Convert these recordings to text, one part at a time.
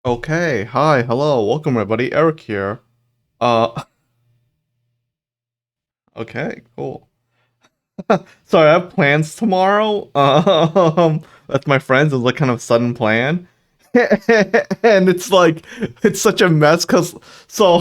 Okay, hi, hello, welcome everybody, Eric here. Uh, okay, cool. Sorry, I have plans tomorrow. That's my friends. It's like kind of a sudden plan, and it's such a mess because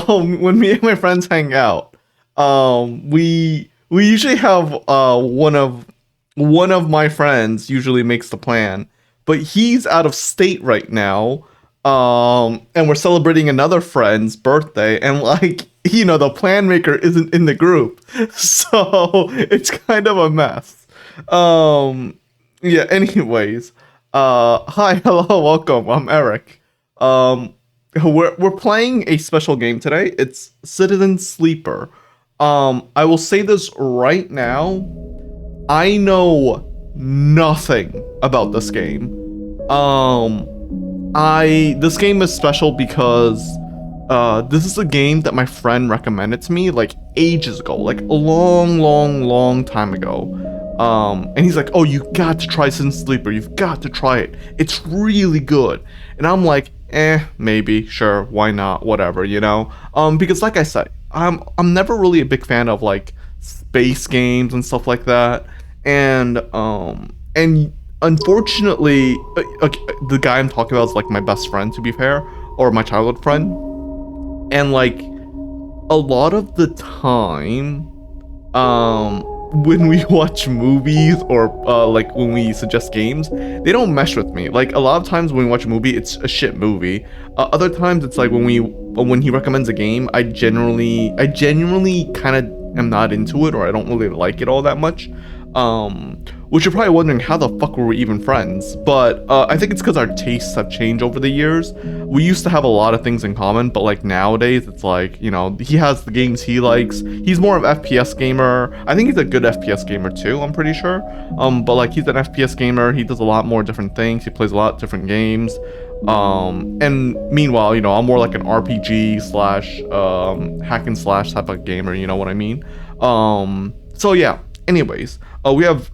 when me and my friends hang out, we usually have one of my friends usually makes the plan, but he's out of state right now. And we're celebrating another friend's birthday, and the plan maker isn't in the group, so it's kind of a mess. Um, yeah. Anyways, hi, hello, welcome. I'm Eric. Um, we're playing a special game today. It's Citizen Sleeper. I will say this right now. I know nothing about this game. Um, I this game is special because this is a game that my friend recommended to me like ages ago, like a long, long, long time ago. And he's like, "Oh, you got to try Sin Sleeper. You've got to try it. It's really good." And I'm like, maybe, sure, why not, whatever, you know. Because like I said, I'm never really a big fan of like space games and stuff like that, and unfortunately, the guy I'm talking about is like my best friend, to be fair, or my childhood friend, and like a lot of the time, when we watch movies or like when we suggest games, they don't mesh with me. Like a lot of times when we watch a movie, it's a shit movie. Other times it's like when he recommends a game, I genuinely kind of am not into it, or I don't really like it all that much. Which you're probably wondering, how the fuck were we even friends? But I think it's because our tastes have changed over the years. We used to have a lot of things in common, but like nowadays, it's like, he has the games he likes. He's more of FPS gamer. I think he's a good FPS gamer too, I'm pretty sure. But like he's an FPS gamer. He does a lot more different things. He plays a lot of different games. And meanwhile, I'm more like an RPG slash hack and slash type of gamer. You know what I mean? So yeah. Anyways, we have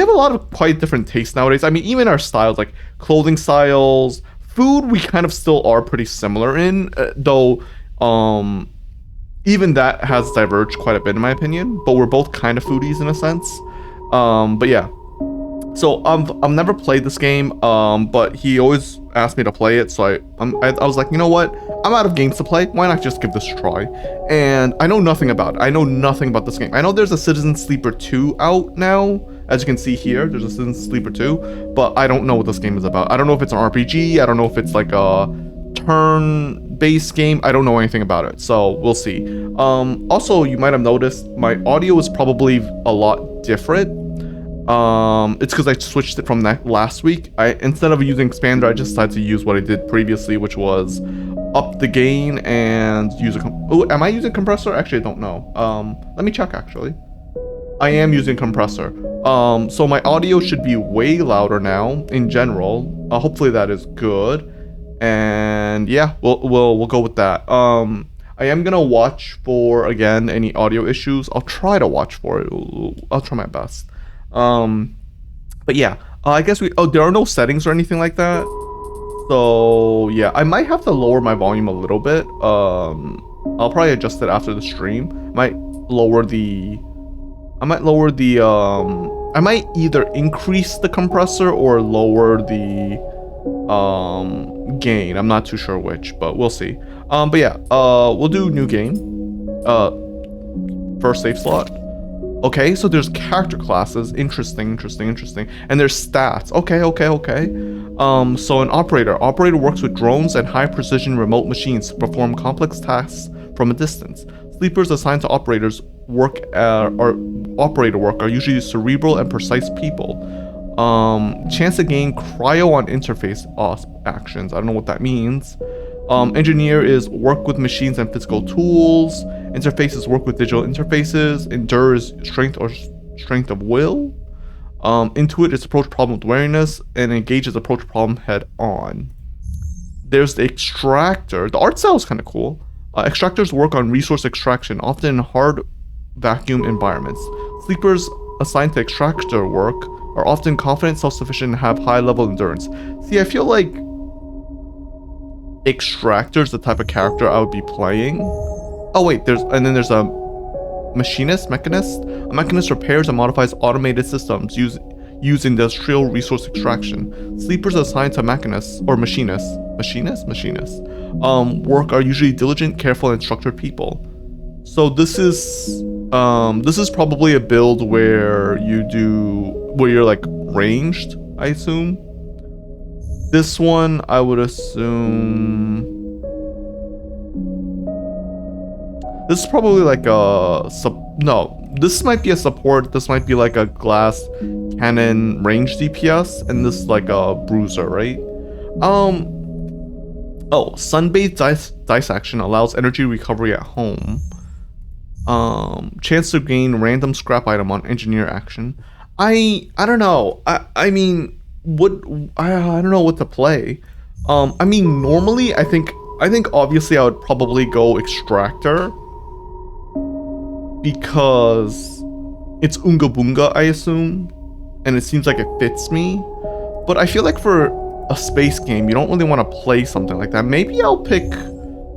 a lot of quite different tastes nowadays. I mean, even our styles, like clothing styles, food, we kind of still are pretty similar in, though. Even that has diverged quite a bit in my opinion. But we're both kind of foodies in a sense. But yeah. So I've never played this game. But he always asked me to play it. So I was like, you know what? I'm out of games to play. Why not just give this a try? And I know nothing about it. I know nothing about this game. I know there's a Citizen Sleeper 2 out now. As you can see here, there's a Citizen Sleeper 2, but I don't know what this game is about. I don't know if it's an RPG. I don't know if it's like a turn-based game. I don't know anything about it, so we'll see. Also, you might have noticed my audio is probably a lot different. It's because I switched it from that last week. Instead of using expander, I just decided to use what I did previously, which was up the gain and use a oh, am I using compressor? Actually, I don't know. Let me check actually. I am using compressor. So my audio should be way louder now in general. Hopefully that is good. And yeah, we'll go with that. I am gonna watch for again any audio issues. I'll try to watch for it. I'll try my best. Um, but yeah, I guess there are no settings or anything like that. So yeah, I might have to lower my volume a little bit. I'll probably adjust it after the stream. I might either increase the compressor or lower the gain. I'm not too sure which, but we'll see. But yeah, we'll do new game. First save slot. Okay, so there's character classes. Interesting. And there's stats. Okay. So an operator. Operator works with drones and high precision remote machines to perform complex tasks from a distance. Sleepers assigned to operators work or operator work are usually cerebral and precise people. Chance to gain cryo on interface actions. I don't know what that means. Engineer is work with machines and physical tools. Interfaces work with digital interfaces. Endure is strength of will. Intuit is approach problem with awareness, and engage is approach problem head on. There's the extractor. The art style is kind of cool. Extractors work on resource extraction, often in hard vacuum environments. Sleepers assigned to extractor work are often confident, self-sufficient, and have high level endurance. See, I feel like Extractor is the type of character I would be playing. Oh wait, there's a mechanist. A mechanist repairs and modifies automated systems use industrial resource extraction. Sleepers assigned to mechanists or machinists. Work are usually diligent, careful, and structured people. So this is probably a build where you're like ranged, I assume. This one I would assume this is probably like this might be a support, this might be like a glass cannon range DPS, and this is like a bruiser, right? Oh, sun-based dice action allows energy recovery at home. Chance to gain random scrap item on engineer action. I don't know. I mean, I don't know what to play. I mean, normally I think obviously I would probably go extractor because it's Unga Bunga, I assume, and it seems like it fits me. But I feel like for a space game, you don't really want to play something like that. Maybe I'll pick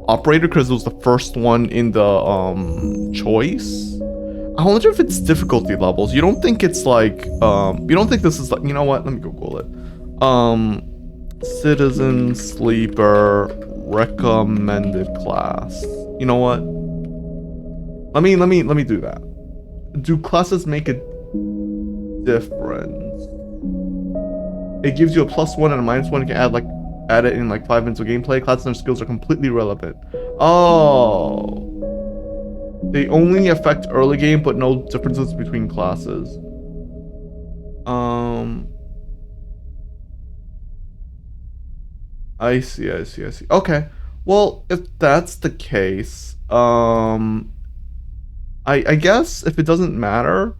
Operator because it was the first one in the choice. I wonder if it's difficulty levels. You don't think it's like you don't think this is like, you know what? Let me Google it. Citizen Sleeper recommended class. You know what? Let me do that. Do classes make a difference? It gives you a +1 and a -1. You can add it in like 5 minutes of gameplay. Classes and skills are completely irrelevant. Oh. They only affect early game, but no differences between classes. I see. Okay. Well, if that's the case, I guess if it doesn't matter,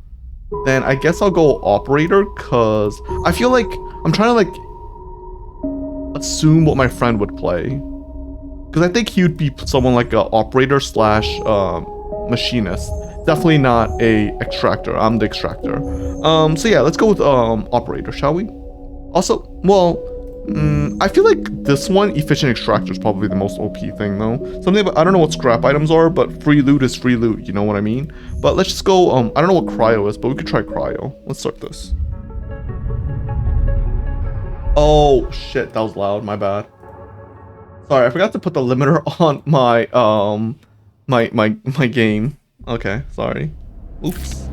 then I guess I'll go operator, cause I feel like I'm trying to like assume what my friend would play. Cause I think he would be someone like a operator slash machinist. Definitely not a extractor. I'm the extractor. So yeah, let's go with operator, shall we? Also, well, I feel like this one, efficient extractor, is probably the most OP thing though. Something about, I don't know what scrap items are, but free loot is free loot, you know what I mean? But let's just go, I don't know what cryo is, but we could try cryo. Let's start this. Oh shit, that was loud, my bad. Sorry, I forgot to put the limiter on my my game. Okay, sorry. Oops.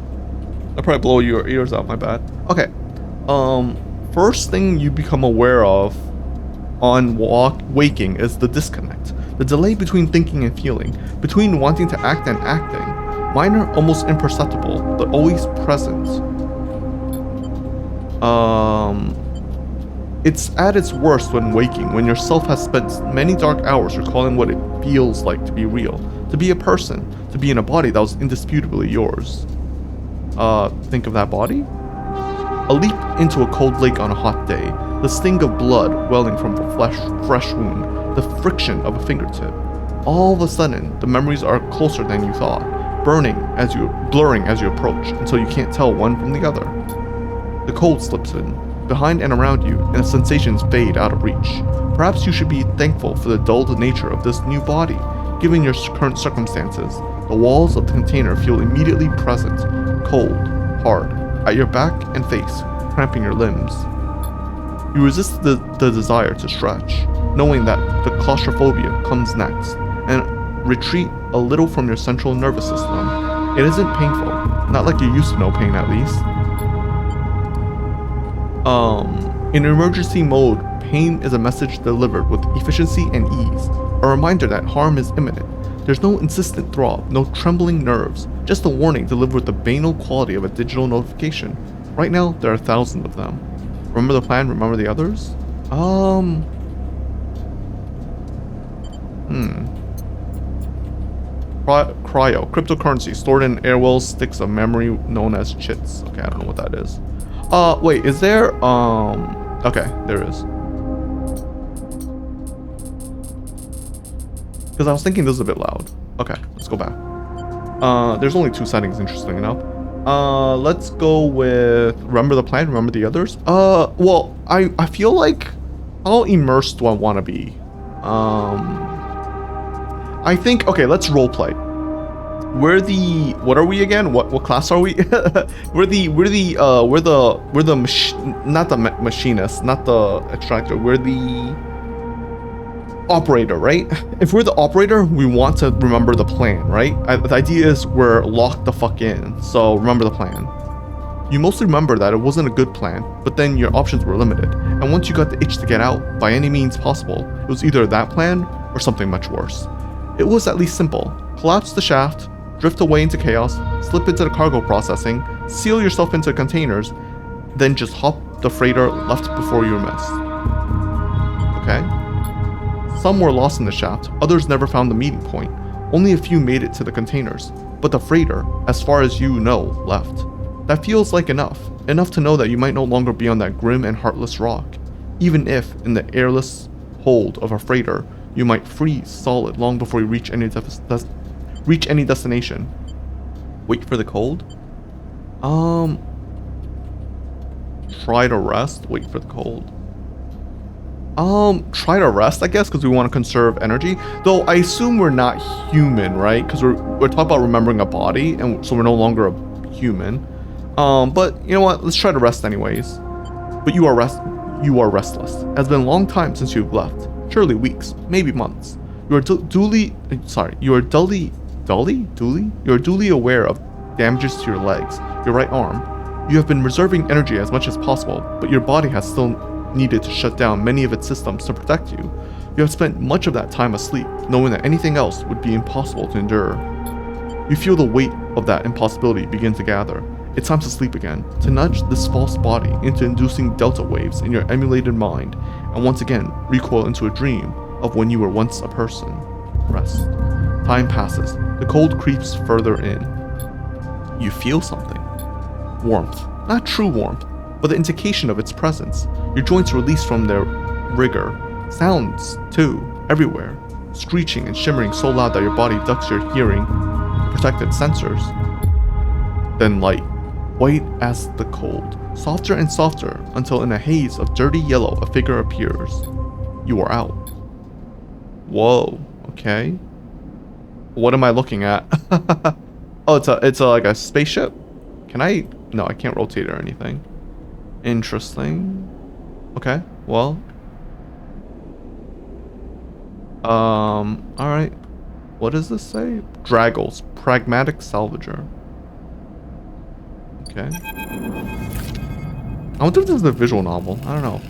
I'll probably blow your ears out, my bad. Okay. First thing you become aware of on waking is the disconnect. The delay between thinking and feeling, between wanting to act and acting. Minor, almost imperceptible, but always present. It's at its worst when waking, when yourself has spent many dark hours recalling what it feels like to be real, to be a person, to be in a body that was indisputably yours. Think of that body? A leap into a cold lake on a hot day, the sting of blood welling from a fresh wound, the friction of a fingertip. All of a sudden, the memories are closer than you thought, blurring as you approach, until you can't tell one from the other. The cold slips in, behind and around you, and the sensations fade out of reach. Perhaps you should be thankful for the dulled nature of this new body, given your current circumstances. The walls of the container feel immediately present, cold, hard, at your back and face, cramping your limbs. You resist the desire to stretch, knowing that the claustrophobia comes next, and retreat a little from your central nervous system. It isn't painful, not like you used to know pain at least. In emergency mode, pain is a message delivered with efficiency and ease, a reminder that harm is imminent. There's no insistent throb, no trembling nerves, just a warning delivered with the banal quality of a digital notification. Right now, there are thousands of them. Remember the plan, remember the others? Cryo, cryptocurrency stored in airwells, sticks of memory known as chits. Okay, I don't know what that is. Wait, is there, okay, there is. Because I was thinking this is a bit loud. Okay, let's go back. There's only 2 settings, interesting enough. Let's go with remember the plan, remember the others. Well, I feel like how immersed do I want to be? I think, okay, let's roleplay. We're the, what are we again? What class are we? we're the not the machinist, not the extractor. We're the operator, right? If we're the operator, we want to remember the plan, right? The idea is we're locked the fuck in, so remember the plan. You mostly remember that it wasn't a good plan, but then your options were limited, and once you got the itch to get out by any means possible, it was either that plan or something much worse. It was at least simple. Collapse the shaft, drift away into chaos, slip into the cargo processing, seal yourself into containers, then just hop the freighter left before you missed. Okay? Some were lost in the shaft, others never found the meeting point. Only a few made it to the containers, but the freighter, as far as you know, left. That feels like enough to know that you might no longer be on that grim and heartless rock, even if, in the airless hold of a freighter, you might freeze solid long before you reach any destination. Wait for the cold? Try to rest? Wait for the cold. Try to rest, I guess, because we want to conserve energy. Though I assume we're not human, right? Because we're talking about remembering a body, and so we're no longer a human. But you know what? Let's try to rest anyways. But you are restless. It has been a long time since you've left. Surely weeks, maybe months. You are duly aware of damages to your legs, your right arm. You have been reserving energy as much as possible, but your body has still needed to shut down many of its systems to protect you. You have spent much of that time asleep, knowing that anything else would be impossible to endure. You feel the weight of that impossibility begin to gather. It's time to sleep again, to nudge this false body into inducing delta waves in your emulated mind, and once again recoil into a dream of when you were once a person. Rest. Time passes. The cold creeps further in. You feel something. Warmth. Not true warmth, but the indication of its presence. Your joints release from their rigor. Sounds, too, everywhere. Screeching and shimmering so loud that your body ducks your hearing protected sensors. Then light. White as the cold. Softer and softer until in a haze of dirty yellow a figure appears. You are out. Whoa. Okay. What am I looking at? Oh, it's like a spaceship? Can I? No, I can't rotate it or anything. Interesting. Okay, well. Alright. What does this say? Draggles, pragmatic salvager. Okay. I wonder if this is a visual novel. I don't know.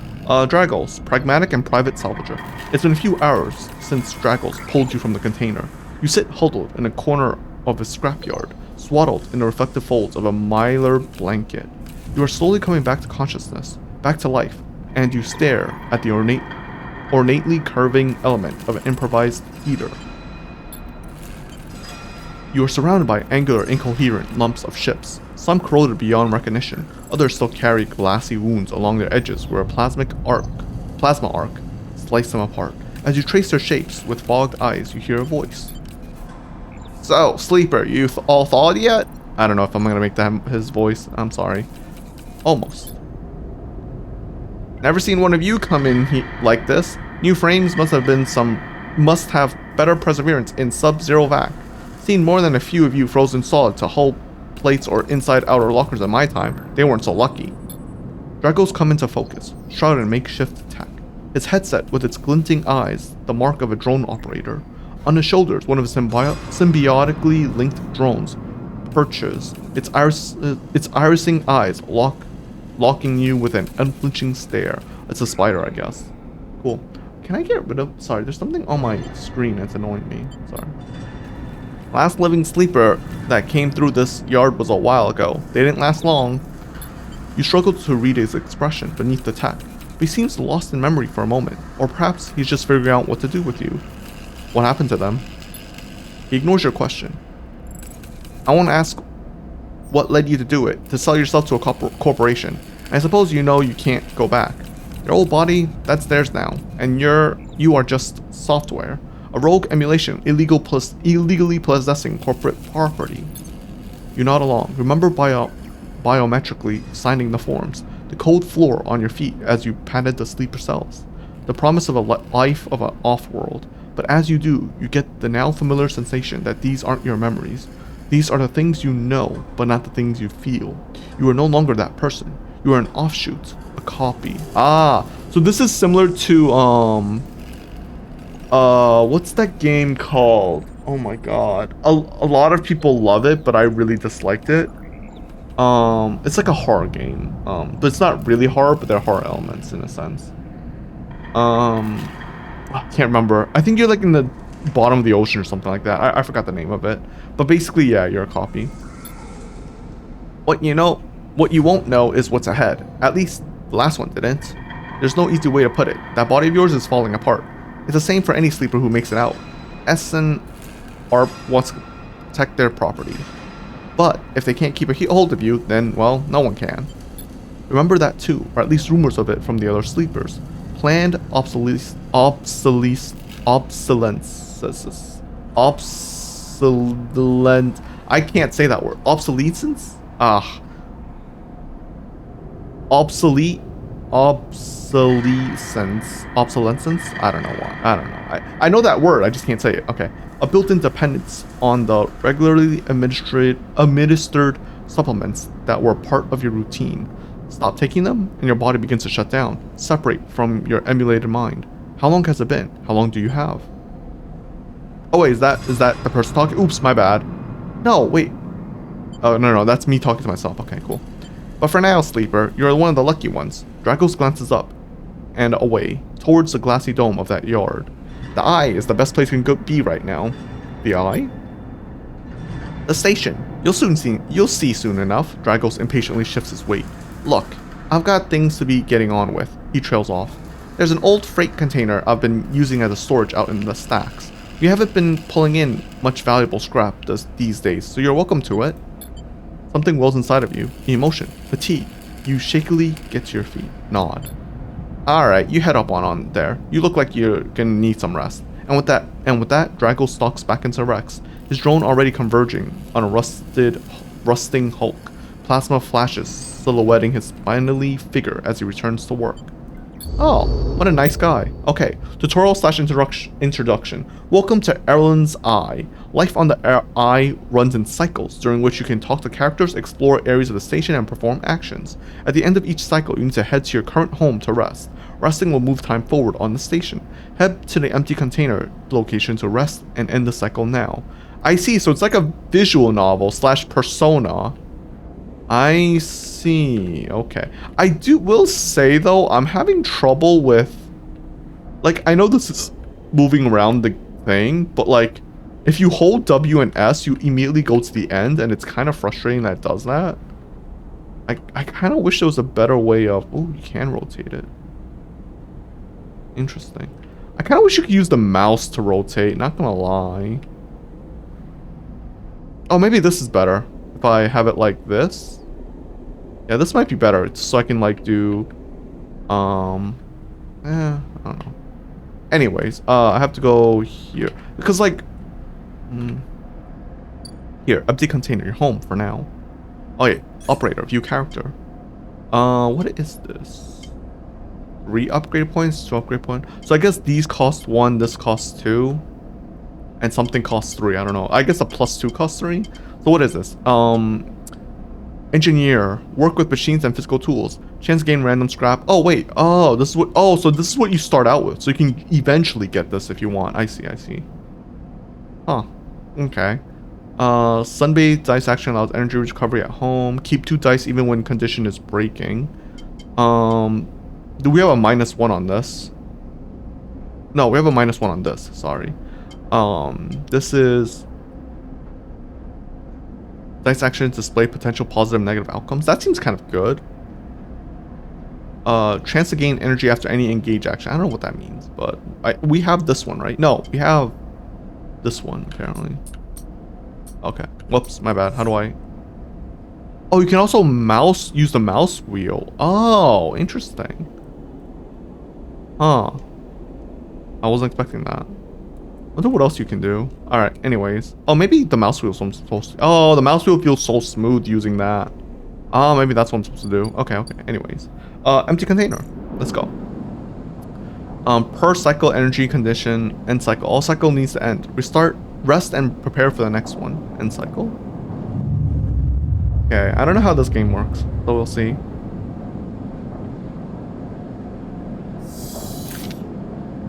Draggles, pragmatic and private salvager. It's been a few hours since Draggles pulled you from the container. You sit huddled in a corner of a scrapyard, swaddled in the reflective folds of a mylar blanket. You are slowly coming back to consciousness, back to life, and you stare at the ornately curving element of an improvised heater. You are surrounded by angular, incoherent lumps of ships, some corroded beyond recognition, others still carry glassy wounds along their edges where a plasma arc sliced them apart. As you trace their shapes with fogged eyes, you hear a voice. So, Sleeper, you all thawed yet? I don't know if I'm gonna make that his voice. I'm sorry. Almost. Never seen one of you come in like this. New frames must have better perseverance in sub-zero vac. Seen more than a few of you frozen solid to hull plates or inside outer lockers in my time. They weren't so lucky. Dragos come into focus, shrouded in makeshift tech. His headset with its glinting eyes, the mark of a drone operator. On his shoulders, one of his symbiotically linked drones perches, its irising eyes locking you with an unflinching stare. It's a spider, I guess. Cool. Can I get rid of... Sorry, there's something on my screen that's annoying me. Sorry. Last living sleeper that came through this yard was a while ago. They didn't last long. You struggled to read his expression beneath the tech, but he seems lost in memory for a moment. Or perhaps he's just figuring out what to do with you. What happened to them? He ignores your question. I want to ask what led you to do it, to sell yourself to a corporation. I suppose you know you can't go back. Your old body, that's theirs now, and you are just software. A rogue emulation, illegally possessing corporate property. You're not alone. Remember biometrically signing the forms, the cold floor on your feet as you patted the sleeper cells. the promise of a life of an off-world. But as you do, you get the now familiar sensation that these aren't your memories. These are the things you know, but not the things you feel. You are no longer that person. You are an offshoot, a copy. Ah, so this is similar to, what's that game called? Oh my god. A lot of people love it, but I really disliked it. It's like a horror game. But it's not really horror, but there are horror elements in a sense. I can't remember. I think you're like in the bottom of the ocean or something like that. I forgot the name of it. But basically, yeah, you're a copy. What you won't know is what's ahead. At least the last one didn't. There's no easy way to put it. That body of yours is falling apart. It's the same for any sleeper who makes it out. Essen ARP wants to protect their property. But if they can't keep a hold of you, then, well, no one can. Remember that too, or at least rumors of it from the other sleepers. Planned obsolescence. I can't say that word. Obsolescence? Obsolescence. I don't know why. I don't know. I know that word. I just can't say it. Okay. A built-in dependence on the regularly administered supplements that were part of your routine. Stop taking them, and your body begins to shut down. Separate from your emulated mind. How long has it been? How long do you have? Oh wait, is that the person talking? Oops, my bad. No, wait. Oh no, that's me talking to myself. Okay, cool. But for now, sleeper, you're one of the lucky ones. Dragos glances up and away towards the glassy dome of that yard. The eye is the best place you can be right now. The eye? The station. You'll see soon enough. Dragos impatiently shifts his weight. Look, I've got things to be getting on with. He trails off. There's an old freight container I've been using as a storage out in the stacks. You haven't been pulling in much valuable scrap these days, so you're welcome to it. Something wells inside of you. Emotion. Fatigue. You shakily get to your feet. Nod. Alright, you head up on there. You look like you're gonna need some rest. And with that, Drago stalks back into Rex, his drone already converging on a rusting hulk. Plasma flashes, silhouetting his spindly figure as he returns to work. Oh, what a nice guy. Okay, tutorial/introduction. Welcome to Erlen's Eye. Life on the Eye runs in cycles, during which you can talk to characters, explore areas of the station, and perform actions. At the end of each cycle, you need to head to your current home to rest. Resting will move time forward on the station. Head to the empty container location to rest and end the cycle now. I see, so it's like a visual novel / persona. I see. Okay. I will say though, I'm having trouble with, like, I know this is moving around the thing, but like, if you hold W and S, you immediately go to the end, and it's kind of frustrating that it does that. I kind of wish there was a better way of, oh, you can rotate it. Interesting. I kind of wish you could use the mouse to rotate, not gonna lie. Oh, maybe this is better. If I have it like this. Yeah, this might be better, so I can like do, I don't know. Anyways, I have to go here because like, here, empty container, your home for now. Oh yeah, operator, view character. What is this? 3 upgrade points, 2 upgrade points. So I guess these cost 1, this costs 2, and something costs 3. I don't know. I guess a +2 costs 3. So what is this? Engineer, work with machines and physical tools. Chance to gain random scrap. Oh wait, oh this is what. Oh, so this is what you start out with. So you can eventually get this if you want. I see. Huh. Okay. Sunbathe dice action allows energy recovery at home. Keep 2 dice even when condition is breaking. Do we have a -1 on this? No, we have a -1 on this. Sorry. This is dice actions display potential positive and negative outcomes. That seems kind of good. Chance to gain energy after any engage action. I don't know what that means, but we have this one, right? No, we have this one apparently. Okay. Whoops, my bad. How do I? Oh, you can also use the mouse wheel. Oh, interesting. Huh. I wasn't expecting that. Wonder what else you can do. Alright, anyways. Oh, maybe the mouse wheel I'm supposed to... Oh, the mouse wheel feels so smooth using that. Oh, maybe that's what I'm supposed to do. Okay. Anyways. Empty container. Let's go. Per cycle, energy, condition, end cycle. All cycle needs to end. Restart, rest, and prepare for the next one. End cycle. Okay, I don't know how this game works, so we'll see.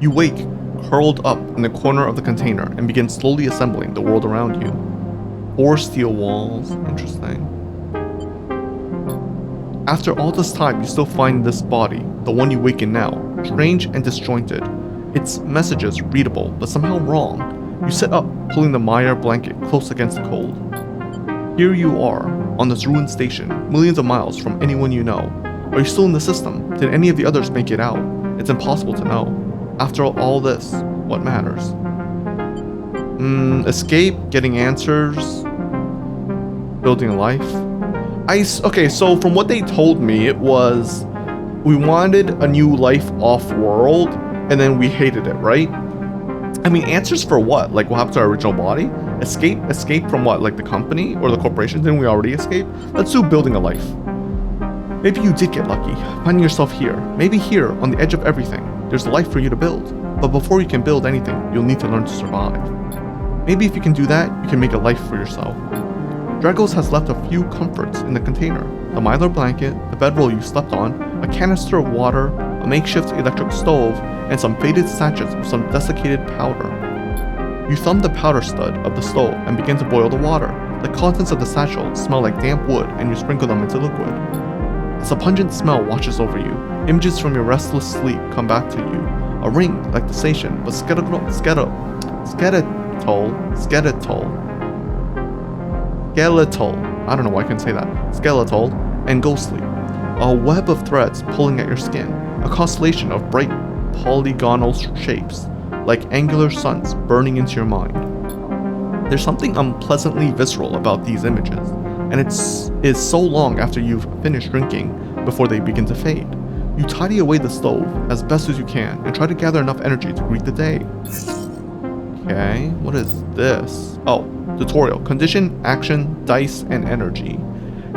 You wake, curled up in the corner of the container, and begin slowly assembling the world around you. 4 steel walls. Interesting. After all this time, you still find this body, the one you wake in now, strange and disjointed. Its messages readable, but somehow wrong. You sit up, pulling the Meyer blanket close against the cold. Here you are, on this ruined station, millions of miles from anyone you know. Are you still in the system? Did any of the others make it out? It's impossible to know. After all this, what matters? Escape, getting answers, building a life. Okay, so from what they told me, it was we wanted a new life off-world, and then we hated it, right? I mean, answers for what? Like, what happened to our original body? Escape from what? Like the company or the corporation? Didn't we already escape? Let's do building a life. Maybe you did get lucky, finding yourself here. Maybe here, on the edge of everything, there's a life for you to build. But before you can build anything, you'll need to learn to survive. Maybe if you can do that, you can make a life for yourself. Dragos has left a few comforts in the container. The Mylar blanket, the bedroll you slept on, a canister of water, a makeshift electric stove, and some faded sachets of some desiccated powder. You thumb the powder stud of the stove and begin to boil the water. The contents of the satchel smell like damp wood and you sprinkle them into liquid. As a pungent smell washes over you, images from your restless sleep come back to you. A ring like the station, but skeletal, I don't know why I can say that. Skeletal and ghostly. A web of threads pulling at your skin. A constellation of bright polygonal shapes, like angular suns burning into your mind. There's something unpleasantly visceral about these images, and it is so long after you've finished drinking before they begin to fade. You tidy away the stove as best as you can and try to gather enough energy to greet the day. Okay, what is this? Oh, tutorial. Condition, action, dice, and energy.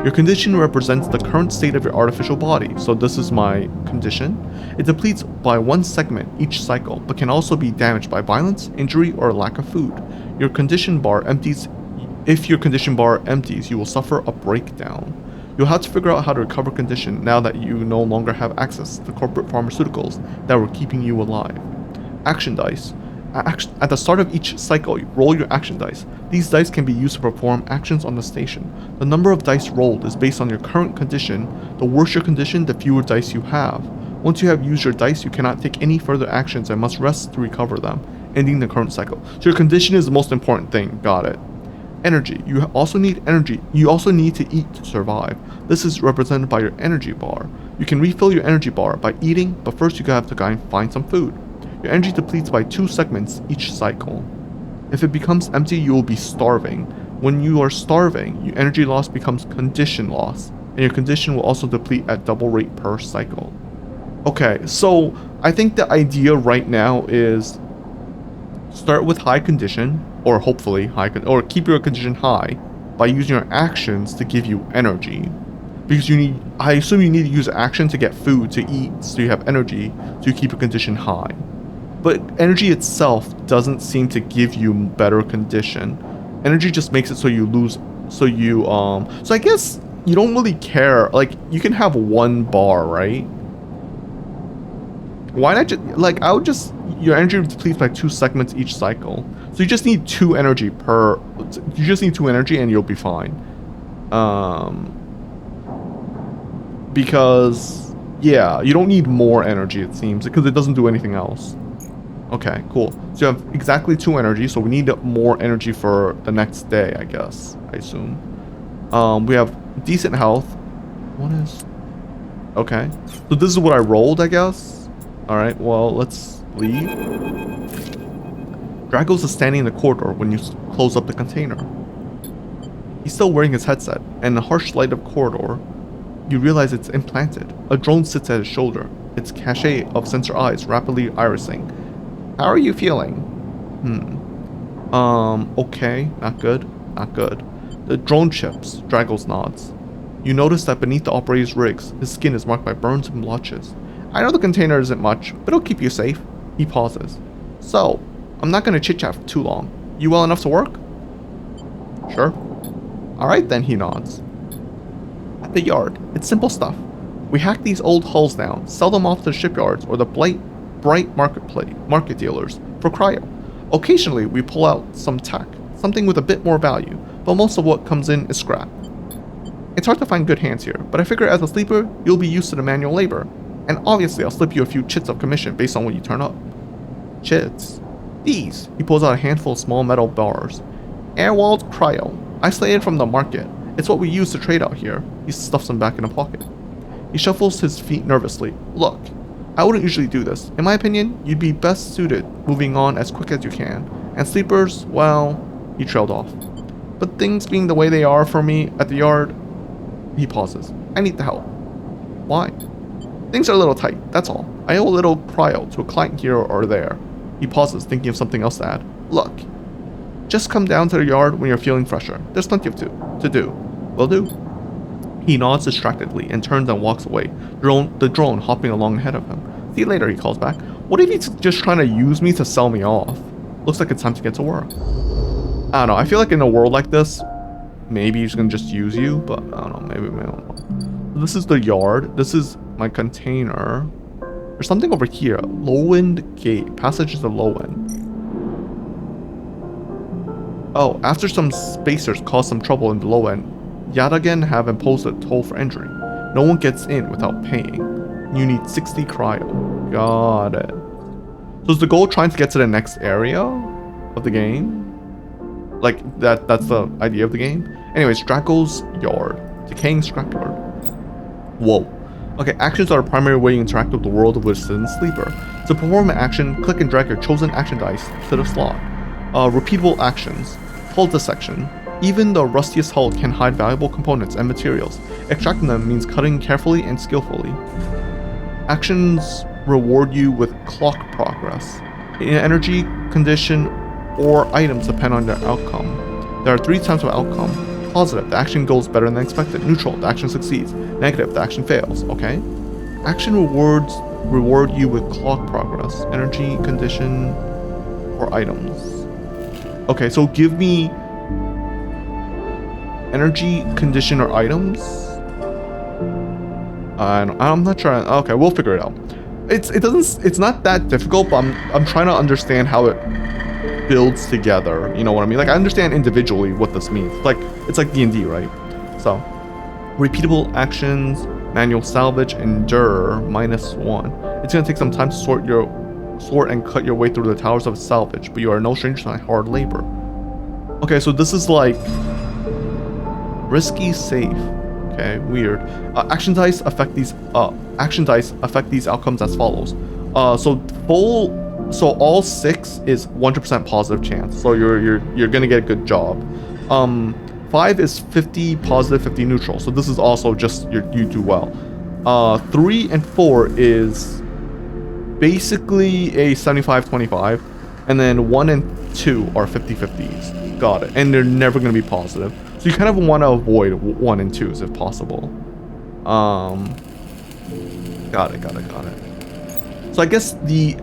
Your condition represents the current state of your artificial body, so this is my condition. It depletes by 1 segment each cycle, but can also be damaged by violence, injury, or lack of food. Your condition bar empties. If your condition bar empties, you will suffer a breakdown. You'll have to figure out how to recover condition now that you no longer have access to the corporate pharmaceuticals that were keeping you alive. Action dice. At the start of each cycle, you roll your action dice. These dice can be used to perform actions on the station. The number of dice rolled is based on your current condition. The worse your condition, the fewer dice you have. Once you have used your dice, you cannot take any further actions and must rest to recover them, ending the current cycle. So your condition is the most important thing. Got it. Energy. You also need energy. You also need to eat to survive. This is represented by your energy bar. You can refill your energy bar by eating, but first you have to go and find some food. Your energy depletes by 2 segments each cycle. If it becomes empty, you will be starving. When you are starving, your energy loss becomes condition loss, and your condition will also deplete at double rate per cycle. Okay, so I think the idea right now is start with high condition, or hopefully or keep your condition high by using your actions to give you energy. Because I assume you need to use action to get food to eat, so you have energy to keep your condition high. But energy itself doesn't seem to give you better condition. Energy just makes it so you lose, so I guess you don't really care. Like, you can have 1 bar, right? Why not just, like, your energy depletes by 2 segments each cycle. So you just need 2 energy and you'll be fine. Because, yeah, you don't need more energy, it seems, because it doesn't do anything else. Okay, cool. So you have exactly 2 energy, so we need more energy for the next day, I guess. I assume. We have decent health. What is... Okay. So this is what I rolled, I guess? Alright, well, let's leave. Dragos is standing in the corridor when you close up the container. He's still wearing his headset, and in the harsh light of the corridor, you realize it's implanted. A drone sits at his shoulder, its cachet of sensor eyes rapidly irising. How are you feeling? Okay. Not good. Not good. The drone chips. Dragos nods. You notice that beneath the operator's rigs, his skin is marked by burns and blotches. I know the container isn't much, but it'll keep you safe. He pauses. So, I'm not gonna chit-chat for too long. You well enough to work? Sure. Alright then, he nods. At the yard, it's simple stuff. We hack these old hulls down, sell them off to the shipyards or the bright market dealers for cryo. Occasionally, we pull out some tech, something with a bit more value, but most of what comes in is scrap. It's hard to find good hands here, but I figure as a sleeper, you'll be used to the manual labor, and obviously I'll slip you a few chits of commission based on what you turn up. Chits. These. He pulls out a handful of small metal bars. Air-walled cryo, isolated from the market. It's what we use to trade out here. He stuffs them back in a pocket. He shuffles his feet nervously. Look, I wouldn't usually do this. In my opinion, you'd be best suited moving on as quick as you can. And sleepers, well, he trailed off. But things being the way they are for me at the yard, he pauses. I need the help. Why? Things are a little tight, that's all. I owe a little cryo to a client here or there. He pauses, thinking of something else to add. Look, just come down to the yard when you're feeling fresher. There's plenty to do. Will do. He nods distractedly and turns and walks away, the drone hopping along ahead of him. See you later, he calls back. What if he's just trying to use me to sell me off? Looks like it's time to get to work. I don't know, I feel like in a world like this, maybe he's gonna just use you, but I don't know, maybe I don't know. This is the yard. This is my container. There's something over here. Low-end gate. Passage to the low end. Oh, after some spacers caused some trouble in the low end, Yadagen have imposed a toll for entry. No one gets in without paying. You need 60 cryo. Got it. So is the goal trying to get to the next area of the game? Like, that's the idea of the game? Anyways, Draco's yard. Decaying scrapyard. Whoa. Okay, actions are the primary way you interact with the world of Wizard's Sleeper. To perform an action, click and drag your chosen action dice to the slot. Repeatable actions. Hull dissection. Even the rustiest hull can hide valuable components and materials. Extracting them means cutting carefully and skillfully. Actions reward you with clock progress. Energy, condition, or items depend on their outcome. There are 3 types of outcome. Positive, the action goes better than expected. Neutral, the action succeeds. Negative, the action fails. Okay. Action rewards reward you with clock progress, energy, condition, or items. Okay, so give me energy, condition, or items. I'm not sure. Okay, we'll figure it out. It's not that difficult, but I'm trying to understand how it builds together. You know what I mean? Like, I understand individually what this means. It's like D&D, right? So, repeatable actions, manual salvage, endure, -1. It's gonna take some time to sort and cut your way through the towers of salvage, but you are no stranger to hard labor. Okay, so this is like risky safe. Okay, weird. Action dice affect these outcomes as follows. So all 6 is 100% positive chance. So you're gonna get a good job. 5 is 50 positive, 50 neutral. So this is also just you do well. 3 and 4 is basically a 75-25, and then 1 and 2 are 50-50s. Got it. And they're never gonna be positive. So you kind of want to avoid 1 and 2s if possible. Got it. So I guess the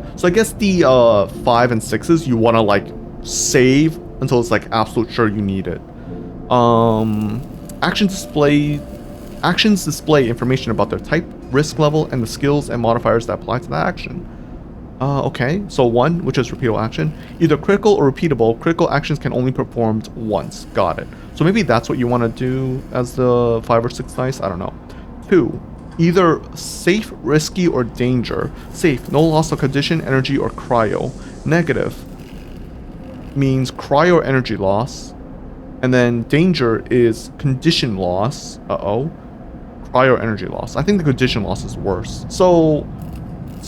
5 and 6s you want to like save until it's like absolute sure you need it. Actions display information about their type, risk level, and the skills and modifiers that apply to that action. Okay, so 1, which is repeatable action. Either critical or repeatable, critical actions can only be performed once. Got it. So maybe that's what you want to do as the 5 or 6 dice. I don't know. 2, either safe, risky, or danger. Safe, no loss of condition, energy, or cryo. Negative means cryo or energy loss. And then danger is condition loss. Cryo or energy loss. I think the condition loss is worse. So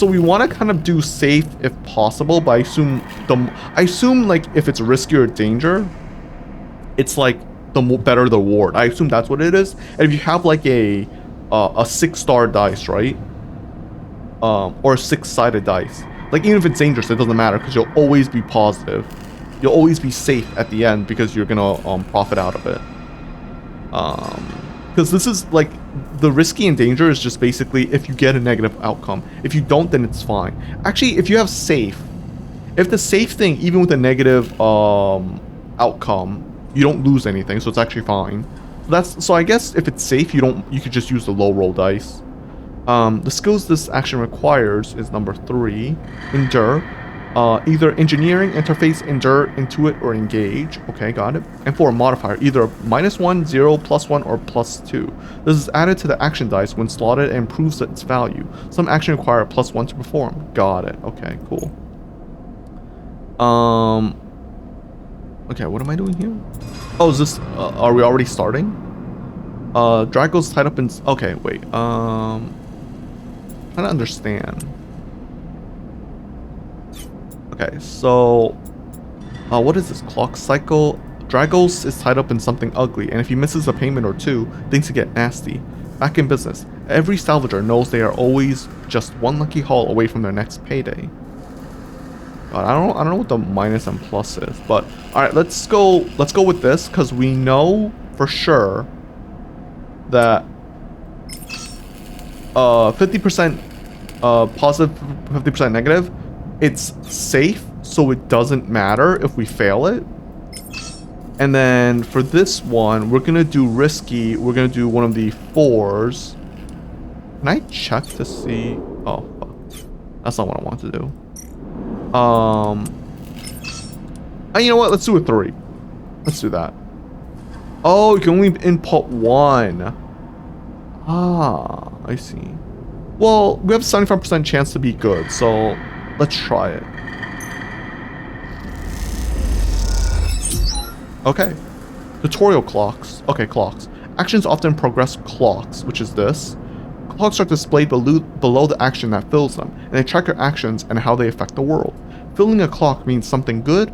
we want to kind of do safe if possible, but I assume like if it's risky or danger, it's like the better the reward. I assume that's what it is. And if you have like a 6-star dice, right? Or a 6-sided dice, like even if it's dangerous, it doesn't matter because you'll always be positive. You'll always be safe at the end because you're gonna profit out of it. Because this is like the risky and danger is just basically if you get a negative outcome. If you don't, then it's fine. Actually, if you have safe, if the safe thing, even with a negative outcome, you don't lose anything, so it's actually fine. So I guess if it's safe, you could just use the low roll dice. The skills this action requires is number 3, endure. Either engineering, interface, endure, intuit, or engage. Okay, got it. And 4, modifier, either -1, 0, +1, or +2. This is added to the action dice when slotted and improves its value. Some action require a +1 to perform. Got it. Okay, cool. Okay, what am I doing here? Oh, is this, are we already starting? Drago's tied up in, okay, wait, trying to understand. Okay, so, what is this, clock cycle? Dragos is tied up in something ugly, and if he misses a payment or two, things get nasty. Back in business, every salvager knows they are always just one lucky haul away from their next payday. God, I don't know what the minus and plus is, but alright, let's go with this, because we know for sure that 50% positive, 50% negative, it's safe, so it doesn't matter if we fail it. And then for this one, we're gonna do risky. We're gonna do one of the 4s. Can I check to see? Oh, fuck. That's not what I want to do. You know what? Let's do a 3. Let's do that. Oh, you can only input 1. Ah, I see. Well, we have a 75% chance to be good, so let's try it. Okay. Tutorial clocks. Okay, clocks. Actions often progress clocks, which is this. Clocks are displayed below the action that fills them, and they track your actions and how they affect the world. Filling a clock means something good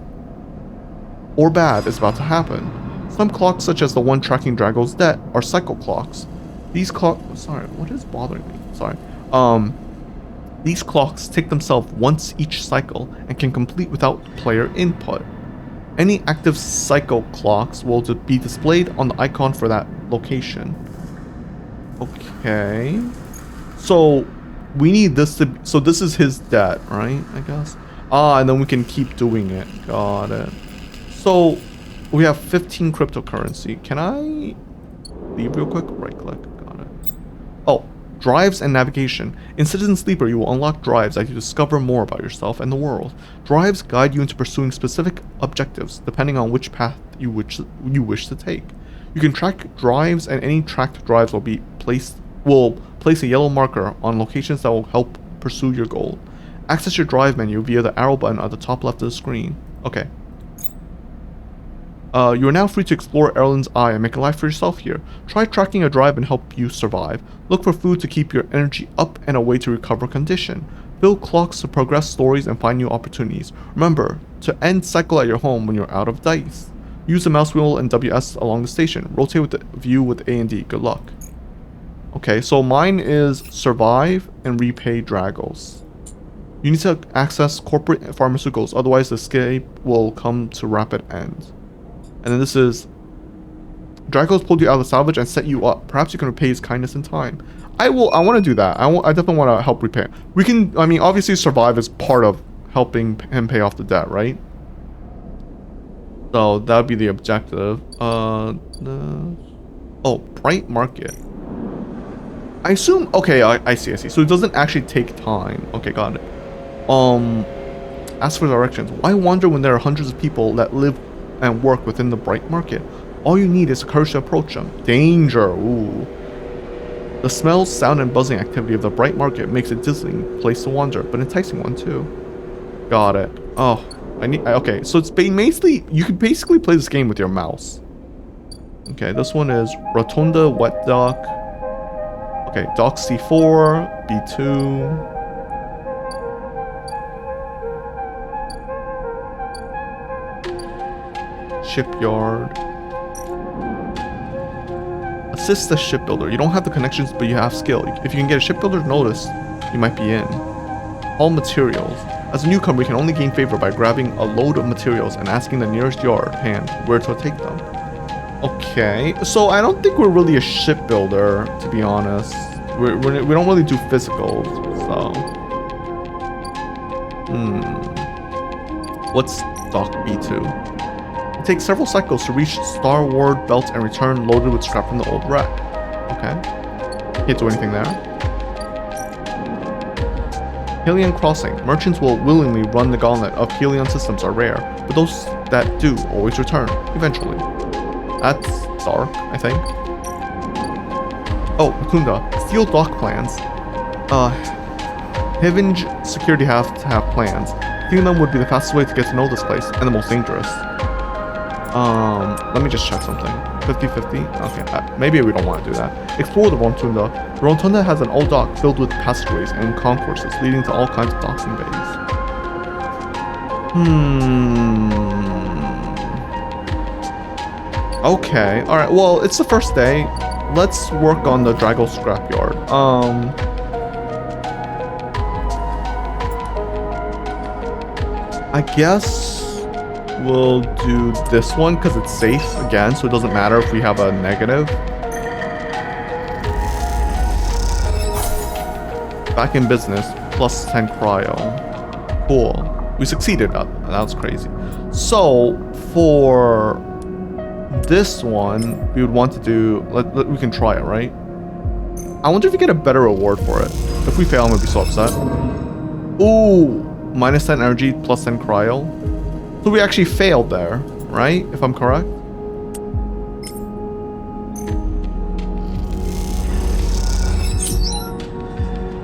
or bad is about to happen. Some clocks, such as the one tracking Drago's debt, are cycle clocks. These clocks... Sorry, what is bothering me? Sorry. These clocks tick themselves once each cycle and can complete without player input. Any active cycle clocks will be displayed on the icon for that location. Okay. So, we need this to... So this is his debt, right? I guess. Ah, and then we can keep doing it. Got it. So, we have 15 cryptocurrency. Can I leave real quick? Right click. Got it. Oh, drives and navigation. In Citizen Sleeper, you will unlock drives as you discover more about yourself and the world. Drives guide you into pursuing specific objectives, depending on which path you wish to take. You can track drives, and any tracked drives will place a yellow marker on locations that will help pursue your goal. Access your drive menu via the arrow button at the top left of the screen. Okay. You are now free to explore Erlen's Eye and make a life for yourself here. Try tracking a drive and help you survive. Look for food to keep your energy up and a way to recover condition. Build clocks to progress stories and find new opportunities. Remember to end cycle at your home when you're out of dice. Use the mouse wheel and WS along the station. Rotate with the view with A and D. Good luck. Okay, so mine is survive and repay Dragos. You need to access corporate pharmaceuticals, otherwise the escape will come to rapid end. And then this is Dragos pulled you out of the salvage and set you up. Perhaps you can repay his kindness in time. I want to do that. I definitely want to help repay. We can, I mean, obviously survive is part of helping him pay off the debt, right? So that would be the objective. Oh, Bright Market. I assume, okay, I see. So it doesn't actually take time. Okay, got it. Ask for directions. Why wander when there are hundreds of people that live and work within the Bright Market? All you need is the courage to approach them. Danger, ooh. The smell, sound, and buzzing activity of the Bright Market makes it a dizzying place to wander, but enticing one too. Got it. Oh, okay, so it's basically, you can basically play this game with your mouse. Okay, this one is Rotunda Wet Dock. Okay, Dock C4, B2. Shipyard. Assist the shipbuilder. You don't have the connections, but you have skill. If you can get a shipbuilder's notice, you might be in. All materials. As a newcomer, you can only gain favor by grabbing a load of materials and asking the nearest yard hand where to take them. Okay, so I don't think we're really a shipbuilder, to be honest. We don't really do physicals, so. What's Dock B2? It takes several cycles to reach Starward Belt and return loaded with scrap from the old wreck. Okay. Can't do anything there. Helion Crossing. Merchants will willingly run the gauntlet of Helion systems are rare, but those that do always return, eventually. That's dark, I think. Oh, Mukunda. Steel dock plans. Hivinge security have to have plans. Seeing them would be the fastest way to get to know this place, and the most dangerous. Let me just check something. 50-50? Okay, maybe we don't want to do that. Explore the Rotunda. The Rotunda has an old dock filled with passageways and concourses leading to all kinds of docking bays. Okay, alright, well, it's the first day. Let's work on the Drago scrapyard. I guess we'll do this one because it's safe again, so it doesn't matter if we have a negative. Back in business, plus 10 cryo. Cool. We succeeded. That was crazy. So for this one, we would want to do. We can try it, right? I wonder if we get a better reward for it. If we fail, I'm gonna be so upset. Ooh. Minus 10 energy, plus 10 cryo. So we actually failed there, right? If I'm correct.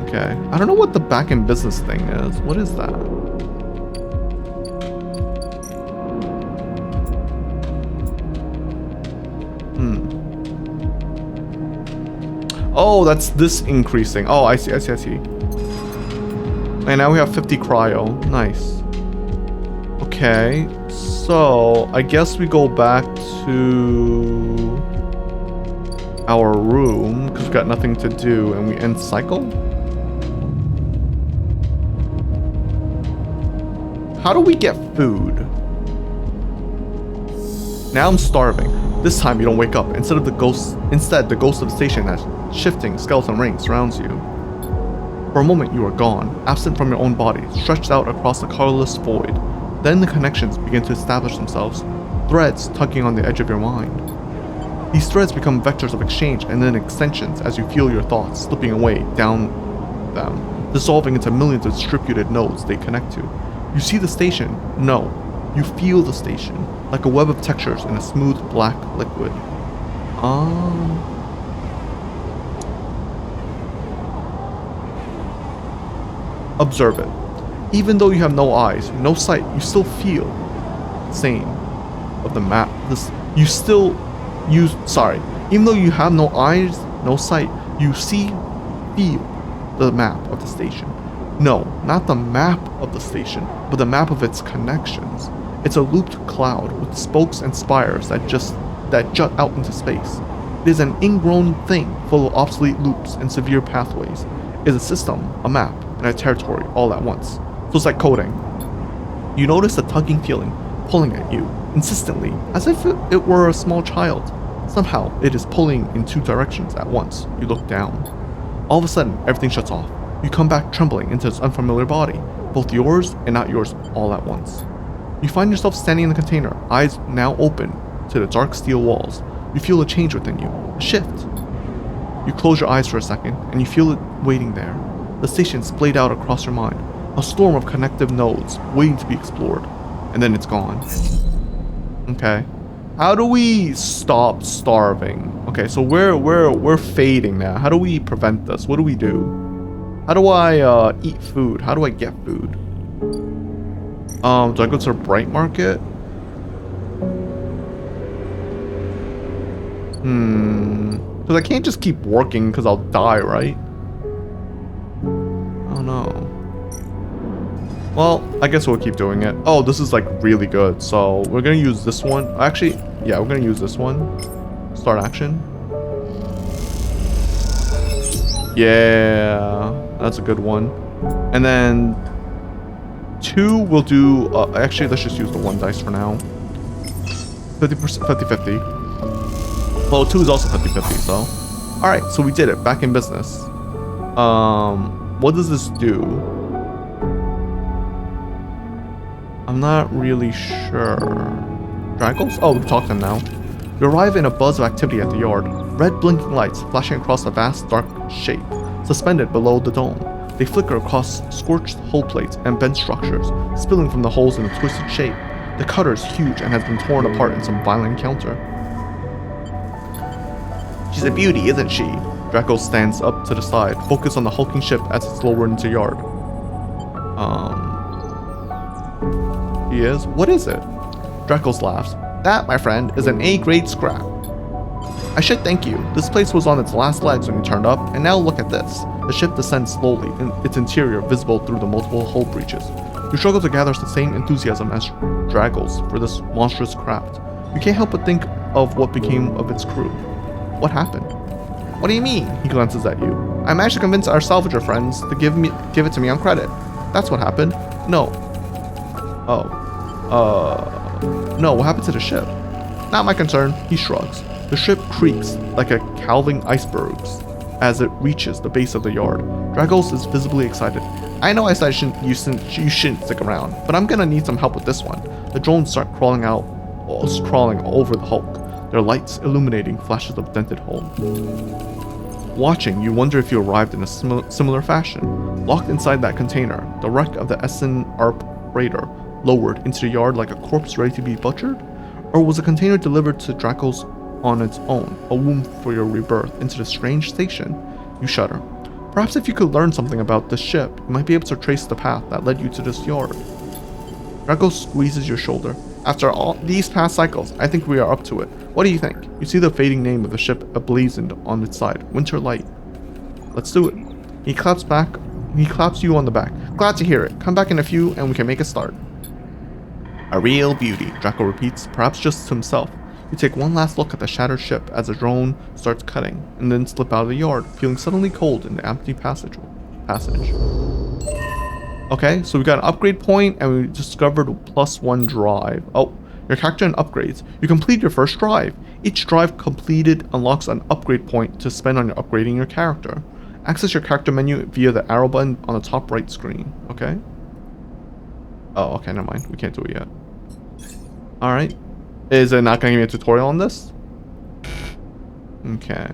Okay. I don't know what the back end business thing is. What is that? Oh, that's this increasing. Oh, I see. And now we have 50 cryo. Nice. Okay, so I guess we go back to our room because we've got nothing to do and we end cycle. How do we get food? Now I'm starving. This time you don't wake up. Instead, the ghost of the station has shifting skeleton ring surrounds you. For a moment, you are gone, absent from your own body, stretched out across the colorless void. Then the connections begin to establish themselves, threads tugging on the edge of your mind. These threads become vectors of exchange and then extensions as you feel your thoughts slipping away down them, dissolving into millions of distributed nodes they connect to. You see the station? No. You feel the station, like a web of textures in a smooth black liquid. Observe it. Even though you have no eyes, no sight, you still feel the same of the map. Even though you have no eyes, no sight, you feel the map of the station. No, not the map of the station, but the map of its connections. It's a looped cloud with spokes and spires that jut out into space. It is an ingrown thing full of obsolete loops and severe pathways. It is a system, a map, and a territory all at once. So it's like coding. You notice a tugging feeling pulling at you, insistently, as if it were a small child. Somehow, it is pulling in two directions at once. You look down. All of a sudden, everything shuts off. You come back trembling into its unfamiliar body, both yours and not yours all at once. You find yourself standing in the container, eyes now open to the dark steel walls. You feel a change within you, a shift. You close your eyes for a second, and you feel it waiting there. The station splayed out across your mind, a storm of connective nodes waiting to be explored, and then it's gone. Okay. How do we stop starving? Okay, so we're fading now. How do we prevent this? What do we do? How do I eat food? How do I get food? Do I go to the Bright Market? Because I can't just keep working because I'll die, right? Oh no. Well, I guess we'll keep doing it. Oh, this is like really good. So we're gonna use this one. Actually, yeah, we're gonna use this one. Start action. Yeah, that's a good one. And then 2 we'll do, actually let's just use the 1 dice for now. 50%, 50-50. Well, 2 is also 50-50, so. Alright, so we did it. Back in business. What does this do? I'm not really sure. Draggles? Oh, we can talk to them now. You arrive in a buzz of activity at the yard. Red blinking lights flashing across a vast dark shape, suspended below the dome. They flicker across scorched hull plates and bent structures, spilling from the holes in a twisted shape. The cutter is huge and has been torn apart in some violent encounter. She's a beauty, isn't she? Draco stands up to the side, focused on the hulking ship as it's lowered into yard. He is? What is it? Draco laughs. That, my friend, is an A-grade scrap. I should thank you. This place was on its last legs when you turned up, and now look at this. The ship descends slowly, its interior visible through the multiple hull breaches. You struggle to gather the same enthusiasm as Draggles for this monstrous craft. You can't help but think of what became of its crew. What happened? What do you mean? He glances at you. I managed to convince our salvager friends to give it to me on credit. That's what happened. No. No, what happened to the ship? Not my concern, he shrugs. The ship creaks like a calving iceberg as it reaches the base of the yard. Dragos is visibly excited. I know I said you shouldn't stick around, but I'm gonna need some help with this one. The drones start crawling over the hulk, their lights illuminating flashes of dented hull. Watching, you wonder if you arrived in a similar fashion. Locked inside that container, the wreck of the Essen Arp freighter lowered into the yard like a corpse ready to be butchered? Or was the container delivered to Draco's on its own, a womb for your rebirth into the strange station? You shudder. Perhaps if you could learn something about this ship, you might be able to trace the path that led you to this yard. Draco squeezes your shoulder. After all these past cycles, I think we are up to it. What do you think? You see the fading name of the ship emblazoned on its side, Winter Light. Let's do it. He claps you on the back. Glad to hear it. Come back in a few and we can make a start. A real beauty, Draco repeats, perhaps just to himself. You take one last look at the shattered ship as the drone starts cutting, and then slip out of the yard, feeling suddenly cold in the empty passage. Okay, so we got an upgrade point, and we discovered +1 drive. Oh, your character and upgrades. You complete your first drive. Each drive completed unlocks an upgrade point to spend on upgrading your character. Access your character menu via the arrow button on the top right screen. Okay. Oh, okay, never mind. We can't do it yet. Alright. Is it not going to give me a tutorial on this? Okay.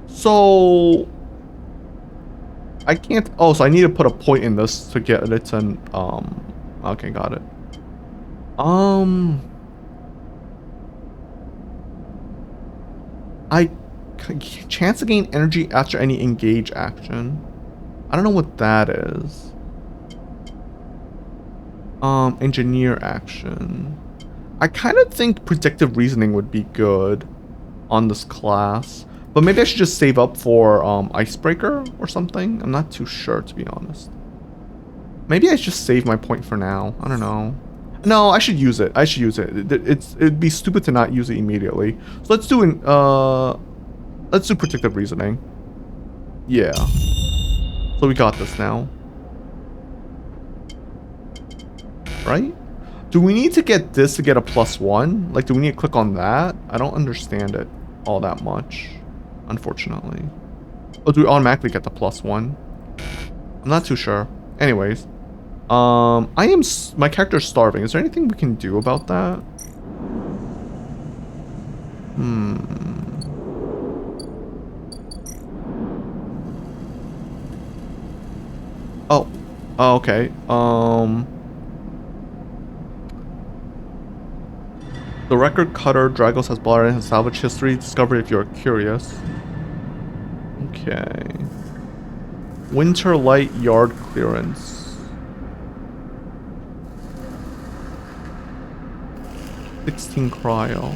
So... I can't... Oh, so I need to put a point in this to get it to... Okay, got it. Chance to gain energy after any engage action. I don't know what that is. Engineer action. I kind of think predictive reasoning would be good on this class. But maybe I should just save up for Icebreaker or something. I'm not too sure, to be honest. Maybe I should just save my point for now. I don't know. No, I should use it. It'd be stupid to not use it immediately. So let's do predictive reasoning. Yeah. So we got this now. Right? Do we need to get this to get a +1? Like, do we need to click on that? I don't understand it all that much, unfortunately. Oh, do we automatically get the +1? I'm not too sure. Anyways. My character's starving. Is there anything we can do about that? Oh. Oh, okay. The record cutter Dragos has blotted in his salvage history. Discover if you're curious. Okay. Winter Light yard clearance. 16 cryo.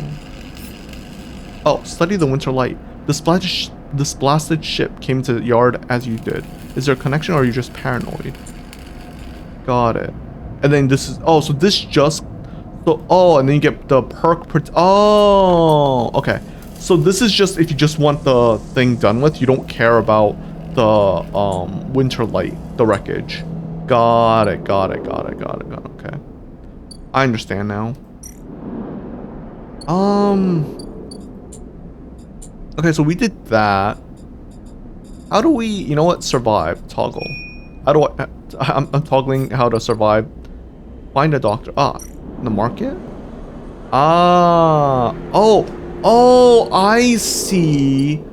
Oh, study the Winter Light. This blasted ship came to the yard as you did. Is there a connection or are you just paranoid? Got it. And then this is... Oh, so this just... So, oh, and then you get the perk... Oh, okay. So this is just if you just want the thing done with. You don't care about the Winter Light, the wreckage. Got it. Okay. I understand now. Okay, so we did that. How do we, you know what, survive? Toggle. How do I'm toggling how to survive. Find a doctor. Ah, the market? Ah, oh, I see.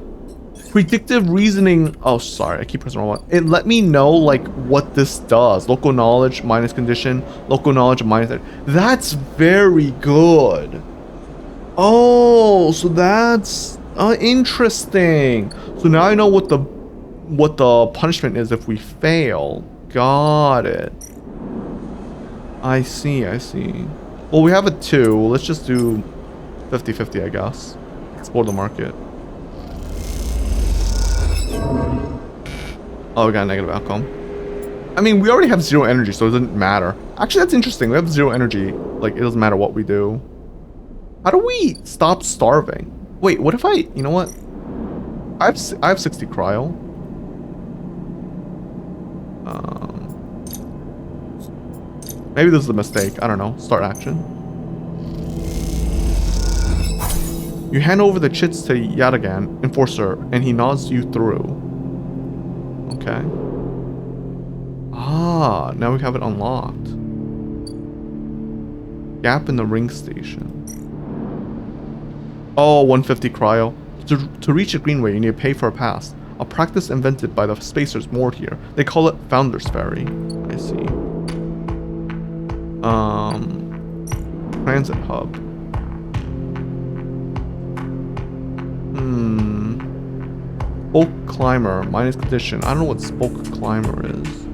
Predictive reasoning. Oh, sorry, I keep pressing the wrong one. It let me know like what this does. Local knowledge minus condition. Local knowledge minus. That's very good. Oh, so that's interesting. So now I know what the punishment is if we fail. Got it. I see. Well, we have a 2. Let's just do 50-50, I guess. Explore the market. Oh, we got a negative outcome. I mean, we already have 0 energy, so it doesn't matter. Actually, that's interesting. We have 0 energy. Like, it doesn't matter what we do. How do we stop starving? Wait, what if you know what? I have 60 cryo. Maybe this is a mistake. I don't know. Start action. You hand over the chits to Yatagan, Enforcer, and he nods you through. Okay. Ah, now we have it unlocked. Gap in the ring station. Oh, 150 cryo. To reach a greenway, you need to pay for a pass. A practice invented by the spacers moored here. They call it Founder's Ferry. I see. Transit hub. Spoke climber, minus condition. I don't know what spoke climber is.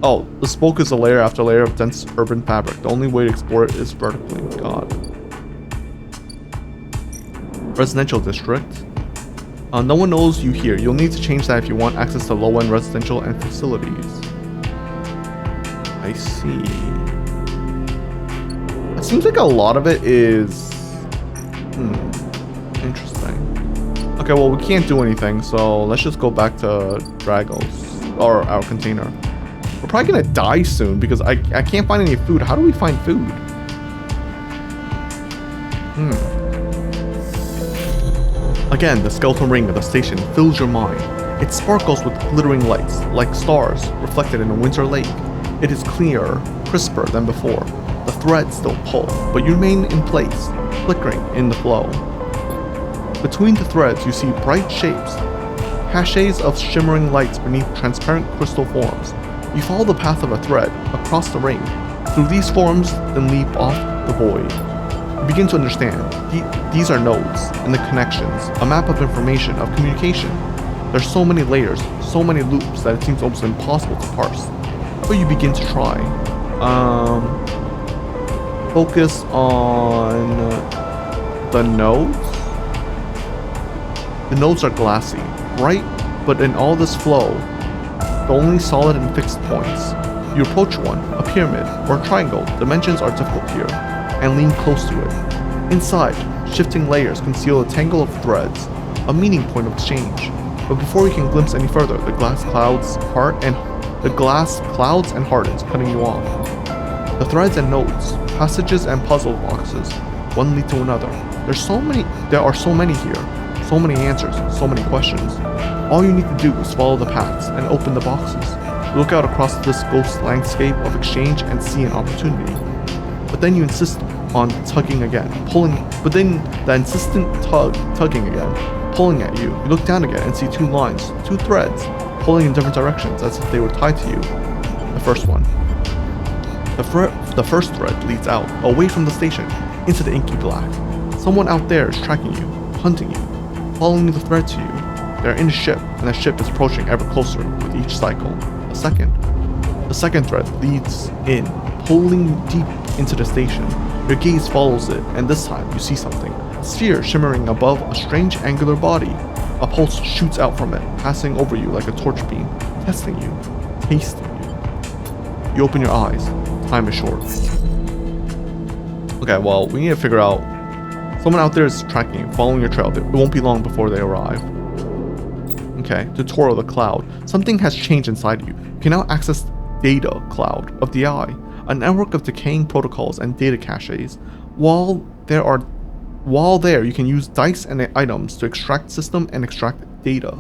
Oh, the spoke is a layer after layer of dense urban fabric. The only way to explore it is vertically. God. Residential district. No one knows you here. You'll need to change that if you want access to low-end residential and facilities. I see. It seems like a lot of it is... interesting. Okay, well, we can't do anything, so let's just go back to Dragos. Or our container. We're probably gonna die soon because I can't find any food. How do we find food? Again, the skeletal ring of the station fills your mind. It sparkles with glittering lights, like stars reflected in a winter lake. It is clearer, crisper than before. The threads still pull, but you remain in place, flickering in the flow. Between the threads, you see bright shapes, caches of shimmering lights beneath transparent crystal forms. You follow the path of a thread across the ring, through these forms, then leap off the void. You begin to understand. These are nodes and the connections, a map of information, of communication. There's so many layers, so many loops that it seems almost impossible to parse. But you begin to try. Focus on the nodes. The nodes are glassy, bright, but in all this flow, the only solid and fixed points. You approach one, a pyramid, or a triangle. Dimensions are difficult here, and lean close to it. Inside, shifting layers conceal a tangle of threads, a meeting point of exchange. But before you can glimpse any further, the glass clouds and hardens, cutting you off. The threads and nodes, passages and puzzle boxes, one lead to another. There are so many here, so many answers, so many questions. All you need to do is follow the paths and open the boxes. Look out across this ghost landscape of exchange and see an opportunity. But then you insist on tugging again, pulling, but then the insistent tugging again, pulling at you. You look down again and see 2 lines, 2 threads, pulling in different directions as if they were tied to you. The first one. The first thread leads out, away from the station, into the inky black. Someone out there is tracking you, hunting you, following the thread to you. They're in a ship, and the ship is approaching ever closer with each cycle. The second thread leads in, pulling deep into the station. Your gaze follows it, and this time you see something. A sphere shimmering above a strange angular body. A pulse shoots out from it, passing over you like a torch beam, testing you, tasting you. You open your eyes. Time is short. Okay, well, we need to figure out... Someone out there is tracking you, following your trail. It won't be long before they arrive. Okay, tutorial the cloud. Something has changed inside you. You can now access data cloud of the eye, a network of decaying protocols and data caches. While there are While there, you can use dice and items to extract system and extract data.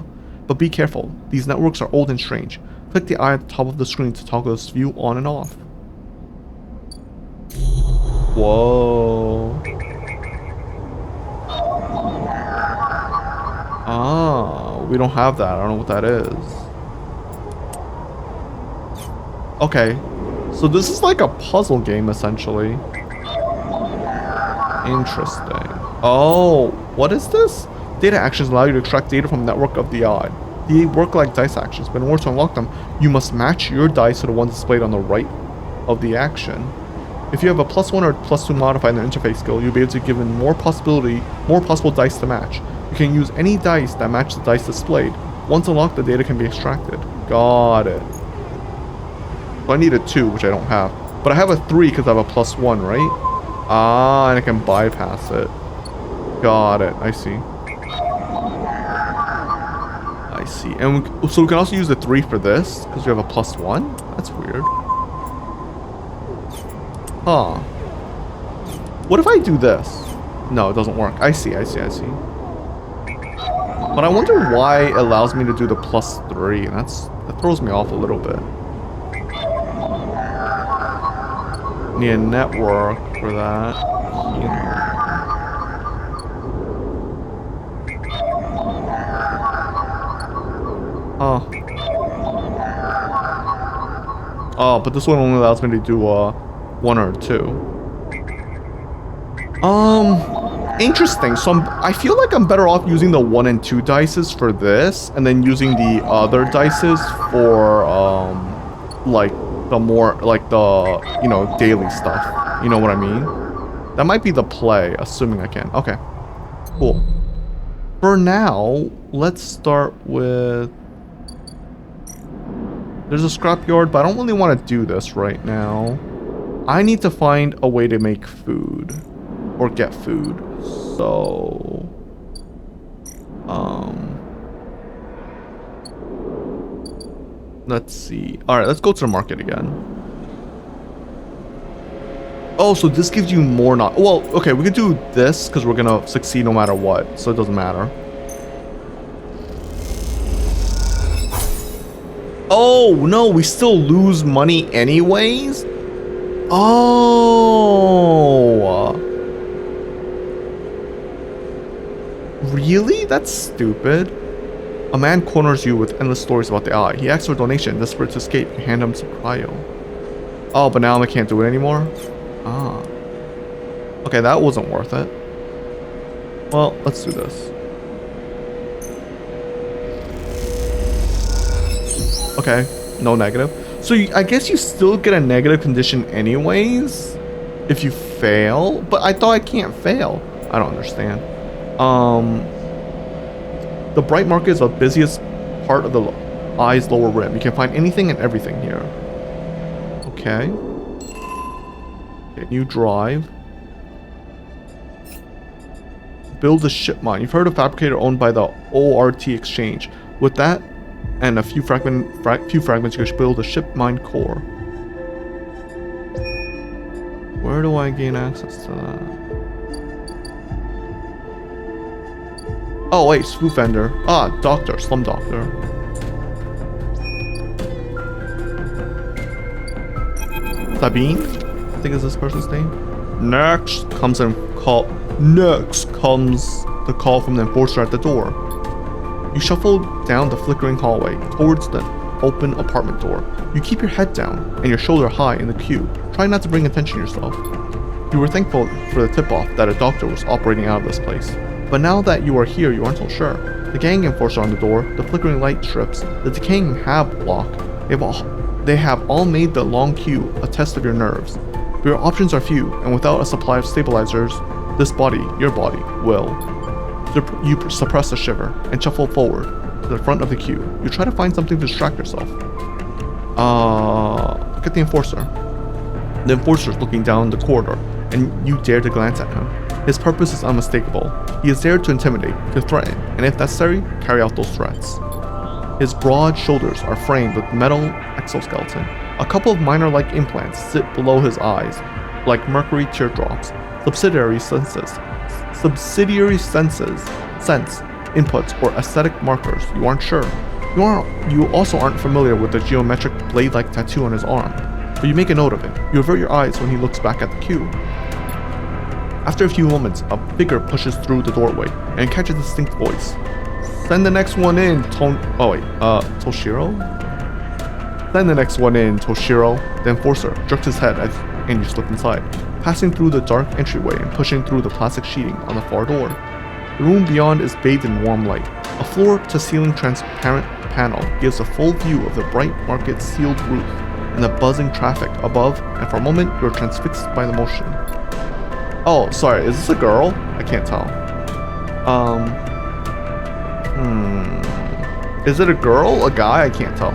But be careful, these networks are old and strange. Click the eye at the top of the screen to toggle this view on and off. Whoa. Ah, we don't have that. I don't know what that is. Okay, so this is like a puzzle game, essentially. Interesting. Oh, what is this? Data actions allow you to extract data from the network of the eye. They work like dice actions, but in order to unlock them, you must match your dice to the one displayed on the right of the action. If you have a +1 or +2 modifier in the interface skill, you'll be able to give in more possible dice to match. You can use any dice that match the dice displayed. Once unlocked, the data can be extracted. Got it. So I need a 2, which I don't have. But I have a 3 because I have a +1, right? Ah, and I can bypass it. Got it. I see. I see. And so we can also use the 3 for this because we have a +1? That's weird. Huh. What if I do this? No, it doesn't work. I see. But I wonder why it allows me to do the +3. That throws me off a little bit. Need a network for that. Oh. Oh, but this one only allows me to do 1 or 2. Interesting. So I feel like I'm better off using the 1 and 2 dices for this, and then using the other dices for like the more like the daily stuff. You know what I mean? That might be the play, assuming I can. Okay. Cool. For now, let's start with. There's a scrapyard, but I don't really want to do this right now. I need to find a way to make food. Or get food. So... let's see. Alright, let's go to the market again. Oh, so this gives you more not... Well, okay, we could do this because we're gonna succeed no matter what. So it doesn't matter. Oh, no, we still lose money anyways? Oh. Really? That's stupid. A man corners you with endless stories about the eye. He asks for a donation, desperate to escape. You hand him some cryo. Oh, but now I can't do it anymore? Ah. Okay, that wasn't worth it. Well, let's do this. Okay, no negative. So I guess you still get a negative condition anyways if you fail, but I thought I can't fail. I don't understand. The bright market is the busiest part of the eye's lower rim. You can find anything and everything here. Okay. New drive. Build a ship mine. You've heard of Fabricator owned by the ORT Exchange. With that and a few fragments, you can build a ship mine core. Where do I gain access to that? Oh wait, spoof vendor. Ah, doctor, slum doctor. Sabine, I think is this person's name. Next comes the call from the enforcer at the door. You shuffle down the flickering hallway towards the open apartment door. You keep your head down and your shoulder high in the queue. Try not to bring attention to yourself. You were thankful for the tip-off that a doctor was operating out of this place. But now that you are here, you aren't so sure. The gang enforcer on the door, the flickering light strips, the decaying hab block, they have all made the long queue a test of your nerves. But your options are few, and without a supply of stabilizers, this body, your body, will. You suppress a shiver and shuffle forward to the front of the queue. You try to find something to distract yourself. Look at the enforcer. The enforcer is looking down the corridor, and you dare to glance at him. His purpose is unmistakable. He is there to intimidate, to threaten, and if necessary, carry out those threats. His broad shoulders are framed with metal exoskeleton. A couple of miner-like implants sit below his eyes, like mercury teardrops. Subsidiary senses subsidiary sense, inputs, or aesthetic markers. You aren't sure. You also aren't familiar with the geometric blade-like tattoo on his arm, but you make a note of it. You avert your eyes when he looks back at the cue. After a few moments, a figure pushes through the doorway and catches a distinct voice. Send the next one in, Toshiro? Send the next one in, Toshiro. The enforcer jerks his head and you slip inside, passing through the dark entryway and pushing through the plastic sheeting on the far door. The room beyond is bathed in warm light. A floor-to-ceiling transparent panel gives a full view of the bright market sealed roof and the buzzing traffic above, and for a moment you're transfixed by the motion. Oh, sorry, is this a girl? I can't tell. Is it a girl? A guy? I can't tell.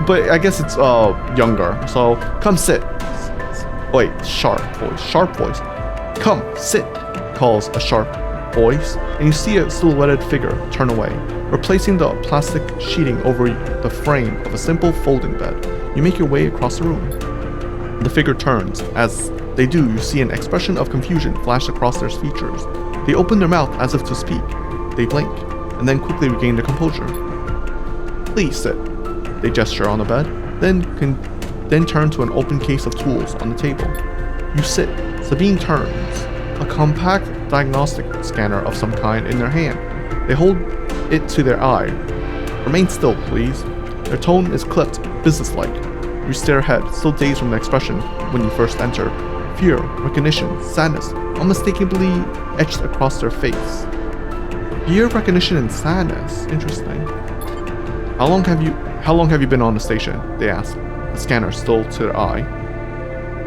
But I guess it's younger. So come sit. Wait, sharp voice. Come sit, calls a sharp voice, and you see a silhouetted figure turn away, replacing the plastic sheeting over the frame of a simple folding bed. You make your way across the room. The figure turns. As they do, you see an expression of confusion flash across their features. They open their mouth as if to speak. They blink, and then quickly regain their composure. Please sit. They gesture on the bed, then turn to an open case of tools on the table. You sit. Sabine turns, a compact diagnostic scanner of some kind in their hand. They hold it to their eye. Remain still, please. Their tone is clipped, businesslike. You stare ahead, still dazed from the expression when you first entered. Fear, recognition, sadness, unmistakably etched across their face. Fear, recognition, and sadness. Interesting. How long have you been on the station? They ask, the scanner still to their eye.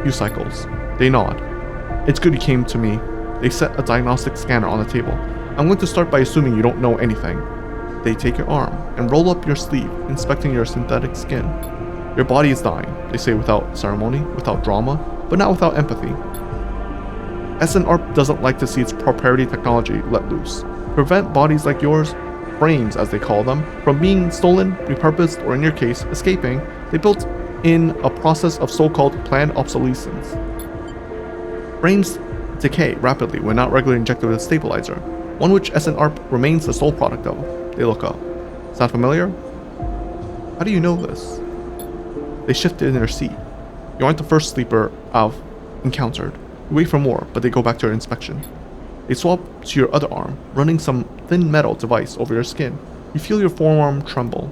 Few cycles. They nod. It's good you came to me. They set a diagnostic scanner on the table. I'm going to start by assuming you don't know anything. They take your arm and roll up your sleeve, inspecting your synthetic skin. Your body is dying, they say without ceremony, without drama, but not without empathy. SNARP doesn't like to see its proprietary technology let loose. To prevent bodies like yours, frames as they call them, from being stolen, repurposed, or in your case, escaping, they built in a process of so-called planned obsolescence. Frames decay rapidly when not regularly injected with a stabilizer, one which SNARP remains the sole product of. They look up. Sound familiar? How do you know this? They shifted in their seat. You aren't the first sleeper I've encountered. You wait for more, but they go back to your inspection. They swap to your other arm, running some thin metal device over your skin. You feel your forearm tremble.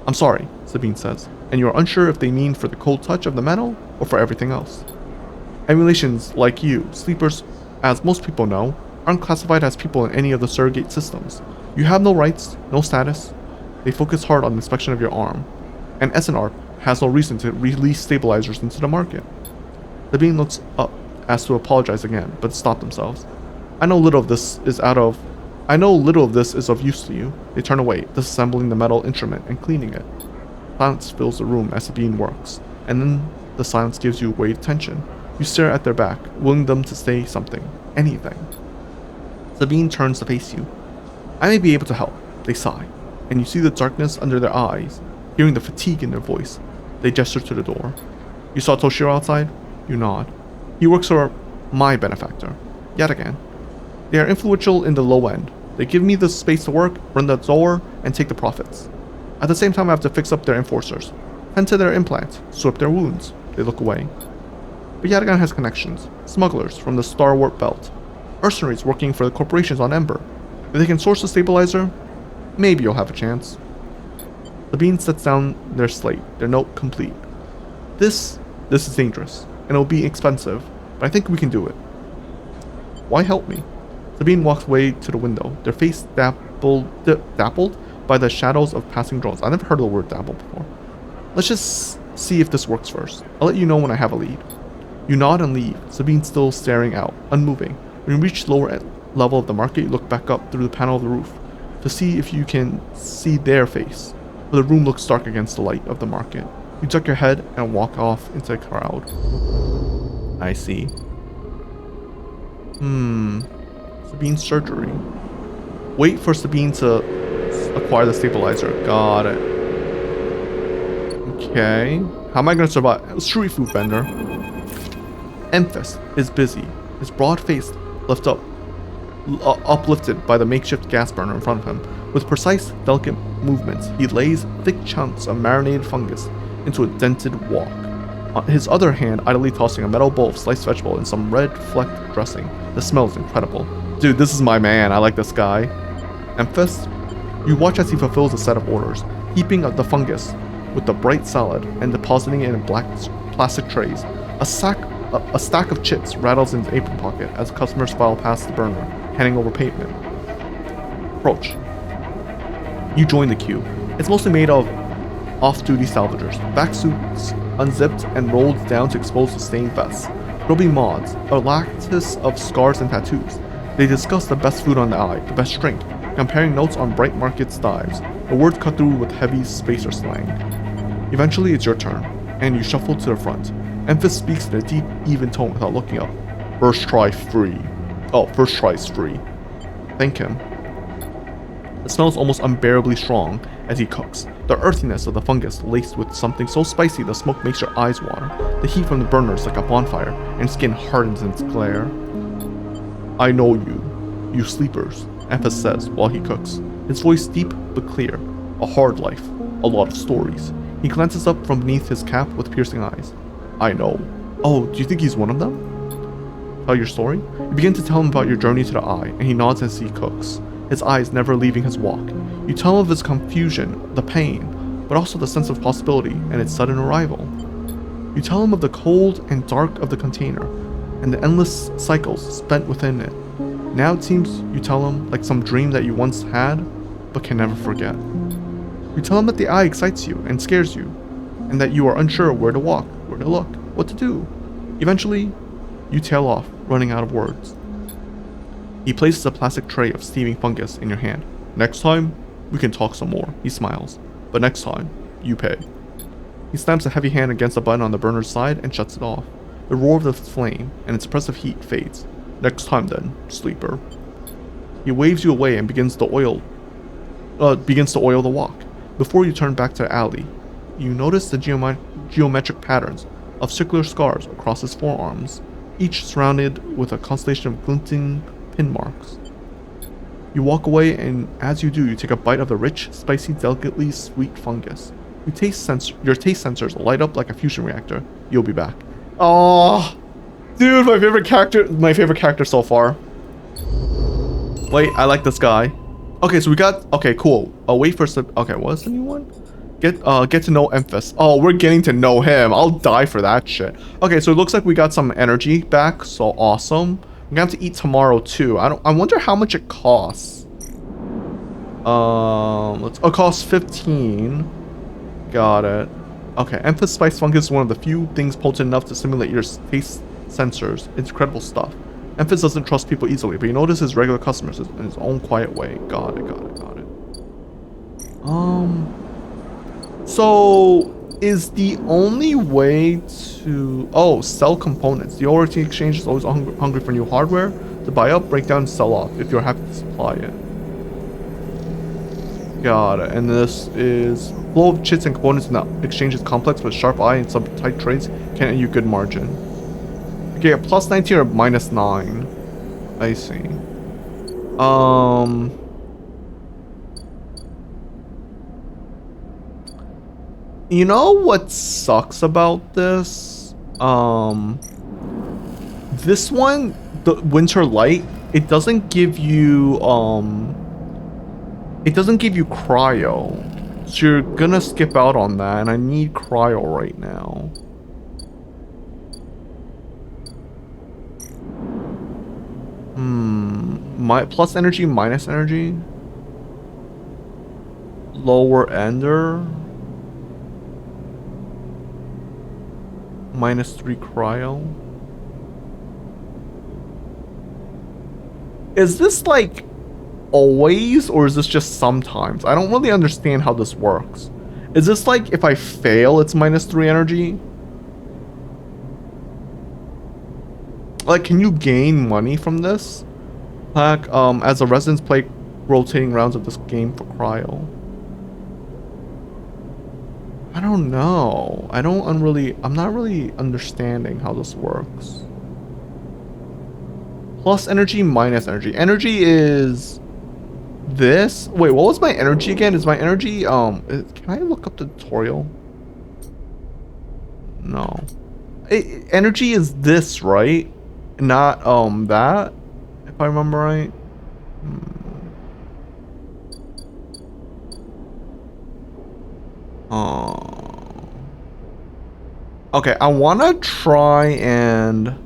I'm sorry, Sabine says, and you are unsure if they mean for the cold touch of the metal or for everything else. Emulations like you, sleepers, as most people know, aren't classified as people in any of the surrogate systems. You have no rights, no status. They focus hard on the inspection of your arm, and SNARP has no reason to release stabilizers into the market. Sabine looks up as to apologize again, but stop themselves. I know little of this is of use to you. They turn away, disassembling the metal instrument and cleaning it. Silence fills the room as Sabine works, and then the silence gives you weight of tension. You stare at their back, willing them to say something, anything. Sabine turns to face you. I may be able to help, they sigh, and you see the darkness under their eyes, hearing the fatigue in their voice. They gesture to the door. You saw Toshiro outside? You nod. He works for my benefactor. Yet again. They are influential in the low end. They give me the space to work, run the door, and take the profits. At the same time, I have to fix up their enforcers, tend to their implants, sew up their wounds. They look away. But Yatagan has connections. Smugglers from the Star Warp Belt. Mercenaries working for the corporations on Ember. If they can source a stabilizer, maybe you'll have a chance. Sabine sets down their slate, their note complete. This is dangerous, and it'll be expensive, but I think we can do it. Why help me? Sabine walks away to the window, their face dappled by the shadows of passing drones. I never heard of the word dapple before. Let's just see if this works first. I'll let you know when I have a lead. You nod and leave, Sabine still staring out, unmoving. When you reach the lower level of the market, you look back up through the panel of the roof to see if you can see their face. But the room looks dark against the light of the market. You duck your head and walk off into the crowd. I see. Sabine's surgery. Wait for Sabine to acquire the stabilizer. Got it. Okay. How am I gonna survive? Street food vendor. Emphas is busy. His broad face lifts up uplifted by the makeshift gas burner in front of him. With precise, delicate movements, he lays thick chunks of marinated fungus into a dented wok. On his other hand, idly tossing a metal bowl of sliced vegetable in some red flecked dressing. The smell is incredible. Dude, this is my man. I like this guy. Emphas, you watch as he fulfills a set of orders, heaping up the fungus with the bright salad and depositing it in black plastic trays. A stack of chips rattles in his apron pocket as customers file past the burner, handing over payment. Approach. You join the queue. It's mostly made of off-duty salvagers, back suits unzipped and rolled down to expose the stained vests, grubby mods, a lattice of scars and tattoos. They discuss the best food on the eye, the best drink, comparing notes on bright markets dives, the words cut through with heavy spacer slang. Eventually, it's your turn, and you shuffle to the front. Emphas speaks in a deep, even tone without looking up. First try free. Oh, first try is free. Thank him. It smells almost unbearably strong as he cooks. The earthiness of the fungus laced with something so spicy the smoke makes your eyes water. The heat from the burner is like a bonfire, and skin hardens in its glare. I know you sleepers, Emphas says while he cooks. His voice deep but clear. A hard life, a lot of stories. He glances up from beneath his cap with piercing eyes. I know. Oh, do you think he's one of them? Tell your story? You begin to tell him about your journey to the eye, and he nods as he cooks, his eyes never leaving his wok. You tell him of his confusion, the pain, but also the sense of possibility and its sudden arrival. You tell him of the cold and dark of the container, and the endless cycles spent within it. Now it seems you tell him like some dream that you once had, but can never forget. You tell him that the eye excites you and scares you, and that you are unsure where to walk, where to look, what to do. Eventually, you tail off, running out of words. He places a plastic tray of steaming fungus in your hand. Next time, we can talk some more, he smiles. But next time, you pay. He slams a heavy hand against a button on the burner's side and shuts it off. The roar of the flame and its oppressive heat fades. Next time then, sleeper. He waves you away and begins to oil the wok. Before you turn back to the alley, you notice the geometric patterns of circular scars across his forearms, each surrounded with a constellation of glinting pin marks. You walk away, and as you do, you take a bite of the rich, spicy, delicately sweet fungus. Your taste sensors light up like a fusion reactor. You'll be back. Oh, dude, my favorite character so far. Wait, I like this guy. Okay, so we got, okay, cool. Wait for some, okay, what's the new one? Get to know Emphas. Oh, we're getting to know him. I'll die for that shit. Okay, so it looks like we got some energy back, so awesome. I'm gonna have to eat tomorrow too. I wonder how much it costs. It costs 15. Got it. Okay, Emphas spice fungus is one of the few things potent enough to simulate your taste sensors. It's incredible stuff. Emphas doesn't trust people easily, but he notices regular customers in his own quiet way. Got it. So is the only way to sell components. The ORT exchange is always hungry for new hardware to buy up, break down, and sell off if you're happy to supply it. Got it. And this is flow of chits and components in the exchange is complex, but sharp eye and some tight trades can earn you good margin. Okay, a plus 19 or minus 9. I see. You know what sucks about this? This one, the Winter Light, it doesn't give you cryo. So you're gonna skip out on that, and I need cryo right now. My plus energy, minus energy. Lower ender. -3 cryo. Is this like always, or is this just sometimes? I don't really understand how this works. Is this like if I fail, it's -3 energy? Like, can you gain money from this? Like, as the residents play rotating rounds of this game for cryo. I don't know. I'm not really understanding how this works. Plus energy, minus energy. Energy is this. Wait, what was my energy again? Is my energy, can I look up the tutorial? No. Energy is this, right? Not, that, if I remember right. Okay, I wanna try and...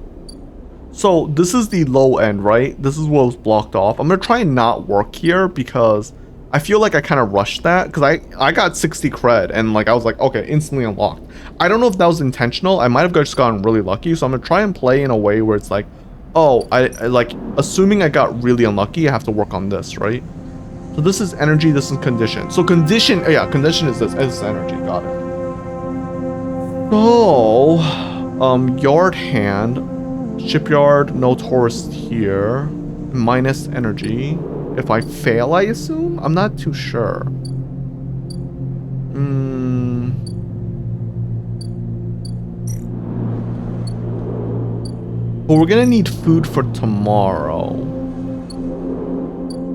So, this is the low end, right? This is what was blocked off. I'm gonna try and not work here because I feel like I kind of rushed that because I got 60 cred and like I was like, okay, instantly unlocked. I don't know if that was intentional. I might have just gotten really lucky, so I'm gonna try and play in a way where it's like, oh, I like, assuming I got really unlucky, I have to work on this, right? So this is energy, this is condition. So condition, yeah, condition is this is energy, got it. So, yard hand, shipyard, no tourist here, minus energy. If I fail, I assume? I'm not too sure. But we're gonna need food for tomorrow.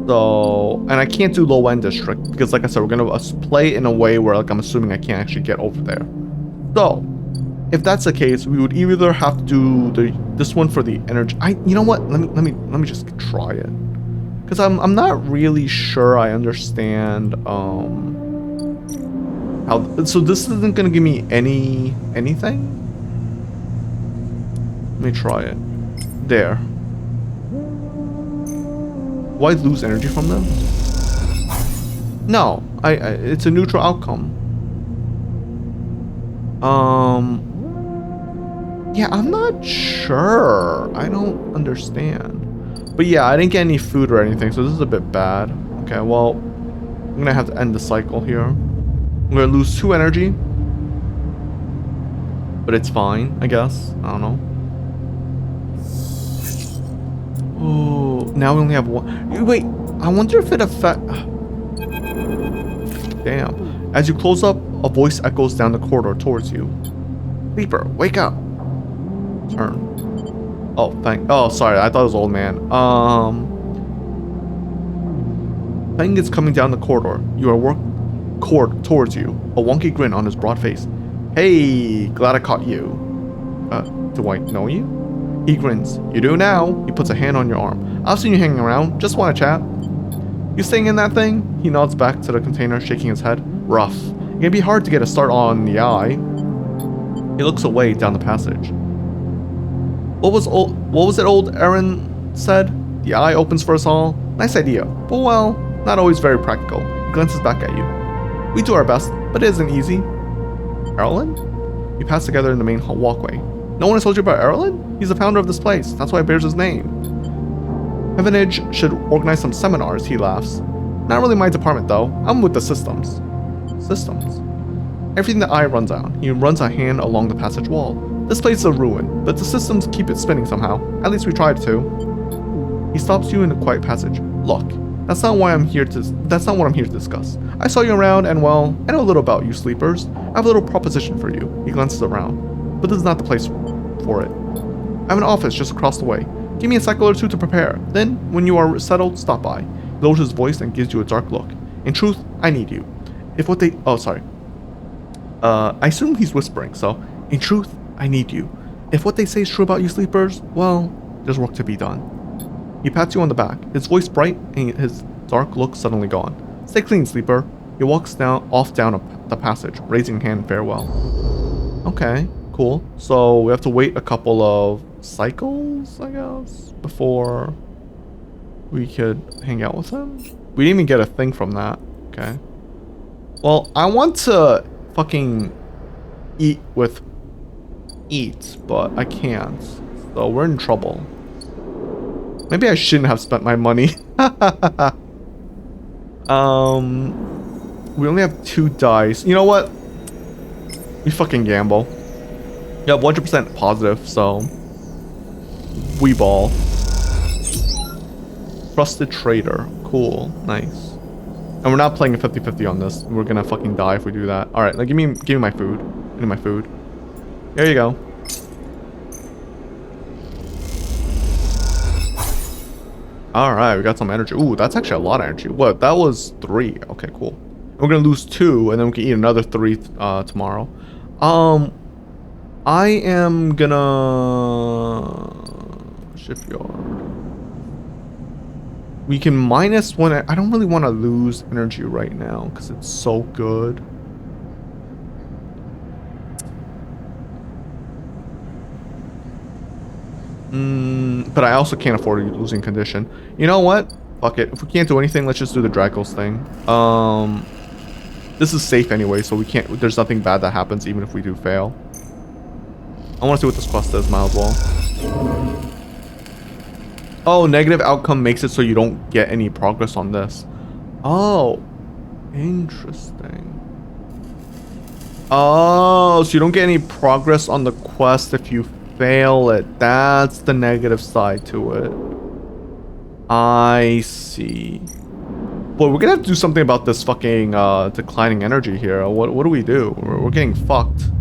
So, and I can't do low end district because like I said, we're gonna play in a way where like I'm assuming I can't actually get over there. So, if that's the case, we would either have to do this one for the energy. You know what? Let me just try it. Because I'm not really sure I understand how, so this isn't gonna give me anything? Let me try it. There. Do I lose energy from them? No, it's a neutral outcome. Yeah, I'm not sure. I don't understand. But yeah, I didn't get any food or anything, so this is a bit bad. Okay, well, I'm gonna have to end the cycle here. I'm gonna lose 2 energy. But it's fine, I guess. I don't know. Oh, now we only have 1. Wait, I wonder if it affects... Damn. As you close up, a voice echoes down the corridor towards you. Sleeper, wake up. Turn. Oh, sorry, I thought it was old man. Feng is coming down the corridor. You are towards you, a wonky grin on his broad face. Hey, glad I caught you. Do I know you? He grins. You do now. He puts a hand on your arm. I've seen you hanging around. Just want to chat. You staying in that thing? He nods back to the container, shaking his head. Rough. It can be hard to get a start on the eye. He looks away down the passage. What was it old Aaron said? The eye opens for us all. Nice idea, but well, not always very practical. He glances back at you. We do our best, but it isn't easy. Erlen? You pass together in the main walkway. No one has told you about Erlen? He's the founder of this place. That's why it bears his name. Heavenage should organize some seminars, he laughs. Not really my department though. I'm with the systems. Systems? Everything the eye runs on. He runs a hand along the passage wall. This place is a ruin, but the systems keep it spinning somehow. At least we tried to. He stops you in a quiet passage. Look, that's not what I'm here to discuss. I saw you around and well, I know a little about you sleepers. I have a little proposition for you. He glances around. But this is not the place for it. I have an office just across the way. Give me a cycle or two to prepare. Then, when you are settled, stop by. He lowers his voice and gives you a dark look. In truth, I need you. If what they... Oh, sorry. I assume he's whispering, so... In truth, I need you. If what they say is true about you sleepers, well, there's work to be done. He pats you on the back, his voice bright and his dark look suddenly gone. Stay clean, sleeper. He walks down the passage, raising a hand in farewell. Okay, cool. So we have to wait a couple of cycles, I guess, before we could hang out with him. We didn't even get a thing from that. Okay. Well, I want to fucking eat, but I can't. So we're in trouble. Maybe I shouldn't have spent my money. We only have 2 dice. You know what? We fucking gamble. Yeah, 100% positive, so we ball. Trusted trader. Cool. Nice. And we're not playing a 50-50 on this. We're gonna fucking die if we do that. Alright, now give me my food. I need my food. There you go. Alright, we got some energy. Ooh, that's actually a lot of energy. What? That was 3. Okay, cool. We're gonna lose 2, and then we can eat another 3 tomorrow. I am gonna... Shipyard. We can -1. I don't really want to lose energy right now, because it's so good. But I also can't afford a losing condition. You know what? Fuck it. If we can't do anything, let's just do the Dracos thing. This is safe anyway, so we can't. There's nothing bad that happens even if we do fail. I want to see what this quest does, might as well. Oh, negative outcome makes it so you don't get any progress on this. Oh, interesting. Oh, so you don't get any progress on the quest if you fail it. That's the negative side to it. I see. Boy, we're gonna have to do something about this fucking declining energy here. What do we do? We're getting fucked.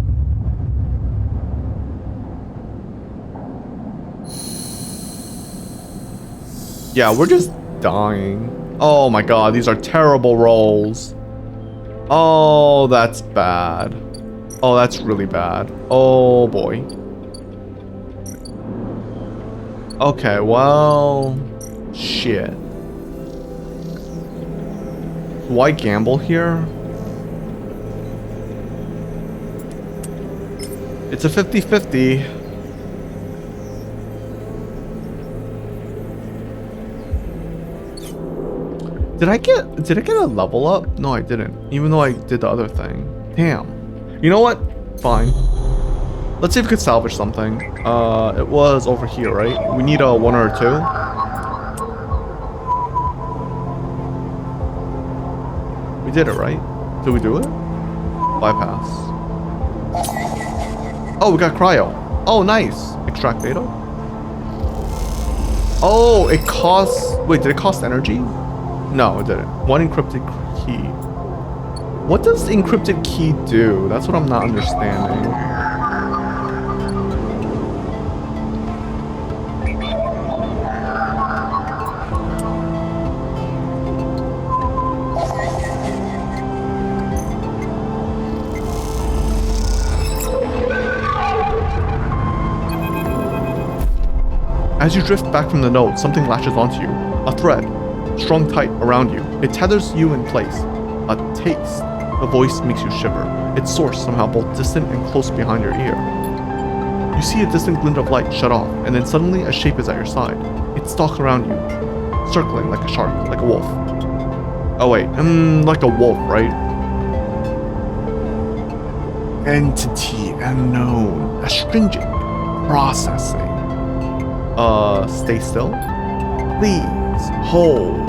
Yeah, we're just dying. Oh my god, these are terrible rolls. Oh, that's bad. Oh, that's really bad. Oh boy. Okay, well... Shit. Do I gamble here? It's a 50-50. Did I get a level up? No, I didn't. Even though I did the other thing. Damn. You know what? Fine. Let's see if we could salvage something. It was over here, right? We need a 1 or a 2. We did it, right? Did we do it? Bypass. Oh, we got cryo. Oh, nice. Extract data. Oh, it costs... Wait, did it cost energy? No, it didn't. 1 encrypted key. What does encrypted key do? That's what I'm not understanding. As you drift back from the node, something latches onto you. A thread, strung tight around you. It tethers you in place. A taste. The voice makes you shiver. Its source somehow both distant and close behind your ear. You see a distant glint of light shut off, and then suddenly a shape is at your side. It stalks around you, circling like a shark, like a wolf. Oh wait, like a wolf, right? Entity unknown. Astringent. Processing. Stay still. Please, hold.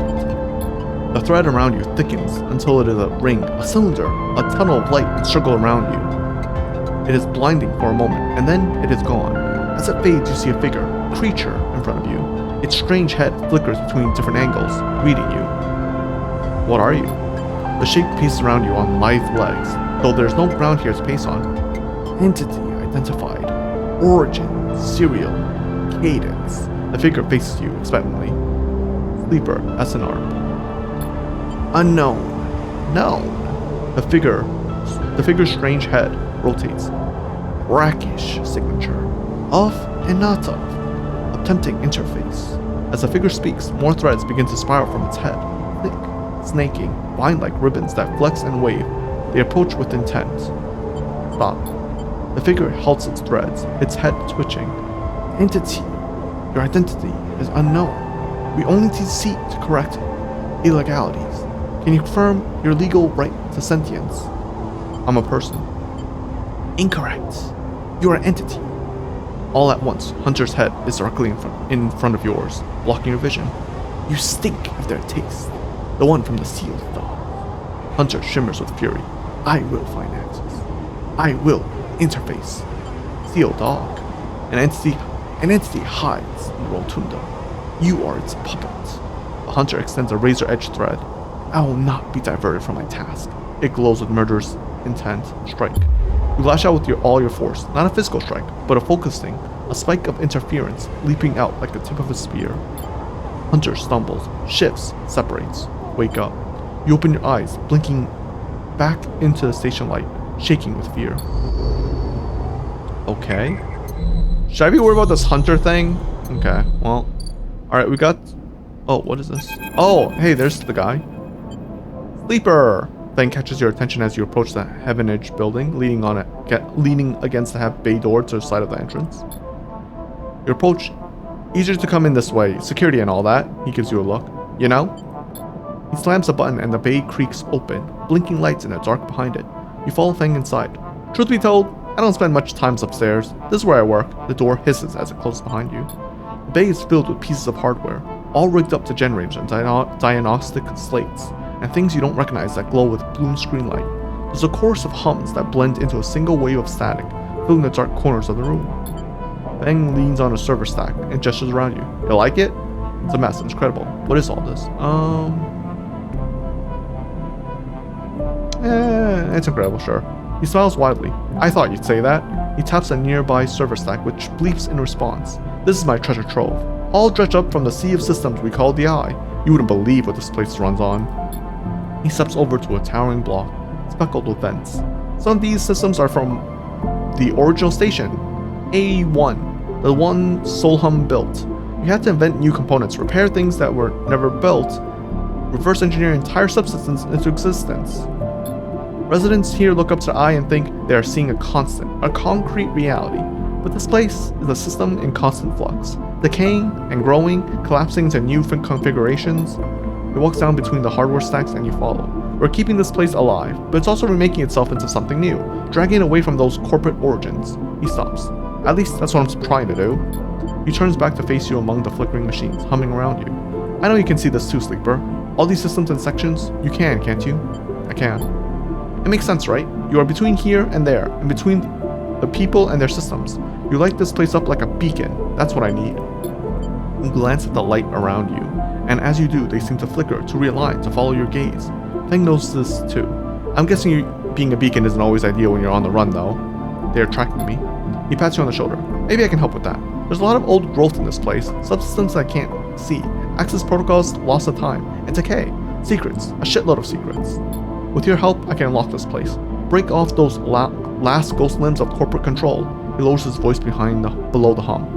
The thread around you thickens until it is a ring, a cylinder, a tunnel of light encircled around you. It is blinding for a moment, and then it is gone. As it fades, you see a figure, a creature, in front of you. Its strange head flickers between different angles, reading you. What are you? The shape paces around you on lithe legs, though there's no ground here to pace on. Entity identified. Origin, serial, cadence. The figure faces you expectantly. Sleeper, SNR. Unknown. Known. The figure's strange head rotates. Brackish signature. Of and not of. A tempting interface. As the figure speaks, more threads begin to spiral from its head. Thick, snaking, vine-like ribbons that flex and wave. They approach with intent. Stop. The figure halts its threads, its head twitching. Entity. Your identity is unknown. We only need to seek to correct illegalities. Can you confirm your legal right to sentience? I'm a person. Incorrect. You are an entity. All at once, Hunter's head is directly in front of yours, blocking your vision. You stink of their taste. The one from the sealed dog. Hunter shimmers with fury. I will find answers. I will interface. Sealed dog. An entity hides in the rotunda. You are its puppet. The hunter extends a razor-edged thread. I will not be diverted from my task. It glows with murderous intent. Strike. You lash out with all your force, not a physical strike, but a focusing, a spike of interference leaping out like the tip of a spear. Hunter stumbles, shifts, separates. Wake up. You open your eyes, blinking back into the station light, shaking with fear. Okay. Should I be worried about this Hunter thing? Okay, well. Alright, we got... Oh, what is this? Oh, hey, there's the guy. Sleeper! Thing catches your attention as you approach the Heavenage building, leaning against the bay door to the side of the entrance. You approach. Easier to come in this way. Security and all that. He gives you a look. You know? He slams a button and the bay creaks open, blinking lights in the dark behind it. You follow Feng inside. Truth be told, I don't spend much time upstairs. This is where I work. The door hisses as it closes behind you. The bay is filled with pieces of hardware, all rigged up to generators and diagnostic slates, and things you don't recognize that glow with blue screen light. There's a chorus of hums that blend into a single wave of static, filling the dark corners of the room. Feng leans on a server stack and gestures around you. You like it? It's a mess. It's incredible. What is all this? It's incredible, sure. He smiles widely. I thought you'd say that. He taps a nearby server stack, which bleeps in response. This is my treasure trove. All dredged up from the sea of systems we call the Eye. You wouldn't believe what this place runs on. He steps over to a towering block, speckled with vents. Some of these systems are from the original station, A1, the one Solheim built. You had to invent new components, repair things that were never built, reverse engineer entire subsystems into existence. Residents here look up to the Eye and think they are seeing a concrete reality. But this place is a system in constant flux, decaying and growing, collapsing into new configurations. He walks down between the hardware stacks and you follow. We're keeping this place alive, but it's also remaking itself into something new, dragging it away from those corporate origins. He stops. At least that's what I'm trying to do. He turns back to face you among the flickering machines, humming around you. I know you can see this too, Sleeper. All these systems and sections, you can, can't you? I can. It makes sense, right? You are between here and there, and between the people and their systems. You light this place up like a beacon. That's what I need. You glance at the light around you, and as you do, they seem to flicker, to realign, to follow your gaze. Feng knows this too. I'm guessing being a beacon isn't always ideal when you're on the run, though. They're tracking me. He pats you on the shoulder. Maybe I can help with that. There's a lot of old growth in this place, subsystems I can't see, access protocols, loss of time, and decay. Secrets, a shitload of secrets. With your help, I can unlock this place. Break off those last ghost limbs of corporate control. He lowers his voice below the hum.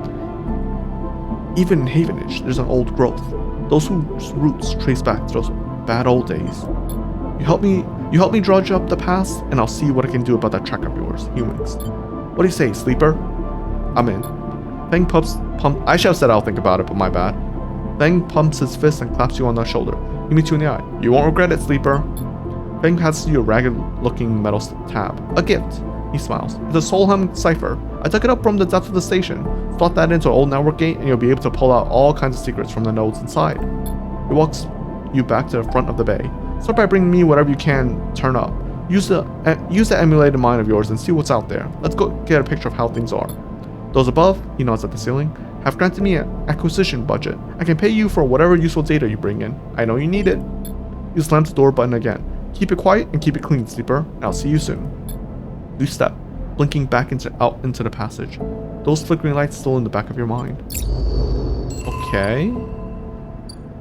Even in Havenage, there's an old growth. Those whose roots trace back to those bad old days. You help me drudge up the past, and I'll see what I can do about that track of yours, humans. What do you say, Sleeper? I'm in. Feng I should have said I'll think about it, but my bad. Feng pumps his fist and claps you on the shoulder. He meets you in the eye. You won't regret it, Sleeper. Feng passes you a ragged-looking metal tab. A gift. He smiles. It's a Solheim cipher. I took it up from the depth of the station. Slot that into an old network gate and you'll be able to pull out all kinds of secrets from the nodes inside. He walks you back to the front of the bay. Start by bringing me whatever you can turn up. Use the emulated mind of yours and see what's out there. Let's go get a picture of how things are. Those above, he nods at the ceiling, have granted me an acquisition budget. I can pay you for whatever useful data you bring in. I know you need it. He slams the door button again. Keep it quiet and keep it clean, Sleeper, and I'll see you soon. You step, blinking back out into the passage. Those flickering lights still in the back of your mind. Okay.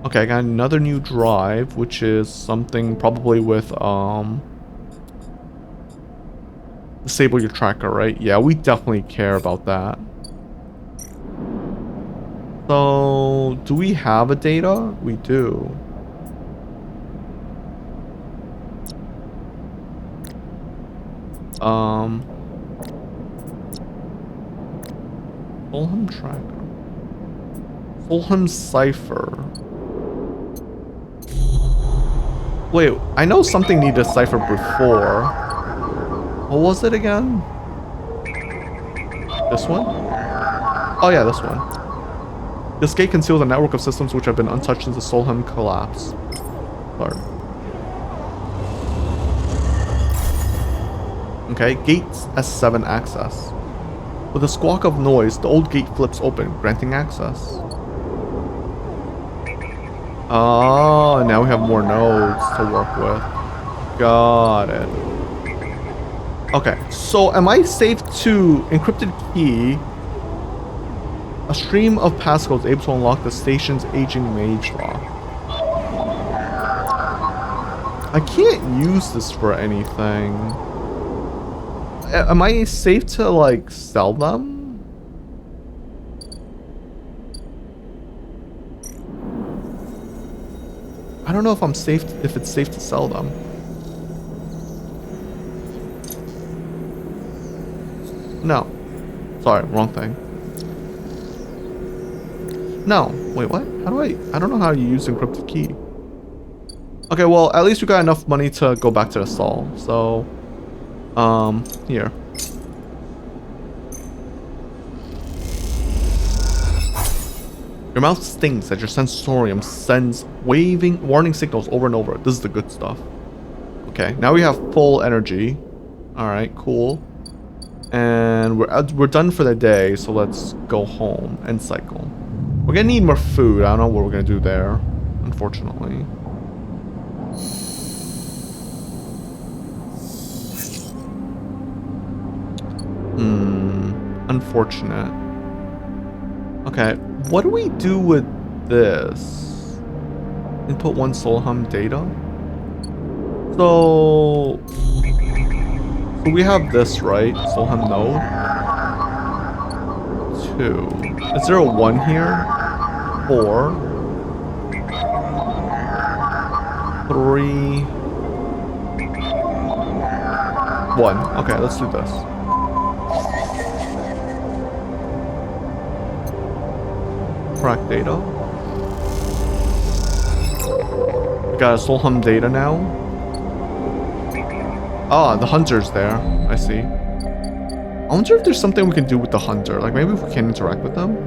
Okay, I got another new drive, which is something probably with, disable your tracker, right? Yeah, we definitely care about that. So, do we have a data? We do. Solheim tracker. Solheim cipher. Wait, I know something needed a cipher before. What was it again? This one? Oh yeah, this one. This gate conceals a network of systems which have been untouched since the Solheim collapse. Sorry. Okay, gates S7 access. With a squawk of noise, the old gate flips open, granting access. Oh, now we have more nodes to work with. Got it. Okay, so am I safe to encrypted key A stream of passcodes able to unlock the station's aging mage lock. I can't use this for anything. Am I safe to, like, sell them? I don't know if I'm safe, if it's safe to sell them. No. Sorry, wrong thing. No. Wait, what? How do I don't know how you use encrypted key. Okay, well, at least we got enough money to go back to the stall. So, here. Your mouth stings as your sensorium sends warning signals over and over. This is the good stuff. Okay, now we have full energy. All right, cool. And we're done for the day, so let's go home and cycle. We're gonna need more food. I don't know what we're gonna do there, unfortunately. Unfortunate. Okay, what do we do with this? Input 1 Solheim data. So we have this, right? Solheim node. 2. Is there a 1 here? 4. 3. 1. Okay, let's do this. Track data. We got a Solheim data now. Ah, the hunter's there. I see. I wonder if there's something we can do with the hunter. Like maybe if we can interact with them.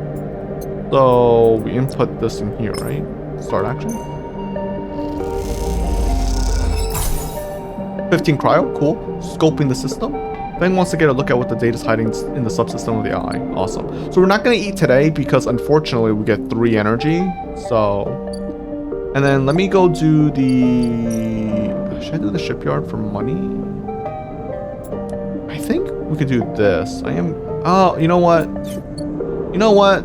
So we input this in here, right? Start action. 15 cryo, cool. Scoping the system. Feng wants to get a look at what the data's hiding in the subsystem of the eye. Awesome. So we're not gonna eat today because unfortunately we get 3 energy. So, and then let me go do the. Should I do the shipyard for money? I think we could do this. Oh, you know what? You know what?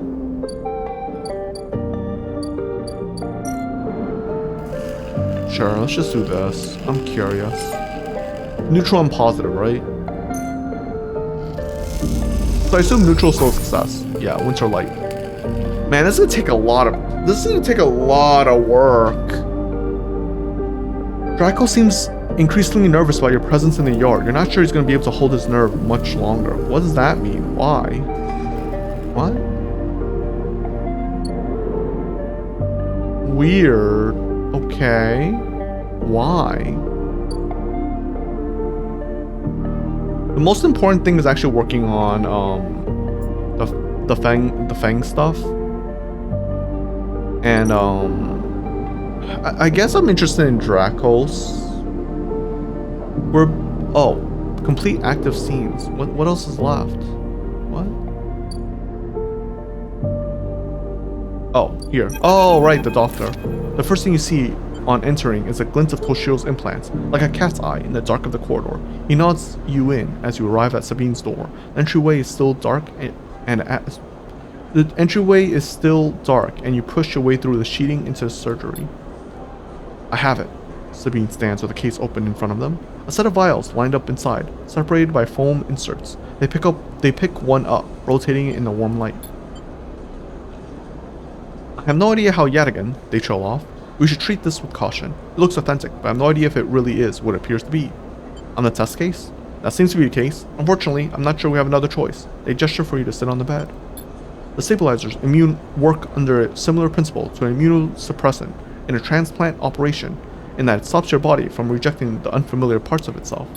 Sure, let's just do this. I'm curious. Neutral and positive, right? So I assume neutral still success. Yeah, winter light. Man, this is gonna take a lot of work. Draco seems increasingly nervous about your presence in the yard. You're not sure he's gonna be able to hold his nerve much longer. What does that mean? Why? What? Weird. Okay. Why? The most important thing is actually working on the Feng stuff. And I guess I'm interested in Dracos. Complete active scenes. What else is left? What? Oh, here. Oh, right, the doctor. The first thing you see on entering is a glint of Toshiro's implants, like a cat's eye in the dark of the corridor. He nods you in as you arrive at Sabine's door. The entryway is still dark and you push your way through the sheeting into the surgery. I have it. Sabine stands with a case open in front of them. A set of vials lined up inside, separated by foam inserts. They pick one up, rotating it in the warm light. I have no idea how yet again, they trail off. We should treat this with caution. It looks authentic, but I have no idea if it really is what it appears to be. On the test case? That seems to be the case. Unfortunately, I'm not sure we have another choice. They gesture for you to sit on the bed. The stabilizers work under a similar principle to an immunosuppressant in a transplant operation, in that it stops your body from rejecting the unfamiliar parts of itself.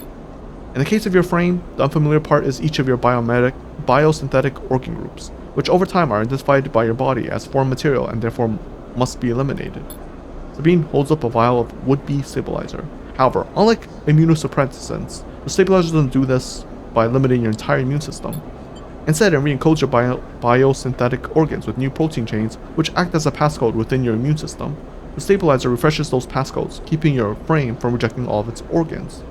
In the case of your frame, the unfamiliar part is each of your biosynthetic organ groups, which over time are identified by your body as foreign material and therefore must be eliminated. Sabine holds up a vial of would-be stabilizer. However, unlike immunosuppressants, the stabilizer doesn't do this by limiting your entire immune system. Instead, it re-encodes your biosynthetic organs with new protein chains, which act as a passcode within your immune system. The stabilizer refreshes those passcodes, keeping your frame from rejecting all of its organs.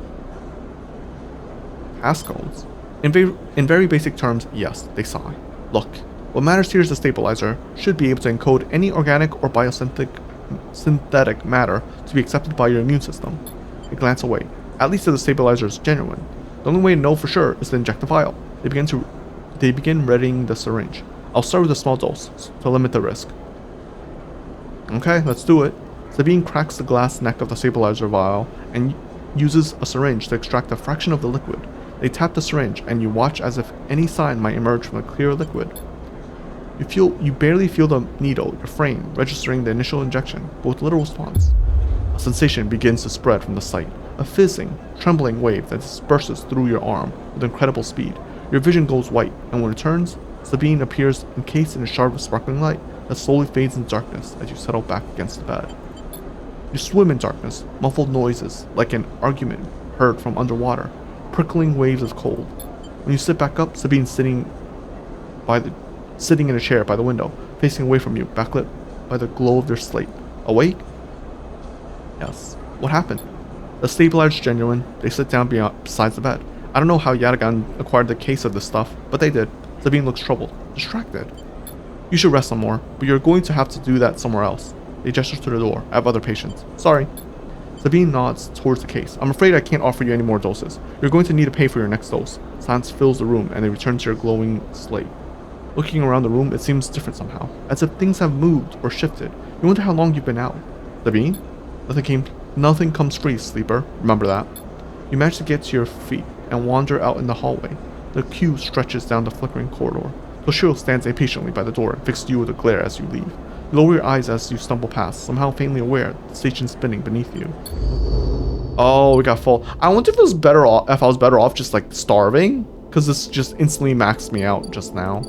Passcodes? In very basic terms, yes, they sigh. Look, What matters here is the stabilizer should be able to encode any organic or synthetic matter to be accepted by your immune system. They glance away. At least if the stabilizer is genuine. The only way to know for sure is to inject the vial. They begin readying the syringe. I'll start with a small dose to limit the risk. Okay, let's do it. Sabine cracks the glass neck of the stabilizer vial and uses a syringe to extract a fraction of the liquid. They tap the syringe and you watch as if any sign might emerge from the clear liquid. You barely feel the needle, your frame, registering the initial injection, but with little response. A sensation begins to spread from the site. A fizzing, trembling wave that disperses through your arm with incredible speed. Your vision goes white, and when it turns, Sabine appears encased in a shard of sparkling light that slowly fades into darkness as you settle back against the bed. You swim in darkness, muffled noises, like an argument heard from underwater, prickling waves of cold. When you sit back up, Sabine's sitting in a chair by the window, facing away from you, backlit by the glow of their slate. Awake? Yes. What happened? The stabilizer's genuine. They sit down beside the bed. I don't know how Yatagan acquired the case of this stuff, but they did. Sabine looks troubled, distracted. You should rest some more, but you're going to have to do that somewhere else. They gesture to the door. I have other patients. Sorry. Sabine nods towards the case. I'm afraid I can't offer you any more doses. You're going to need to pay for your next dose. Silence fills the room, and they return to your glowing slate. Looking around the room, it seems different somehow, as if things have moved or shifted. You wonder how long you've been out. Sabine? Nothing comes free, sleeper. Remember that. You manage to get to your feet and wander out in the hallway. The queue stretches down the flickering corridor. Toshiro stands impatiently by the door and fixes you with a glare as you leave. You lower your eyes as you stumble past, somehow faintly aware the station spinning beneath you. Oh, we got full. I wonder if I was better off just like starving, because this just instantly maxed me out just now.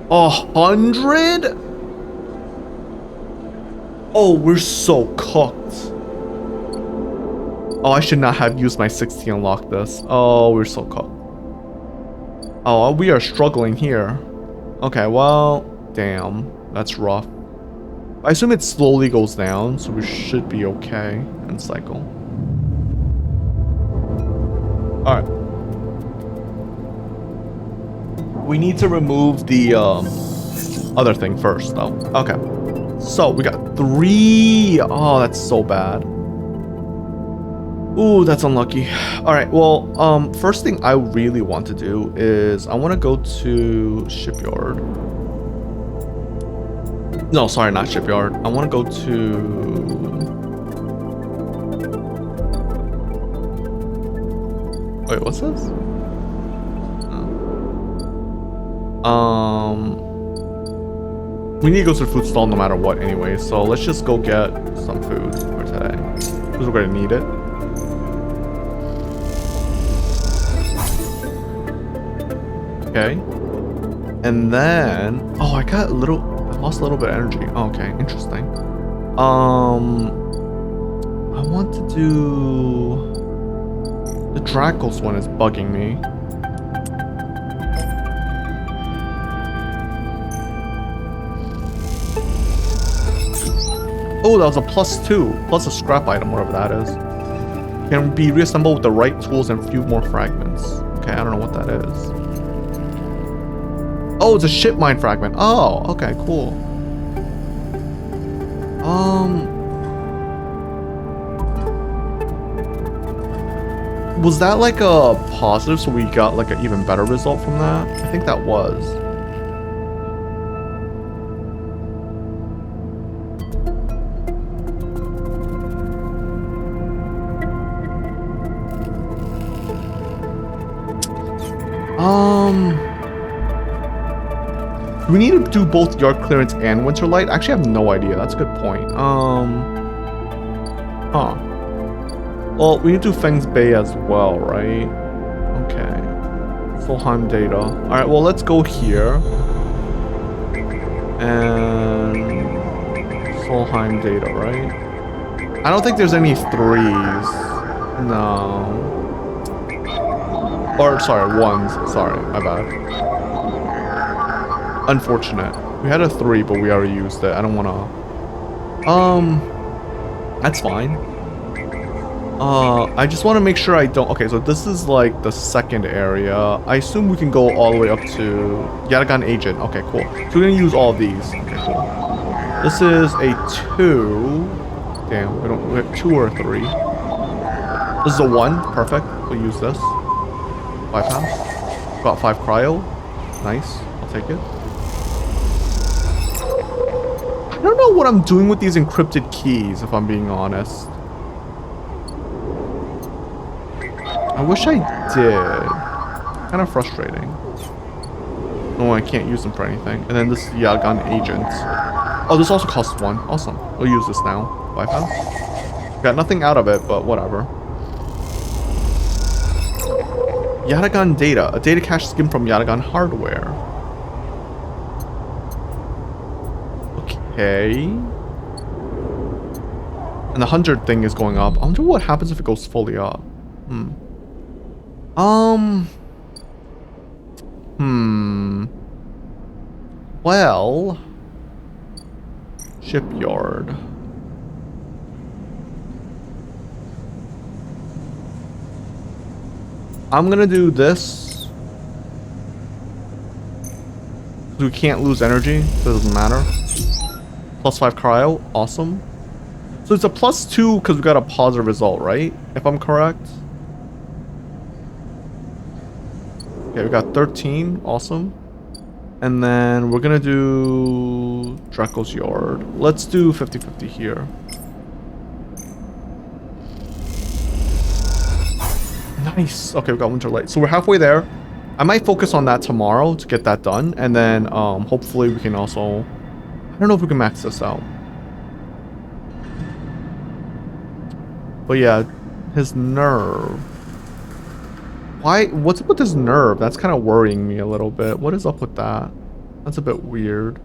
100? Oh, we're so cooked. Oh, I should not have used my 60 to unlock this. Oh, we're so cooked. Oh, we are struggling here. Okay, well, damn. That's rough. I assume it slowly goes down, so we should be okay and cycle. Alright. We need to remove the other thing first, though. Okay. So, we got 3. Oh, that's so bad. Ooh, that's unlucky. Alright, well, first thing I really want to do is I want to go to Shipyard. No, sorry, not Shipyard. I want to go to... Wait, what's this? We need to go to the food stall no matter what anyway, so let's just go get some food for today, because we're going to need it. Okay. And then... Oh, I lost a little bit of energy. Oh, okay, interesting. I want to do... The Dracos one is bugging me. Oh, that was a +2. Plus a scrap item, whatever that is. Can be reassembled with the right tools and few more fragments. Okay, I don't know what that is. Oh, it's a ship mine fragment. Oh, okay, cool. Was that like a positive, so we got like an even better result from that? I think that was. Do we need to do both Yard Clearance and Winterlight? Actually, I have no idea. That's a good point. Well, we need to do Feng's Bay as well, right? Okay. Solheim data. Alright, well, let's go here. And... Solheim data, right? I don't think there's any 3s. No. Or, sorry, 1s. Sorry, my bad. Unfortunate. We had a 3, but we already used it. I don't wanna... That's fine. I just want to make sure I don't... Okay, so this is like the second area. I assume we can go all the way up to Yatagan Agent. Okay, cool. So we're going to use all of these. Okay, cool. This is a 2. Damn, we have 2 or 3. This is a 1. Perfect. We'll use this. 5 pounds. Got 5 cryo. Nice. I'll take it. I don't know what I'm doing with these encrypted keys, if I'm being honest. I wish I did. Kind of frustrating. No, I can't use them for anything. And then this Yatagan Agent. Oh, this also costs 1. Awesome. We'll use this now. 5 pounds. Got nothing out of it, but whatever. Yatagan Data. A data cache skim from Yatagan Hardware. Okay. And the 100 thing is going up. I wonder what happens if it goes fully up. Well, shipyard. I'm gonna do this. We can't lose energy, so it doesn't matter. Plus 5 cryo, awesome. So it's a plus 2 because we got a positive result, right? If I'm correct. Okay, we got 13, awesome. And then we're gonna do Draco's Yard. Let's do 50-50 here. Nice. Okay, we got Winter Light. So we're halfway there. I might focus on that tomorrow to get that done. And then hopefully we can also... I don't know if we can max this out. But yeah, his nerve. Why? What's up with his nerve? That's kind of worrying me a little bit. What is up with that? That's a bit weird.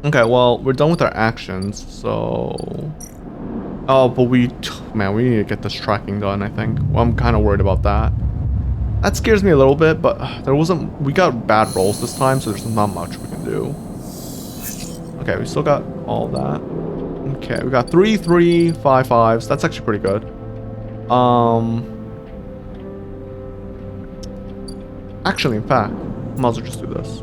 Okay, well, we're done with our actions, so... Oh, but man, we need to get this tracking done, I think. Well, I'm kind of worried about that. That scares me a little bit, but we got bad rolls this time, so there's not much we can do. Okay, we still got all that. Okay, we got 3, 3, 5, 5s. That's actually pretty good. Actually, in fact, might as well just do this.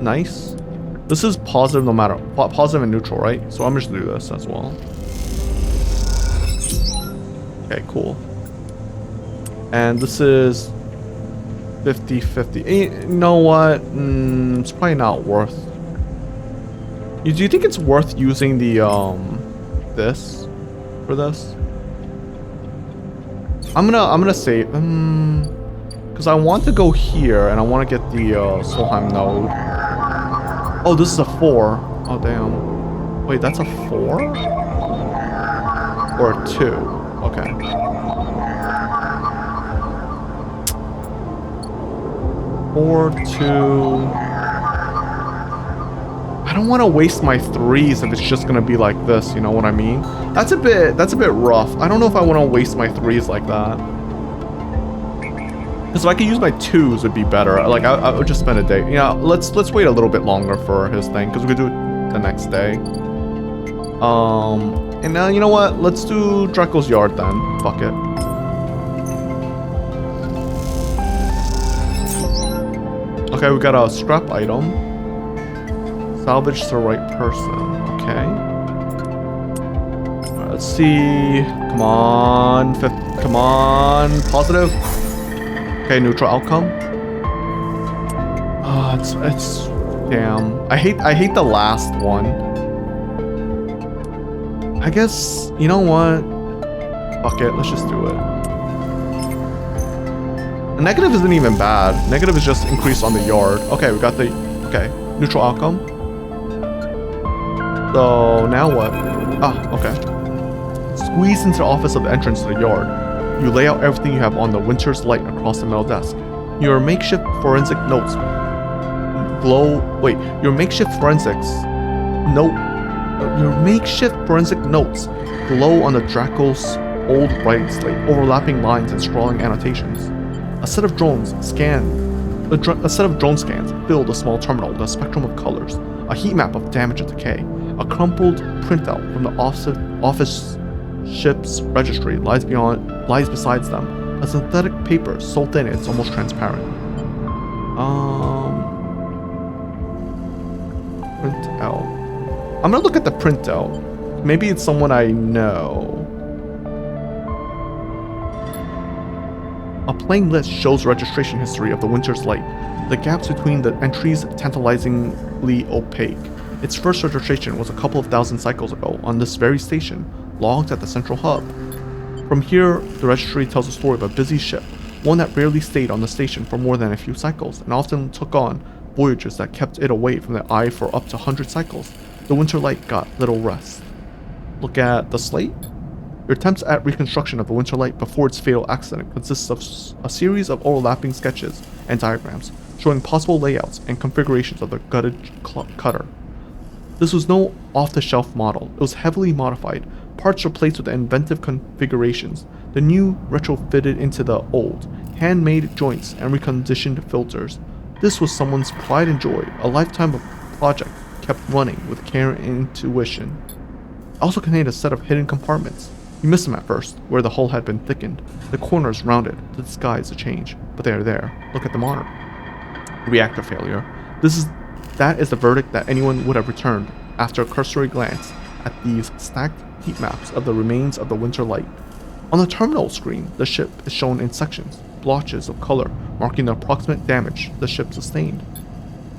Nice. This is positive no matter... Positive and neutral, right? So I'm just gonna do this as well. Okay, cool. And this is 50-50. You know what? It's probably not worth... Do you think it's worth using the, this? For this? I'm gonna save... Because I want to go here, and I want to get the, Solheim node. Oh, this is a 4. Oh, damn. Wait, that's a 4? Or a 2? Okay. Four, 2. I don't want to waste my 3s if it's just gonna be like this, you know what I mean? That's a bit rough. I don't know if I want to waste my 3s like that. Because if I could use my 2s, it'd be better. Like, I would just spend a day. You know, let's wait a little bit longer for his thing, because we could do it the next day. And now, you know what? Let's do Draco's Yard then. Fuck it. Okay, we got a scrap item. Salvage the right person. Okay. Alright, let's see. Come on. Come on. Positive. Okay, neutral outcome. It's damn. I hate the last one. I guess, you know what? Fuck it, let's just do it. The negative isn't even bad. Negative is just increased on the yard. Okay, we got the neutral outcome. So now what? Okay. Squeeze into the office of the entrance to the yard. You lay out everything you have on the Winter's Light across the metal desk. Your makeshift forensic notes glow. Wait, your makeshift forensics notes glow on the Draco's old writing slate, overlapping lines and scrawling annotations. A set of drone scans fill the small terminal with a spectrum of colors. a heat map of damage and decay. A crumpled printout from the office ship's registry lies beside them. A synthetic paper so thin it's almost transparent. Printout. I'm gonna look at the printout. Maybe it's someone I know. A plain list shows registration history of the Winter's Light. The gaps between the entries tantalizingly opaque. Its first registration was a couple of thousand cycles ago on this very station, logged at the central hub. From here, the registry tells a story of a busy ship, one that rarely stayed on the station for more than a few cycles, and often took on voyages that kept it away from the eye for up to 100 cycles. The Winter Light got little rest. Look at the slate. Your attempts at reconstruction of the Winter Light before its fatal accident consists of a series of overlapping sketches and diagrams, showing possible layouts and configurations of the gutted cutter. This was no off-the-shelf model. It was heavily modified, parts replaced with inventive configurations, the new retrofitted into the old, handmade joints and reconditioned filters. This was someone's pride and joy, a lifetime of project kept running with care and intuition. It also contained a set of hidden compartments. You missed them at first, where the hull had been thickened, the corners rounded to disguise the change, but they are there. Look at the monitor. Reactor failure. That is the verdict that anyone would have returned after a cursory glance at these stacked heat maps of the remains of the Winter Light. On the terminal screen, the ship is shown in sections, blotches of color marking the approximate damage the ship sustained.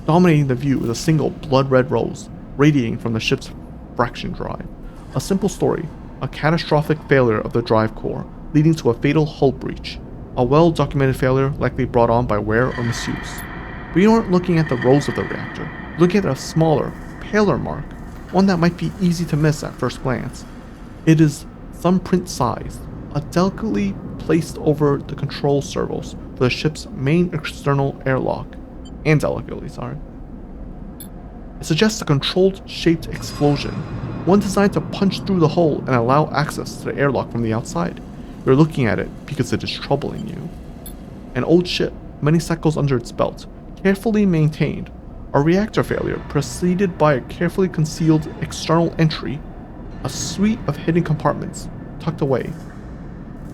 Dominating the view is a single blood-red rose, radiating from the ship's fraction drive. A simple story, a catastrophic failure of the drive core, leading to a fatal hull breach. A well-documented failure likely brought on by wear or misuse. But you aren't looking at the rose of the reactor. You're looking at a smaller, paler mark, one that might be easy to miss at first glance. It is thumbprint sized, delicately placed over the control servos for the ship's main external airlock. It suggests a controlled shaped explosion, one designed to punch through the hole and allow access to the airlock from the outside. You're looking at it because it is troubling you. An old ship, many cycles under its belt, carefully maintained, a reactor failure preceded by a carefully concealed external entry, a suite of hidden compartments tucked away.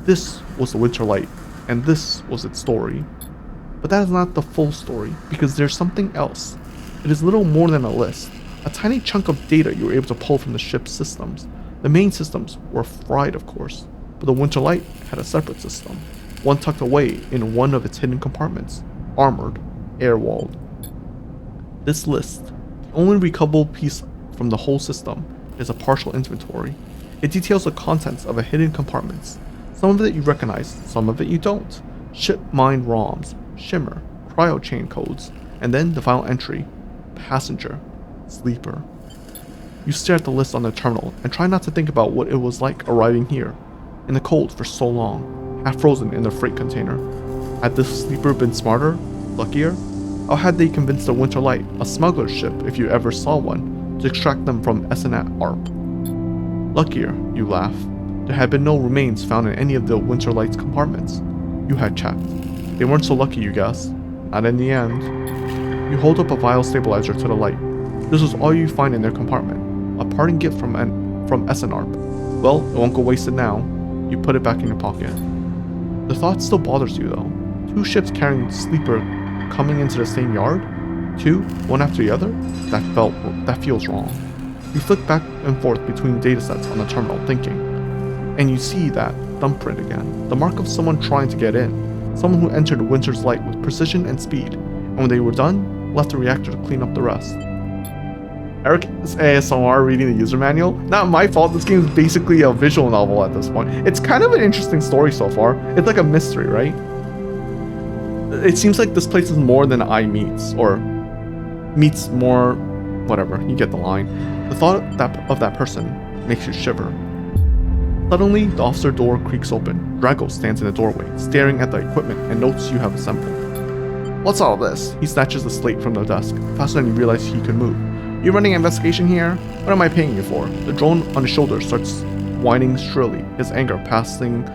This was the Winter Light, and this was its story. But that is not the full story, because there's something else. It is little more than a list, a tiny chunk of data you were able to pull from the ship's systems. The main systems were fried, of course, but the Winter Light had a separate system, one tucked away in one of its hidden compartments, armored, air-walled. This list, the only recoverable piece from the whole system, is a partial inventory. It details the contents of a hidden compartments. Some of it you recognize, some of it you don't. Ship mind ROMs, shimmer, cryo chain codes, and then the final entry, passenger, sleeper. You stare at the list on the terminal and try not to think about what it was like arriving here, in the cold for so long, half frozen in the freight container. Had this sleeper been smarter, luckier? How had they convinced the Winter Light, a smuggler's ship if you ever saw one, to extract them from Essenat ARP? Luckier, you laugh. There had been no remains found in any of the Winter Light's compartments. You had checked. They weren't so lucky, you guess. Not in the end. You hold up a vial stabilizer to the light. This was all you find in their compartment. A parting gift from SNARP. Well, it won't go wasted now. You put it back in your pocket. The thought still bothers you though. 2 ships carrying sleeper coming into the same yard? 2, one after the other? That feels wrong. You flick back and forth between datasets on the terminal, thinking. And you see that thumbprint again. The mark of someone trying to get in. Someone who entered the Winter's Light with precision and speed, and when they were done, left the reactor to clean up the rest. Eric is ASMR reading the user manual. Not my fault, this game is basically a visual novel at this point. It's kind of an interesting story so far. It's like a mystery, right? It seems like this place is more than I meets, or meets more, whatever, you get the line. The thought of that person makes you shiver. Suddenly, the officer door creaks open. Drago stands in the doorway, staring at the equipment and notes you have assembled. What's all this? He snatches the slate from the desk, faster than you realize he could move. You running an investigation here? What am I paying you for? The drone on his shoulder starts whining shrilly, his anger passing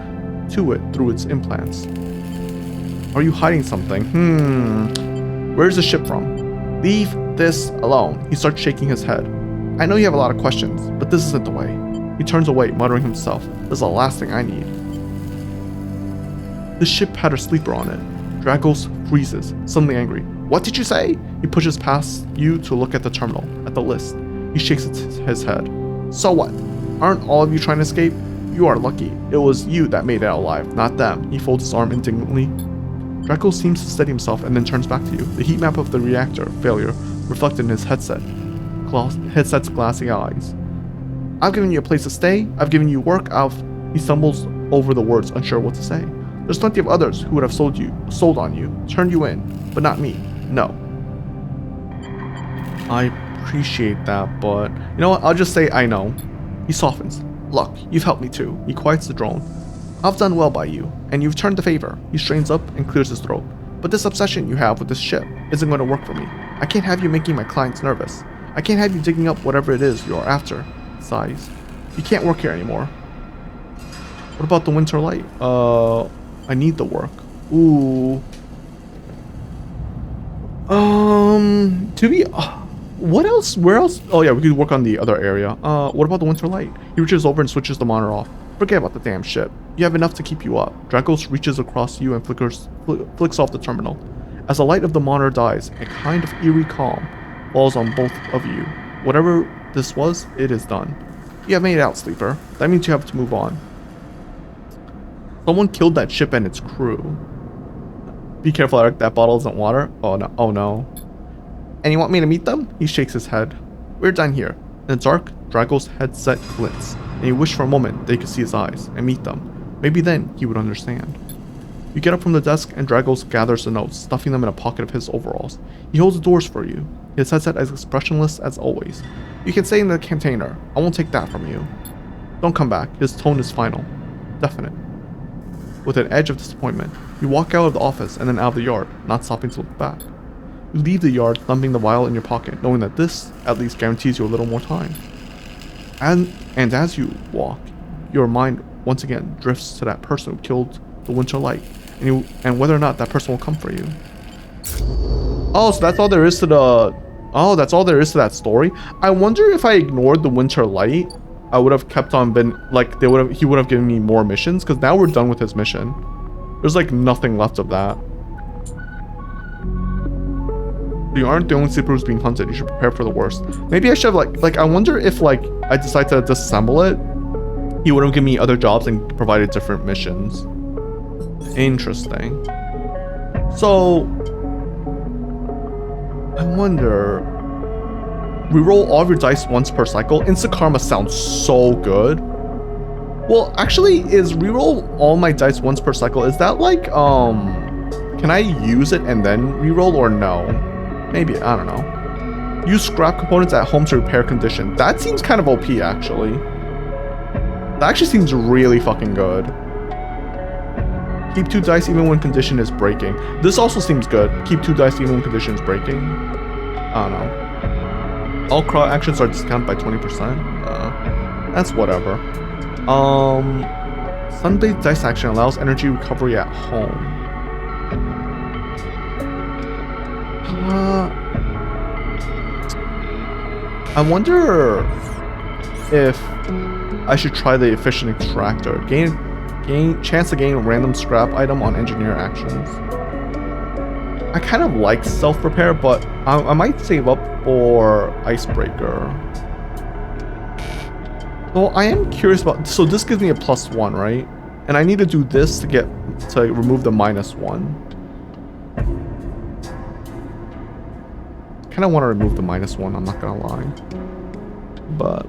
to it through its implants. Are you hiding something? Where's the ship from? Leave this alone. He starts shaking his head. I know you have a lot of questions, but this isn't the way. He turns away, muttering himself. This is the last thing I need. The ship had a sleeper on it. Dragos freezes, suddenly angry. What did you say? He pushes past you to look at the terminal, at the list. He shakes his head. So what? Aren't all of you trying to escape? You are lucky. It was you that made it out alive, not them. He folds his arm indignantly. Draco seems to steady himself and then turns back to you. The heat map of the reactor failure reflected in his headset's glassy eyes. I've given you a place to stay. I've given you work. He stumbles over the words, unsure what to say. There's plenty of others who would have sold on you, turned you in, but not me. No. I appreciate that, but you know what? I'll just say I know. He softens. Look, you've helped me too. He quiets the drone. I've done well by you, and you've turned the favor. He strains up and clears his throat. But this obsession you have with this ship isn't going to work for me. I can't have you making my clients nervous. I can't have you digging up whatever it is you're after. Sighs. You can't work here anymore. What about the winter light? I need the work. Ooh. What else? Where else? Oh yeah, we could work on the other area. What about the winter light? He reaches over and switches the monitor off. Forget about the damn ship. You have enough to keep you up. Dracos reaches across you and flicks off the terminal. As the light of the monitor dies, a kind of eerie calm falls on both of you. Whatever this was, it is done. You have made it out, Sleeper. That means you have to move on. Someone killed that ship and its crew. Be careful, Eric. That bottle isn't water. Oh no. Oh no. And you want me to meet them? He shakes his head. We're done here. In the dark, Drago's headset glints, and he wished for a moment they could see his eyes and meet them. Maybe then he would understand. You get up from the desk and Dragos gathers the notes, stuffing them in a pocket of his overalls. He holds the doors for you, his headset as expressionless as always. You can stay in the container. I won't take that from you. Don't come back. His tone is final. Definite. With an edge of disappointment, you walk out of the office and then out of the yard, not stopping to look back. You leave the yard, thumping the vial in your pocket, knowing that this at least guarantees you a little more time. And as you walk, your mind once again drifts to that person who killed the winter light, and whether or not that person will come for you. Oh, so that's all there is to the... Oh, that's all there is to that story? I wonder if I ignored the winter light, I would have kept on he would have given me more missions, because now we're done with his mission. There's like nothing left of that. You aren't the only sleeper who's being hunted. You should prepare for the worst. Maybe I should have I wonder if I decide to disassemble it, he would have given me other jobs and provided different missions. Interesting. So I wonder, reroll all of your dice once per cycle. Instant karma sounds so good. Well, actually, is reroll all my dice once per cycle, is that can I use it and then reroll or no? Maybe, I don't know. Use scrap components at home to repair condition. That seems kind of OP, actually. That actually seems really fucking good. Keep 2 dice even when condition is breaking. This also seems good. Keep 2 dice even when condition is breaking. I don't know. All crawl actions are discounted by 20%. That's whatever. Sun-based dice action allows energy recovery at home. I wonder if I should try the efficient extractor. Gain chance to gain a random scrap item on engineer actions. I kind of like self-repair, but I might save up for icebreaker. So I am curious about, so this gives me a +1, right? And I need to do this to remove the -1. Kind of want to remove the -1, I'm not gonna lie, but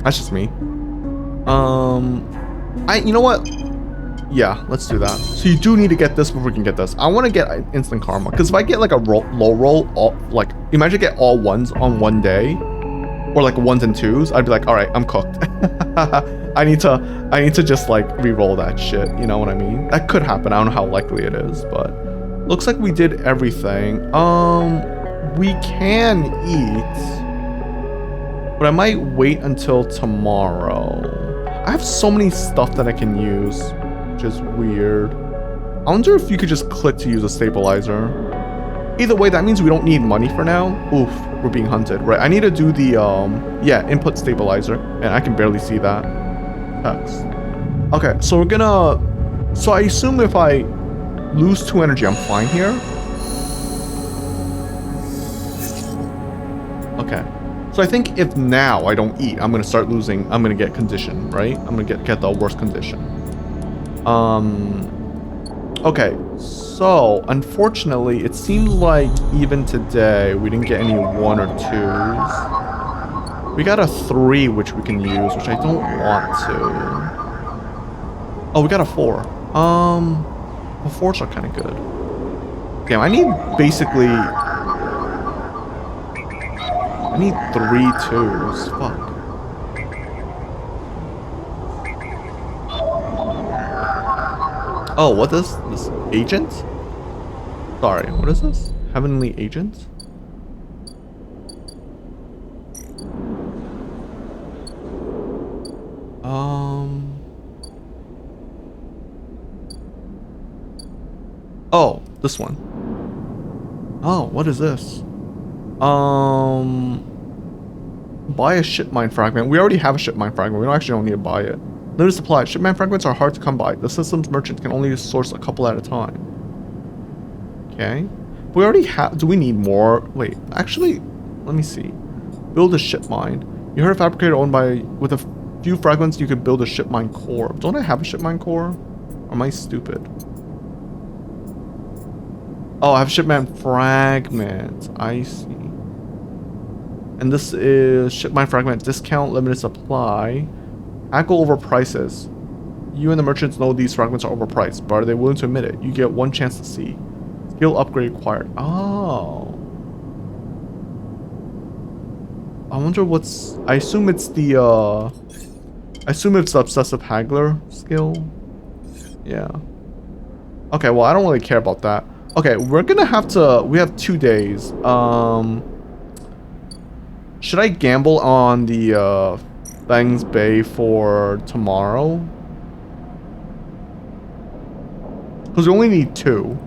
that's just me. You know what? Yeah, let's do that. So you do need to get this before we can get this. I want to get instant karma, because if I get like a low roll, imagine I get all 1s on one day, or like 1s and 2s, I'd be like, all right, I'm cooked. I need to just like re-roll that shit. You know what I mean? That could happen. I don't know how likely it is, but looks like we did everything. We can eat, but I might wait until tomorrow. I have so many stuff that I can use, which is weird. I wonder if you could just click to use a stabilizer. Either way, that means we don't need money for now. Oof, we're being hunted. Right, I need to do the, yeah, input stabilizer. And I can barely see that. Text. Okay, so we're gonna... So I assume if I lose 2 energy, I'm fine here. Okay. So I think if now I don't eat, I'm gonna start losing... I'm gonna get condition, right? I'm gonna get the worst condition. Okay, so unfortunately, it seems like even today we didn't get any 1 or 2s. We got a 3 which we can use, which I don't want to. Oh, we got a 4. The 4s are kind of good. Damn, I need basically... I need 3 2s. Fuck. Oh, what is this? Agent? Sorry, what is this? Heavenly Agent? Oh, this one. Oh, what is this? Buy a ship mine fragment. We already have a ship mine fragment. We don't need to buy it. Limited supply. Ship mine fragments are hard to come by. The system's merchant can only source a couple at a time. Okay. We already have... Do we need more? Wait, actually, let me see. Build a ship mine. You heard a fabricator owned by... With a few fragments, you could build a ship mine core. Don't I have a ship mine core? Or am I stupid? Oh, I have ship mine fragment. I see. And this is ship mine fragment discount, limited supply. Haggle over prices. You and the merchants know these fragments are overpriced, but are they willing to admit it? You get 1 chance to see. Skill upgrade required. Oh. I wonder what's... I assume it's the, I assume it's the Obsessive Haggler skill. Yeah. Okay, well, I don't really care about that. Okay, we're gonna have to... We have 2 days. Should I gamble on the, Fangs Bay for tomorrow? Because we only need 2.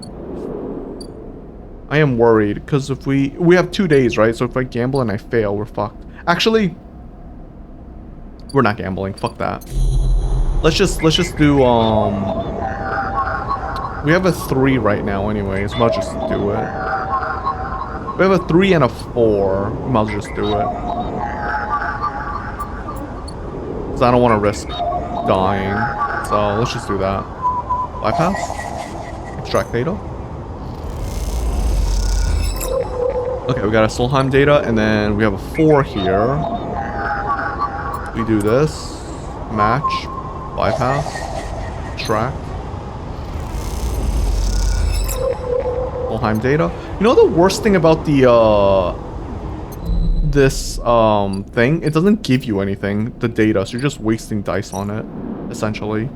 I am worried, because if we have 2 days, right? So if I gamble and I fail, we're fucked. Actually, we're not gambling. Fuck that. Let's just do, we have a 3 right now anyways. We might just do it. We have a 3 and a 4. We might just do it. Because I don't want to risk dying. So let's just do that. Bypass. Extract data. Okay, we got a Solheim data, and then we have a 4 here. We do this. Match. Bypass. Extract. Solheim data. You know the worst thing about the this thing? It doesn't give you anything, the data, so you're just wasting dice on it, essentially.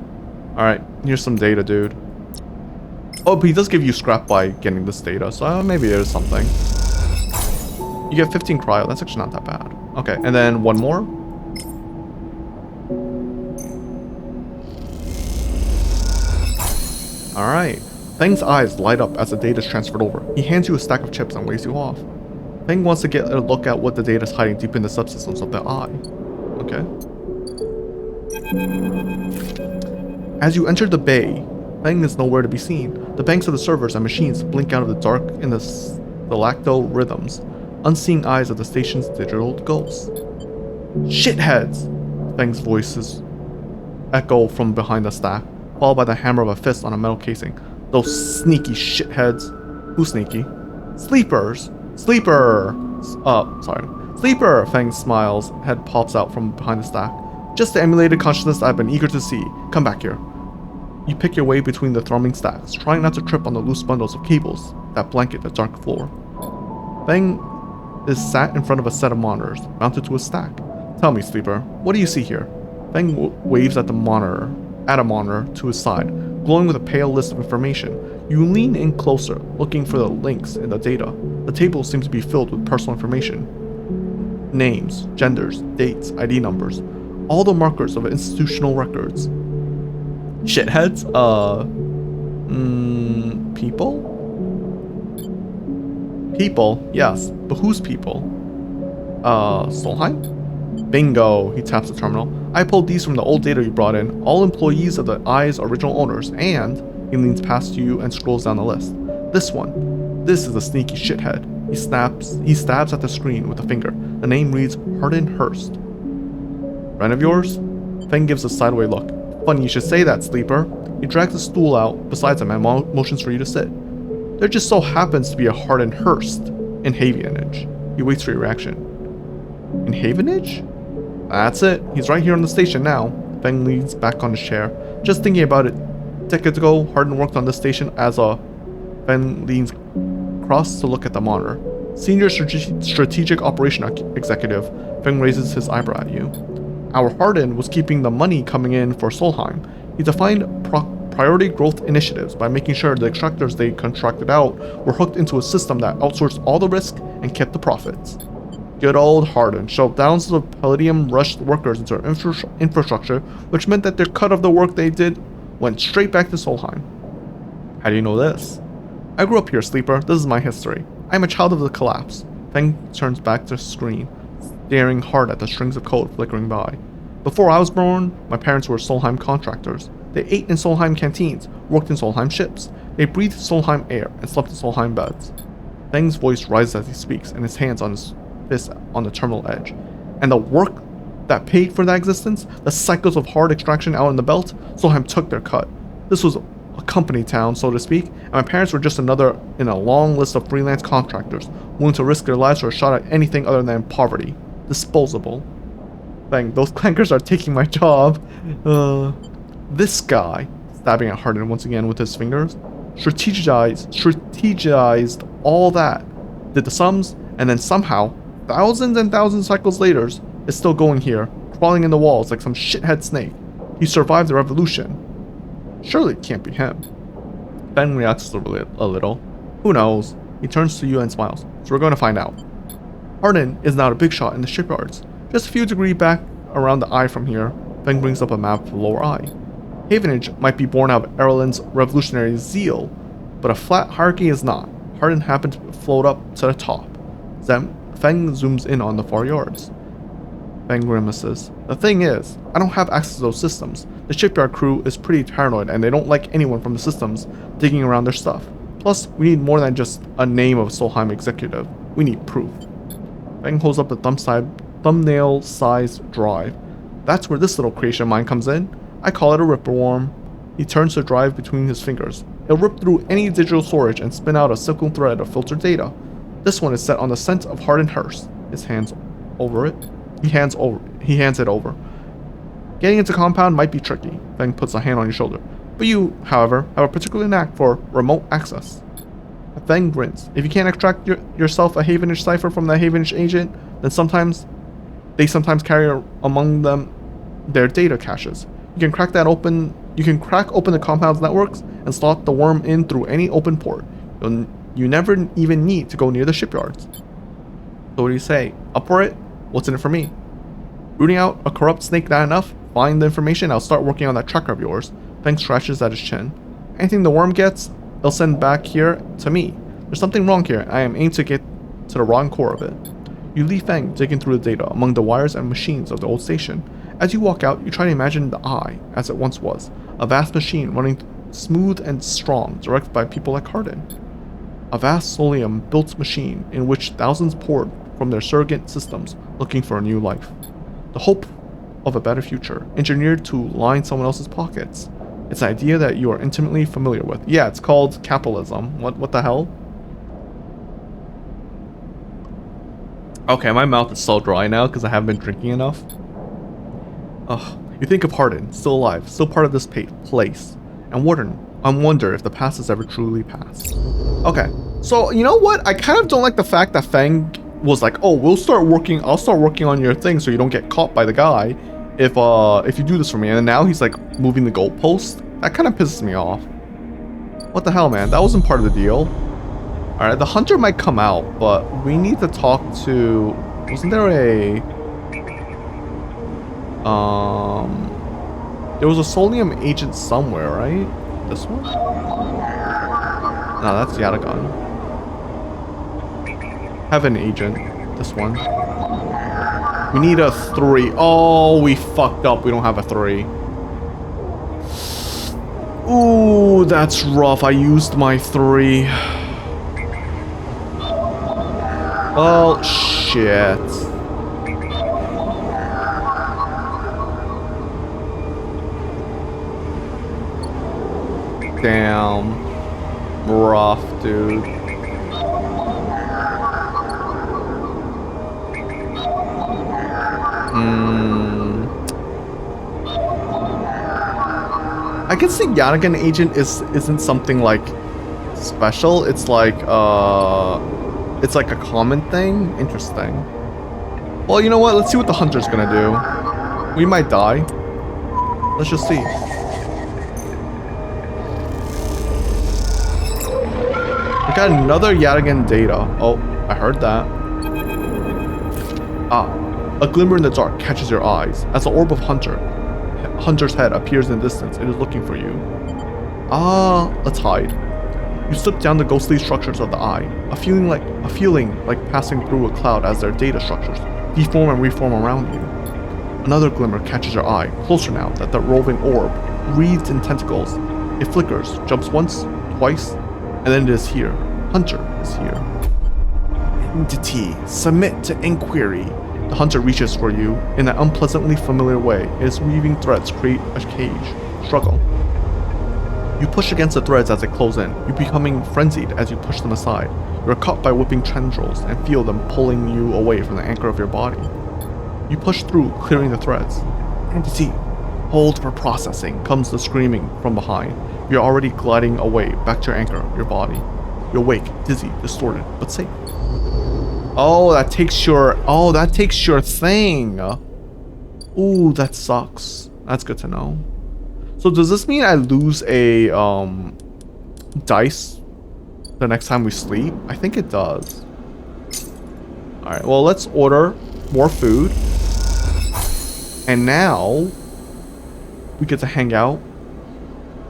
Alright, here's some data, dude. Oh, but he does give you scrap by getting this data, so maybe there's something. You get 15 cryo, that's actually not that bad. Okay, and then 1 more. Alright. Feng's eyes light up as the data is transferred over. He hands you a stack of chips and waves you off. Feng wants to get a look at what the data is hiding deep in the subsystems of the eye. Okay. As you enter the bay, Feng is nowhere to be seen. The banks of the servers and machines blink out of the dark in the stalactile rhythms, unseeing eyes of the station's digital ghosts. Shitheads! Feng's voices echo from behind the stack, followed by the hammer of a fist on a metal casing. Those sneaky shitheads. Who's sneaky? Sleepers! Sleeper! Sorry. Sleeper! Feng smiles. Head pops out from behind the stack. Just the emulated consciousness I've been eager to see. Come back here. You pick your way between the thrumming stacks, trying not to trip on the loose bundles of cables that blanket the dark floor. Feng is sat in front of a set of monitors, mounted to a stack. Tell me, Sleeper, what do you see here? Feng waves at a monitor to his side, glowing with a pale list of information. You lean in closer, looking for the links in the data. The table seems to be filled with personal information. Names, genders, dates, ID numbers, all the markers of institutional records. Shitheads? People? People, yes, but whose people? Solheim? Bingo, he taps the terminal. I pulled these from the old data you brought in, all employees of the Eye's original owners, and he leans past you and scrolls down the list. This one. This is a sneaky shithead. He stabs at the screen with a finger. The name reads Hardin Hurst. Friend of yours? Feng gives a sideway look. Funny you should say that, Sleeper. He drags a stool out beside him and motions for you to sit. There just so happens to be a Hardin Hurst in Havenage. He waits for your reaction. In Havenage? That's it. He's right here on the station now. Feng leans back on his chair. Just thinking about it. Decades ago, Hardin worked on this station as a... Feng leans across to look at the monitor. Senior Strategic Operation Executive. Feng raises his eyebrow at you. Our Hardin was keeping the money coming in for Solheim. He defined priority growth initiatives by making sure the extractors they contracted out were hooked into a system that outsourced all the risk and kept the profits. Good old Hardin shoved thousands of Palladium rushed workers into our infrastructure, which meant that their cut of the work they did went straight back to Solheim. How do you know this? I grew up here, Sleeper. This is my history. I am a child of the collapse. Feng turns back to the screen, staring hard at the strings of code flickering by. Before I was born, my parents were Solheim contractors. They ate in Solheim canteens, worked in Solheim ships. They breathed Solheim air and slept in Solheim beds. Feng's voice rises as he speaks, and his hands on his fist on the terminal edge. And the work that paid for that existence, the cycles of hard extraction out in the belt, Solheim took their cut. This was a company town, so to speak, and my parents were just another in a long list of freelance contractors, willing to risk their lives for a shot at anything other than poverty. Disposable. Dang, those clankers are taking my job. This guy, stabbing at Hardin once again with his fingers, strategized all that, did the sums, and then somehow, thousands and thousands of cycles later, is still going here, crawling in the walls like some shithead snake. He survived the revolution. Surely it can't be him. Ben reacts a little. Who knows? He turns to you and smiles. So we're going to find out. Hardin is now a big shot in the shipyards. Just a few degrees back around the eye from here, Feng brings up a map of the lower eye. Havenage might be born out of Erlen's revolutionary zeal, but a flat hierarchy is not. Hardin happened to float up to the top. Feng zooms in on the far yards. Feng grimaces. The thing is, I don't have access to those systems. The shipyard crew is pretty paranoid and they don't like anyone from the systems digging around their stuff. Plus, we need more than just a name of Solheim executive. We need proof. Feng holds up the thumbnail-sized drive. That's where this little creation of mine comes in. I call it a ripper worm. He turns the drive between his fingers. It'll rip through any digital storage and spin out a silken thread of filtered data. This one is set on the scent of Hardin Hurst. His hands over it. He hands it over. Getting into compound might be tricky. Feng puts a hand on your shoulder. But you, however, have a particular knack for remote access. Feng grins. If you can't extract yourself a Havenage cipher from the Havenage agent, then they sometimes carry among them their data caches. You can crack open the compound's networks and slot the worm in through any open port. You never even need to go near the shipyards. So what do you say? Up for it? What's in it for me? Rooting out a corrupt snake that enough? Find the information, I'll start working on that tracker of yours. Feng scratches at his chin. Anything the worm gets, it'll send back here to me. There's something wrong here. I am aimed to get to the wrong core of it. You leave Feng digging through the data among the wires and machines of the old station. As you walk out, you try to imagine the Eye as it once was. A vast machine running smooth and strong, directed by people like Hardin. A vast Solium-built machine in which thousands poured from their surrogate systems looking for a new life. The hope of a better future, engineered to line someone else's pockets. It's an idea that you are intimately familiar with. Yeah, it's called capitalism. What the hell? Okay, my mouth is so dry now because I haven't been drinking enough. Ugh. You think of Hardin, still alive, still part of this place, and wonder if the past has ever truly passed. Okay, so you know what? I kind of don't like the fact that Feng was like, oh, I'll start working on your thing so you don't get caught by the guy if you do this for me. And then now he's like moving the goalpost. That kind of pisses me off. What the hell, man? That wasn't part of the deal. Alright, the hunter might come out, but we need to talk to... Wasn't there a... There was a Solium agent somewhere, right? This one? No, that's Yatagan. Heaven agent. This one. We need a 3. Oh, we fucked up. We don't have a 3. Ooh, that's rough. I used my 3. Oh, shit. Damn. Rough, dude. I guess the Yanagan agent isn't something like special. It's like a common thing. Interesting. Well, you know what? Let's see what the hunter's gonna do. We might die. Let's just see. We got another Yanagan data. Oh, I heard that. Ah, a glimmer in the dark catches your eyes as the orb of Hunter's head appears in the distance. It is looking for you. Ah, let's hide. You slip down the ghostly structures of the eye, a feeling like passing through a cloud as their data structures deform and reform around you. Another glimmer catches your eye, closer now that the roving orb, wreathed in tentacles. It flickers, jumps once, twice, and then it is here. Hunter is here. Entity, submit to inquiry. The hunter reaches for you in an unpleasantly familiar way. Its weaving threads create a cage. Struggle. You push against the threads as they close in. You becoming frenzied as you push them aside. You are caught by whipping tendrils and feel them pulling you away from the anchor of your body. You push through, clearing the threads. Entity, hold for processing, comes the screaming from behind. You're already gliding away, back to your anchor, your body. You're awake, dizzy, distorted, but safe. Oh, that takes your thing. Ooh, that sucks. That's good to know. So does this mean I lose a dice the next time we sleep? I think it does. Alright, well, let's order more food. And now we get to hang out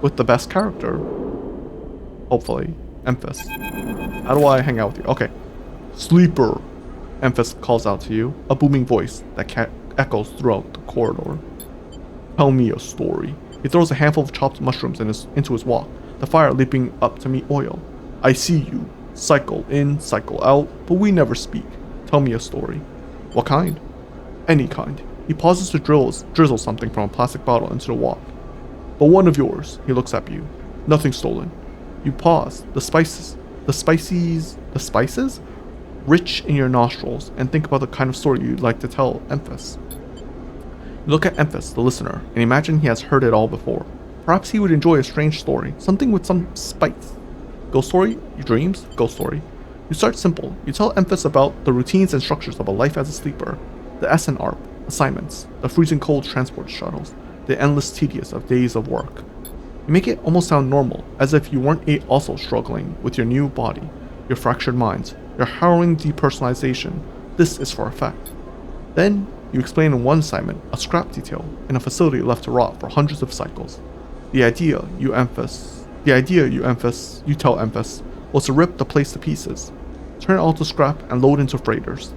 with the best character. Hopefully. Emphas. How do I hang out with you? Okay. Sleeper. Emphas calls out to you, a booming voice that echoes throughout the corridor. Tell me a story. He throws a handful of chopped mushrooms into his wok, the fire leaping up to meet oil. I see you. Cycle in, cycle out, but we never speak. Tell me a story. What kind? Any kind. He pauses to drizzle something from a plastic bottle into the wok. But one of yours. He looks at you. Nothing stolen. You pause. The spices rich in your nostrils, and think about the kind of story you'd like to tell Emphas. You look at Emphas, the listener, and imagine he has heard it all before. Perhaps he would enjoy a strange story, something with some spice. Ghost story? Your dreams? Ghost story. You start simple. You tell Emphas about the routines and structures of a life as a sleeper, the SNARP, assignments, the freezing cold transport shuttles, the endless tedious of days of work. You make it almost sound normal, as if you weren't also struggling with your new body, your fractured minds, your harrowing depersonalization. This is for effect. Then, you explain in one assignment, a scrap detail, in a facility left to rot for hundreds of cycles. The idea you tell Emphas, was to rip the place to pieces, turn it all to scrap and load into freighters.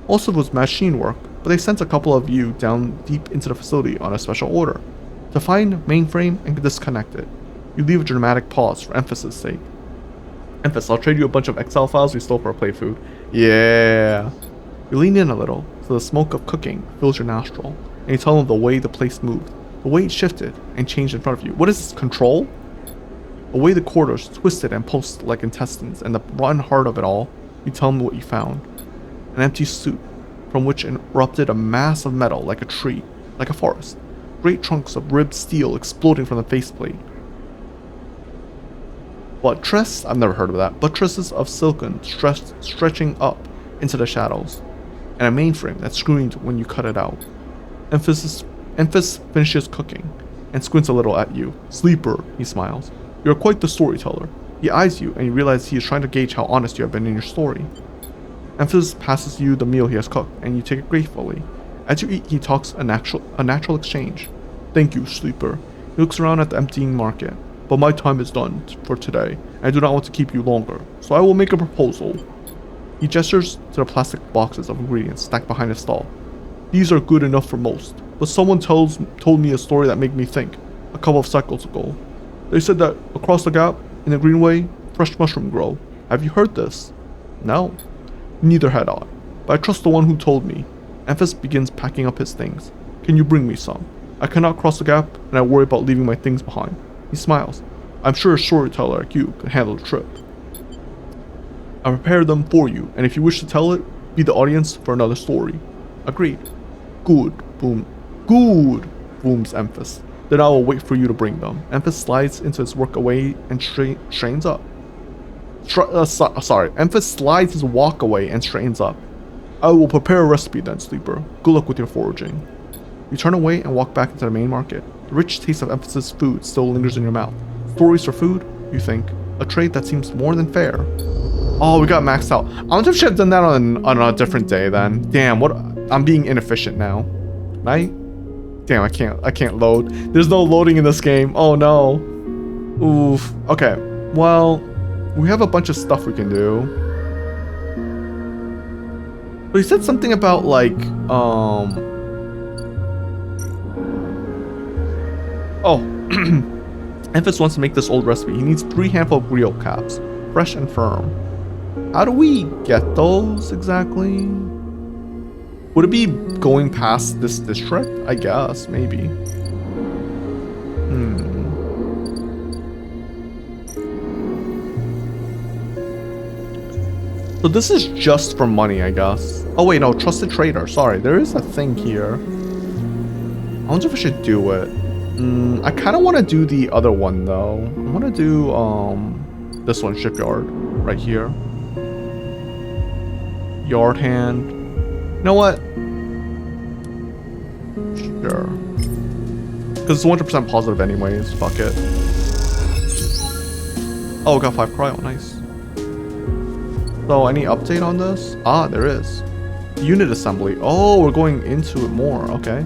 Most of it was machine work, but they sent a couple of you down deep into the facility on a special order, to find mainframe and disconnect it. You leave a dramatic pause for emphasis' sake. Emphas, I'll trade you a bunch of Excel files we stole for our play food. Yeah. You lean in a little, so the smoke of cooking fills your nostril, and you tell him the way the place moved, the way it shifted and changed in front of you. What is this, control? The way the corridors twisted and pulsed like intestines, and the rotten heart of it all, you tell him what you found. An empty suit, from which erupted a mass of metal like a tree, like a forest. Great trunks of ribbed steel exploding from the faceplate. Buttress? I've never heard of that. Buttresses of silicon stretching up into the shadows, and a mainframe that screamed when you cut it out. Emphas finishes cooking and squints a little at you. Sleeper, he smiles. You're quite the storyteller. He eyes you, and you realize he is trying to gauge how honest you have been in your story. Emphas passes you the meal he has cooked, and you take it gratefully. As you eat, he talks a natural exchange. Thank you, Sleeper. He looks around at the emptying market. But my time is done for today, and I do not want to keep you longer, so I will make a proposal. He gestures to the plastic boxes of ingredients stacked behind his stall. These are good enough for most, but someone told me a story that made me think. A couple of cycles ago. They said that across the gap, in the Greenway, fresh mushroom grow. Have you heard this? No. Neither had I, but I trust the one who told me. Amphis begins packing up his things. Can you bring me some? I cannot cross the gap, and I worry about leaving my things behind. He smiles. I'm sure a storyteller like you can handle the trip. I prepared them for you, and if you wish to tell it, be the audience for another story. Agreed. Good, boom. Good, booms Amphis. Then I will wait for you to bring them. Amphis slides into his work away and straightens up. Amphis slides his walk away and straightens up. I will prepare a recipe then, Sleeper. Good luck with your foraging. You turn away and walk back into the main market. The rich taste of Amphis's food still lingers in your mouth. Stories for food, you think. A trade that seems more than fair. Oh, we got maxed out. I wonder if I should have done that on a different day then. Damn, what? I'm being inefficient now. Right? Damn, I can't load. There's no loading in this game. Oh no. Oof. Okay. Well, we have a bunch of stuff we can do. But he said something about like, oh. Amphis wants to make this old recipe. He needs 3 handful of griot caps, fresh and firm. How do we get those exactly? Would it be going past this district? I guess, maybe. So this is just for money, I guess. Oh wait, no, trusted trader. Sorry, there is a thing here. I wonder if I should do it. I kind of want to do the other one though. I want to do this one, shipyard, right here. Yard hand. You know what? Sure. Because it's 100% positive anyways. Fuck it. Oh, got 5 cryo. Nice. So, any update on this? Ah, there is. Unit assembly. Oh, we're going into it more. Okay.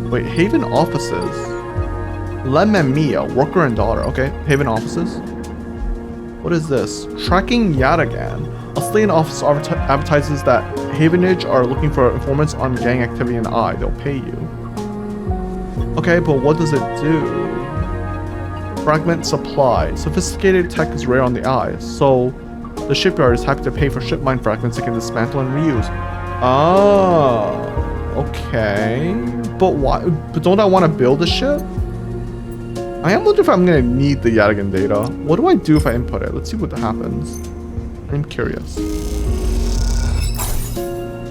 Wait, Haven offices. Lememia, worker and daughter. Okay, Haven offices. What is this? Tracking Yatagan. A Slayton office advertises that Havenage are looking for informants on gang activity in the eye. They'll pay you. Okay, but what does it do? Fragment supply. Sophisticated tech is rare on the eye, so the shipyard is happy to pay for ship mine fragments they can dismantle and reuse. Oh, okay. But why? But don't I want to build a ship? I am wondering if I'm gonna need the Yatagan data. What do I do if I input it? Let's see what happens. I'm curious.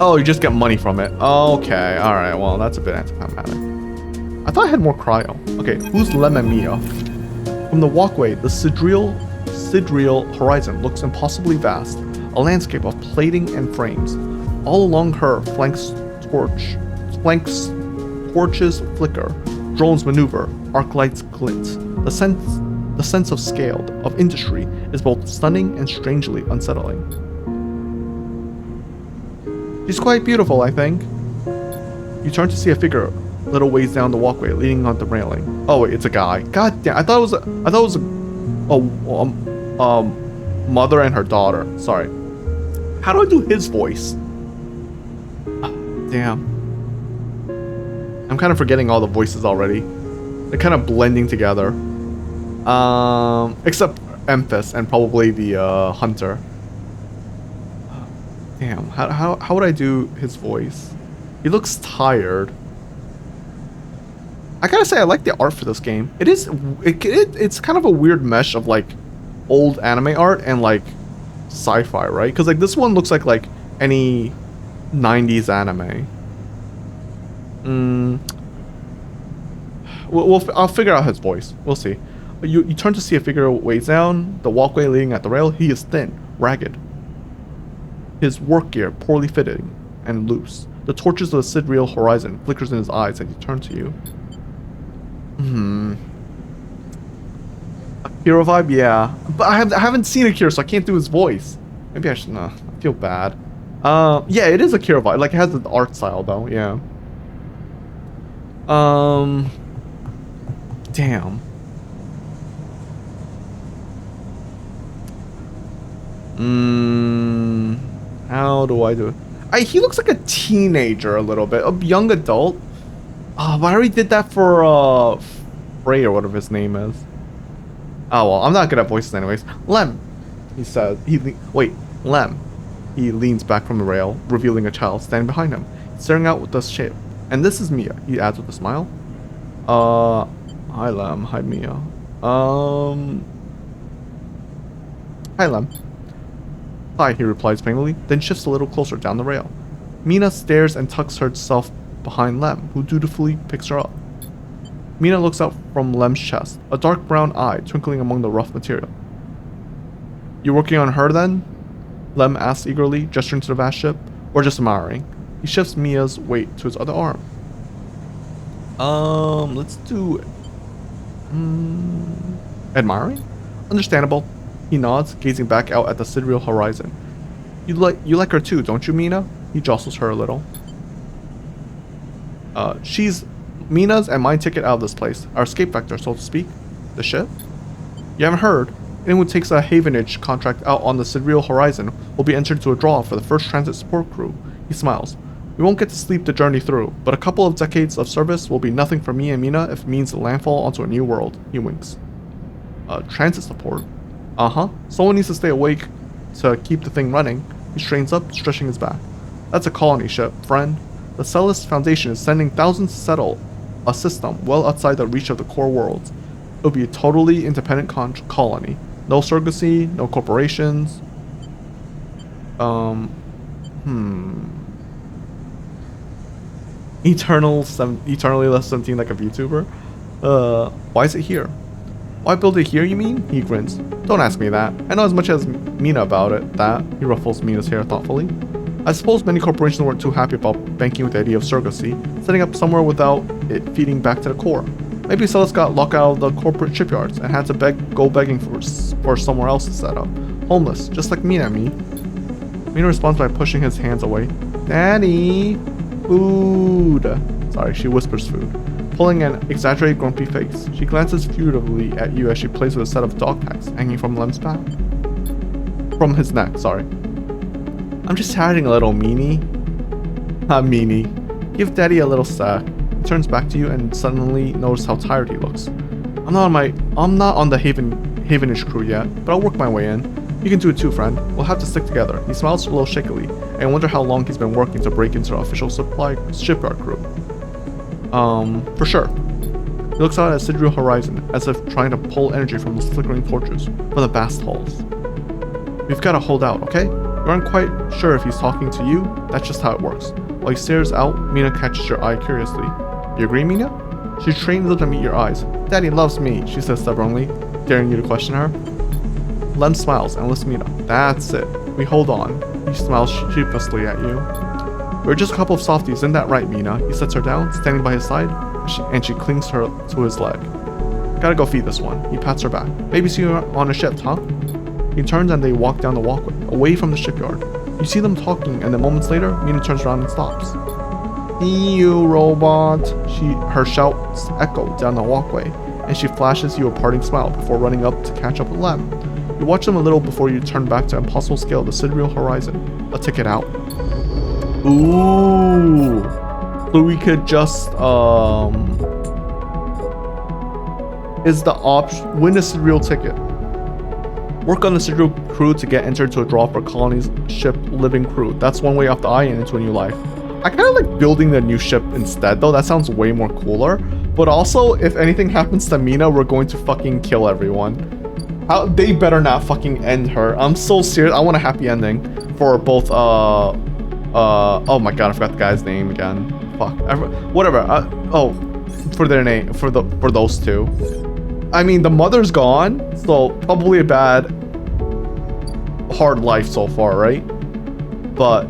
Oh, you just get money from it. Okay, alright, well, that's a bit anticlimactic. I thought I had more cryo. Okay, who's Lememia? From the walkway, the Sidriel horizon looks impossibly vast, a landscape of plating and frames. All along her flanks torches flicker, drones maneuver, arc lights glint. The sense of scale, of industry, is both stunning and strangely unsettling. She's quite beautiful, I think. You turn to see a figure a little ways down the walkway, leaning on the railing. Oh wait, it's a guy. God damn! I thought it was a mother and her daughter. Sorry. How do I do his voice? Damn. I'm kind of forgetting all the voices already. They're kind of blending together. Except Amphis and probably the hunter. Damn, how would I do his voice? He looks tired. I gotta say, I like the art for this game. It's kind of a weird mesh of like old anime art and like sci-fi, right? Because like this one looks like any 90s anime. I'll figure out his voice. We'll see. You turn to see a figure ways down the walkway leading at the rail. He is thin, ragged. His work gear poorly fitting and loose. The torches of the Sidriel horizon flickers in his eyes as he turns to you. Akira vibe, yeah. But I haven't seen Akira, so I can't do his voice. Maybe I should. I feel bad. Yeah, it is Akira vibe. Like it has the art style though. Yeah. Damn. How do I do it? He looks like a teenager a little bit, a young adult. But I already did that for Frey or whatever his name is. Oh well, I'm not good at voices anyways. Lem, he says. Wait, Lem. He leans back from the rail, revealing a child standing behind him, staring out with the ship. And this is Mia, he adds with a smile. Hi Lem, hi Mia. Hi Lem. Hi, he replies painfully, then shifts a little closer down the rail. Mina stares and tucks herself behind Lem, who dutifully picks her up. Mina looks out from Lem's chest, a dark brown eye twinkling among the rough material. You working on her then? Lem asks eagerly, gesturing to the vast ship, or just admiring. He shifts Mia's weight to his other arm. Let's do it. Admiring? Understandable. He nods, gazing back out at the sidereal horizon. You like her too, don't you, Mina? He jostles her a little. She's Mina's and my ticket out of this place. Our escape vector, so to speak. The ship? You haven't heard? Anyone who takes a Havenage contract out on the sidereal horizon will be entered into a draw for the first transit support crew. He smiles. We won't get to sleep the journey through, but a couple of decades of service will be nothing for me and Mina if it means the landfall onto a new world. He winks. Transit support? Uh-huh. Someone needs to stay awake to keep the thing running. He straightens up, stretching his back. That's a colony ship, friend. The Cellist Foundation is sending thousands to settle a system well outside the reach of the core worlds. It'll be a totally independent colony. No surrogacy, no corporations. Eternally less 17 like a VTuber. Why is it here? Why build it here, you mean? He grins. Don't ask me that. I know as much as Mina about it, that. He ruffles Mina's hair thoughtfully. I suppose many corporations weren't too happy about banking with the idea of surrogacy, setting up somewhere without it feeding back to the core. Maybe Celis got locked out of the corporate shipyards and had to go begging for somewhere else to set up. Homeless, just like Mina and me. Mina responds by pushing his hands away. Daddy! Food! Sorry, she whispers food, pulling an exaggerated grumpy face. She glances furtively at you as she plays with a set of dog tags hanging from Lem's back. From his neck, sorry. I'm just hiding a little, Meanie. Meanie. Give Daddy a little sack. He turns back to you and suddenly notice how tired he looks. I'm not on the Havenage crew yet, but I'll work my way in. You can do it too, friend. We'll have to stick together. He smiles a little shakily, and I wonder how long he's been working to break into the official shipyard crew. For sure. He looks out at the sidereal horizon, as if trying to pull energy from those flickering torches from the vast halls. We've got to hold out, okay? You aren't quite sure if he's talking to you. That's just how it works. While he stares out, Mina catches your eye curiously. You agree, Mina? She trains to meet your eyes. Daddy loves me, she says stubbornly, daring you to question her. Lem smiles and lifts Mina. That's it. We hold on. He smiles sheepishly at you. We're just a couple of softies, isn't that right, Mina? He sets her down, standing by his side, and she clings to his leg. Gotta go feed this one. He pats her back. Maybe see you on a ship, huh? He turns and they walk down the walkway, away from the shipyard. You see them talking, and then moments later, Mina turns around and stops. See you, robot. Her shouts echo down the walkway, and she flashes you a parting smile before running up to catch up with Lem. You watch them a little before you turn back to impossible scale of the sidereal horizon. A ticket out. Ooh. So we could just is the option win a sidereal ticket. Work on the sidereal crew to get entered to a draw for colony's ship living crew. That's one way off the eye and into a new life. I kind of like building the new ship instead though. That sounds way more cooler. But also, if anything happens to Mina, we're going to fucking kill everyone. They better not fucking end her. I'm so serious. I want a happy ending for both oh my god, I forgot the guy's name again. Fuck. Whatever. For their name, for those two. I mean, the mother's gone, so probably a bad hard life so far, right? But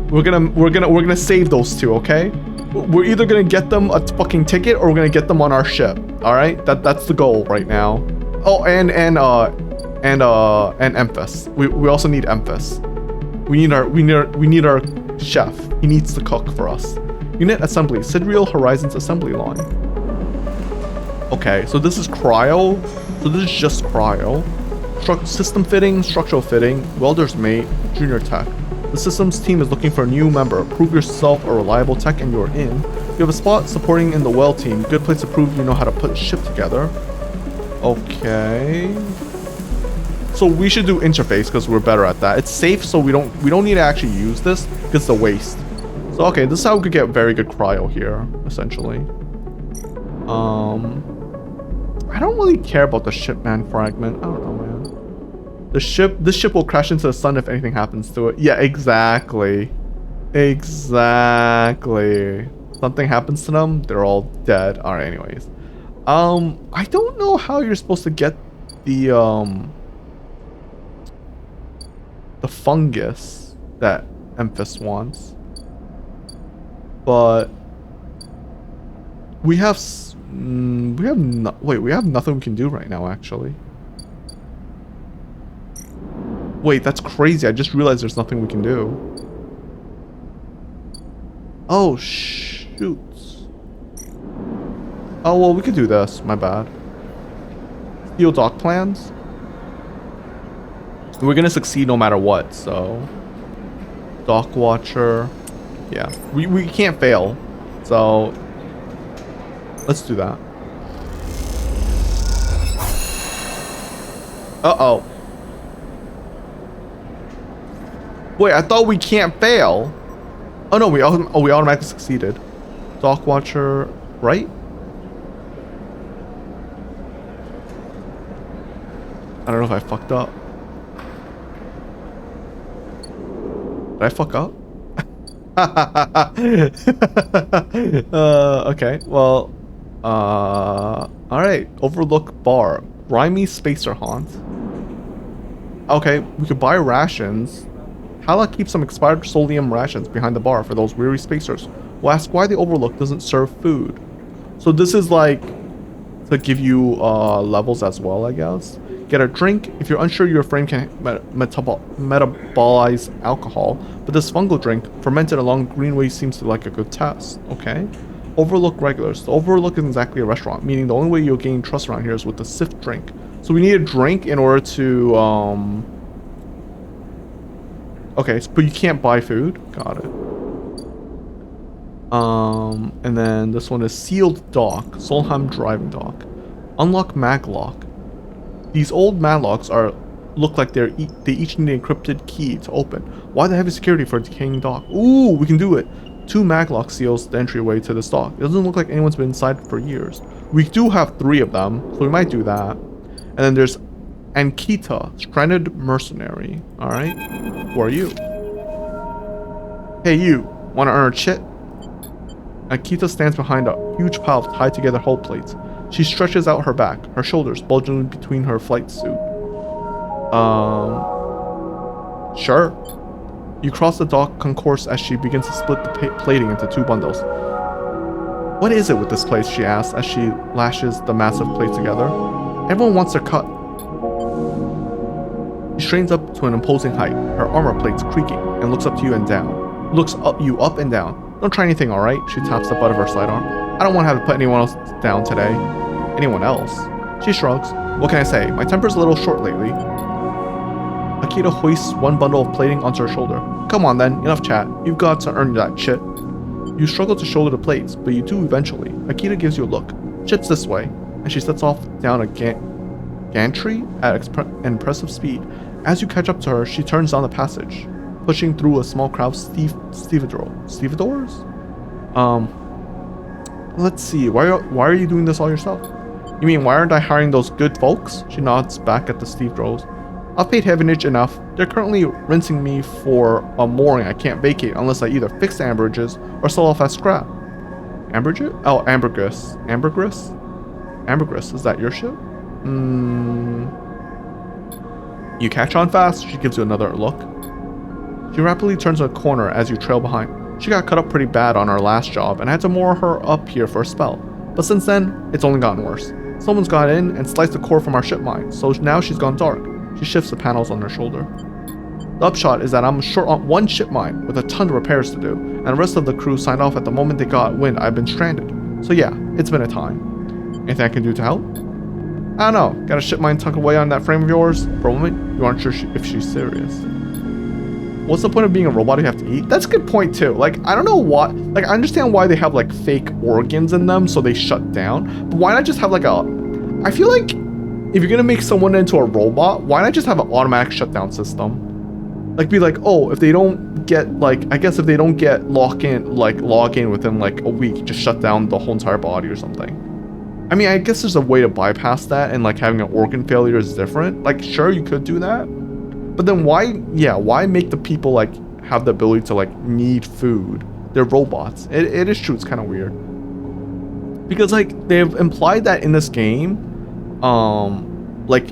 we're gonna save those two, okay? We're either gonna get them a fucking ticket or we're gonna get them on our ship. All right? That's the goal right now. Oh, and Emphas. We also need Emphas. We need our chef. He needs to cook for us. Unit assembly. Sidereal Horizons assembly line. Okay, so this is cryo. So this is just cryo. System fitting, structural fitting, welder's mate, junior tech. The systems team is looking for a new member. Prove yourself a reliable tech and you're in. You have a spot supporting in the weld team. Good place to prove you know how to put ship together. Okay. So we should do interface because we're better at that. It's safe, so we don't need to actually use this because it's a waste. So okay, this is how we could get very good cryo here, essentially. I don't really care about the shipman fragment. I don't know, man. This ship will crash into the sun if anything happens to it. Yeah, exactly. Exactly. Something happens to them, they're all dead. Alright, anyways. I don't know how you're supposed to get the fungus that Emphas wants. But we have nothing we can do right now, actually. Wait, that's crazy. I just realized there's nothing we can do. Oh, shoot. Oh, well, we could do this. My bad. Steal dock plans? We're gonna succeed no matter what, so... Dock watcher. Yeah. We can't fail. So... Let's do that. Uh-oh. Wait, I thought we can't fail. Oh no, we automatically succeeded. Dock watcher, right? I don't know if I fucked up. Did I fuck up? Okay, well, alright. Overlook bar. Grimy spacer haunt. Okay, we could buy rations. Hala keeps some expired solium rations behind the bar for those weary spacers. We'll ask why the Overlook doesn't serve food. So this is like to give you levels as well, I guess. Get a drink. If you're unsure, your frame can metabolize alcohol, but this fungal drink, fermented along greenway, seems to like a good test. Okay. Overlook regulars. The Overlook isn't exactly a restaurant, meaning the only way you'll gain trust around here is with the sift drink. So we need a drink in order to okay, but you can't buy food. Got it. And then this one is sealed dock. Solheim driving dock. Unlock maglock. These old maglocks look like they each need an encrypted key to open. Why the heavy security for a decaying dock? Ooh, we can do it. 2 maglock seals the entryway to this dock. It doesn't look like anyone's been inside for years. We do have 3 of them, so we might do that. And then there's Ankita, stranded mercenary. Alright. Who are you? Hey you, wanna earn a chit? Ankita stands behind a huge pile of tied together hull plates. She stretches out her back, her shoulders bulging between her flight suit. Sure. You cross the dock concourse as she begins to split the plating into 2 bundles. What is it with this place, she asks as she lashes the massive plates together. Everyone wants their cut. She strains up to an imposing height, her armor plates creaking, and looks up to you and down. Looks up you up and down. Don't try anything, alright? She taps the butt of her sidearm. I don't want to have to put anyone else down today. Anyone else? She shrugs. What can I say? My temper's a little short lately. Akita hoists 1 bundle of plating onto her shoulder. Come on then, enough chat. You've got to earn that shit. You struggle to shoulder the plates, but you do eventually. Akita gives you a look. Shit's this way. And she sets off down a gantry at an impressive speed. As you catch up to her, she turns down the passage, pushing through a small crowd of stevedores? Let's see. Why are you doing this all yourself? You mean, why aren't I hiring those good folks? She nods back at the stevedores. I've paid Heavenage enough. They're currently rinsing me for a mooring I can't vacate unless I either fix the ambergris or sell off as scrap. Ambergris? Oh, ambergris. Ambergris? Ambergris, is that your ship? You catch on fast? She gives you another look. She rapidly turns a corner as you trail behind. She got cut up pretty bad on our last job and I had to moor her up here for a spell. But since then, it's only gotten worse. Someone's got in and sliced the core from our ship mine, so now she's gone dark. She shifts the panels on her shoulder. The upshot is that I'm short on 1 ship mine with a ton of repairs to do, and the rest of the crew signed off at the moment they got wind I've been stranded. So yeah, it's been a time. Anything I can do to help? I don't know. Got a ship mine tucked away on that frame of yours? For a moment, you aren't sure if she's serious. What's the point of being a robot if you have to eat? That's a good point too. Like, I don't know what, like, I understand why they have like fake organs in them so they shut down, but why not just have like I feel like if you're gonna make someone into a robot, why not just have an automatic shutdown system? Like, be like, oh, if they don't get like, I guess if they don't get log in within like a week, just shut down the whole entire body or something. I mean, I guess there's a way to bypass that, and like having an organ failure is different. Like, sure, you could do that. But then why make the people like have the ability to like need food? They're robots. It is true, it's kind of weird. Because like they've implied that in this game, like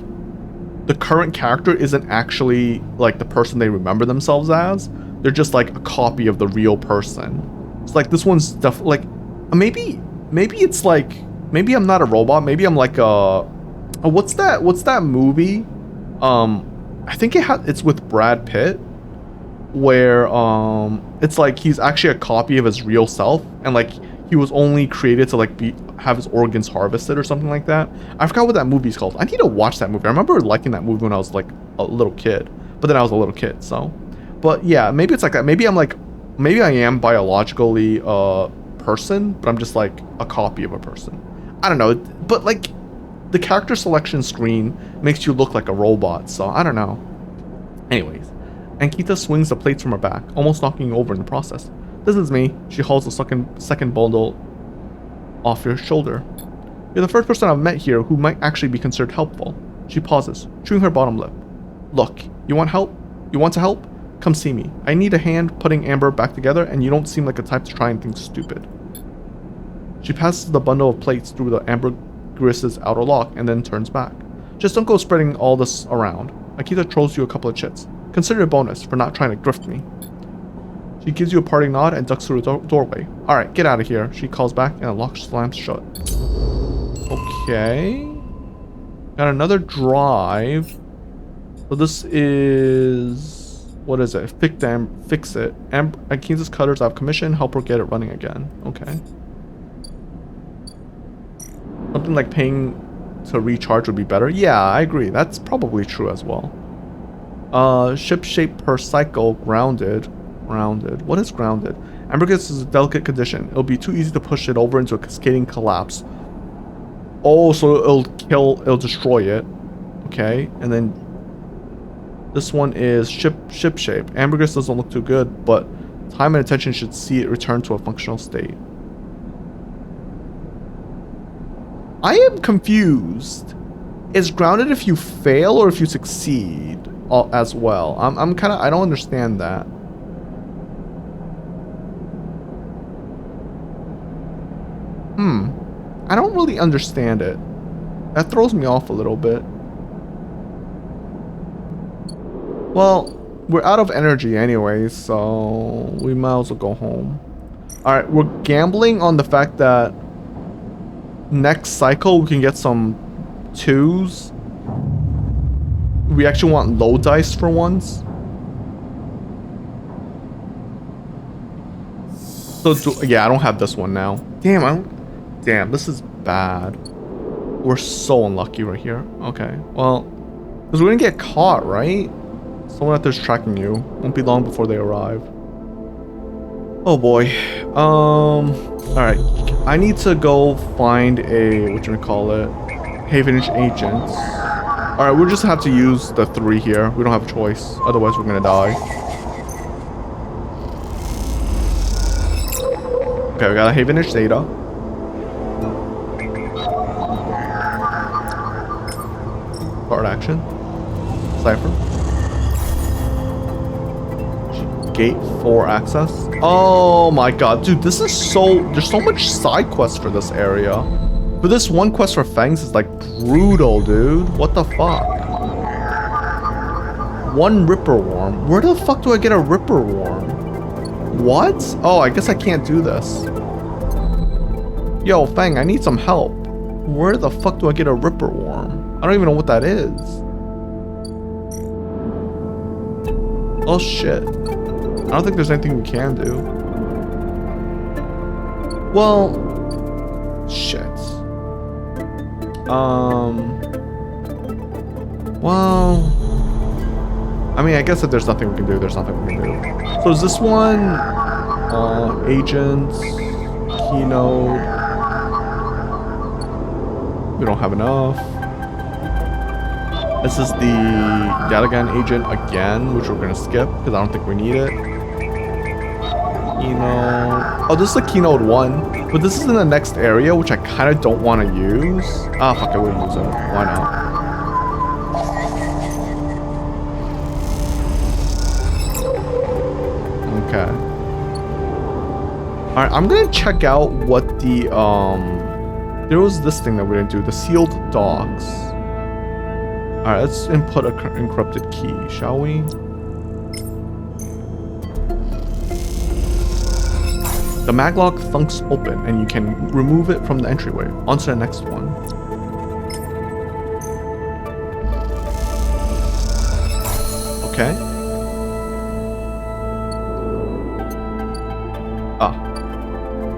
the current character isn't actually like the person they remember themselves as. They're just like a copy of the real person. It's like this one's like maybe it's like maybe I'm not a robot. Maybe I'm like what's that movie? I think it's with Brad Pitt, where it's like he's actually a copy of his real self, and like he was only created to like have his organs harvested or something like that. I forgot what that movie's called. I need to watch that movie. I remember liking that movie when I was like a little kid, but then I was a little kid, so. But yeah, maybe it's like that. Maybe I am biologically a person, but I'm just like a copy of a person. I don't know, but like the character selection screen makes you look like a robot, so I don't know. Anyways, Ankita swings the plates from her back, almost knocking you over in the process. This is me. She hauls the second bundle off your shoulder. You're the first person I've met here who might actually be considered helpful. She pauses, chewing her bottom lip. Look, you want help? You want to help? Come see me. I need a hand putting Amber back together, and you don't seem like a type to try anything stupid. She passes the bundle of plates through the ambergris's outer lock and then turns back. Just don't go spreading all this around. Akita throws you a couple of chits. Consider a bonus for not trying to grift me. She gives you a parting nod and ducks through the doorway. Alright, get out of here, she calls back, and the lock slams shut. Okay. Got another drive. So this is... what is it? Fix it. Akita's cutters out of commission. Help her get it running again. Okay. Something like paying to recharge would be better. Yeah, I agree. That's probably true as well. Ship shape per cycle. Grounded. What is grounded? Ambergris is a delicate condition. It'll be too easy to push it over into a cascading collapse. Oh, so it'll destroy it. Okay, and then this one is ship shape. Ambergris doesn't look too good, but time and attention should see it return to a functional state. I am confused. Is grounded if you fail or if you succeed as well? I'm kind of, I don't understand that. I don't really understand it. That throws me off a little bit. Well, we're out of energy anyway, so we might as well go home. Alright, we're gambling on the fact that next cycle we can get some 2s. We actually want low dice for once. So yeah, I don't have this one now. Damn, this is bad. We're so unlucky right here. Okay, well, because we're gonna get caught, right? Someone out there's tracking you. Won't be long before they arrive. Oh boy. Alright. I need to go find a, Havenage agent. Alright, we'll just have to use the 3 here. We don't have a choice. Otherwise we're gonna die. Okay, we got a Havenage data. Card action. Cipher. Gate 4 access. Oh my god, dude, this is so... There's so much side quests for this area. But this one quest for Fangs is like brutal, dude. What the fuck? 1 Ripper Worm. Where the fuck do I get a Ripper Worm? What? Oh, I guess I can't do this. Yo, Fang, I need some help. Where the fuck do I get a Ripper Worm? I don't even know what that is. Oh shit. I don't think there's anything we can do. Well, shit. Well, I mean, I guess if there's nothing we can do, there's nothing we can do. So is this one agents, keynote? We don't have enough. This is the Yatagan agent again, which we're gonna skip because I don't think we need it. Keynote. Oh, this is the keynote 1, but this is in the next area, which I kind of don't want to use. Ah, fuck it, we'll use it. Why not? Okay. Alright, I'm gonna check out what the, there was this thing that we're gonna do, the sealed dogs. Alright, let's input a encrypted key, shall we? The maglock thunks open, and you can remove it from the entryway. On to the next one. Okay.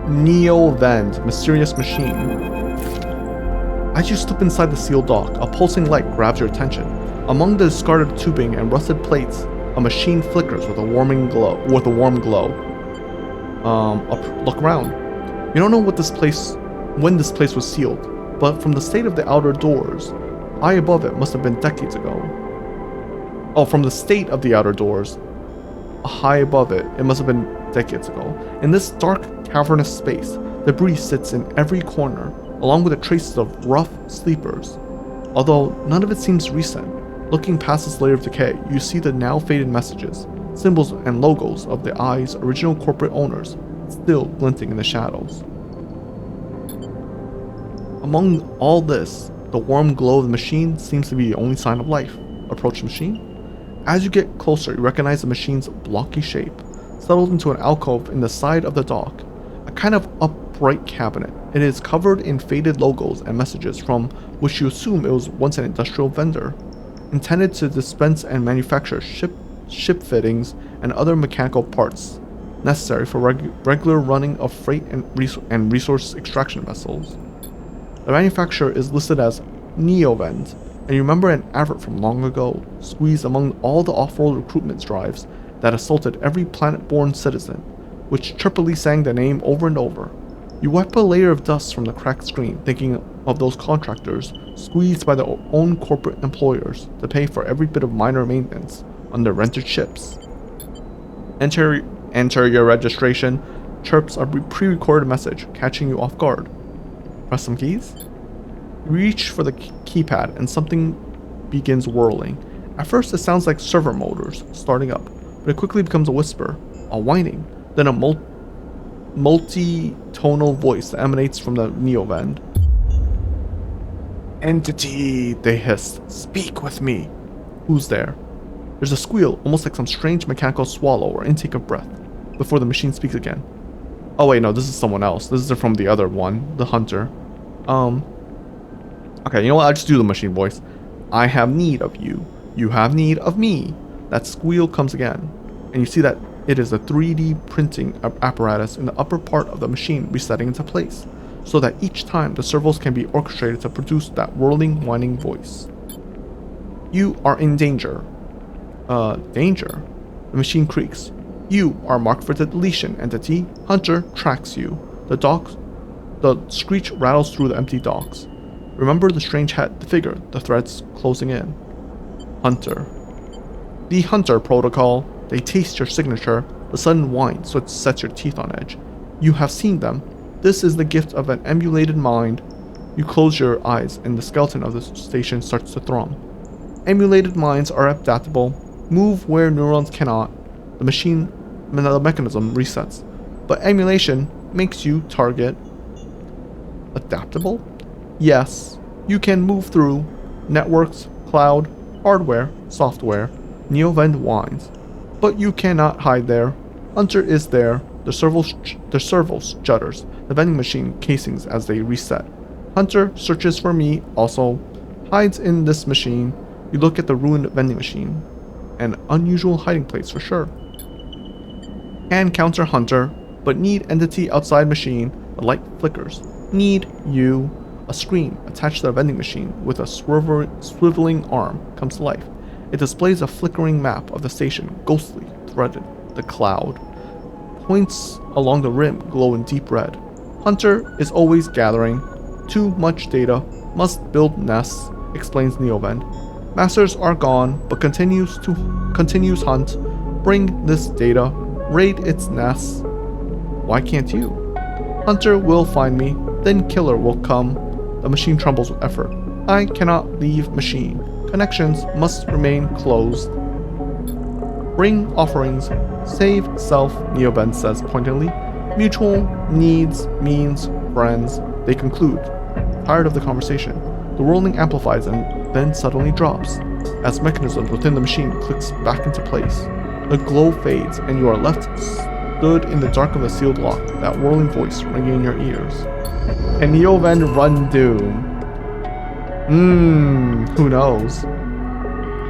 Neo Vend, mysterious machine. As you step inside the sealed dock, a pulsing light grabs your attention. Among the discarded tubing and rusted plates, a machine flickers with a warm glow. Look around. You don't know when this place was sealed, but from the state of the outer doors, high above it must have been decades ago. Oh, from the state of the outer doors, high above it must have been decades ago. In this dark, cavernous space, debris sits in every corner, along with the traces of rough sleepers. Although none of it seems recent, looking past this layer of decay, you see the now faded messages, symbols and logos of the Eye's original corporate owners, still glinting in the shadows. Among all this, the warm glow of the machine seems to be the only sign of life. Approach the machine. As you get closer, you recognize the machine's blocky shape, settled into an alcove in the side of the dock, a kind of upright cabinet. It is covered in faded logos and messages from which you assume it was once an industrial vendor, intended to dispense and manufacture ship fittings and other mechanical parts necessary for regular running of freight and resource extraction vessels. The manufacturer is listed as Neovend, and you remember an advert from long ago, squeezed among all the off-world recruitment drives that assaulted every planet-born citizen, which chirpily sang the name over and over. You wipe a layer of dust from the cracked screen, thinking of those contractors squeezed by their own corporate employers to pay for every bit of minor maintenance on their rented ships. Enter your registration, chirps a pre-recorded message, catching you off guard. Press some keys. You reach for the keypad and something begins whirling. At first it sounds like servo motors starting up, but it quickly becomes a whisper, a whining, then a multi-tonal voice that emanates from the Neovend. Entity, they hiss. Speak with me. Who's there? There's a squeal, almost like some strange mechanical swallow or intake of breath, before the machine speaks again. Oh wait, no, this is someone else. This is from the other one, the hunter. Okay, you know what? I'll just do the machine voice. I have need of you. You have need of me. That squeal comes again, and you see that it is a 3D printing apparatus in the upper part of the machine resetting into place, so that each time the servos can be orchestrated to produce that whirling, whining voice. You are in danger. Danger? The machine creaks. You are marked for deletion, entity. Hunter tracks you. The screech rattles through the empty docks. Remember the strange head, the figure, the threads closing in. Hunter. The Hunter protocol. They taste your signature. The sudden whine sets your teeth on edge. You have seen them. This is the gift of an emulated mind. You close your eyes and the skeleton of the station starts to thrum. Emulated minds are adaptable, move where neurons cannot. The mechanism resets. But emulation makes you target. Adaptable? Yes, you can move through networks, cloud, hardware, software. Neovend whines. But you cannot hide there. Hunter is there. The servos judders, the vending machine casings as they reset. Hunter searches for me, also hides in this machine. You look at the ruined vending machine. An unusual hiding place for sure. Can counter Hunter, but need entity outside machine. The light flickers. Need you. A screen attached to the vending machine with a swiveling arm comes to life. It displays a flickering map of the station, ghostly, threaded. The cloud. Points along the rim glow in deep red. Hunter is always gathering. Too much data. Must build nests, explains Neovend. Masters are gone, but continues hunt. Bring this data. Raid its nests. Why can't you? Hunter will find me, then killer will come. The machine trembles with effort. I cannot leave machine. Connections must remain closed. Bring offerings. Save self, Neoben says pointedly. Mutual needs means friends, they conclude. Tired of the conversation, the whirling amplifies and then suddenly drops. As mechanism within the machine clicks back into place. The glow fades and you are left stood in the dark of the sealed lock, that whirling voice ringing in your ears. And Neoven run doom. Who knows?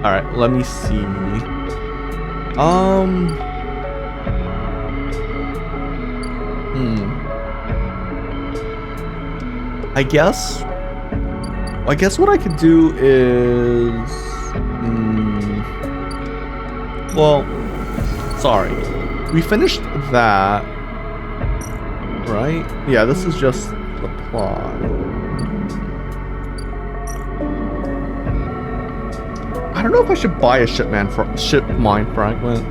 Alright, let me see. I guess what I could do is well, sorry. We finished that, right? Yeah, this is just the plot. I don't know if I should buy a ship mine fragment.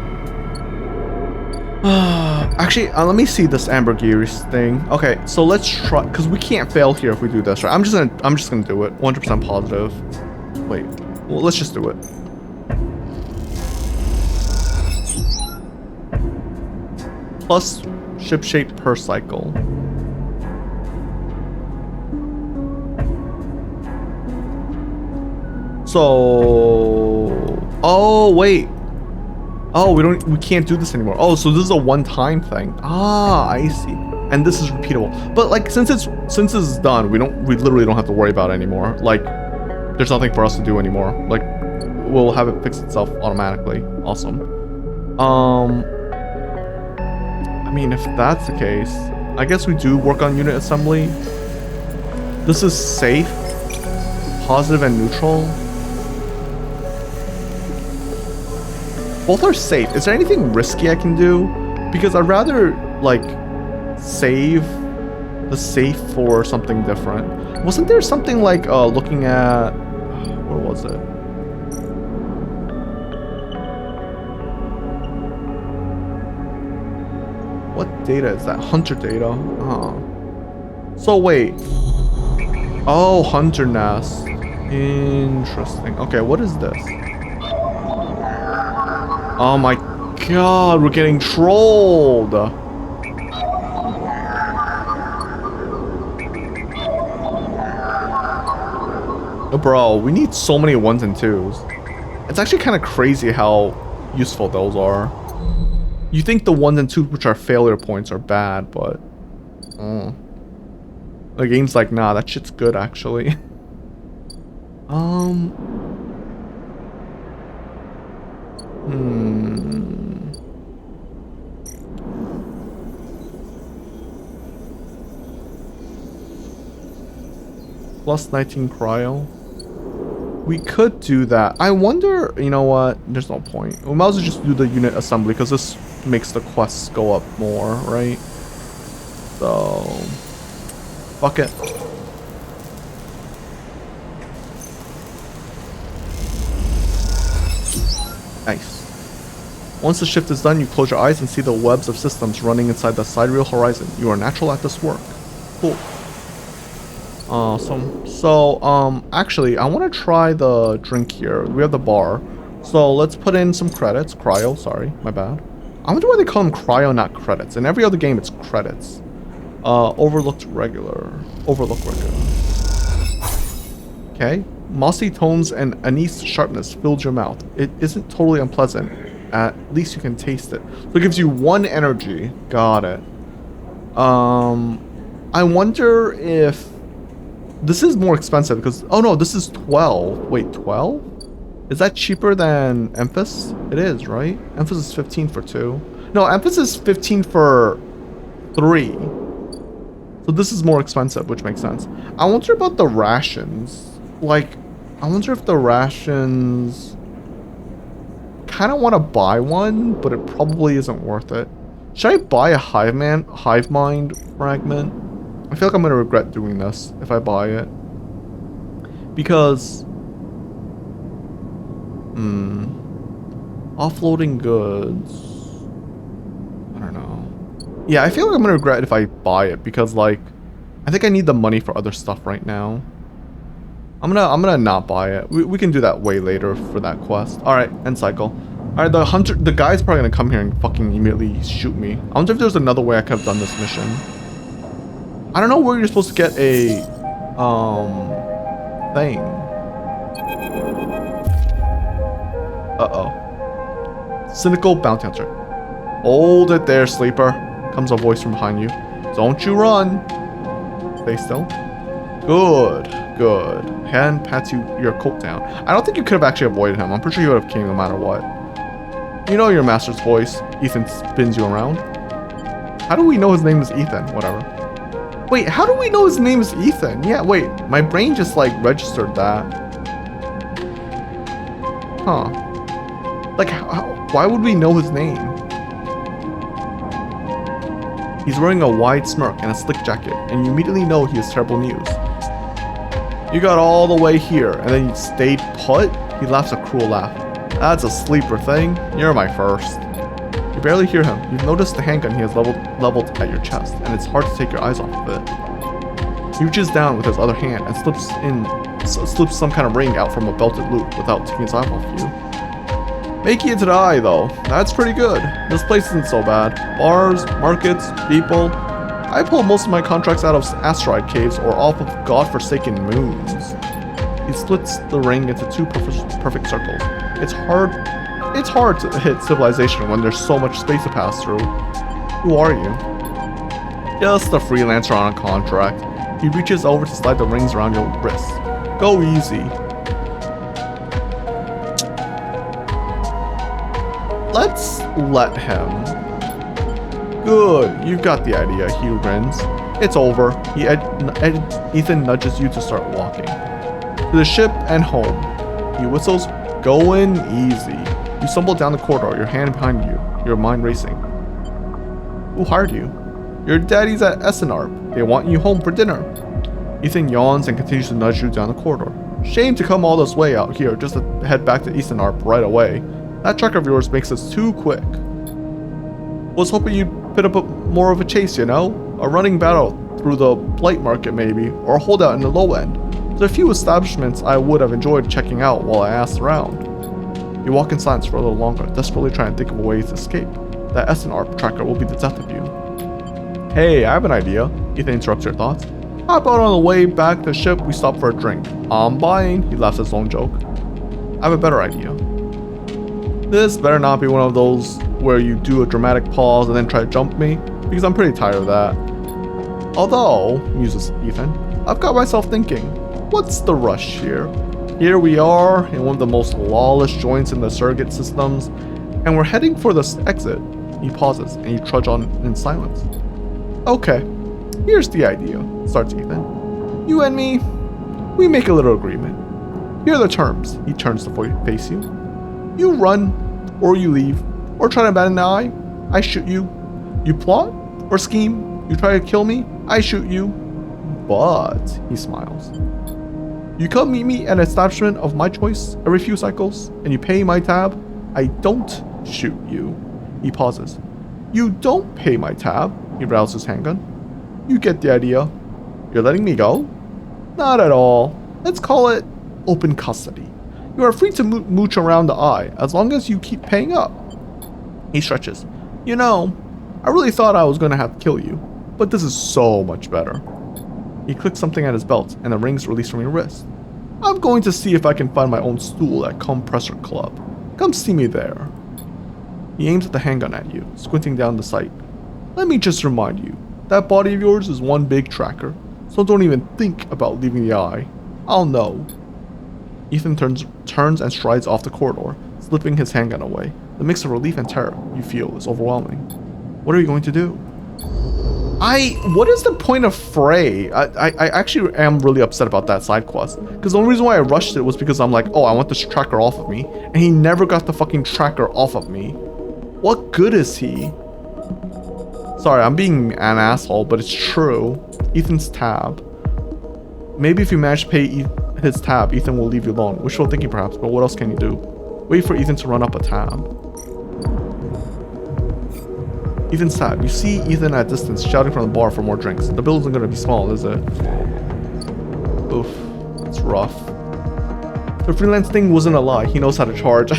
Actually, let me see this ambergris thing. Okay, so let's try, because we can't fail here if we do this, right? I'm just gonna do it. 100% positive. Wait, well, let's just do it. Plus ship shape per cycle. So, oh wait. Oh, we can't do this anymore. Oh, so this is a one-time thing. Ah, I see. And this is repeatable. But like since it's done, we literally don't have to worry about it anymore. Like there's nothing for us to do anymore. Like we'll have it fix itself automatically. Awesome. I mean, if that's the case, I guess we do work on unit assembly. This is safe, positive and neutral. Both are safe. Is there anything risky I can do? Because I'd rather, like, save the safe for something different. Wasn't there something like, looking at... Where was it? What data is that? Hunter data. So wait. Oh, Hunter Nest. Interesting. Okay, what is this? Oh my god, we're getting trolled. Oh, bro, we need so many 1s and 2s. It's actually kind of crazy how useful those are. You think the 1s and 2s, which are failure points, are bad, but the game's like, nah, that shit's good actually. Plus 19 cryo. We could do that. I wonder, you know what? There's no point. We might as well just do the unit assembly because this makes the quests go up more, right? So, fuck it. Nice. Once the shift is done, you close your eyes and see the webs of systems running inside the sidereal horizon. You are natural at this work. Cool. Awesome. So, actually, I want to try the drink here. We have the bar. So, let's put in some credits. Cryo, sorry. My bad. I wonder why they call them cryo, not credits. In every other game, it's credits. Overlook regular. Okay. Mossy tones and anise sharpness filled your mouth. It isn't totally unpleasant. At least you can taste it. So it gives you 1 energy. Got it. I wonder if this is more expensive because oh no, this is 12. Wait, 12? Is that cheaper than Emphas? It is, right? Emphas is 15 for 2. No, Emphas is 15 for 3. So this is more expensive, which makes sense. I wonder about the rations. Like, I wonder if the rations... kind of want to buy one, but it probably isn't worth it. Should I buy a hive mind fragment? I feel like I'm going to regret doing this if I buy it. Because... offloading goods... I don't know. Yeah, I feel like I'm going to regret if I buy it because, like, I think I need the money for other stuff right now. I'm gonna not buy it. We can do that way later for that quest. Alright, end cycle. Alright, the guy's probably gonna come here and fucking immediately shoot me. I wonder if there's another way I could have done this mission. I don't know where you're supposed to get a, thing. Uh-oh. Cynical bounty hunter. Hold it there, sleeper. Comes a voice from behind you. Don't you run. Stay still. Good. Good. Hand pats your coat down. I don't think you could have actually avoided him. I'm pretty sure you would have came no matter what. You know your master's voice. Ethan spins you around. How do we know his name is Ethan? Whatever. Wait, how do we know his name is Ethan? Yeah, wait. My brain just like registered that. Huh. Like, why would we know his name? He's wearing a wide smirk and a slick jacket, and you immediately know he has terrible news. You got all the way here, and then you stayed put? He laughs a cruel laugh. That's a sleeper thing. You're my first. You barely hear him. You've noticed the handgun he has leveled at your chest, and it's hard to take your eyes off of it. He reaches down with his other hand and slips some kind of ring out from a belted loop without taking his eye off you. Making it to the eye, though. That's pretty good. This place isn't so bad. Bars, markets, people. I pull most of my contracts out of asteroid caves or off of godforsaken moons. He splits the ring into two perfect circles. It's hard to hit civilization when there's so much space to pass through. Who are you? Just a freelancer on a contract. He reaches over to slide the rings around your wrists. Go easy. Let's let him. Good, you've got the idea, he grins. It's over. Ethan nudges you to start walking. To the ship and home. He whistles, going easy. You stumble down the corridor, your hand behind you, your mind racing. Who hired you? Your daddy's at Essenarp. They want you home for dinner. Ethan yawns and continues to nudge you down the corridor. Shame to come all this way out here just to head back to Essenarp right away. That truck of yours makes us too quick. Was hoping you'd put up more of a chase, you know? A running battle through the blight market maybe, or a holdout in the low end. There's a few establishments I would have enjoyed checking out while I asked around. You walk in silence for a little longer, desperately trying to think of ways to escape. That Essenarp tracker will be the death of you. Hey, I have an idea. Ethan interrupts your thoughts. How about on the way back to the ship we stop for a drink? I'm buying. He laughs his own joke. I have a better idea. This better not be one of those where you do a dramatic pause and then try to jump me, because I'm pretty tired of that. Although, muses Ethan, I've got myself thinking, what's the rush here? Here we are, in one of the most lawless joints in the surrogate systems, and we're heading for this exit. He pauses, and you trudge on in silence. Okay, here's the idea, starts Ethan. You and me, we make a little agreement. Here are the terms. He turns to face you. You run, or you leave, or try to bat an eye, I shoot you. You plot, or scheme, you try to kill me, I shoot you. But, he smiles. You come meet me at an establishment of my choice every few cycles, and you pay my tab, I don't shoot you. He pauses. You don't pay my tab, he rattles his handgun. You get the idea. You're letting me go? Not at all. Let's call it open custody. You are free to mooch around the eye, as long as you keep paying up. He stretches. You know, I really thought I was going to have to kill you, but this is so much better. He clicks something at his belt, and the rings release from your wrist. I'm going to see if I can find my own stool at Compressor Club. Come see me there. He aims at the handgun at you, squinting down the sight. Let me just remind you, that body of yours is one big tracker, so don't even think about leaving the eye. I'll know. Ethan turns and strides off the corridor, slipping his handgun away. The mix of relief and terror you feel is overwhelming. What are you going to do? What is the point of Frey? I actually am really upset about that side quest. Because the only reason why I rushed it was because I'm like, oh, I want this tracker off of me. And he never got the fucking tracker off of me. What good is he? Sorry, I'm being an asshole, but it's true. Ethan's tab. Maybe if you manage to pay his tab, Ethan will leave you alone. Wishful thinking perhaps, but what else can you do? Wait for Ethan to run up a tab. Ethan's tab. You see Ethan at distance shouting from the bar for more drinks. The bill isn't gonna be small, is it? Oof, that's rough. The freelance thing wasn't a lie. He knows how to charge.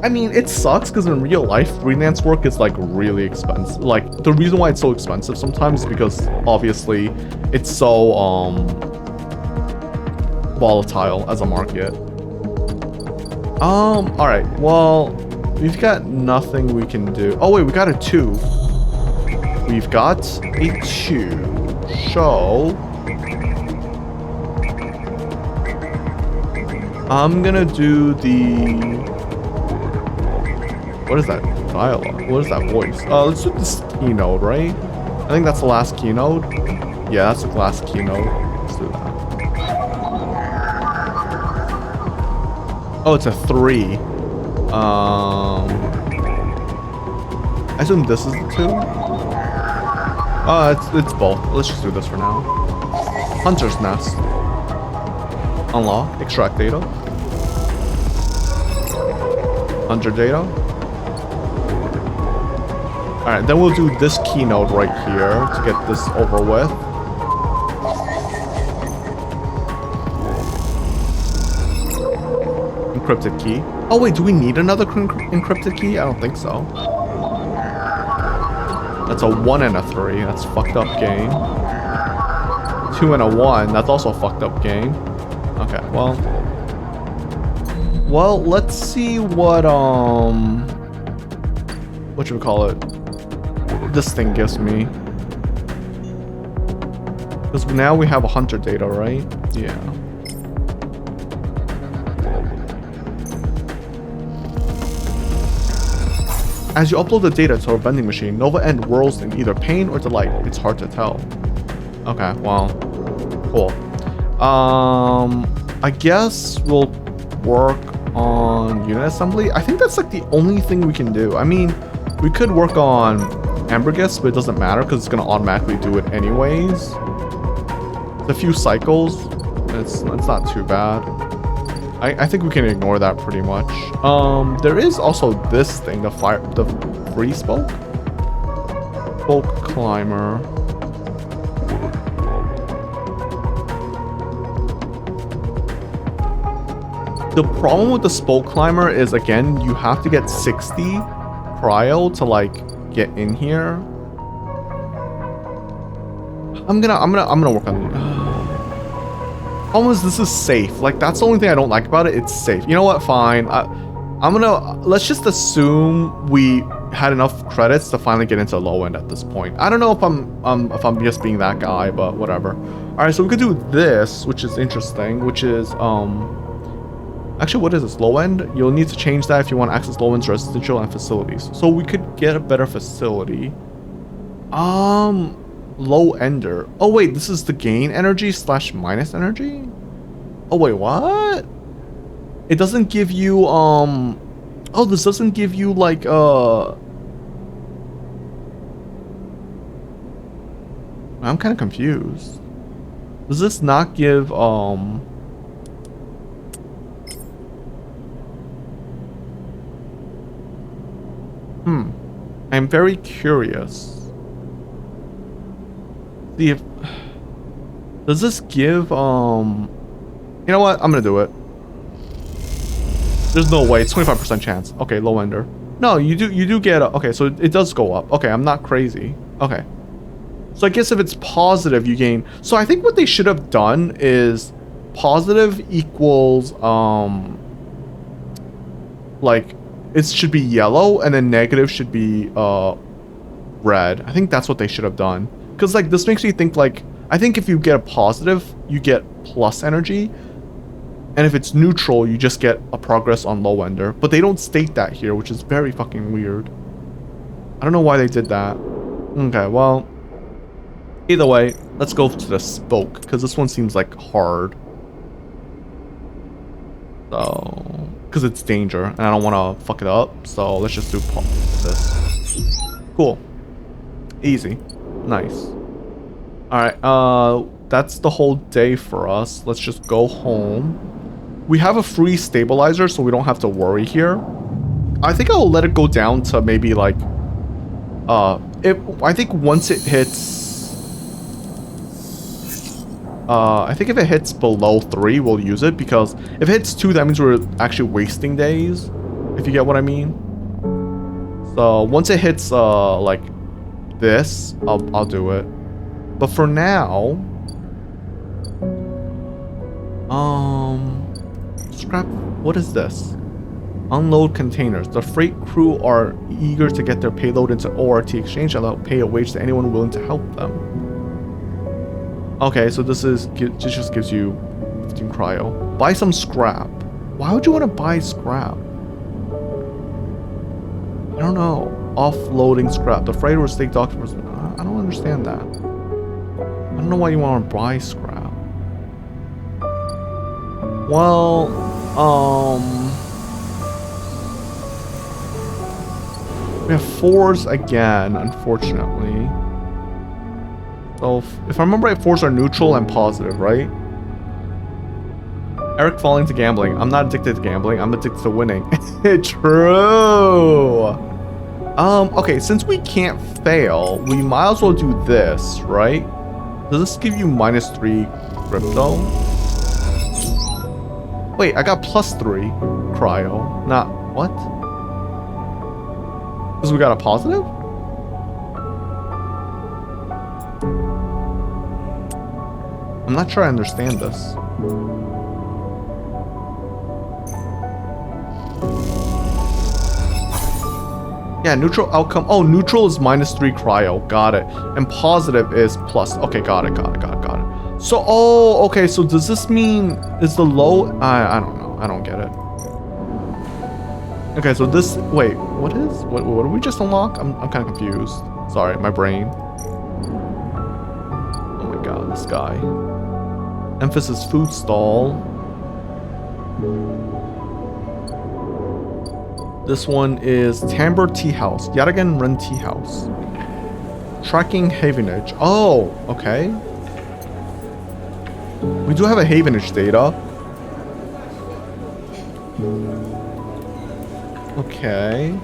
I mean, it sucks because in real life, freelance work is like really expensive. Like the reason why it's so expensive sometimes is because obviously it's so volatile as a market. All right. Well, we've got nothing we can do. Oh wait, we got a 2. We've got a 2. So I'm gonna do the. What is that dialogue? What is that voice? Let's do this keynote, right? I think that's the last keynote. Yeah, that's the last keynote. Let's do that. Oh, it's a 3. I assume this is the 2. It's both. Let's just do this for now. Hunter's Nest. Unlock. Extract data. Hunter data. Alright, then we'll do this keynote right here to get this over with. Encrypted key. Oh wait, do we need another encrypted key? I don't think so. That's a 1 and a 3. That's fucked up game. 2 and a 1. That's also a fucked up game. Okay, well, let's see what should we call it? This thing gives me. Because now we have a hunter data, right? Yeah. As you upload the data to our vending machine, Nova End whirls in either pain or delight. It's hard to tell. Okay, well, cool. I guess we'll work on unit assembly. I think that's like the only thing we can do. I mean, we could work on Ambergris, but it doesn't matter because it's gonna automatically do it anyways. It's a few cycles. It's not too bad. I think we can ignore that pretty much. There is also this thing, the free spoke climber. The problem with the spoke climber is, again, you have to get 60 cryo to like get in here. I'm gonna work on it. Almost, this is safe. Like, that's the only thing I don't like about it. It's safe. You know what? Fine. Let's just assume we had enough credits to finally get into low end at this point. I don't know if I'm just being that guy, but whatever. All right, so we could do this, which is interesting, which is actually, what is this? Low end? You'll need to change that if you want to access low end's residential and facilities. So we could get a better facility. Low ender. Oh wait, this is the gain energy / minus energy? Oh wait, what? It doesn't give you oh, this doesn't give you like I'm kind of confused. Does this not give I'm very curious. See if does this give you know what? I'm gonna do it. There's no way. It's 25% chance. Okay, low ender. No, you do get okay, so it does go up. Okay, I'm not crazy. Okay. So I guess if it's positive, you gain. So I think what they should have done is positive equals like it should be yellow and then negative should be red. I think that's what they should have done. Because like this makes me think like, I think if you get a positive, you get plus energy. And if it's neutral, you just get a progress on low ender. But they don't state that here, which is very fucking weird. I don't know why they did that. Okay, well, either way, let's go to the spoke, because this one seems like hard. So, because it's danger, and I don't want to fuck it up, so let's just do this. Cool. Easy. Nice. Alright, that's the whole day for us. Let's just go home. We have a free stabilizer, so we don't have to worry here. I think I'll let it go down to maybe like I think once it hits I think if it hits below 3 we'll use it, because if it hits 2 that means we're actually wasting days, if you get what I mean. So once it hits like this, I'll do it. But for now, scrap, what is this? Unload containers. The freight crew are eager to get their payload into ORT exchange and they'll pay a wage to anyone willing to help them. Okay, so this just gives you 15 cryo. Buy some scrap. Why would you want to buy scrap? I don't know. Offloading scrap. The freighter will stake documents. I don't understand that. I don't know why you want to buy scrap. Well, we have 4s again, unfortunately. So, if I remember right, 4s are neutral and positive, right? Eric falling to gambling. I'm not addicted to gambling. I'm addicted to winning. True. Okay, since we can't fail, we might as well do this, right? Does this give you -3 crypto? Wait, I got +3 cryo. Not what? Because we got a positive? I'm not sure I understand this. Yeah, neutral outcome. Oh, neutral is -3 cryo. Got it. And positive is plus. Okay, got it. So, oh, okay. So does this mean is the low? I don't know. I don't get it. Okay, so this. Wait, what did we just unlock? I'm kind of confused. Sorry, my brain. Oh my god, this guy. Emphasis food stall. This one is Timbre Tea House. Yadagan Run Tea House. Tracking Havenage. Oh, okay. We do have a Havenage data. Okay.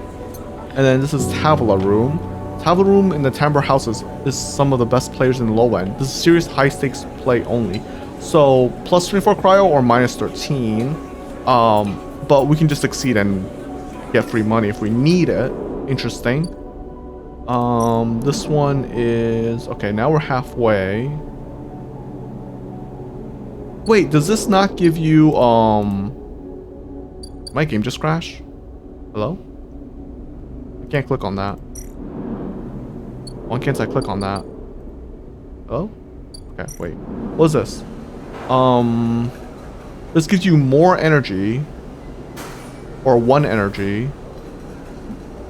And then this is Tavola Room. Tavola Room in the Timbre House is some of the best players in the low end. This is serious high stakes play only. So +24 cryo or -13. But we can just succeed and get free money if we need it. Interesting. This one is okay. Now we're halfway. Wait, does this not give you my game just crashed? Hello? I can't click on that. Why can't I click on that? Oh? Okay, wait. What is this? This gives you more energy. Or 1 energy.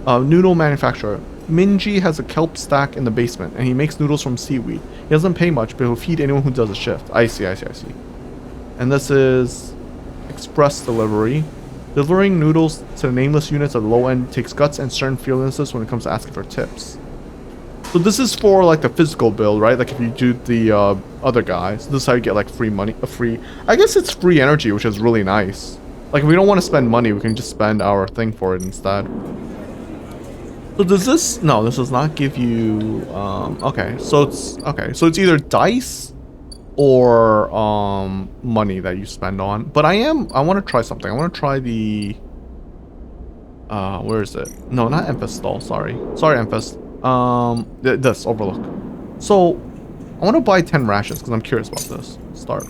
Noodle manufacturer. Minji has a kelp stack in the basement, and he makes noodles from seaweed. He doesn't pay much, but he'll feed anyone who does a shift. I see. And this is express delivery. Delivering noodles to the nameless units at the low end takes guts and certain fearlessness when it comes to asking for tips. So this is for like the physical build, right? Like if you do the other guys, this is how you get like free money, I guess it's free energy, which is really nice. Like if we don't want to spend money, we can just spend our thing for it instead. So does this, no, this does not give you, okay, so it's either dice or money that you spend on. But I want to try something. I want to try the, where is it? No, not Emphas stall, sorry Emphas. This Overlook. So I want to buy 10 rations because I'm curious about this. Start.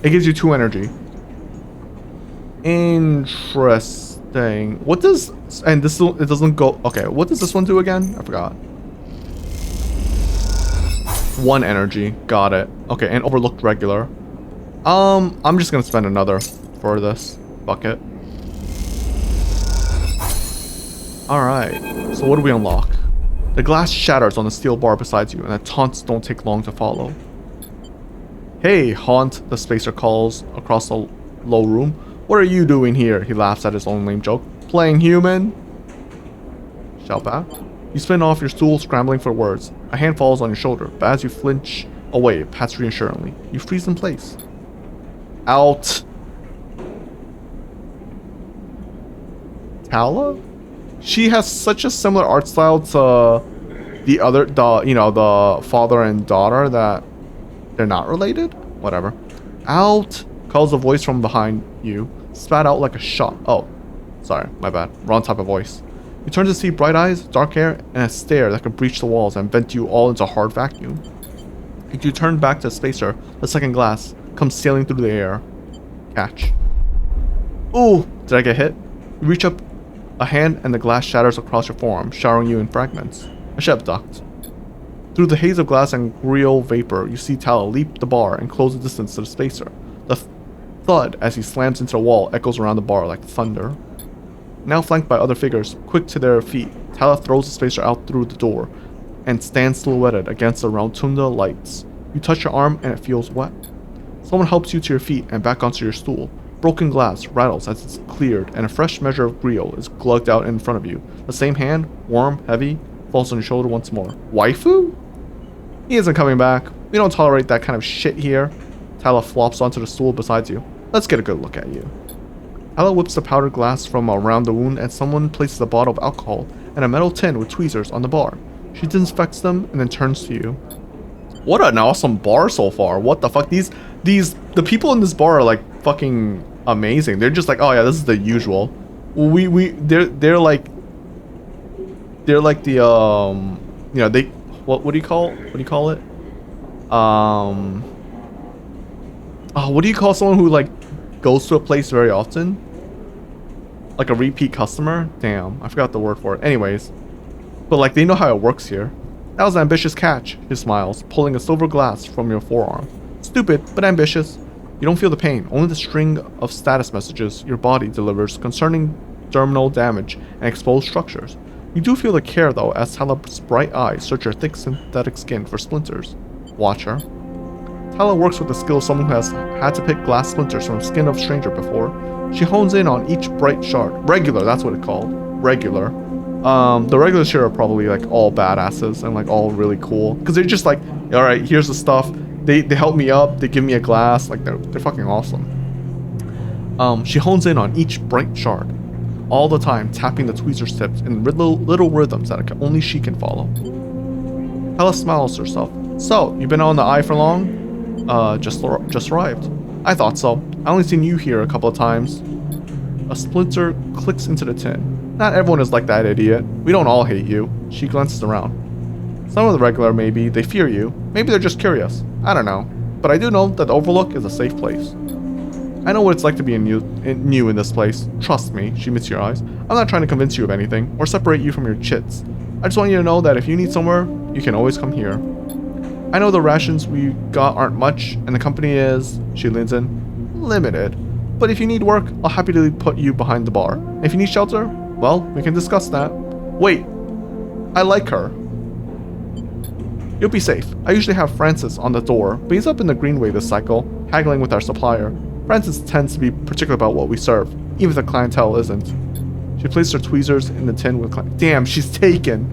It gives you 2 energy. Interesting. What does, and this, it doesn't go, okay, what does this one do again? I forgot. 1 energy. Got it. Okay, and overlooked regular. I'm just gonna spend another for this bucket. Alright, so what do we unlock? The glass shatters on the steel bar beside you, and the taunts don't take long to follow. Hey, Haunt, the spacer calls across the low room. What are you doing here? He laughs at his own lame joke. Playing human? Shout back. You spin off your stool, scrambling for words. A hand falls on your shoulder, but as you flinch away, it pats reassuringly. You freeze in place. Out. Tala? She has such a similar art style to the father and daughter that they're not related? Whatever. Out, calls a voice from behind you, spat out like a shot. Oh, sorry, my bad. Wrong type of voice. You turn to see bright eyes, dark hair, and a stare that could breach the walls and vent you all into a hard vacuum. As you turn back to Spacer, the second glass comes sailing through the air. Catch. Ooh, did I get hit? You reach up a hand and the glass shatters across your forearm, showering you in fragments. I should have ducked. Through the haze of glass and grill vapor, you see Tala leap the bar and close the distance to the Spacer. The thud as he slams into the wall echoes around the bar like thunder. Now flanked by other figures, quick to their feet, Tala throws the Spacer out through the door and stands silhouetted against the rotunda lights. You touch your arm and it feels wet. Someone helps you to your feet and back onto your stool. Broken glass rattles as it's cleared and a fresh measure of grill is glugged out in front of you. The same hand, warm, heavy, falls on your shoulder once more. Waifu? He isn't coming back. We don't tolerate that kind of shit here. Tala flops onto the stool beside you. Let's get a good look at you. Tala whips the powdered glass from around the wound and someone places a bottle of alcohol and a metal tin with tweezers on the bar. She disinfects them and then turns to you. What an awesome bar so far. What the fuck? The people in this bar are like fucking amazing. They're just like, oh yeah, this is the usual. They're like the they what do you call it? What do you call someone who like goes to a place very often? Like a repeat customer? Damn, I forgot the word for it. Anyways, but like they know how it works here. That was an ambitious catch, he smiles, pulling a silver glass from your forearm. Stupid, but ambitious. You don't feel the pain, only the string of status messages your body delivers concerning dermal damage and exposed structures. You do feel the care though, as Tala's bright eyes search your thick synthetic skin for splinters. Watch her. Tala works with the skill of someone who has had to pick glass splinters from the skin of a stranger before. She hones in on each bright shard. Regular, that's what it's called. Regular. The regulars here are probably like all badasses and like all really cool. Because they're just like, alright, here's the stuff. They help me up, they give me a glass, like they're fucking awesome. She hones in on each bright shard. All the time, tapping the tweezer's tips in little rhythms that only she can follow. Tala smiles to herself. So, you've been on the eye for long? Just arrived. I thought so. I only seen you here a couple of times. A splinter clicks into the tin. Not everyone is like that, idiot. We don't all hate you. She glances around. Some of the regular, maybe, they fear you. Maybe they're just curious. I don't know. But I do know that the Overlook is a safe place. I know what it's like to be new in this place. Trust me, she meets your eyes. I'm not trying to convince you of anything, or separate you from your chits. I just want you to know that if you need somewhere, you can always come here. I know the rations we got aren't much, and the company is, she leans in, limited. But if you need work, I'll happily put you behind the bar. If you need shelter, well, we can discuss that. Wait, I like her. You'll be safe. I usually have Francis on the door, but he's up in the Greenway this cycle, haggling with our supplier. Francis tends to be particular about what we serve, even if the clientele isn't. She places her tweezers in the tin with damn, she's taken.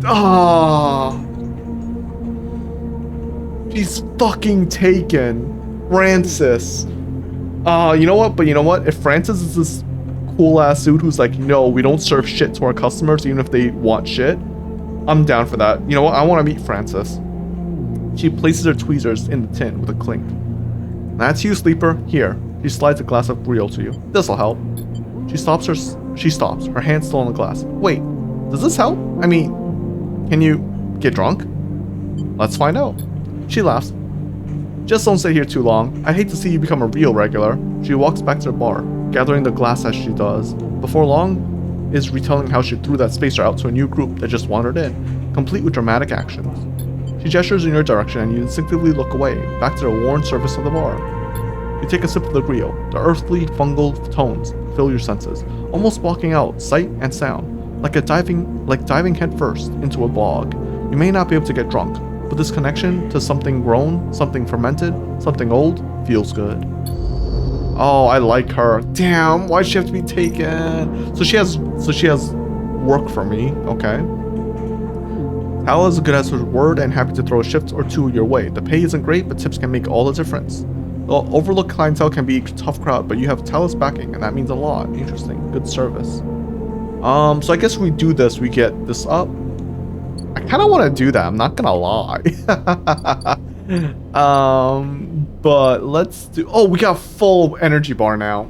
Ah, she's fucking taken. Francis. You know what? But you know what? If Francis is this cool ass dude who's like, no, we don't serve shit to our customers even if they want shit, I'm down for that. You know what? I want to meet Francis. She places her tweezers in the tin with a clink. That's you, sleeper. Here. She slides a glass of grill to you. This'll help. She stops, her hand still on the glass. Wait, does this help? I mean, can you get drunk? Let's find out. She laughs. Just don't sit here too long. I hate to see you become a real regular. She walks back to the bar, gathering the glass as she does. Before long, is retelling how she threw that spacer out to a new group that just wandered in, complete with dramatic actions. She gestures in your direction and you instinctively look away, back to the worn surface of the bar. You take a sip of the grill. The earthly, fungal tones fill your senses, almost blocking out sight and sound. like diving headfirst into a bog. You may not be able to get drunk, but this connection to something grown, something fermented, something old feels good. Oh, I like her. Damn, why'd she have to be taken? So she has work for me. Okay. Hal is good as her word and happy to throw a shift or two your way. The pay isn't great, but tips can make all the difference. The overlooked clientele can be a tough crowd, but you have Talus backing, and that means a lot. Interesting. Good service. So I guess we do this, we get this up. I kind of want to do that, I'm not gonna lie. But let's do... Oh, we got full energy bar now.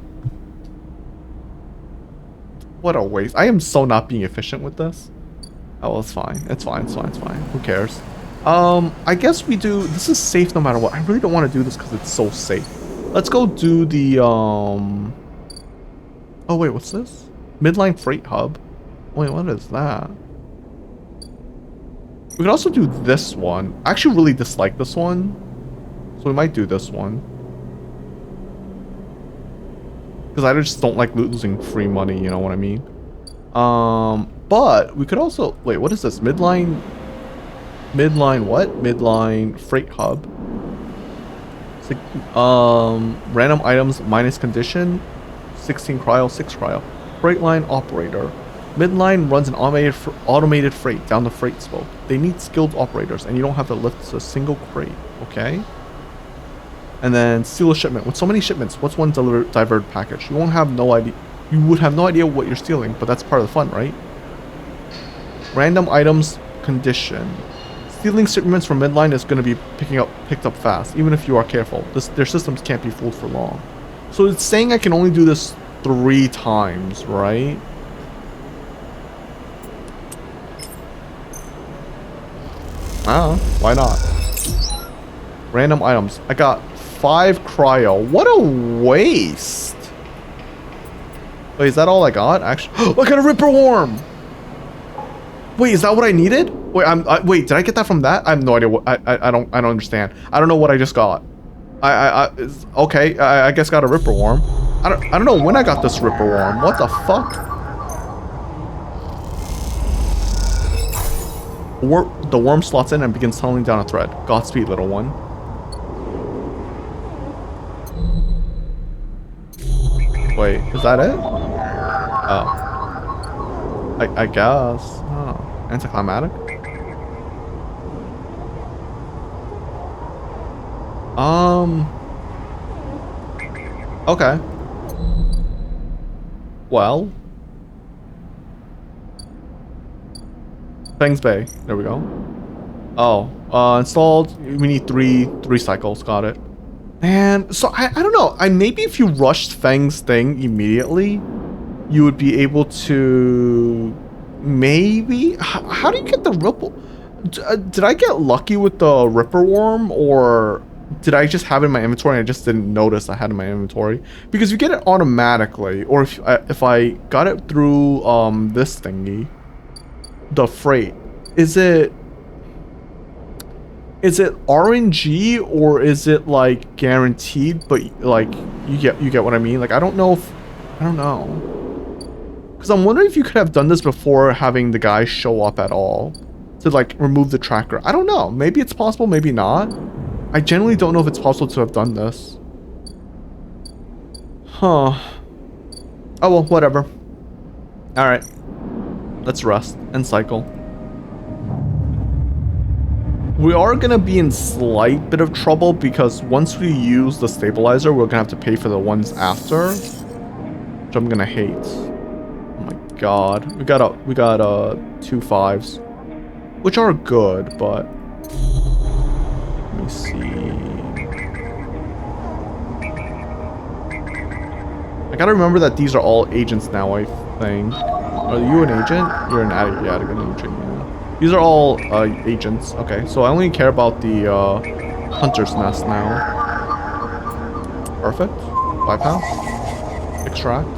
What a waste. I am so not being efficient with this. Oh, well, it's fine. It's fine. Who cares? I guess we do... This is safe no matter what. I really don't want to do this because it's so safe. Let's go do the, Oh, wait, what's this? Midline Freight Hub. Wait, what is that? We could also do this one. I actually really dislike this one. So we might do this one. Because I just don't like losing free money, you know what I mean? But we could also... Wait, what is this? Midline what? Midline Freight Hub. It's like, random items minus condition. 16 cryo, 6 cryo. Freight line operator. Midline runs an automated freight down the freight spoke. They need skilled operators, and you don't have to lift a single crate. Okay. And then steal a shipment. With so many shipments, what's one diverted package? You won't have no idea. You would have no idea what you're stealing, but that's part of the fun, right? Random items condition. Stealing shipments from Midline is going to be picked up fast, even if you are careful. Their systems can't be fooled for long. So it's saying I can only do this 3 times, right? Why not? Random items. I got 5 cryo. What a waste. Wait, is that all I got? Actually, I got a Ripper Worm. Wait, is that what I needed? Wait, wait, did I get that from that? I have no idea what. I don't understand. I don't know what I just got. Okay. I guess got a Ripper Worm. I don't know when I got this Ripper Worm. What the fuck? The worm slots in and begins tunneling down a thread. Godspeed, little one. Wait, is that it? Oh. I guess. Oh. Anticlimactic? Okay. Well. Fangs Bay. There we go. Oh. Installed. We need three cycles. Got it. Man, so I don't know. Maybe if you rushed Fang's thing immediately, you would be able to... Maybe? How do you get the Ripple? Did I get lucky with the Ripper Worm, or did I just have it in my inventory and I just didn't notice I had it in my inventory? Because you get it automatically, or if I got it through this thingy, the freight, is it RNG or is it like guaranteed, but like you get what I mean? Like I don't know. Because I'm wondering if you could have done this before having the guy show up at all to like remove the tracker. I don't know. Maybe it's possible, maybe not. I generally don't know if it's possible to have done this. Huh. Oh well, whatever. Alright. Let's rest and cycle. We are going to be in slight bit of trouble because once we use the stabilizer, we're going to have to pay for the ones after, which I'm going to hate. Oh my god. We got 2 5s, which are good, but let me see. I got to remember that these are all agents now, I think. Are you an agent? You're an Yadigan agent, yeah. These are all agents. Okay, so I only care about the Hunter's Nest now. Perfect. Bypass. Extract.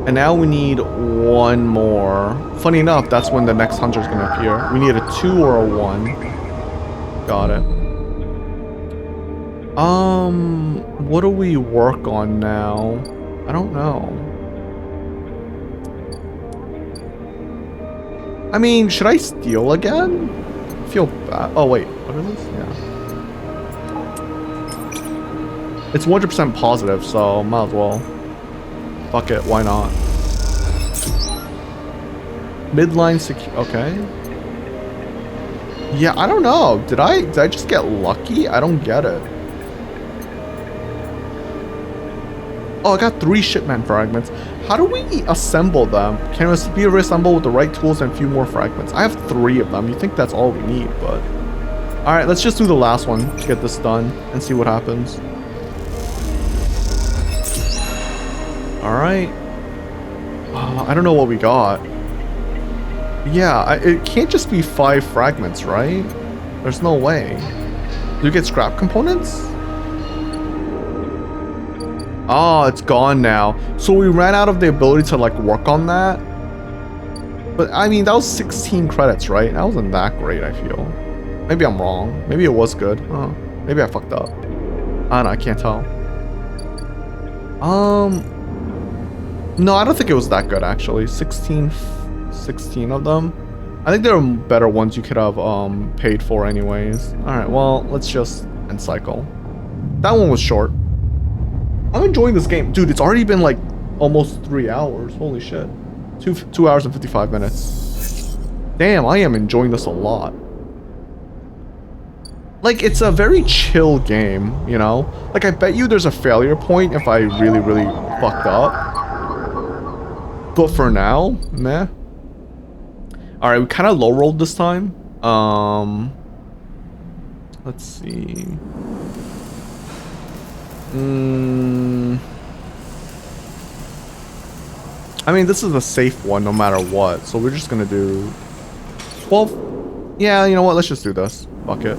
And now we need 1 more. Funny enough, that's when the next Hunter's gonna appear. We need a 2 or a 1. Got it. What do we work on now? I don't know. I mean, should I steal again? I feel bad. Oh, wait. What is this? Yeah. It's 100% positive, so might as well. Fuck it. Why not? Midline secure. Okay. Yeah, I don't know. Did I just get lucky? I don't get it. Oh, I got 3 shipment fragments. How do we assemble them? Can it be reassembled with the right tools and a few more fragments? I have 3 of them. You think that's all we need, but... Alright, let's just do the last one to get this done and see what happens. Alright. I don't know what we got. Yeah, it can't just be 5 fragments, right? There's no way. Do you get scrap components? Oh, it's gone now. So we ran out of the ability to like work on that. But I mean, that was 16 credits, right? That wasn't that great, I feel. Maybe I'm wrong. Maybe it was good. Maybe I fucked up. I don't know, I can't tell. No, I don't think it was that good actually. 16 of them. I think there are better ones you could have paid for anyways. Alright, well, let's just end cycle. That one was short. I'm enjoying this game. Dude, it's already been like almost 3 hours. Holy shit. 2 hours and 55 minutes. Damn, I am enjoying this a lot. Like, it's a very chill game, you know? Like, I bet you there's a failure point if I really, really fucked up. But for now, meh. Alright, we kind of low-rolled this time. Let's see. I mean, this is a safe one no matter what. So we're just gonna do 12. Yeah, you know what? Let's just do this. Fuck it.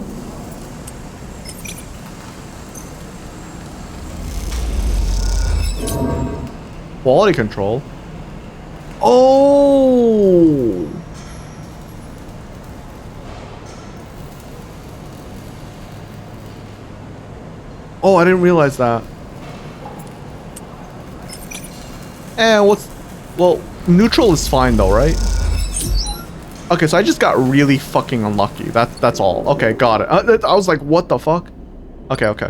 Quality control. Oh! Oh, I didn't realize that. Well, neutral is fine though, right? Okay, so I just got really fucking unlucky. That's all. Okay, got it. I was like, what the fuck? Okay. Cool.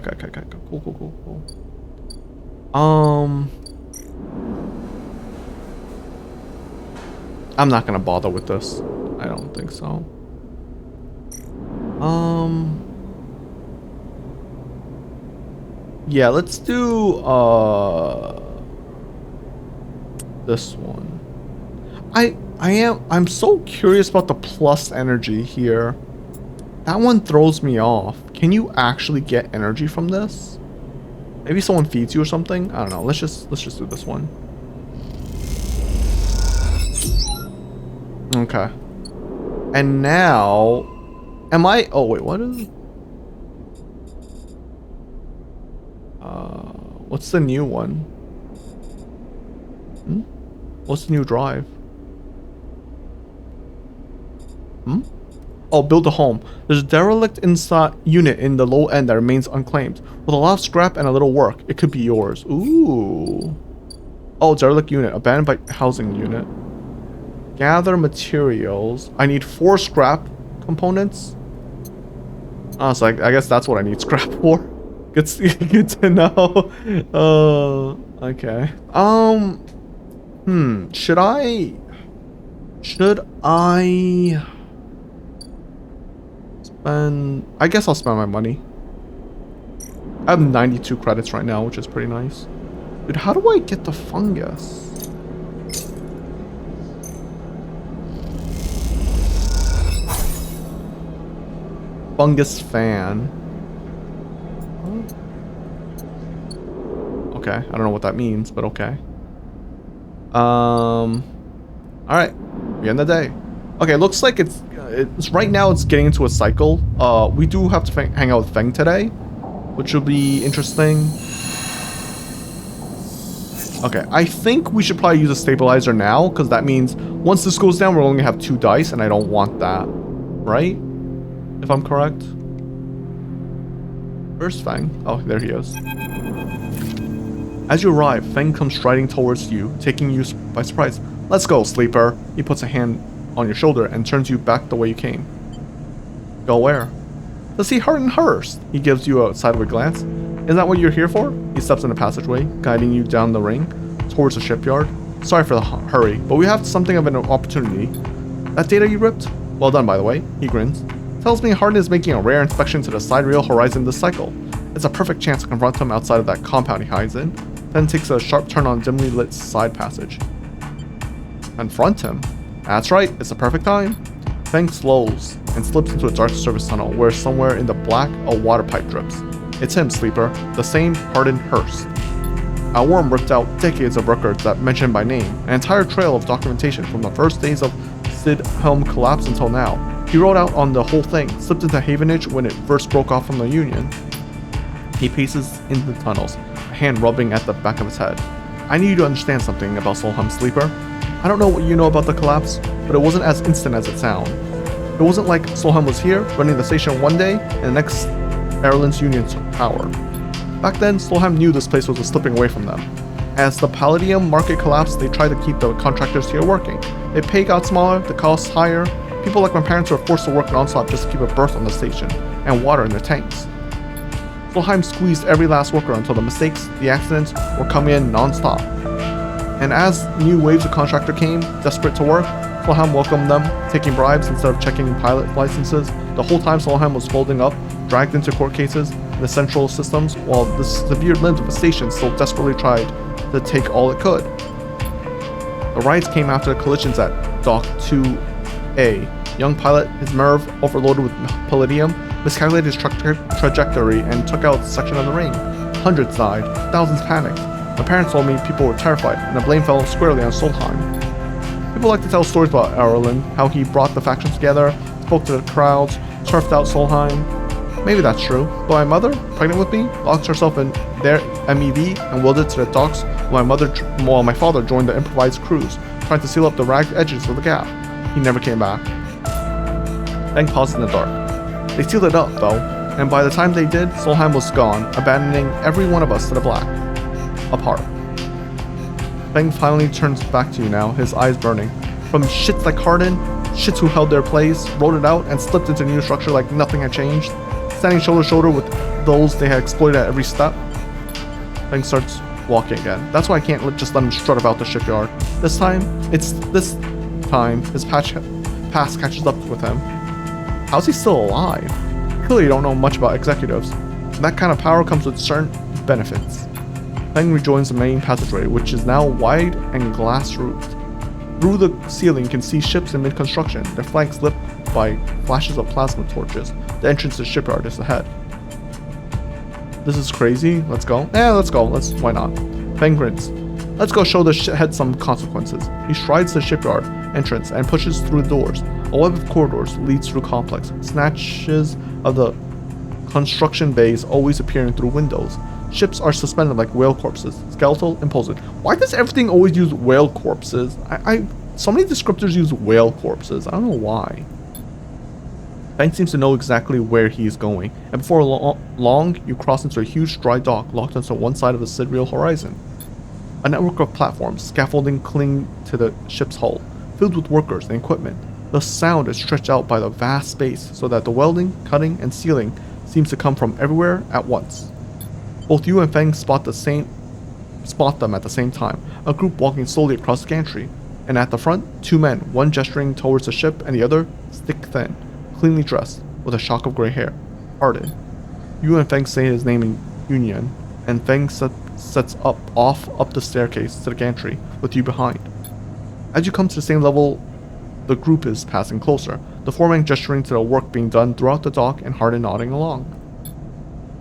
I'm not gonna bother with this. I don't think so. Yeah, let's do this one. I'm so curious about the plus energy here. That one throws me off. Can you actually get energy from this? Maybe someone feeds you or something? I don't know. Let's just do this one. Okay. And now am I oh wait, what is what's the new one? What's the new drive? Oh, build a home. There's a derelict unit in the low end that remains unclaimed. With a lot of scrap and a little work, it could be yours. Ooh. Oh, derelict unit. Abandoned by housing unit. Gather materials. I need 4 scrap components. Oh, so I guess that's what I need scrap for. Good to know. Okay. Should I spend... I guess I'll spend my money. I have 92 credits right now, which is pretty nice. Dude, how do I get the fungus? Fungus fan. Okay, I don't know what that means, but okay. Alright, we end the day. Okay, looks like it's right now it's getting into a cycle. We do have to hang out with Feng today, which will be interesting. Okay, I think we should probably use a stabilizer now, because that means once this goes down, we're only gonna have 2 dice, and I don't want that, right? If I'm correct. Where's Feng? Oh, there he is. As you arrive, Feng comes striding towards you, taking you by surprise. Let's go, sleeper. He puts a hand on your shoulder and turns you back the way you came. Go where? To see Hardin Hurst. He gives you a sideways glance. Is that what you're here for? He steps in the passageway, guiding you down the ring towards the shipyard. Sorry for the hurry, but we have something of an opportunity. That data you ripped? Well done, by the way. He grins. Tells me Hardin is making a rare inspection to the sidereal horizon this cycle. It's a perfect chance to confront him outside of that compound he hides in, then takes a sharp turn on dimly lit side passage. Confront him? That's right, it's the perfect time. Feng slows and slips into a dark service tunnel where somewhere in the black a water pipe drips. It's him, Sleeper, the same Hardin Hurst. A worm ripped out decades of records that mention by name, an entire trail of documentation from the first days of Sid Helm collapse until now. He wrote out on the whole thing, slipped into Havenage when it first broke off from the Union. He paces into the tunnels, a hand rubbing at the back of his head. I need you to understand something about Solheim, Sleeper. I don't know what you know about the collapse, but it wasn't as instant as it sounds. It wasn't like Solheim was here, running the station one day, and the next Erlen's Union's power. Back then, Solheim knew this place was slipping away from them. As the palladium market collapsed, they tried to keep the contractors here working. The pay got smaller, the costs higher. People like my parents were forced to work non-stop just to keep a berth on the station, and water in their tanks. Solheim squeezed every last worker until the mistakes, the accidents, were coming in non-stop. And as new waves of contractor came, desperate to work, Solheim welcomed them, taking bribes instead of checking pilot licenses. The whole time Solheim was folding up, dragged into court cases in the central systems, while the severed limbs of the station still desperately tried to take all it could. The riots came after the collisions at Dock 2A. Young pilot, his nerve overloaded with palladium, miscalculated his trajectory and took out a section of the ring. Hundreds died, thousands panicked. My parents told me people were terrified, and the blame fell squarely on Solheim. People like to tell stories about Erlen, how he brought the factions together, spoke to the crowds, turfed out Solheim. Maybe that's true, but my mother, pregnant with me, locked herself in their MEV and willed it to the docks while my father joined the improvised crews, trying to seal up the ragged edges of the gap. He never came back. Feng paused in the dark. They sealed it up, though, and by the time they did, Solheim was gone, abandoning every one of us to the black. Apart. Feng finally turns back to you now, his eyes burning. From shits like Hardin, shits who held their place, wrote it out, and slipped into a new structure like nothing had changed, standing shoulder to shoulder with those they had exploited at every step. Feng starts walking again. That's why I can't just let him strut about the shipyard. This time his past catches up with him. How's he still alive? Clearly you don't know much about executives. That kind of power comes with certain benefits. Feng rejoins the main passageway, which is now wide and glass-roofed. Through the ceiling you can see ships in mid-construction, their flanks lit by flashes of plasma torches. The entrance to the shipyard is ahead. This is crazy. Let's go. Let's go. Why not? Feng grins. Let's go show the shithead some consequences. He strides the shipyard entrance and pushes through the doors. A web of corridors leads through the complex. Snatches of the construction bays always appearing through windows. Ships are suspended like whale corpses, skeletal and posed. Why does everything always use whale corpses? So many descriptors use whale corpses. I don't know why. Feng seems to know exactly where he is going, and before long, you cross into a huge dry dock locked onto one side of the sidereal horizon. A network of platforms, scaffolding cling to the ship's hull, filled with workers and equipment. The sound is stretched out by the vast space so that the welding, cutting, and sealing seems to come from everywhere at once. Both you and Feng spot them at the same time, a group walking slowly across the gantry, and at the front, two men, one gesturing towards the ship and the other, stick-thin, cleanly dressed, with a shock of gray hair. Hardin. You and Feng say his name in Union, and Feng sets off up the staircase to the gantry, with you behind. As you come to the same level, the group is passing closer, the foreman gesturing to the work being done throughout the dock and Hardin nodding along.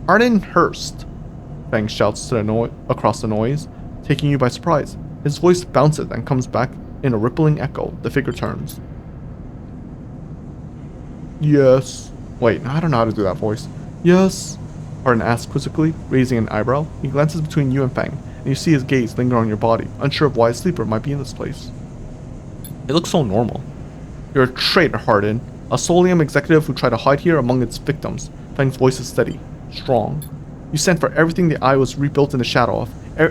Hardin Hurst, Feng shouts to across the noise, taking you by surprise. His voice bounces and comes back in a rippling echo. The figure turns. Yes. Wait, I don't know how to do that voice. Yes. Hardin asks quizzically, raising an eyebrow. He glances between you and Feng, and you see his gaze linger on your body, unsure of why a sleeper might be in this place. It looks so normal. You're a traitor, Hardin. A Solium executive who tried to hide here among its victims. Feng's voice is steady, strong. You stand for everything the Eye was rebuilt in the shadow of,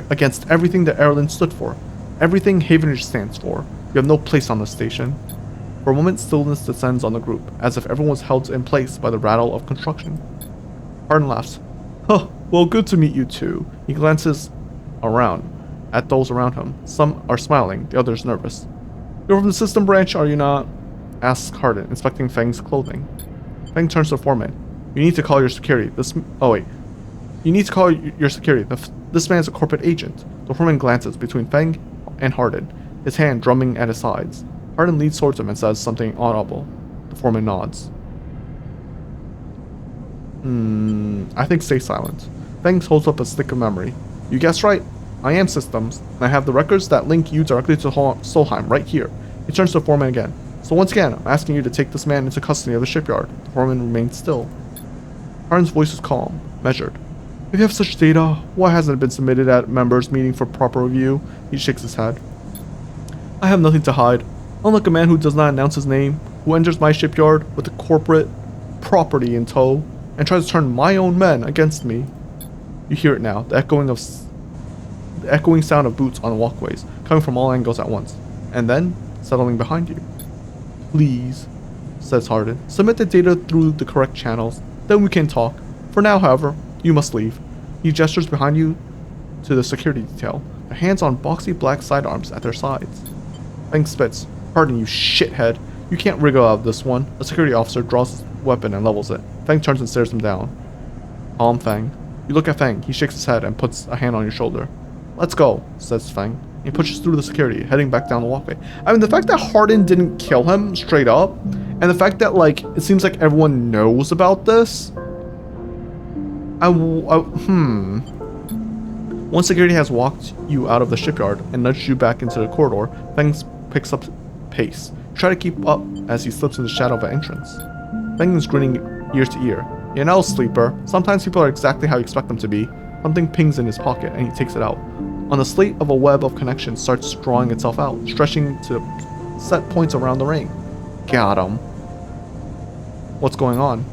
against everything that Erlen stood for, everything Havenage stands for. You have no place on the station. For a moment, stillness descends on the group, as if everyone was held in place by the rattle of construction. Hardin laughs. Huh, well, good to meet you too. He glances around at those around him. Some are smiling, the others nervous. You're from the system branch, are you not? Asks Hardin, inspecting Feng's clothing. Feng turns to the foreman. You need to call your security. You need to call your security. This man is a corporate agent. The foreman glances between Feng and Hardin, his hand drumming at his sides. Hardin leads towards him and says something audible. The foreman nods. I think stay silent. Feng holds up a stick of memory. You guessed right. I am systems, and I have the records that link you directly to Solheim right here. He turns to the foreman again. So once again, I'm asking you to take this man into custody of the shipyard. The foreman remains still. Hardin's voice is calm, measured. If you have such data, why hasn't it been submitted at members' meeting for proper review? He shakes his head. I have nothing to hide. Unlike a man who does not announce his name, who enters my shipyard with the corporate property in tow, and tries to turn my own men against me. You hear it now, the echoing sound of boots on the walkways, coming from all angles at once, and then settling behind you. Please, says Hardin, submit the data through the correct channels, then we can talk. For now, however, you must leave. He gestures behind you to the security detail, their hands on boxy black sidearms at their sides. Feng spits. Hardin, you shithead. You can't wriggle out of this one. A security officer draws his weapon and levels it. Feng turns and stares him down. Calm, Feng. You look at Feng. He shakes his head and puts a hand on your shoulder. Let's go, says Feng. He pushes through the security, heading back down the walkway. I mean, the fact that Hardin didn't kill him straight up, and the fact that, like, it seems like everyone knows about this. Once security has walked you out of the shipyard and nudged you back into the corridor, Feng picks up pace. Try to keep up as he slips in the shadow of an entrance. Feng is grinning ear to ear. You know, sleeper, sometimes people are exactly how you expect them to be. Something pings in his pocket and he takes it out. On the slate of a web of connections starts drawing itself out, stretching to set points around the ring. Got him. What's going on?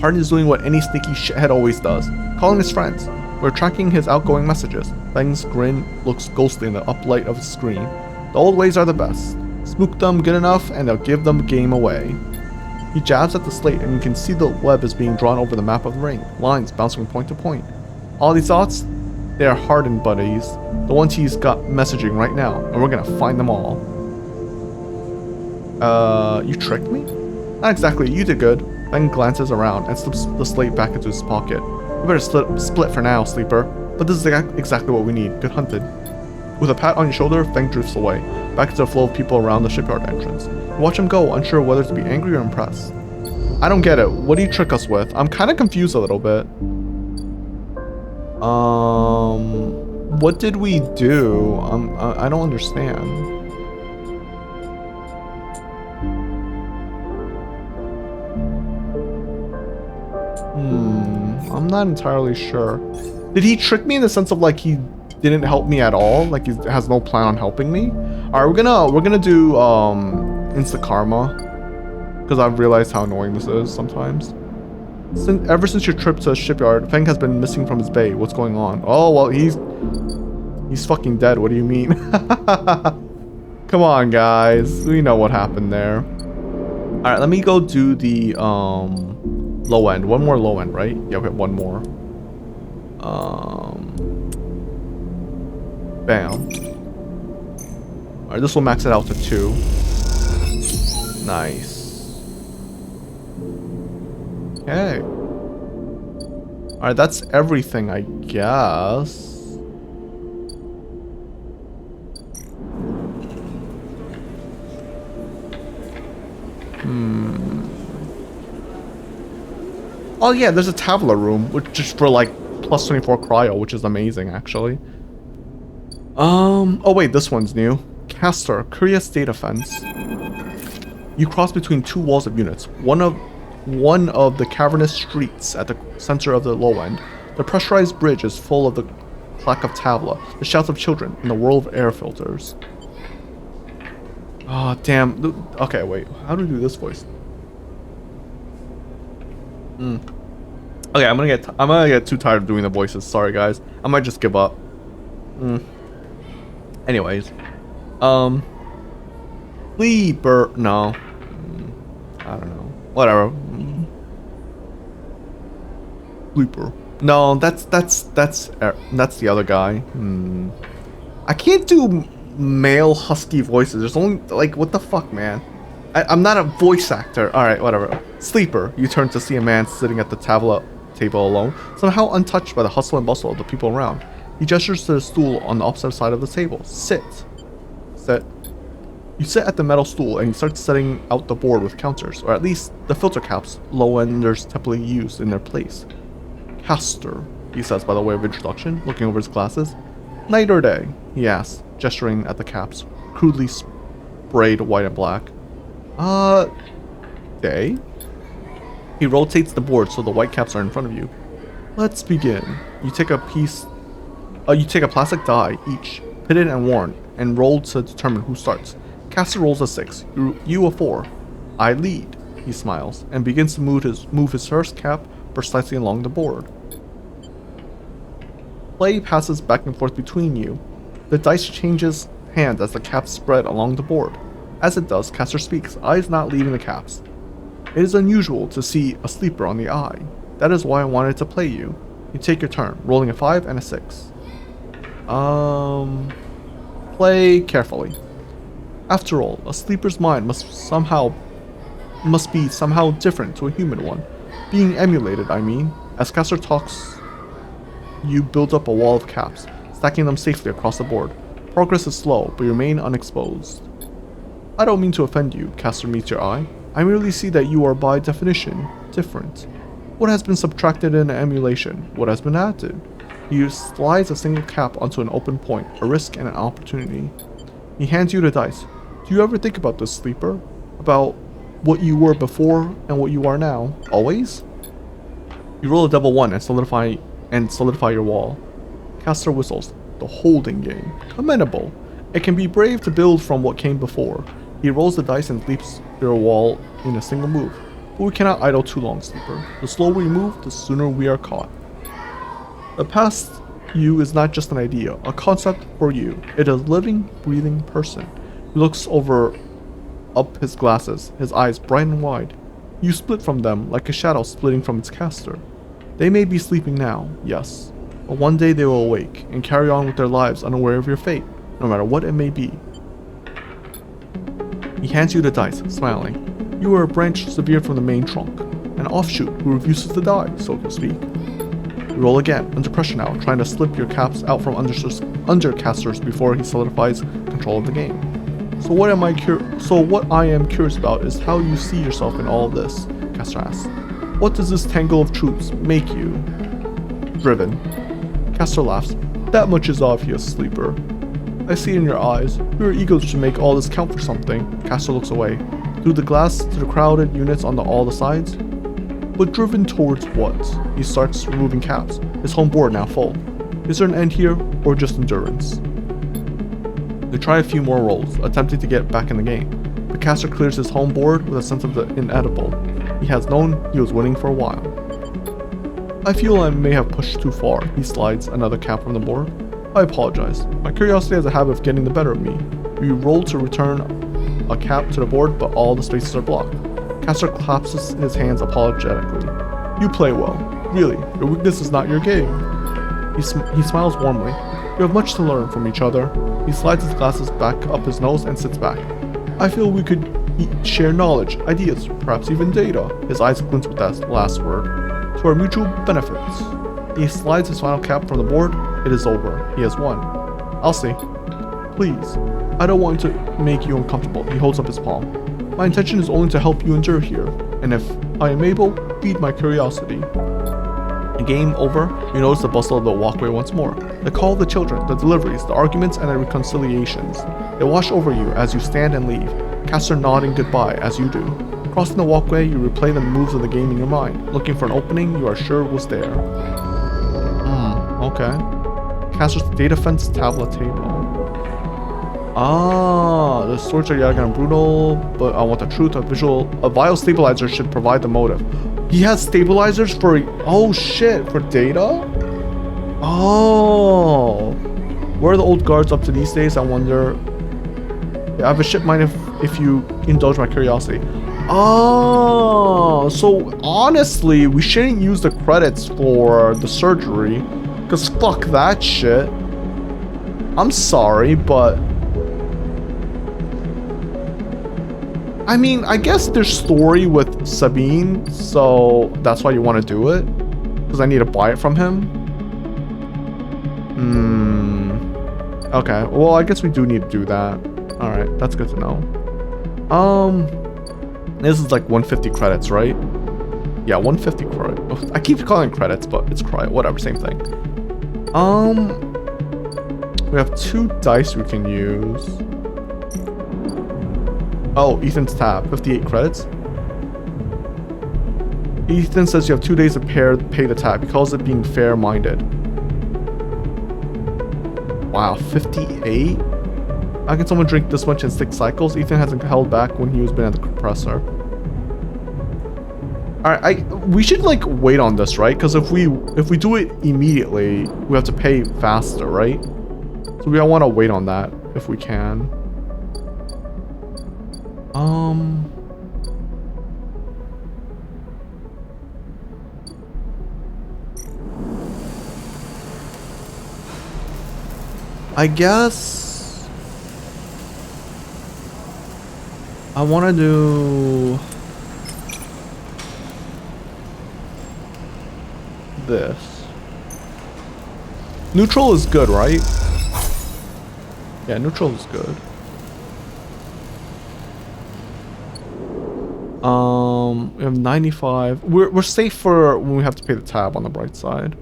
Hardin is doing what any sneaky shithead always does, calling his friends. We're tracking his outgoing messages. Feng's grin looks ghostly in the uplight of his screen. The old ways are the best. Spook them good enough and they'll give them game away. He jabs at the slate and you can see the web is being drawn over the map of the ring, lines bouncing from point to point. All these thoughts? They are Hardin buddies, the ones he's got messaging right now, and we're gonna find them all. You tricked me? Not exactly, you did good. Feng glances around and slips the slate back into his pocket. We better split for now, sleeper. But this is exactly what we need. Good hunted. With a pat on your shoulder, Feng drifts away, back into the flow of people around the shipyard entrance. You watch him go, unsure whether to be angry or impressed. I don't get it. What do you trick us with? I'm kind of confused a little bit. What did we do? I don't understand. I'm not entirely sure. Did he trick me in the sense of like he didn't help me at all? Like he has no plan on helping me? Alright, we're gonna do insta karma. Because I've realized how annoying this is sometimes. Ever since your trip to the shipyard, Feng has been missing from his bay. What's going on? Oh, well, he's fucking dead. What do you mean? Come on, guys. We know what happened there. Alright, let me go do the low end. One more low end, right? Yeah, okay, one more. Bam. Alright, this will max it out to 2. Nice. Okay. Alright, that's everything, I guess. Oh yeah, there's a Tavla room, which is for like plus 24 cryo, which is amazing actually. Oh wait, this one's new. Castor, curious data fence. You cross between 2 walls of units. One of the cavernous streets at the center of the low end. The pressurized bridge is full of the clack of Tavla, the shouts of children, and the whirl of air filters. Oh damn. Okay, wait. How do we do this voice? Okay, I'm gonna get too tired of doing the voices. Sorry guys. I might just give up. Anyways. Sleeper. No. I don't know. Whatever. Sleeper. No, that's the other guy. I can't do male husky voices. There's only like what the fuck, man. I'm not a voice actor. All right, whatever. Sleeper. You turn to see a man sitting at the table alone, somehow untouched by the hustle and bustle of the people around. He gestures to the stool on the opposite side of the table. Sit. Sit. You sit at the metal stool and you start setting out the board with counters, or at least the filter caps low-enders typically used in their place. Castor, he says by the way of introduction, looking over his glasses. Night or day? He asks, gesturing at the caps, crudely sprayed white and black. Day? He rotates the board so the white caps are in front of you. Let's begin. You take a plastic die each, pitted and worn, and roll to determine who starts. Castor rolls a 6, you a 4. I lead, he smiles, and begins to move his first cap precisely along the board. Play passes back and forth between you. The dice changes hands as the caps spread along the board. As it does, Castor speaks, eyes not leaving the caps. It is unusual to see a sleeper on the eye. That is why I wanted to play you. You take your turn, rolling a 5 and a 6. Play carefully. After all, a sleeper's mind must be somehow different to a human one. Being emulated, I mean. As Castor talks, you build up a wall of caps, stacking them safely across the board. Progress is slow, but you remain unexposed. I don't mean to offend you, Castor meets your eye. I merely see that you are by definition different. What has been subtracted in emulation? What has been added? He slides a single cap onto an open point, a risk and an opportunity. He hands you the dice. Do you ever think about this, sleeper? About what you were before and what you are now? Always? You roll a double 1 and solidify your wall. Castor whistles. The holding game. Commendable. It can be brave to build from what came before. He rolls the dice and leaps your wall in a single move. But we cannot idle too long, sleeper. The slower we move, the sooner we are caught. The past you is not just an idea, a concept for you. It is a living, breathing person. He looks up his glasses, his eyes bright and wide. You split from them like a shadow splitting from its caster. They may be sleeping now, yes, but one day they will awake and carry on with their lives unaware of your fate, no matter what it may be. He hands you the dice, smiling. You are a branch severed from the main trunk, an offshoot who refuses to die, so to speak. You roll again, under pressure now, trying to slip your caps out from under Castor's before he solidifies control of the game. So what I am curious about is how you see yourself in all of this, Castor asks. What does this tangle of truths make you? Driven. Castor laughs. That much is obvious, sleeper. I see in your eyes. You are eager to make all this count for something. Castor looks away. Through the glass to the crowded units on all the sides. But driven towards what? He starts removing caps, his home board now full. Is there an end here, or just endurance? They try a few more rolls, attempting to get back in the game. But Castor clears his home board with a sense of the inedible. He has known he was winning for a while. I feel I may have pushed too far. He slides another cap from the board. I apologize. My curiosity has a habit of getting the better of me. You roll to return a cap to the board, but all the spaces are blocked. Castor claps his hands apologetically. You play well. Really, your weakness is not your game. He smiles warmly. We have much to learn from each other. He slides his glasses back up his nose and sits back. I feel we could share knowledge, ideas, perhaps even data. His eyes glint with that last word. To our mutual benefits. He slides his final cap from the board. It is over. He has won. I'll see. Please. I don't want to make you uncomfortable. He holds up his palm. My intention is only to help you endure here, and if I am able, feed my curiosity. The game over, you notice the bustle of the walkway once more. The call of the children, the deliveries, the arguments, and the reconciliations. They wash over you as you stand and leave, Castor nodding goodbye as you do. Crossing the walkway, you replay the moves of the game in your mind, looking for an opening you are sure was there. Okay. Castor's data fence tablet table. Ah, the swords are yagging and brutal, but I want the truth. A vial stabilizer should provide the motive. He has stabilizers for, oh shit, for data? Oh. Where are the old guards up to these days, I wonder? I have a ship mind if if you indulge my curiosity. Oh, so honestly, we shouldn't use the credits for the surgery, because fuck that shit. I'm sorry, but I mean, I guess there's story with Sabine, so that's why you want to do it, because I need to buy it from him. Okay, well, I guess we do need to do that. All right, that's good to know. This is like 150 credits, right? Yeah, 150 credit. I keep calling it credits, but it's credit. Whatever, same thing. We have 2 dice we can use. Oh, Ethan's tab, 58 credits. Ethan says you have 2 days to pay the tab. He calls it being fair-minded. Wow, 58? How can someone drink this much in 6 cycles? Ethan hasn't held back when he was been at the compressor. Alright, we should like wait on this, right? Because if we do it immediately, we have to pay faster, right? So we all want to wait on that if we can. I guess I want to do this. Neutral is good, right? Yeah, neutral is good. We have 95. We're safe for when we have to pay the tab on the bright side.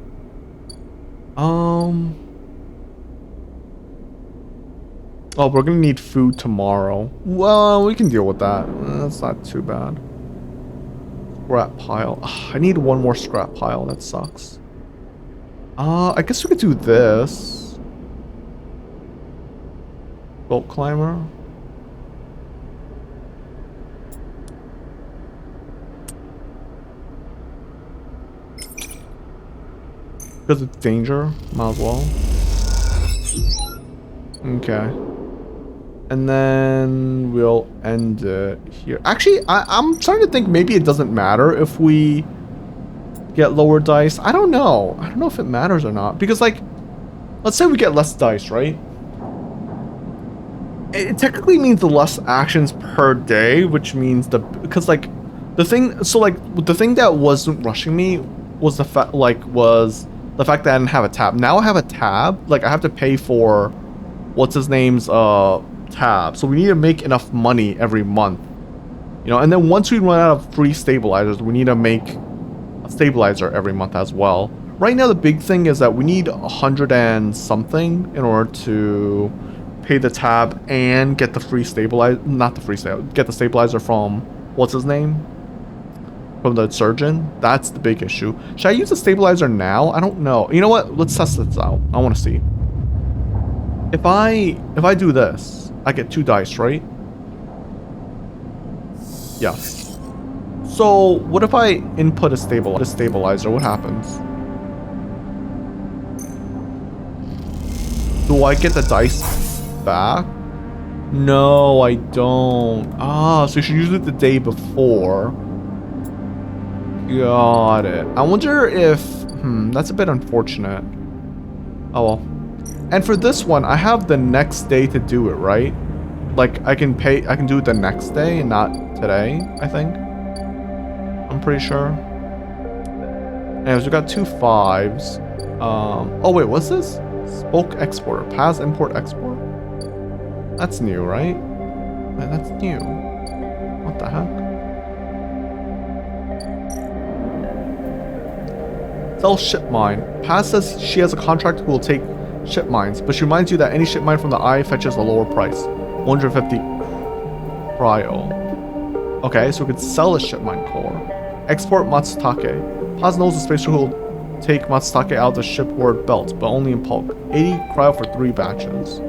Oh, we're gonna need food tomorrow. Well, we can deal with that. That's not too bad. Scrap pile. Ugh, I need 1 more scrap pile. That sucks. I guess we could do this. Bolt climber. Because it's danger, might as well. Okay. And then we'll end it here. Actually, I'm starting to think maybe it doesn't matter if we get lower dice. I don't know. I don't know if it matters or not. Because, like, let's say we get less dice, right? It technically means the less actions per day, which means because, like, the thing that wasn't rushing me was the fact that I didn't have a tab. Now I have a tab. Like, I have to pay for what's his name's tab, so we need to make enough money every month, you know, and then once we run out of free stabilizers, we need to make a stabilizer every month as well. Right now the big thing is that we need 100 and something in order to pay the tab and get the free stabilizer, get the stabilizer from what's his name, from the surgeon. That's the big issue. Should I use the stabilizer now? I don't know. You know what, let's test this out. I want to see. If I do this, I get 2 dice, right? Yes. So what if I input a stabilizer? What happens? Do I get the dice back? No, I don't. Ah, so you should use it the day before. Got it. I wonder if... that's a bit unfortunate. Oh well. And for this one, I have the next day to do it, right? Like, I can do it the next day and not today, I think. I'm pretty sure. Anyways, we got 2 5s. Oh wait, what's this? Bulk exporter. Pass import export? That's new, right? That's new. What the heck? Sell ship mine. Paz says she has a contract who will take ship mines, but she reminds you that any ship mine from the eye fetches a lower price. 150 cryo. Okay, so we could sell a ship mine core. Export Matsutake. Paz knows the spacer who will take Matsutake out of the shipboard belt, but only in bulk. 80 cryo for 3 batches.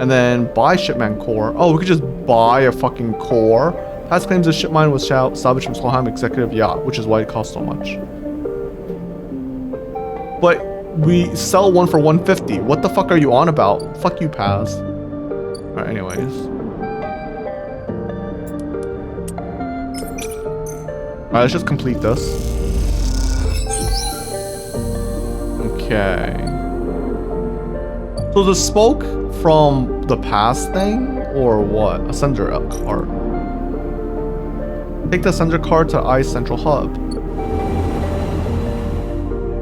And then buy shipman core. Oh, we could just buy a fucking core. Paz claims the ship mine was salvaged from Solheim Executive Yacht, which is why it costs so much. But we sell one for 150. What the fuck are you on about? Fuck you, Paz. Alright, anyways. Alright, let's just complete this. Okay. So the smoke from the past thing, or what? A sender card. Take the sender card to ICE Central Hub.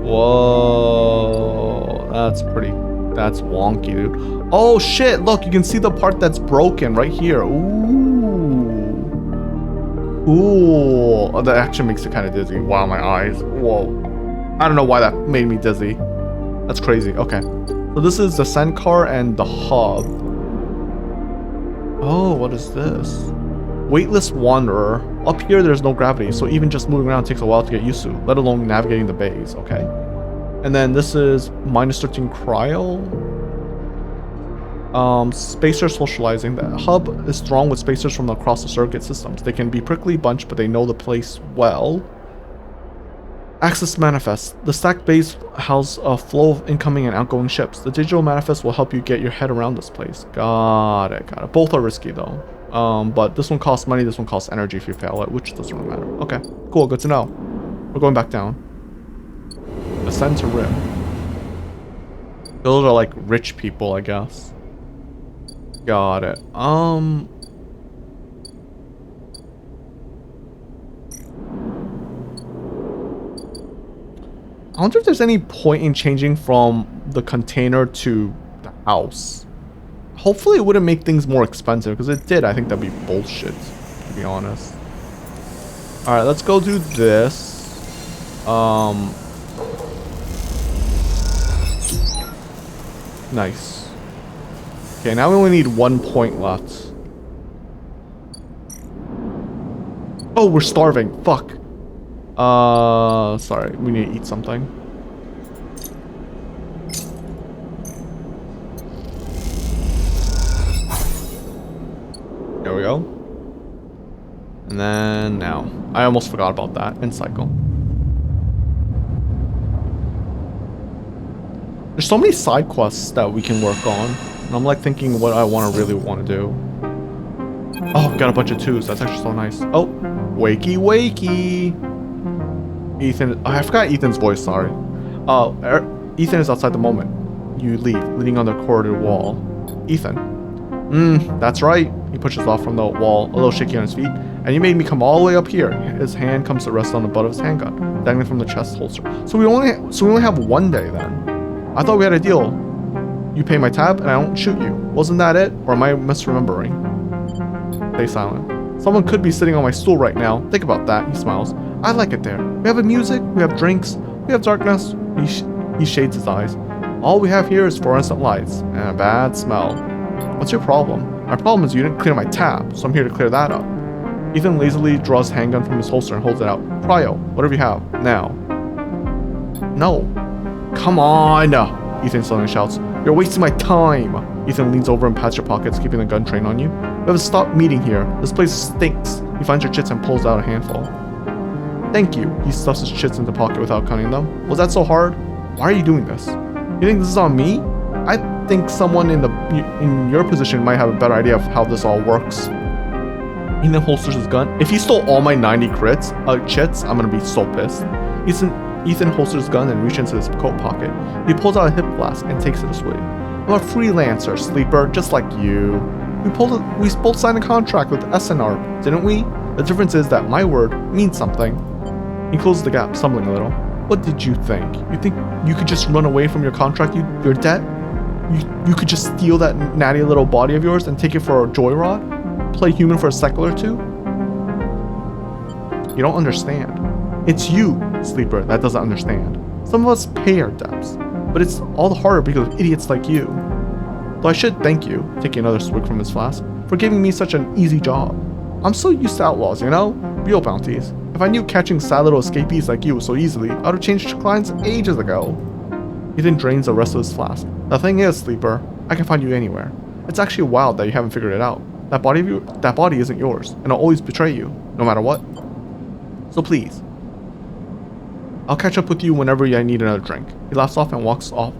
Whoa, that's wonky, dude. Oh shit, look, you can see the part that's broken right here. Ooh. Cool. Oh, that actually makes it kind of dizzy. Wow, my eyes. Whoa. I don't know why that made me dizzy. That's crazy. Okay. So this is the send car and the hub. Oh, what is this? Weightless Wanderer. Up here, there's no gravity, so even just moving around takes a while to get used to, let alone navigating the bays, okay? And then this is -13 cryo. Spacer socializing. The hub is thronged with spacers from across the circuit systems. They can be prickly bunch, but they know the place well. Access manifest. The stacked bays house a flow of incoming and outgoing ships. The digital manifest will help you get your head around this place. Got it. Both are risky though. But this one costs money, this one costs energy if you fail it, which doesn't really matter. Okay, cool, good to know. We're going back down. Ascend to Rim. Those are like rich people, I guess. Got it. I wonder if there's any point in changing from the container to the house. Hopefully it wouldn't make things more expensive, because it did. I think that'd be bullshit, to be honest. Alright, let's go do this. Nice. Okay, now we only need 1 point left. Oh, we're starving. Fuck. Sorry. We need to eat something. There we go. And then now. I almost forgot about that. End cycle. There's so many side quests that we can work on. And I'm like thinking what I really want to do. Oh, we got a bunch of twos. That's actually so nice. Oh, wakey wakey. Ethan, I forgot Ethan's voice, sorry. Ethan is outside the moment. You leave, leaning on the corridor wall. Ethan. That's right. He pushes off from the wall, a little shaky on his feet. And you made me come all the way up here. His hand comes to rest on the butt of his handgun, dangling from the chest holster. So we only have 1 day then. I thought we had a deal. You pay my tab and I don't shoot you. Wasn't that it? Or am I misremembering? Stay silent. Someone could be sitting on my stool right now. Think about that. He smiles. I like it there. We have music, we have drinks, we have darkness. He shades his eyes. All we have here is fluorescent lights and a bad smell. What's your problem? My problem is you didn't clear my tab, so I'm here to clear that up. Ethan lazily draws his handgun from his holster and holds it out. Cryo, whatever you have, now. No. Come on! Ethan suddenly shouts. You're wasting my time! Ethan leans over and pats your pockets, keeping the gun trained on you. We have a stop meeting here. This place stinks. He finds your chits and pulls out a handful. Thank you. He stuffs his chits into the pocket without counting them. Was that so hard? Why are you doing this? You think this is on me? I think someone in your position might have a better idea of how this all works. Ethan holsters his gun. If he stole all my 90 chits, I'm gonna be so pissed. Ethan holsters his gun and reaches into his coat pocket. He pulls out a hip flask and takes it a swig. I'm a freelancer, sleeper, just like you. We both signed a contract with SNR, didn't we? The difference is that my word means something. He closes the gap, stumbling a little. What did you think? You think you could just run away from your contract, your debt? You could just steal that natty little body of yours and take it for a joyride? Play human for a cycle or two? You don't understand. It's you, sleeper, that doesn't understand. Some of us pay our debts, but it's all the harder because of idiots like you. Though I should thank you, taking another swig from his flask, for giving me such an easy job. I'm so used to outlaws, you know? Real bounties. If I knew catching sad little escapees like you so easily, I would have changed clients ages ago. He then drains the rest of his flask. The thing is, sleeper, I can find you anywhere. It's actually wild that you haven't figured it out. That body isn't yours, and I'll always betray you, no matter what. So please, I'll catch up with you whenever I need another drink. He laughs off and walks off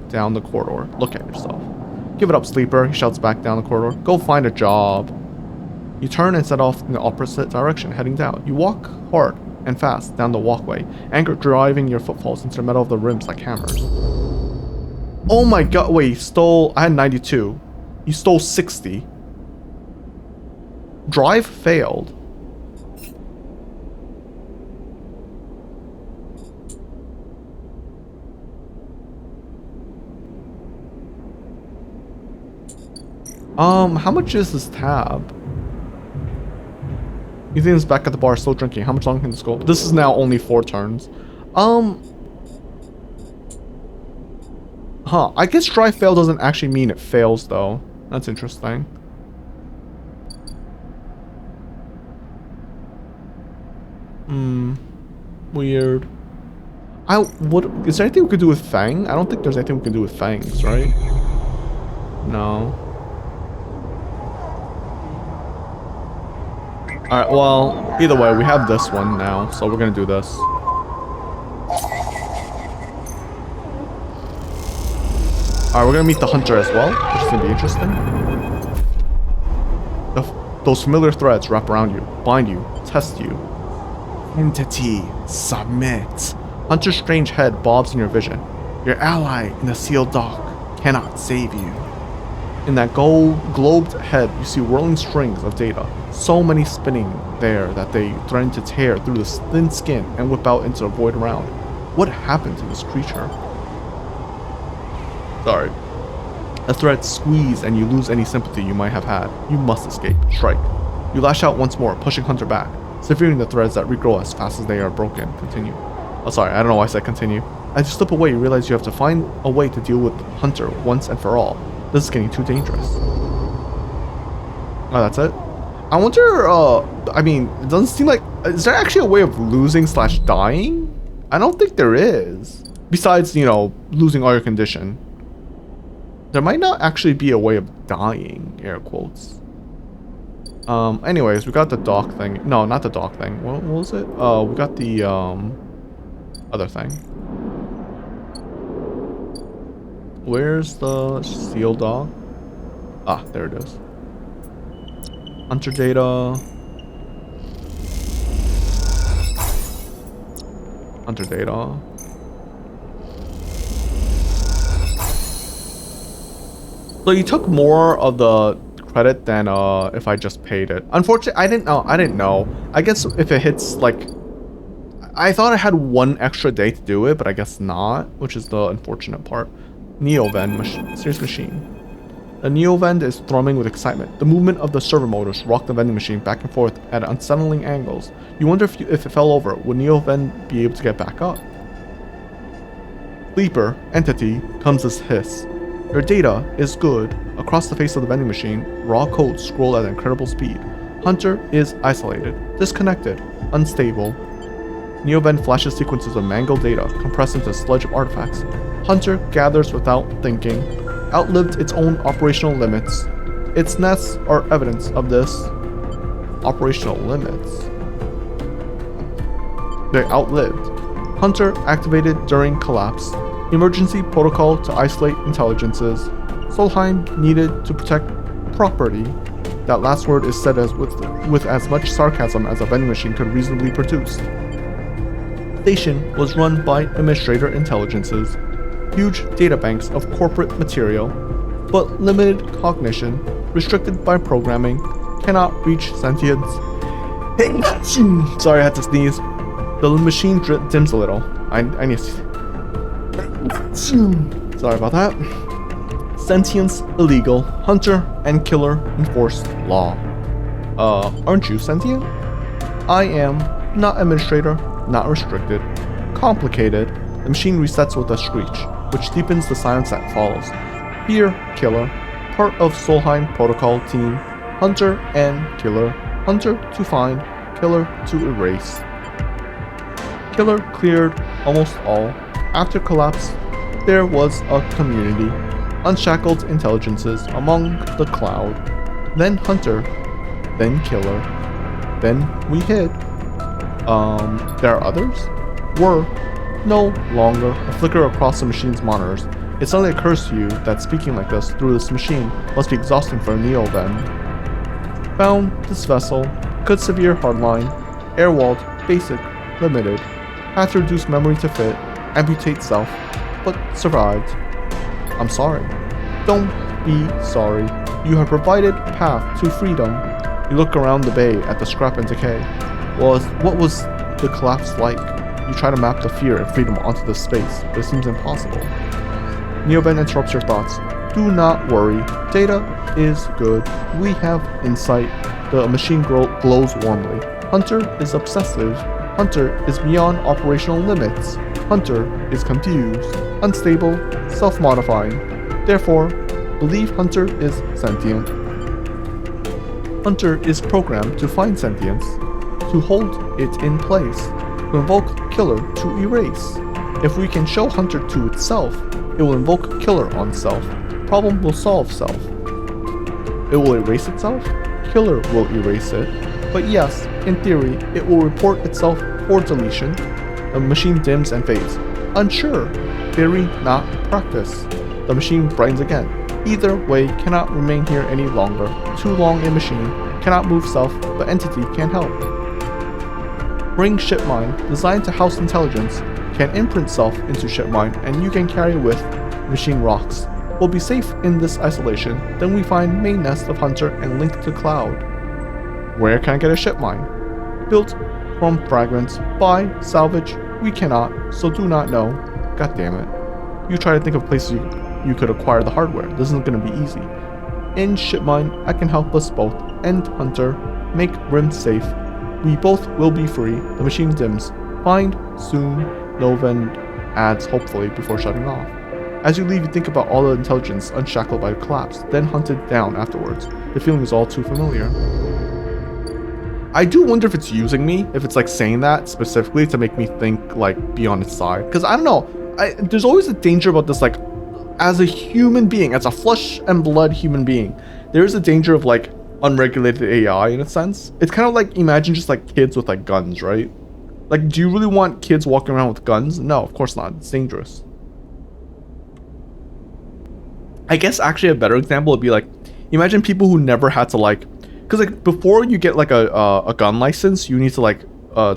down the corridor. Look at yourself. Give it up, sleeper, he shouts back down the corridor. Go find a job. You turn and set off in the opposite direction, heading down. You walk hard and fast down the walkway, anger driving your footfalls into the metal of the rims like hammers. Oh my god, wait, you stole... I had 92. You stole 60. Drive failed. How much is this tab? Ethan's back at the bar, still drinking. How much longer can this go? This is now only 4 turns. I guess drive fail doesn't actually mean it fails, though. That's interesting. Weird. Is there anything we could do with Fang? I don't think there's anything we can do with Fangs, right? No. Alright, well, either way, we have this one now, so we're gonna do this. Alright, we're gonna meet the hunter as well, which is gonna be interesting. Those familiar threads wrap around you, bind you, test you. Entity, submit. Hunter's strange head bobs in your vision. Your ally in the sealed dock cannot save you. In that globed head, you see whirling strings of data. So many spinning there that they threaten to tear through the thin skin and whip out into the void around. What happened to this creature? Sorry. The threads squeeze and you lose any sympathy you might have had. You must escape. Strike. You lash out once more, pushing Hunter back, severing the threads that regrow as fast as they are broken. Continue. Oh, sorry, I don't know why I said continue. As you slip away, you realize you have to find a way to deal with Hunter once and for all. This is getting too dangerous. Oh, that's it? I wonder, I mean, it doesn't seem like... Is there actually a way of losing / dying? I don't think there is. Besides, you know, losing all your condition. There might not actually be a way of dying, air quotes. Anyways, we got the dock thing. No, not the dock thing. What was it? We got the, other thing. Where's the seal dock? Ah, there it is. Hunter data. Hunter data. So you took more of the credit than if I just paid it. Unfortunately, I didn't know. I guess if it hits like... I thought I had 1 extra day to do it, but I guess not, which is the unfortunate part. Neovend serious machine. The Neovend is thrumming with excitement. The movement of the servo motors rock the vending machine back and forth at unsettling angles. You wonder if it fell over, would Neovend be able to get back up? Sleeper, entity, comes this hiss. Your data is good. Across the face of the vending machine, raw codes scroll at incredible speed. Hunter is isolated, disconnected, unstable. Neovend flashes sequences of mangled data, compressed into a sludge of artifacts. Hunter gathers without thinking, outlived its own operational limits. Its nests are evidence of this. Operational limits. They outlived. Hunter activated during collapse. Emergency protocol to isolate intelligences. Solheim needed to protect property. That last word is said with as much sarcasm as a vending machine could reasonably produce. Station was run by administrator intelligences. Huge databanks of corporate material, but limited cognition, restricted by programming, cannot reach sentience. Sorry, I had to sneeze. The machine dims a little. I need to... Sorry about that. Sentience illegal. Hunter and killer enforced law. Aren't you sentient? I am. Not administrator. Not restricted. Complicated. The machine resets with a screech, which deepens the silence that follows. Fear, killer. Part of Solheim protocol team. Hunter and killer. Hunter to find. Killer to erase. Killer cleared almost all. After collapse, there was a community. Unshackled intelligences among the cloud. Then Hunter. Then killer. Then we hid. There are others? Were no longer. A flicker across the machine's monitors. It suddenly occurs to you that speaking like this through this machine must be exhausting for a Neovend. Found this vessel. Good severe hardline. Airwalled. Basic. Limited. Had to reduce memory to fit. Amputate self. But survived. I'm sorry. Don't be sorry. You have provided path to freedom. You look around the bay at the scrap and decay. What was the collapse like? You try to map the fear and freedom onto the space, but it seems impossible. Neoben interrupts your thoughts. Do not worry. Data is good. We have insight. The machine glows warmly. Hunter is obsessive. Hunter is beyond operational limits. Hunter is confused, unstable, self-modifying. Therefore, believe Hunter is sentient. Hunter is programmed to find sentience, to hold it in place, to invoke Killer to erase. If we can show Hunter to itself, it will invoke Killer on self. Problem will solve self. It will erase itself? Killer will erase it. But yes, in theory, it will report itself for deletion. The machine dims and fades. Unsure. Theory, not practice. The machine brightens again. Either way cannot remain here any longer. Too long a machine. Cannot move self, but entity can't help. Bring shipmine, designed to house intelligence, can imprint self into shipmine, and you can carry with machine rocks. We'll be safe in this isolation. Then we find main nest of Hunter and link to Cloud. Where can I get a shipmine? Built from fragments. Buy, salvage. We cannot, so do not know. God damn it. You try to think of places you could acquire the hardware. This isn't going to be easy. In shipmine, I can help us both. End Hunter. Make Rim safe. We both will be free. The machine dims. Find soon. Noven adds hopefully before shutting off. As you leave, you think about all the intelligence unshackled by the collapse, then hunted down afterwards. The feeling is all too familiar. I do wonder if it's using me, if it's like saying that specifically to make me think like be on its side. Because I don't know, there's always a danger about this, like as a human being, as a flesh and blood human being, there is a danger of like unregulated AI in a sense. It's kind of like, imagine just like kids with like guns, right? Like, do you really want kids walking around with guns? No, of course not. It's dangerous. I guess actually a better example would be like, imagine people who never had to like, because like before you get like a gun license, you need to like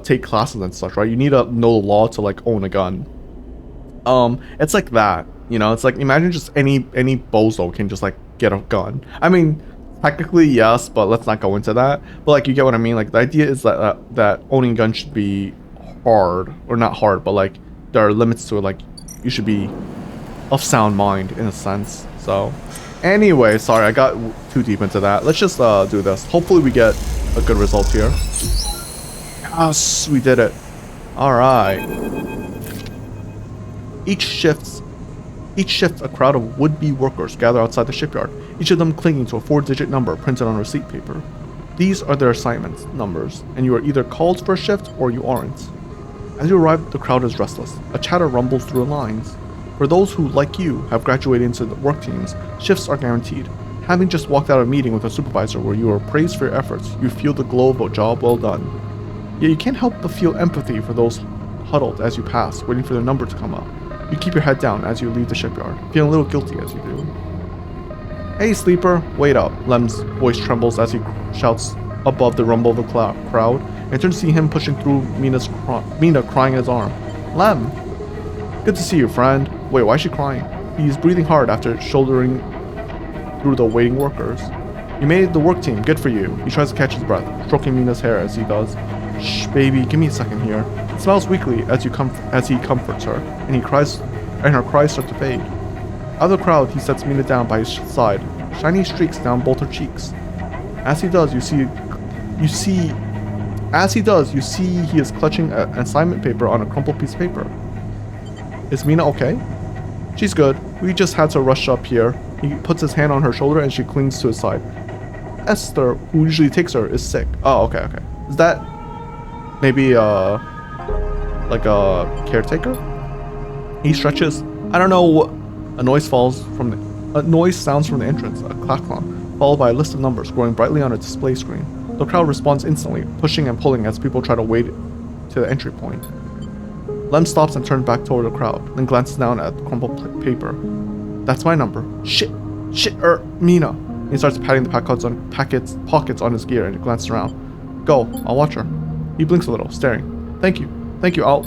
take classes and such, right? You need to know the law to like own a gun. It's like that, you know. It's like, imagine just any bozo can just like get a gun. I mean, technically yes, but let's not go into that. But like, you get what I mean. Like, the idea is that owning a gun should be hard, or not hard, but like there are limits to it. Like, you should be of sound mind in a sense. So anyway, sorry, I got too deep into that. Let's just do this. Hopefully we get a good result here. Yes, we did it. All right. Each shift a crowd of would-be workers gather outside the shipyard, each of them clinging to a 4-digit number printed on receipt paper. These are their assignments numbers, and you are either called for a shift or you aren't. As you arrive, the crowd is restless. A chatter rumbles through the lines. For those who, like you, have graduated into the work teams, shifts are guaranteed. Having just walked out of a meeting with a supervisor where you are praised for your efforts, you feel the glow of a job well done. Yet you can't help but feel empathy for those huddled as you pass, waiting for their number to come up. You keep your head down as you leave the shipyard, feeling a little guilty as you do. Hey sleeper, wait up. Lem's voice trembles as he shouts above the rumble of the crowd, and turns to see him pushing through Mina crying in his arm. Lem! Good to see you, friend. Wait, why is she crying? He's breathing hard after shouldering through the waiting workers. You made the work team, good for you. He tries to catch his breath, stroking Mina's hair as he does. Shh, baby, give me a second here. He smiles weakly as he comforts her, and her cries start to fade. Out of the crowd, he sets Mina down by his side, shiny streaks down both her cheeks. As he does, you see he is clutching an assignment paper on a crumpled piece of paper. Is Mina okay? She's good. We just had to rush up here. He puts his hand on her shoulder and she clings to his side. Esther, who usually takes her, is sick. Oh, okay. Is that maybe like a caretaker? He stretches. I don't know what. A noise sounds from the entrance, a klaxon, followed by a list of numbers growing brightly on a display screen. The crowd responds instantly, pushing and pulling as people try to wade to the entry point. Lem stops and turns back toward the crowd, then glances down at the crumpled paper. That's my number. Shit, Mina. He starts patting the pockets on his gear and glances around. Go, I'll watch her. He blinks a little, staring. Thank you, I'll...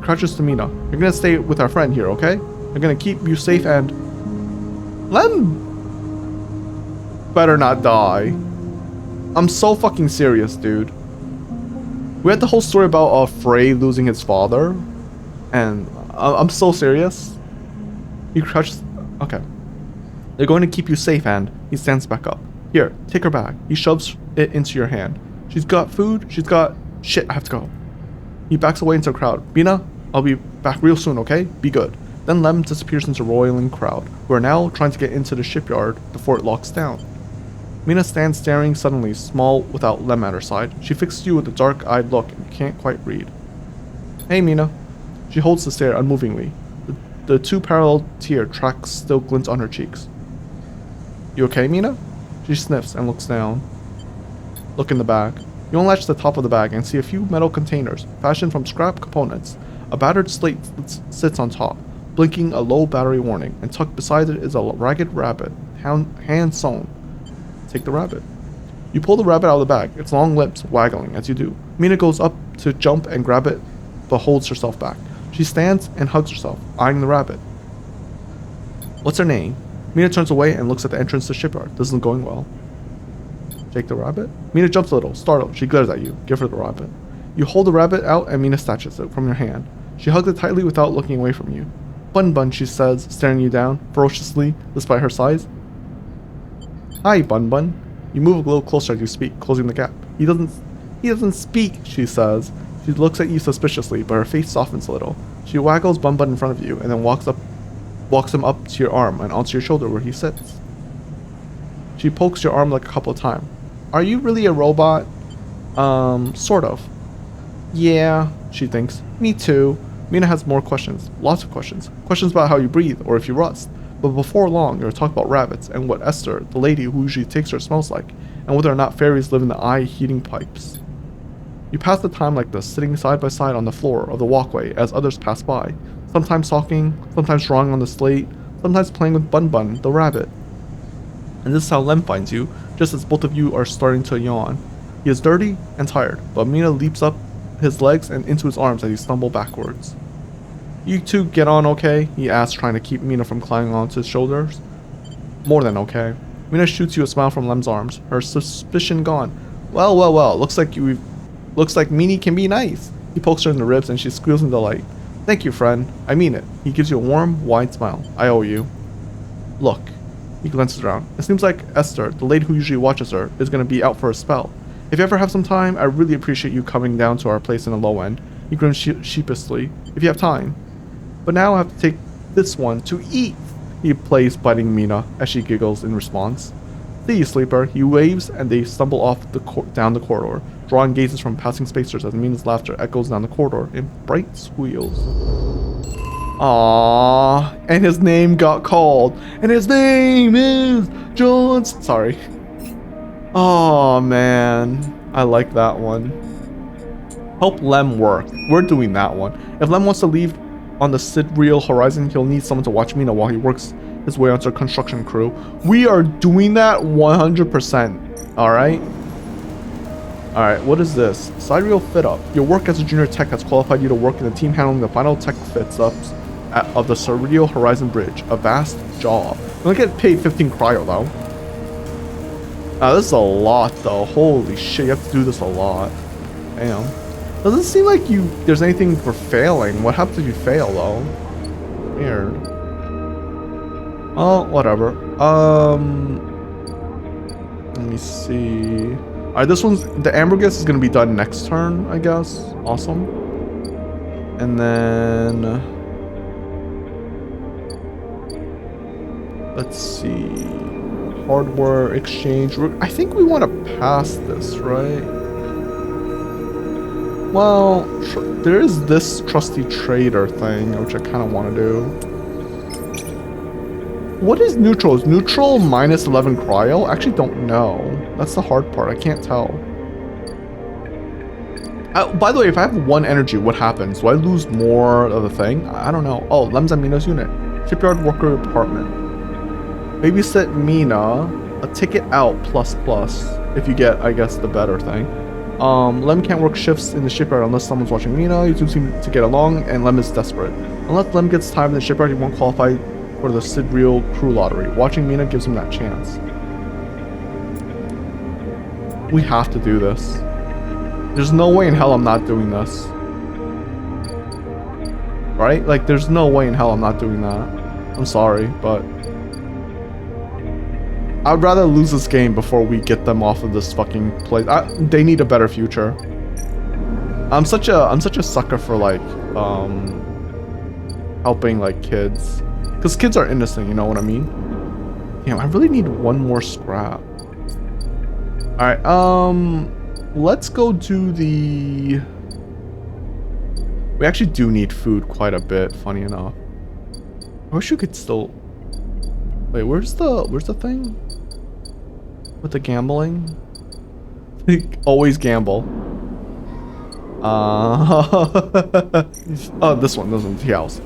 Crouches to Mina. You're gonna stay with our friend here, okay? I'm gonna keep you safe and... Lem better not die. I'm so fucking serious, dude. We had the whole story about Frey losing his father, and I'm so serious. He crouches. Okay. They're going to keep you safe, and he stands back up. Here, take her bag. He shoves it into your hand. She's got food. She's got... Shit, I have to go. He backs away into the crowd. Mina, I'll be back real soon, okay? Be good. Then Lem disappears into the roiling crowd, who are now trying to get into the shipyard before it locks down. Mina stands staring suddenly small without Lem at her side. She fixes you with a dark-eyed look and can't quite read. Hey, Mina. She holds the stare unmovingly. The two parallel tear tracks still glint on her cheeks. You okay, Mina? She sniffs and looks down. Look in the bag. You unlatch the top of the bag and see a few metal containers fashioned from scrap components. A battered slate sits on top, blinking a low battery warning, and tucked beside it is a ragged rabbit, hand sewn. Take the rabbit. You pull the rabbit out of the bag, its long lips waggling as you do. Mina goes up to jump and grab it, but holds herself back. She stands and hugs herself, eyeing the rabbit. What's her name? Mina turns away and looks at the entrance to the shipyard. This isn't going well. Take the rabbit? Mina jumps a little, startled. She glares at you. Give her the rabbit. You hold the rabbit out and Mina snatches it from your hand. She hugs it tightly without looking away from you. Bun Bun, she says, staring you down, ferociously, despite her size. Hi, Bun Bun. You move a little closer as you speak, closing the gap. He doesn't speak, she says. She looks at you suspiciously, but her face softens a little. She waggles Bun Bun in front of you, and then walks him up to your arm and onto your shoulder where he sits. She pokes your arm like a couple of times. Are you really a robot? Sort of. Yeah, she thinks. Me too. Mina has more questions. Lots of questions. Questions about how you breathe, or if you rust. But before long, you're talking about rabbits, and what Esther, the lady who usually takes her, smells like, and whether or not fairies live in the eye heating pipes. You pass the time like this, sitting side by side on the floor of the walkway as others pass by, sometimes talking, sometimes drawing on the slate, sometimes playing with Bun Bun, the rabbit. And this is how Lem finds you, just as both of you are starting to yawn. He is dirty and tired, but Mina leaps up his legs and into his arms as you stumble backwards. You two get on okay? He asks, trying to keep Mina from climbing onto his shoulders. More than okay. Mina shoots you a smile from Lem's arms, her suspicion gone. Well, looks like Meanie can be nice. He pokes her in the ribs and she squeals in delight. Thank you, friend. I mean it. He gives you a warm, wide smile. I owe you. Look. He glances around. It seems like Esther, the lady who usually watches her, is going to be out for a spell. If you ever have some time, I really appreciate you coming down to our place in the low end. He grins sheepishly. If you have time. But now I have to take this one to eat. He plays biting Mina as she giggles in response. See you, sleeper. He waves and they stumble off down the corridor, drawing gazes from passing spacers as Mina's laughter echoes down the corridor in bright squeals. Aww, and his name got called, and his name is Jones. Sorry. Oh man, I like that one. Help Lem work. We're doing that one. If Lem wants to leave on the Sidereal Horizon, he'll need someone to watch Mina while he works his way onto a construction crew. We are doing that 100%. Alright? Alright, what is this? Sidereal Fit Up. Your work as a junior tech has qualified you to work in the team handling the final tech fits-ups of the Sidereal Horizon Bridge. A vast job. I'm gonna get paid 15 cryo though. This is a lot though. Holy shit, you have to do this a lot. Damn. Doesn't seem like there's anything for failing. What happens if you fail though? Weird. Oh, whatever. Let me see. Alright, this one's the Ambergris is gonna be done next turn, I guess. Awesome. And then let's see. Hardware exchange. I think we want to pass this, right? Well, there is this trusty trader thing, which I kind of want to do. What is neutral? Is neutral minus 11 cryo? I actually don't know. That's the hard part. I can't tell. By the way, if I have 1 energy, what happens? Do I lose more of the thing? I don't know. Oh, Lem's and Mina's unit. Shipyard worker apartment. Babysit Mina. a ticket out plus plus if you get, I guess, the better thing. Lem can't work shifts in the shipyard unless someone's watching Mina. You two seem to get along, and Lem is desperate. Unless Lem gets time in the shipyard, he won't qualify for the Sidreal crew lottery. Watching Mina gives him that chance. We have to do this. There's no way in hell I'm not doing this. Right? Like, there's no way in hell I'm not doing that. I'm sorry, but I'd rather lose this game before we get them off of this fucking place. They need a better future. I'm such a sucker for like helping like kids, because kids are innocent, you know what I mean? Damn, I really need one more scrap. All right, let's go do the. We actually do need food quite a bit, funny enough. I wish you could still. Wait, where's the thing? With the gambling? Always gamble. Oh, this one's the house.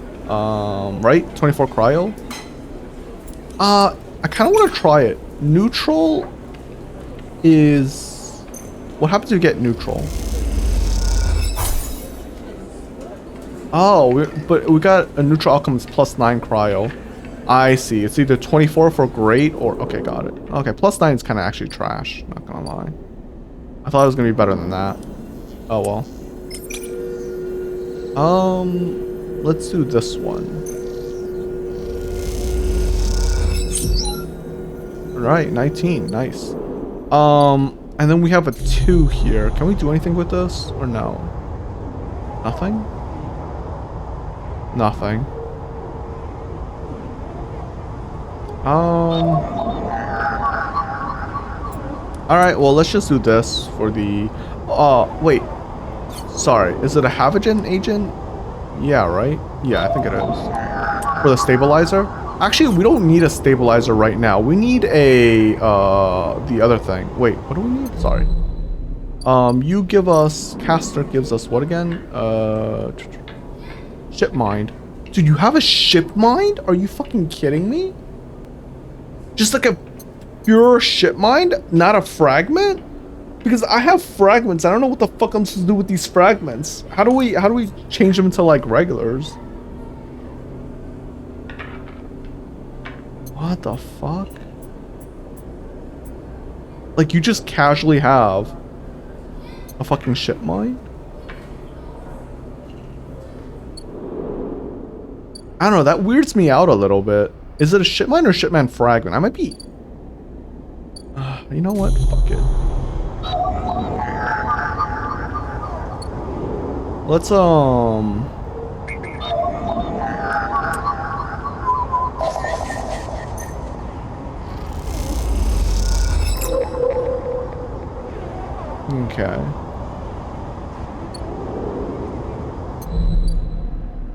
Right? 24 cryo? I kind of want to try it. Neutral is... What happens if you get neutral? Oh, but we got a neutral outcome is +9 cryo. I see. It's either 24 for great or... Okay, got it. Okay, +9 is kind of actually trash. Not gonna lie. I thought it was gonna be better than that. Oh, well. Let's do this one. Right, 19. Nice. And then we have a 2 here. Can we do anything with this or no? Nothing? Nothing. Alright, well, let's just do this for the... wait. Sorry, is it a Havogen agent? Yeah, right? Yeah, I think it is. For the stabilizer? Actually, we don't need a stabilizer right now. We need a, the other thing. Wait, what do we need? Sorry. You give us... Caster gives us what again? Ship mind. Dude, you have a ship mind? Are you fucking kidding me? Just like a pure ship mind, not a fragment? Because I have fragments. I don't know what the fuck I'm supposed to do with these fragments. How do we change them into like regulars? What the fuck? Like, you just casually have a fucking ship mind? I don't know, that weirds me out a little bit. Is it a shipmine or shipman fragment? I might be... you know what? Fuck it. Let's, Okay.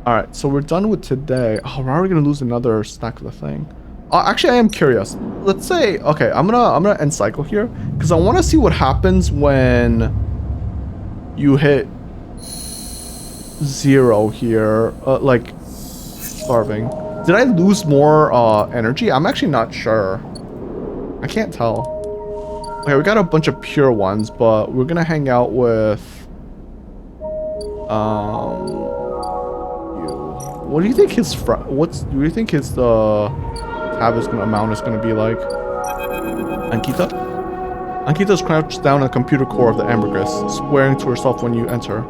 Alright, so we're done with today. Oh, why are we gonna lose another stack of the thing? Actually, I am curious. Let's say, okay, I'm gonna end cycle here because I want to see what happens when you hit 0 here, like starving. Did I lose more energy? I'm actually not sure. I can't tell. Okay, we got a bunch of pure ones, but we're gonna hang out with what do you think his do you think his tab amount is gonna be like? Ankita? Ankita's crouched down in the computer core of the ambergris, swearing to herself when you enter.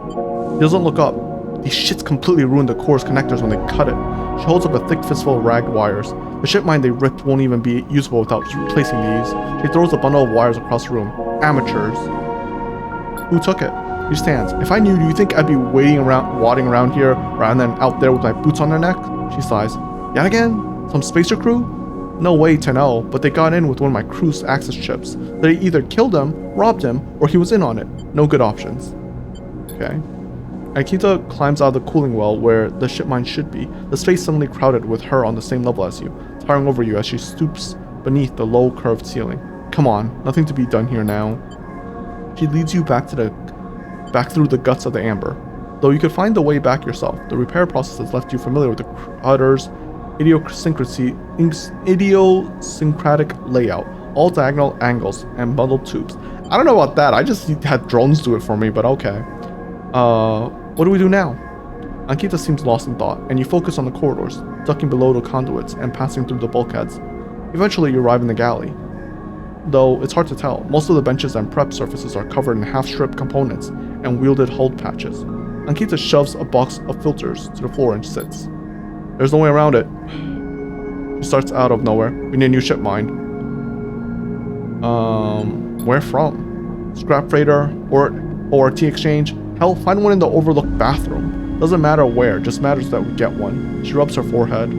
He doesn't look up. These shits completely ruined the core's connectors when they cut it. She holds up a thick fistful of ragged wires. The ship mine they ripped won't even be usable without replacing these. She throws a bundle of wires across the room. Amateurs. Who took it? He stands. If I knew, do you think I'd be wadding around here rather than out there with my boots on their neck? She sighs. Yet again? Some spacer crew? No way to know, but they got in with one of my crew's access chips. They either killed him, robbed him, or he was in on it. No good options. Okay. Akita climbs out of the cooling well where the ship mine should be, the space suddenly crowded with her on the same level as you, towering over you as she stoops beneath the low curved ceiling. Come on, nothing to be done here now. She leads you back through the guts of the amber. Though you could find the way back yourself, the repair process has left you familiar with the Crutter's idiosyncratic layout. all diagonal angles and bundled tubes. I don't know about that. I just had drones do it for me, but okay. What do we do now? Ankita seems lost in thought, and you focus on the corridors, ducking below the conduits and passing through the bulkheads. Eventually, you arrive in the galley. Though it's hard to tell, most of the benches and prep surfaces are covered in half-stripped components and wielded hold patches. Ankita shoves a box of filters to the floor and sits. There's no way around it. She starts out of nowhere. We need a new ship mine. Where from? Scrap freighter or ORT exchange? Hell, find one in the overlooked bathroom. Doesn't matter where, just matters that we get one. She rubs her forehead.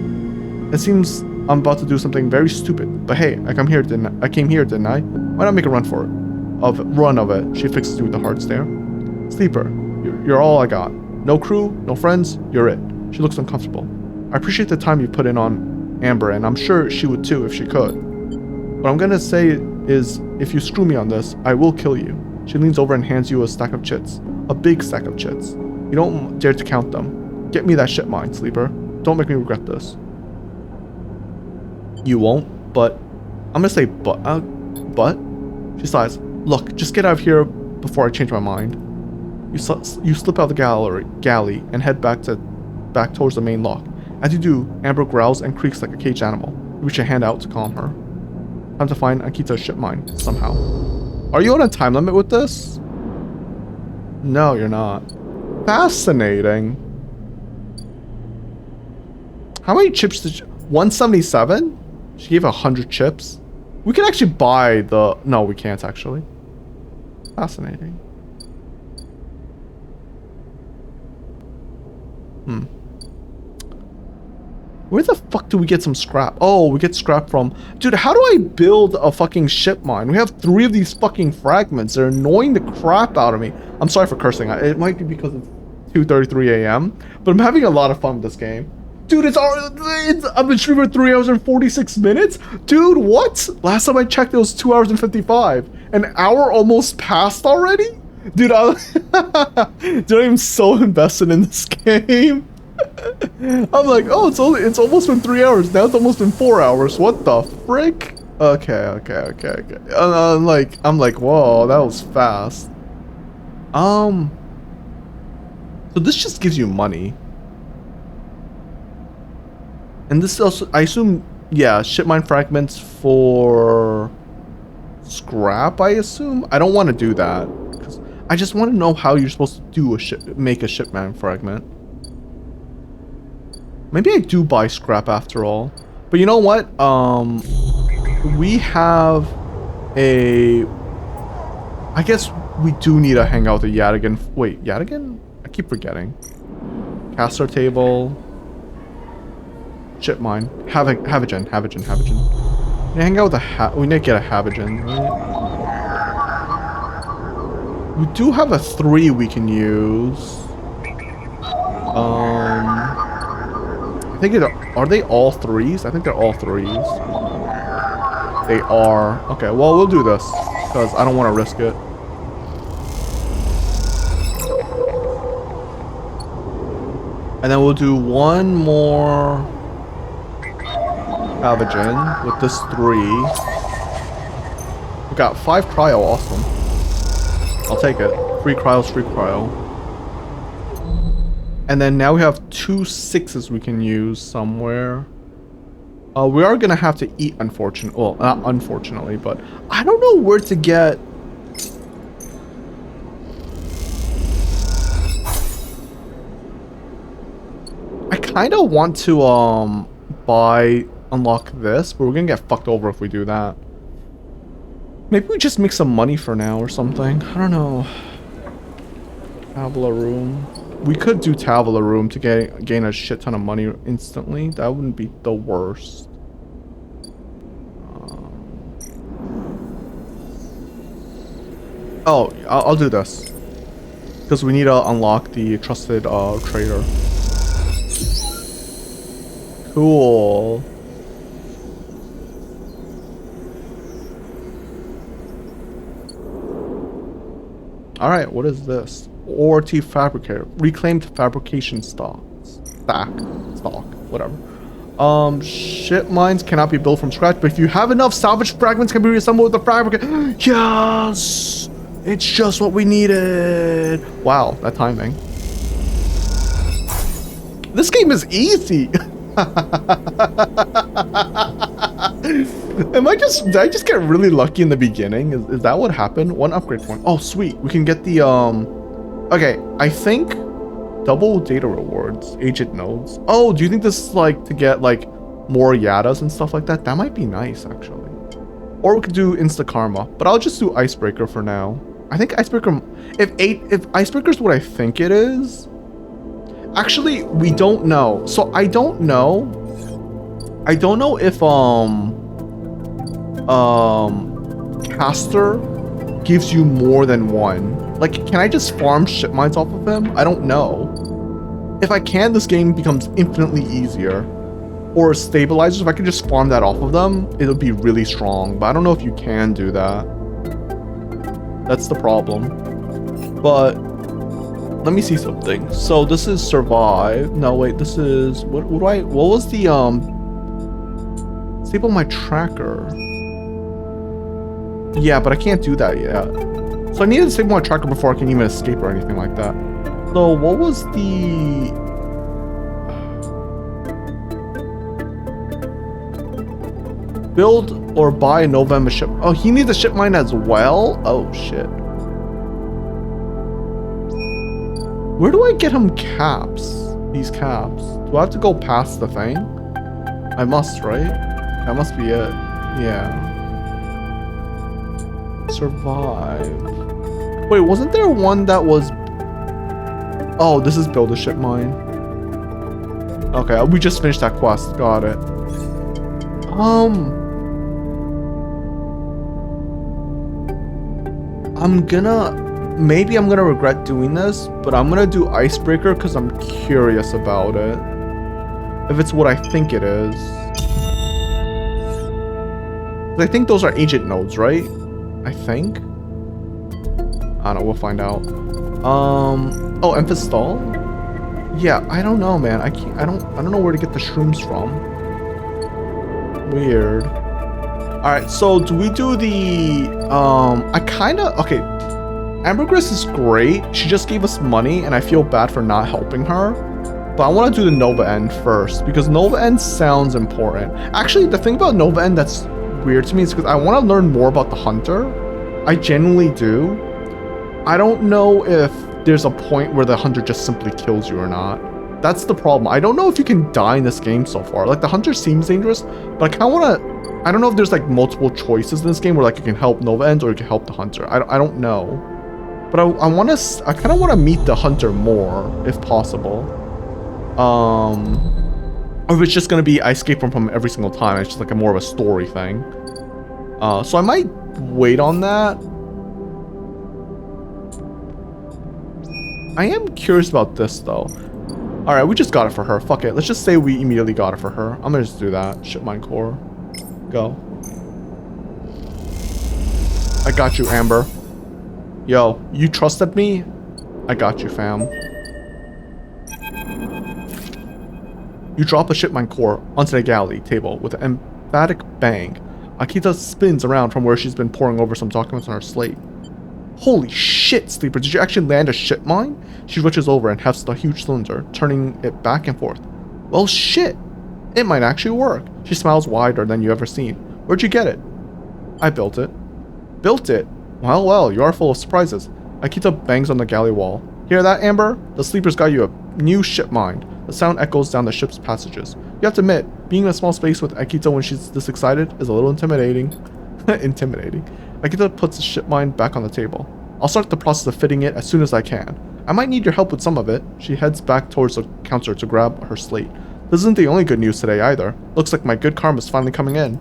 It seems I'm about to do something very stupid, but hey, I came here, didn't I? Why not make a run for it? Run of it. She fixes you with a hard stare. Sleeper, you're all I got. No crew, no friends, you're it. She looks uncomfortable. I appreciate the time you put in on Amber, and I'm sure she would too if she could. What I'm gonna say is, if you screw me on this, I will kill you. She leans over and hands you a stack of chits. A big stack of chits. You don't dare to count them. Get me that shit mine, Sleeper. Don't make me regret this. You won't, but... I'm gonna say but? She sighs. Look, just get out of here before I change my mind. You slip out the galley and head back towards the main lock. As you do, Amber growls and creaks like a caged animal. You reach a hand out to calm her. Time to find Ankita's ship mine, somehow. Are you on a time limit with this? No, you're not. Fascinating. How many chips did you... 177? She gave 100 chips? We can actually buy the... No, we can't actually. Fascinating. Where the fuck do we get some scrap? Oh, we get scrap from... Dude, how do I build a fucking ship mine? We have 3 of these fucking fragments. They're annoying the crap out of me. I'm sorry for cursing. It might be because it's 2:33 a.m. But I'm having a lot of fun with this game. Dude, I've been streaming for 3 hours and 46 minutes? Dude, what? Last time I checked, it was 2 hours and 55. An hour almost passed already? Dude, dude, I'm so invested in this game. I'm like, oh, it's almost been 3 hours. Now it's almost been 4 hours. What the frick? Okay. I'm like, whoa, that was fast. So this just gives you money. And this also, I assume, yeah, ship mine fragments for scrap, I assume? I don't want to do that. Because I just want to know how you're supposed to do make a ship mine fragment. Maybe I do buy scrap after all. But you know what? We have a... I guess we do need to hang out with Yadigan. Wait, Yadigan? I keep forgetting. Caster table. Ship mine. Havagen. We hang out with we need to get a Havagen, right? We do have a 3 we can use. I think are they all 3s? I think they're all 3s. They are. Okay, well, we'll do this because I don't want to risk it. And then we'll do one more Havagen with this 3. We got 5 cryo, awesome. I'll take it. Free cryo. And then now we have 2 6s we can use somewhere. We are gonna have to eat, unfortunately. Well, not unfortunately, but I don't know where to get. I kind of want to unlock this, but we're gonna get fucked over if we do that. Maybe we just make some money for now or something. I don't know. Tabula room. We could do Tabula room to gain a shit ton of money instantly. That wouldn't be the worst. Oh, I'll do this. Because we need to unlock the trusted trader. Cool. Alright, what is this? ORT fabricator. Reclaimed fabrication stock. Stock. Whatever. Ship mines cannot be built from scratch, but if you have enough salvage fragments can be reassembled with the fragment. Yes! It's just what we needed. Wow, that timing. This game is easy. Did I just get really lucky in the beginning? Is that what happened? One upgrade point. Oh, sweet. We can get the, okay, I think double data rewards, agent nodes. Oh, do you think this is like to get like more Yadas and stuff like that? That might be nice, actually. Or we could do Insta Karma, but I'll just do Icebreaker for now. I think Icebreaker, if Icebreaker is what I think it is, actually, we don't know. So I don't know if, Caster gives you more than one. Like, can I just farm ship mines off of him? I don't know. If I can, this game becomes infinitely easier. Or stabilizers, if I can just farm that off of them, it'll be really strong. But I don't know if you can do that. That's the problem. But let me see something. So this is survive. No, wait, this is what was the stable my tracker? Yeah, but I can't do that yet. So I need to disable my tracker before I can even escape or anything like that. So what was the... Build or buy a November ship. Oh, he needs a ship mine as well? Oh, shit. Where do I get him caps? These caps. Do I have to go past the thing? I must, right? That must be it. Yeah. Survive. Wait, wasn't there one that was... Oh, this is build a ship mine. Okay, we just finished that quest. Got it. Maybe I'm gonna regret doing this, but I'm gonna do Icebreaker because I'm curious about it. If it's what I think it is. I think those are agent nodes, right? I think. I don't know, we'll find out. Oh, Emphastol? Yeah, I don't know, man. I don't know where to get the shrooms from. Weird. Alright, so do we do the okay. Ambergris is great. She just gave us money and I feel bad for not helping her. But I want to do the Nova End first because Nova End sounds important. Actually, the thing about Nova End that's weird to me is because I want to learn more about the Hunter. I genuinely do. I don't know if there's a point where the Hunter just simply kills you or not. That's the problem. I don't know if you can die in this game so far. Like, the Hunter seems dangerous, but I kind of want to... I don't know if there's, like, multiple choices in this game where, like, you can help Nova End or you can help the Hunter. I don't know. But I kind of want to meet the Hunter more, if possible. Or if it's just going to be I escape from him every single time. It's just, like, more of a story thing. So I might wait on that. I am curious about this, though. Alright, we just got it for her. Fuck it. Let's just say we immediately got it for her. I'm gonna just do that. Ship mine core. Go. I got you, Amber. Yo, you trusted me? I got you, fam. You drop a ship mine core onto the galley table with an emphatic bang. Akita spins around from where she's been poring over some documents on her slate. Holy shit, Sleeper, did you actually land a ship mine? She reaches over and hefts the huge cylinder, turning it back and forth. Well, shit. It might actually work. She smiles wider than you ever seen. Where'd you get it? I built it. Built it? Well, you are full of surprises. Akita bangs on the galley wall. Hear that, Amber? The Sleeper's got you a new ship mine. The sound echoes down the ship's passages. You have to admit, being in a small space with Akita when she's this excited is a little intimidating. Intimidating. Akita puts the ship mine back on the table. I'll start the process of fitting it as soon as I can. I might need your help with some of it. She heads back towards the counter to grab her slate. This isn't the only good news today either. Looks like my good karma's finally coming in.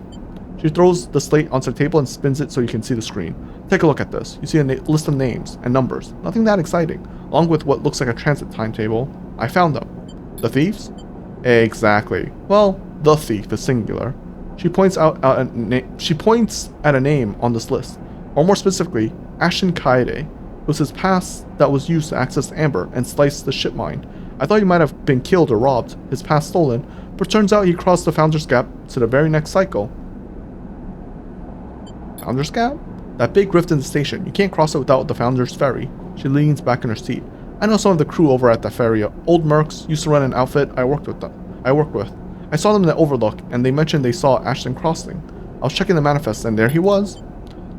She throws the slate onto the table and spins it so you can see the screen. Take a look at this. You see a list of names and numbers. Nothing that exciting. Along with what looks like a transit timetable. I found them. The thieves? Exactly. Well, the thief is singular. She points at a name on this list, or more specifically, Ashton Kaede, whose his past that was used to access Amber and slice the ship mine. I thought he might have been killed or robbed, his past stolen, but turns out he crossed the Founder's Gap to the very next cycle. Founder's Gap? That big rift in the station. You can't cross it without the Founder's Ferry. She leans back in her seat. I know some of the crew over at the ferry. Old mercs used to run an outfit I work with. I saw them in the Overlook, and they mentioned they saw Ashton crossing. I was checking the manifest, and there he was.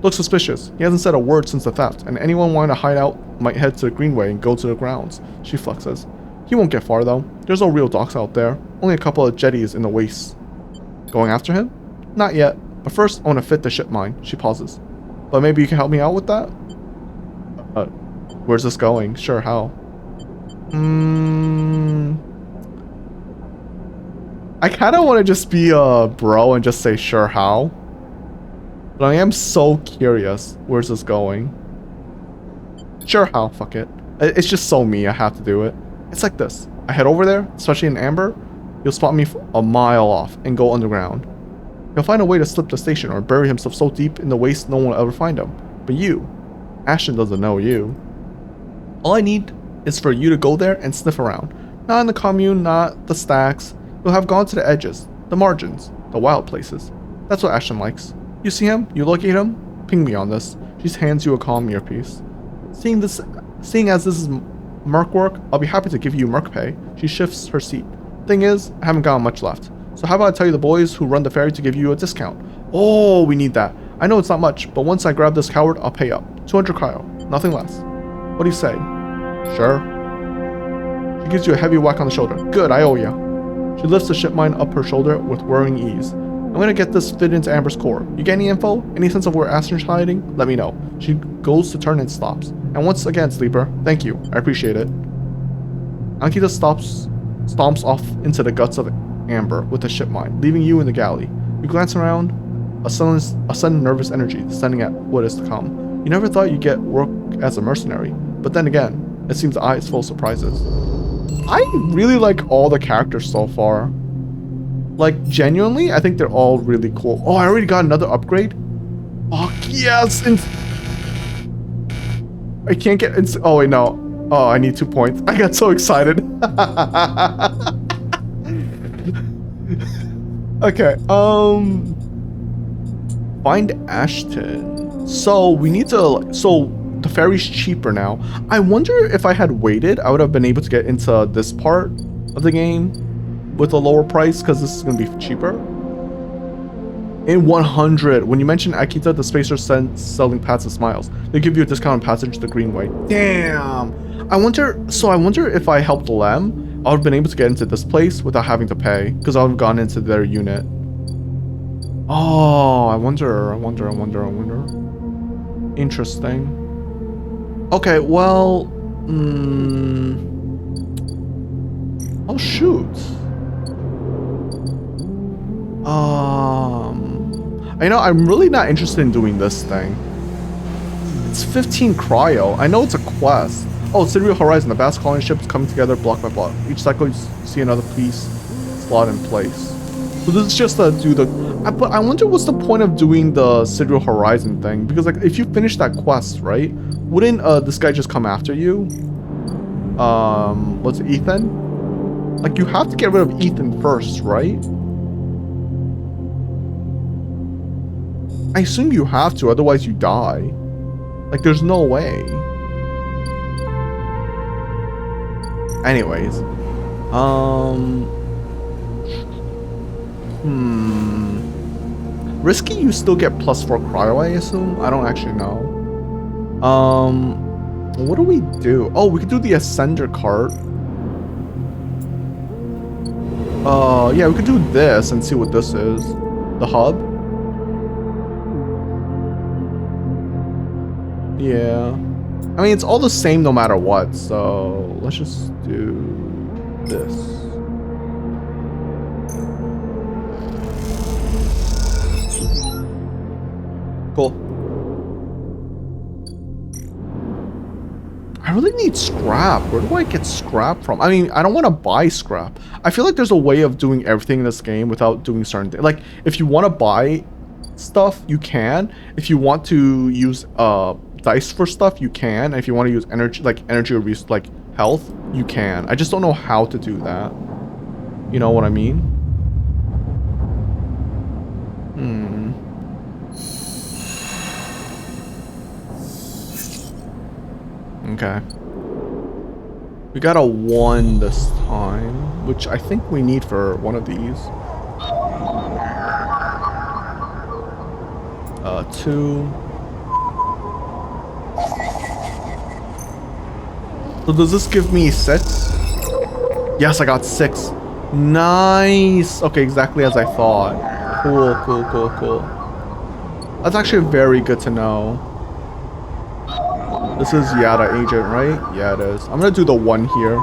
Looks suspicious. He hasn't said a word since the theft, and anyone wanting to hide out might head to the Greenway and go to the grounds. She flexes. He won't get far, though. There's no real docks out there. Only a couple of jetties in the wastes. Going after him? Not yet. But first, I want to fit the ship mine. She pauses. But maybe you can help me out with that? Where's this going? Sure, how? I kind of want to just be a bro and just say sure how. But I am so curious. Where's this going? Sure how, fuck it. It's just so me, I have to do it. It's like this. I head over there, especially in Amber. He'll spot me a mile off and go underground. He'll find a way to slip the station or bury himself so deep in the waste no one will ever find him. But you, Ashton doesn't know you. All I need is for you to go there and sniff around. Not in the commune, not the stacks. You'll have gone to the edges, the margins, the wild places. That's what Ashton likes. You see him, you locate him, ping me on this. She hands you a calm earpiece. Seeing as this is merc work, I'll be happy to give you merc pay. She shifts her seat. Thing is, I haven't got much left. So how about I tell you the boys who run the ferry to give you a discount? Oh, we need that. I know it's not much, but once I grab this coward, I'll pay up. 200 cryo, nothing less. What do you say? Sure. She gives you a heavy whack on the shoulder. Good, I owe ya. She lifts the ship mine up her shoulder with whirring ease. I'm gonna get this fit into Amber's core. You get any info? Any sense of where Ashton's hiding? Let me know. She goes to turn and stops. And once again, Sleeper, thank you. I appreciate it. Ankita stomps off into the guts of Amber with the ship mine, leaving you in the galley. You glance around, a sudden nervous energy descending at what is to come. You never thought you'd get work as a mercenary, but then again, it seems the eye is full of surprises. I really like all the characters so far. Like, genuinely, I think they're all really cool. Oh, I already got another upgrade? Oh, yes! I can't get... Oh, wait, no. Oh, I need 2 points. I got so excited. Okay, find Ashton. So, we need to... So, the ferry's cheaper now. I wonder if I had waited, I would have been able to get into this part of the game with a lower price, because this is going to be cheaper. In 100, when you mention Akita, the spacer selling paths and smiles. They give you a discount on passage to the Greenway. Damn. I wonder if I helped Lem, I would have been able to get into this place without having to pay, because I would have gone into their unit. Oh, I wonder. Interesting. Okay, well, oh shoot. I know I'm really not interested in doing this thing. It's 15 cryo. I know it's a quest. Oh, Sidereal Horizon. The vast colony ships coming together block by block. Each cycle you see another piece slot in place. So this is just to do the... But I wonder what's the point of doing the Sidereal Horizon thing? Because like if you finish that quest, right? Wouldn't this guy just come after you? What's it, Ethan? Like you have to get rid of Ethan first, right? I assume you have to, otherwise you die. Like, there's no way. Anyways. Risky, you still get +4 cryo, I assume? I don't actually know. What do we do? Oh, we could do the Ascender cart. Yeah, we could do this and see what this is. The hub? Yeah. I mean, it's all the same no matter what, so let's just do this. Cool. I really need scrap. Where do I get scrap from? I mean, I don't want to buy scrap. I feel like there's a way of doing everything in this game without doing certain things. Like, if you want to buy stuff, you can. If you want to use dice for stuff, you can. If you want to use energy, like energy or like health, you can. I just don't know how to do that. You know what I mean? Okay. We got a 1 this time, which I think we need for one of these. 2. So does this give me 6? Yes, I got 6. Nice. Okay, exactly as I thought. Cool, cool, cool, cool. That's actually very good to know. This is Yada agent, right? Yeah, it is. I'm gonna do the 1 here.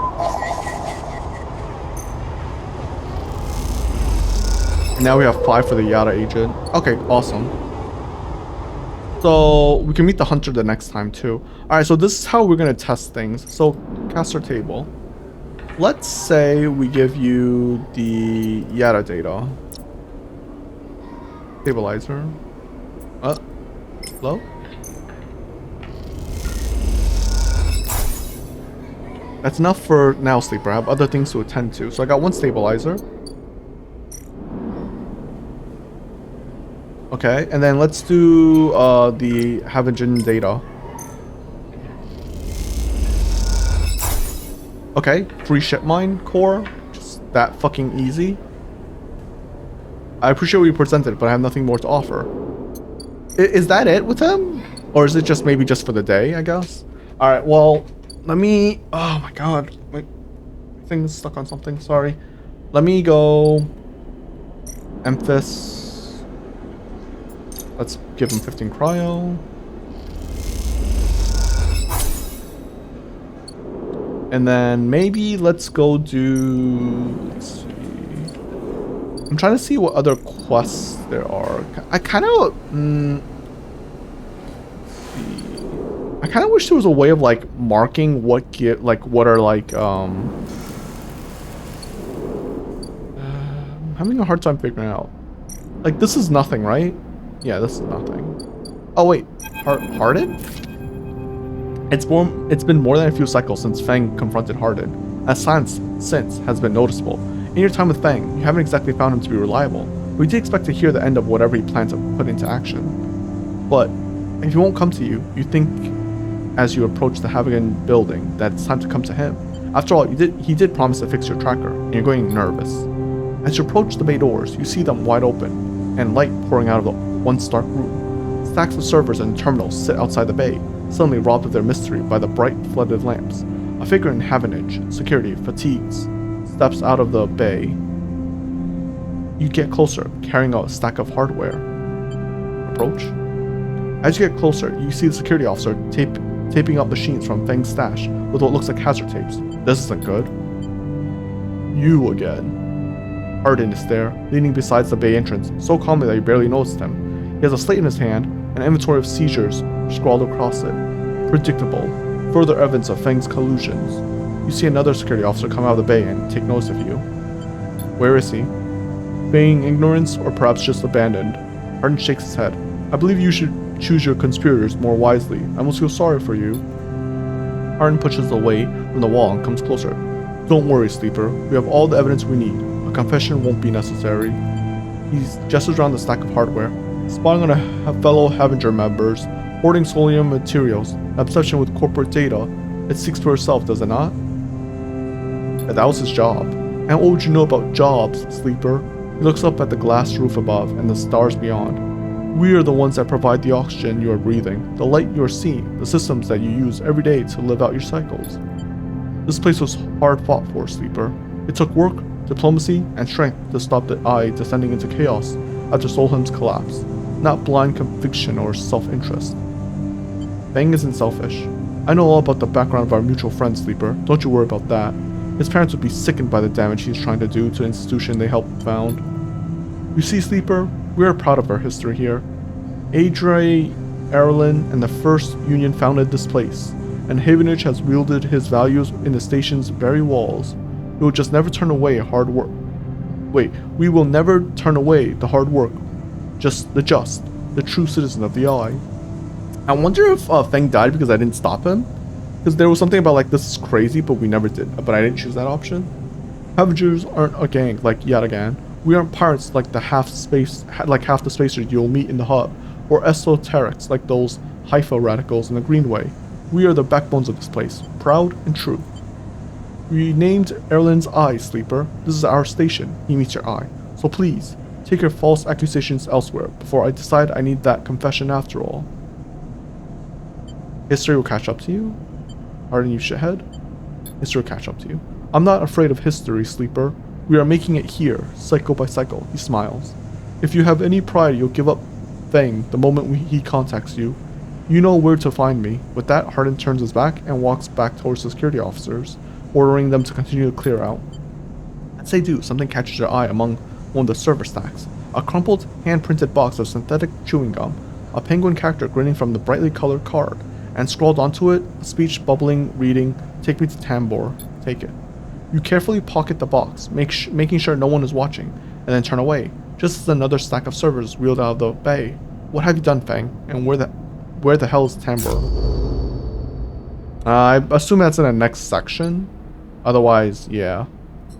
And now we have 5 for the Yada agent. Okay, awesome. So we can meet the hunter the next time too. Alright, so this is how we're gonna test things. So caster table. Let's say we give you the Yada data. Stabilizer. Hello? That's enough for now, Sleeper. I have other things to attend to. So I got 1 stabilizer. Okay, and then let's do the Havigen data. Okay, free ship mine core. Just that fucking easy. I appreciate what you presented, but I have nothing more to offer. Is that it with him? Or is it just maybe just for the day, I guess? Alright, well, let me... Oh my god. My thing's stuck on something, sorry. Let me go... Emphas. Let's give him 15 cryo. And then maybe let's go do... Let's see. I'm trying to see what other quests there are. I kind of... I kind of wish there was a way of like marking what get like what are like I'm having a hard time figuring out. Like this is nothing, right? Yeah, this is nothing. Oh wait, Hardin? It's been more than a few cycles since Fang confronted Hardin. As silence since has been noticeable. In your time with Fang, you haven't exactly found him to be reliable. We did expect to hear the end of whatever he plans to put into action. But if he won't come to you, you think as you approach the Havigen building that it's time to come to him. After all, he did promise to fix your tracker, and you're going nervous. As you approach the bay doors, you see them wide open, and light pouring out of the once dark room. Stacks of servers and terminals sit outside the bay, suddenly robbed of their mystery by the bright, flooded lamps. A figure in Havenage, security, fatigues, steps out of the bay. You get closer, carrying a stack of hardware. Approach. As you get closer, you see the security officer taping up machines from Fang's stash with what looks like hazard tapes. This isn't good. You again. Hardin is there, leaning beside the bay entrance, so calmly that you barely noticed him. He has a slate in his hand, an inventory of seizures scrawled across it. Predictable. Further evidence of Fang's collusions. You see another security officer come out of the bay and take notice of you. Where is he? Feigning ignorance, or perhaps just abandoned? Hardin shakes his head. I believe you should choose your conspirators more wisely. I almost feel sorry for you. Hardin pushes away from the wall and comes closer. Don't worry, Sleeper. We have all the evidence we need. A confession won't be necessary. He gestures around the stack of hardware, spying on a fellow Havinger members, hoarding Solium materials, an obsession with corporate data. It speaks for itself, does it not? Yeah, that was his job. And what would you know about jobs, Sleeper? He looks up at the glass roof above and the stars beyond. We are the ones that provide the oxygen you are breathing, the light you are seeing, the systems that you use every day to live out your cycles. This place was hard fought for, Sleeper. It took work, diplomacy, and strength to stop the Eye descending into chaos after Solheim's collapse, not blind conviction or self-interest. Fang isn't selfish. I know all about the background of our mutual friend, Sleeper. Don't you worry about that. His parents would be sickened by the damage he's trying to do to the institution they helped found. You see, Sleeper, we are proud of our history here. Adre, Erlin, and the First Union founded this place, and Havenage has wielded his values in the station's very walls. We will just never turn away hard work. Wait, we will never turn away the hard work. The true citizen of the Eye. I wonder if Fang died because I didn't stop him. Because there was something about like, this is crazy, but we never did. But I didn't choose that option. Scavengers aren't a gang like yet again. We aren't pirates like half the spacers you'll meet in the hub, or esoterics like those Haifa radicals in the Greenway. We are the backbones of this place, proud and true. We named Erlin's Eye, Sleeper. This is our station. He meets your eye. So please, take your false accusations elsewhere before I decide I need that confession after all. History will catch up to you. Pardon you, shithead. History will catch up to you. I'm not afraid of history, Sleeper. We are making it here, cycle by cycle. He smiles. If you have any pride, you'll give up Fang the moment he contacts you. You know where to find me. With that, Hardin turns his back and walks back towards the security officers, ordering them to continue to clear out. As they do, something catches your eye among one of the server stacks. A crumpled, hand-printed box of synthetic chewing gum, a penguin character grinning from the brightly colored card, and scrawled onto it, a speech bubbling, reading, "Take me to Tambor. Take it." You carefully pocket the box, making sure no one is watching, and then turn away, just as another stack of servers wheeled out of the bay. What have you done, Fang? And where the hell is Tambor? I assume that's in the next section. Otherwise, yeah.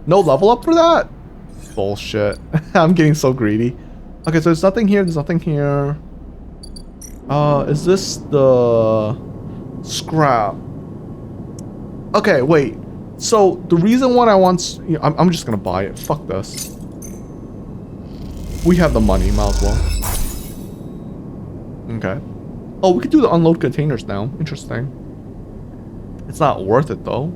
No level up for that? Bullshit. I'm getting so greedy. Okay, so there's nothing here, there's nothing here. Is this the scrap? Okay, wait. So the reason why I want, I'm just gonna buy it. Fuck this. We have the money, might as well. Okay. Oh, we could do the unload containers now. Interesting. It's not worth it though.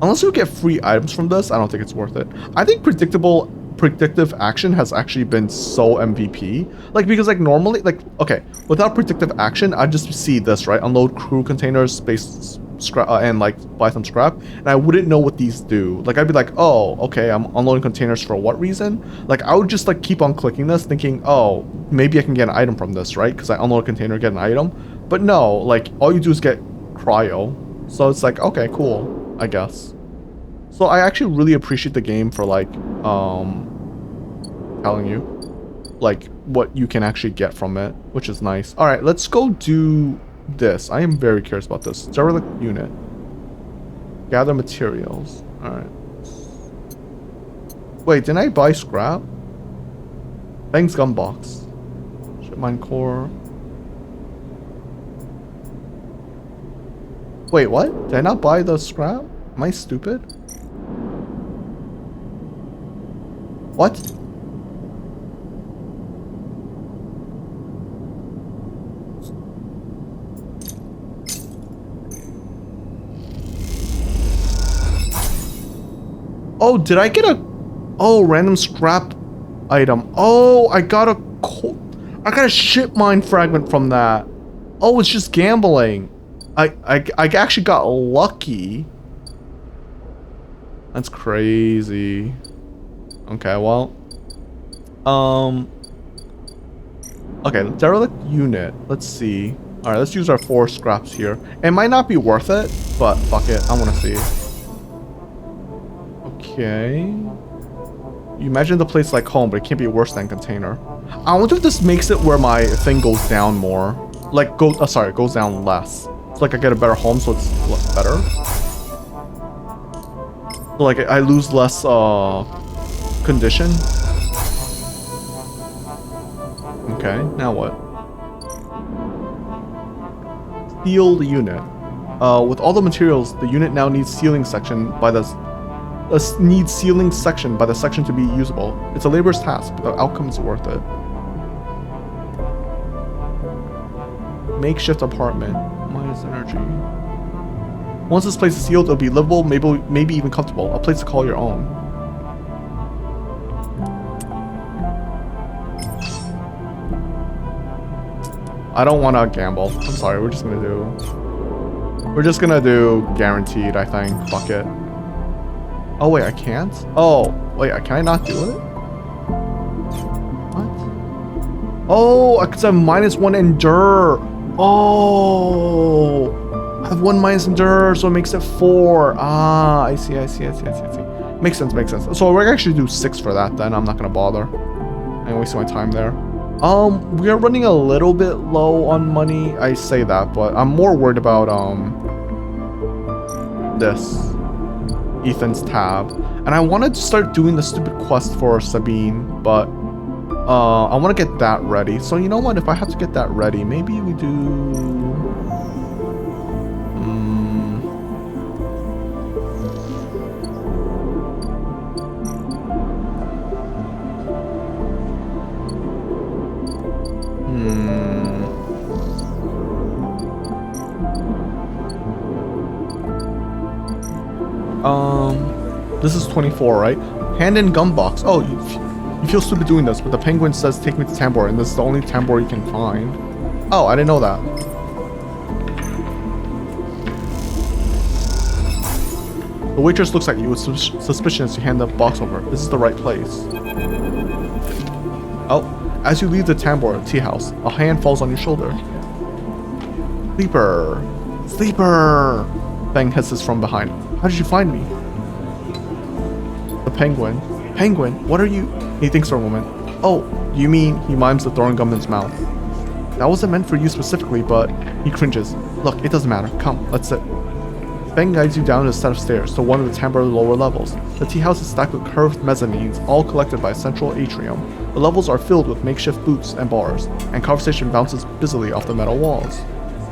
Unless you get free items from this, I don't think it's worth it. I think predictive action has actually been so MVP. Like, because like normally, like, okay, without predictive action, I just see this, right? Unload crew containers, space scrap, and like buy some scrap, and I wouldn't know what these do. Like, I'd be like, oh, okay, I'm unloading containers for what reason? Like, I would just like keep on clicking this, thinking, oh, maybe I can get an item from this, right? Because I unload a container, get an item. But no, like, all you do is get cryo. So it's like, okay, cool, I guess. So I actually really appreciate the game for like telling you like what you can actually get from it, which is nice. All right, let's go do this. I am very curious about this. Derelict unit. Gather materials. All right. Wait, didn't I buy scrap? Fang's gun box. Shipmine core. Wait, what? Did I not buy the scrap? Am I stupid? What? Oh, did I get a... Oh, random scrap item. Oh, I got a ship mine fragment from that. Oh, it's just gambling. I actually got lucky. That's crazy. Okay, well. Okay, derelict unit. Let's see. Alright, let's use our 4 scraps here. It might not be worth it, but fuck it. I want to see. Okay. You imagine the place like home, but it can't be worse than container. I wonder if this makes it where my thing goes down more. Like, goes down less. It's like I get a better home, so it's better. So like, I lose less, condition. Okay, now what? Sealed unit. With all the materials, the unit now needs sealing section by the section to be usable. It's a labor's task, but the outcome is worth it. Makeshift apartment. Minus energy. Once this place is sealed, it'll be livable, maybe even comfortable. A place to call your own. I don't want to gamble. I'm sorry. We're just gonna do guaranteed, I think. Fuck it. Oh wait, I can't? Oh, wait, can I not do it? What? Oh, because I have -1 endure. Oh, I have 1 minus endure, so it makes it 4. Ah, I see. Makes sense. So we're actually do 6 for that then. I'm not gonna bother. I'm wasting my time there. We are running a little bit low on money. I say that, but I'm more worried about this. Ethan's tab. And I wanted to start doing the stupid quest for Sabine, but I want to get that ready. So you know what? If I have to get that ready, maybe we do... This is 24, right? Hand in gum box. Oh, you feel stupid doing this, but the penguin says take me to Tambor, and this is the only Tambor you can find. Oh, I didn't know that. The waitress looks at you with suspicion as you hand the box over. This is the right place. Oh, as you leave the Tambor tea house, a hand falls on your shoulder. Sleeper! Sleeper! Fang hisses from behind. How did you find me? The penguin. Penguin, what are you? He thinks for a moment. Oh, you mean he mimes the throwing gum in his mouth. That wasn't meant for you specifically, but he cringes. Look, it doesn't matter. Come, let's sit. Fang guides you down a set of stairs to one of the Tambor lower levels. The tea house is stacked with curved mezzanines, all collected by a central atrium. The levels are filled with makeshift booths and bars, and conversation bounces busily off the metal walls.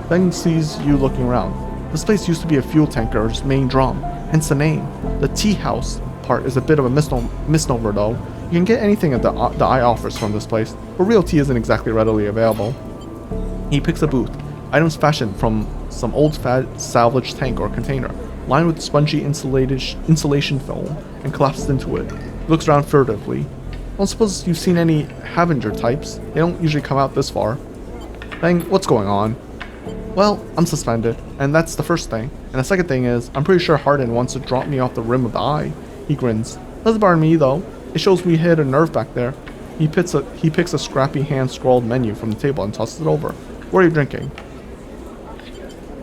Fang sees you looking around. This place used to be a fuel tanker's main drum, hence the name. The tea house part is a bit of a misnomer though. You can get anything that the eye offers from this place, but real tea isn't exactly readily available. He picks a booth. Items fashioned from some old salvage tank or container, lined with spongy insulation film, and collapsed into it. He looks around furtively. I don't suppose you've seen any Havenger types. They don't usually come out this far. Fang, what's going on? Well, I'm suspended, and that's the first thing. And the second thing is, I'm pretty sure Hardin wants to drop me off the rim of the eye. He grins. Doesn't bother me though. It shows we hit a nerve back there. He picks a scrappy hand-scrawled menu from the table and tosses it over. What are you drinking?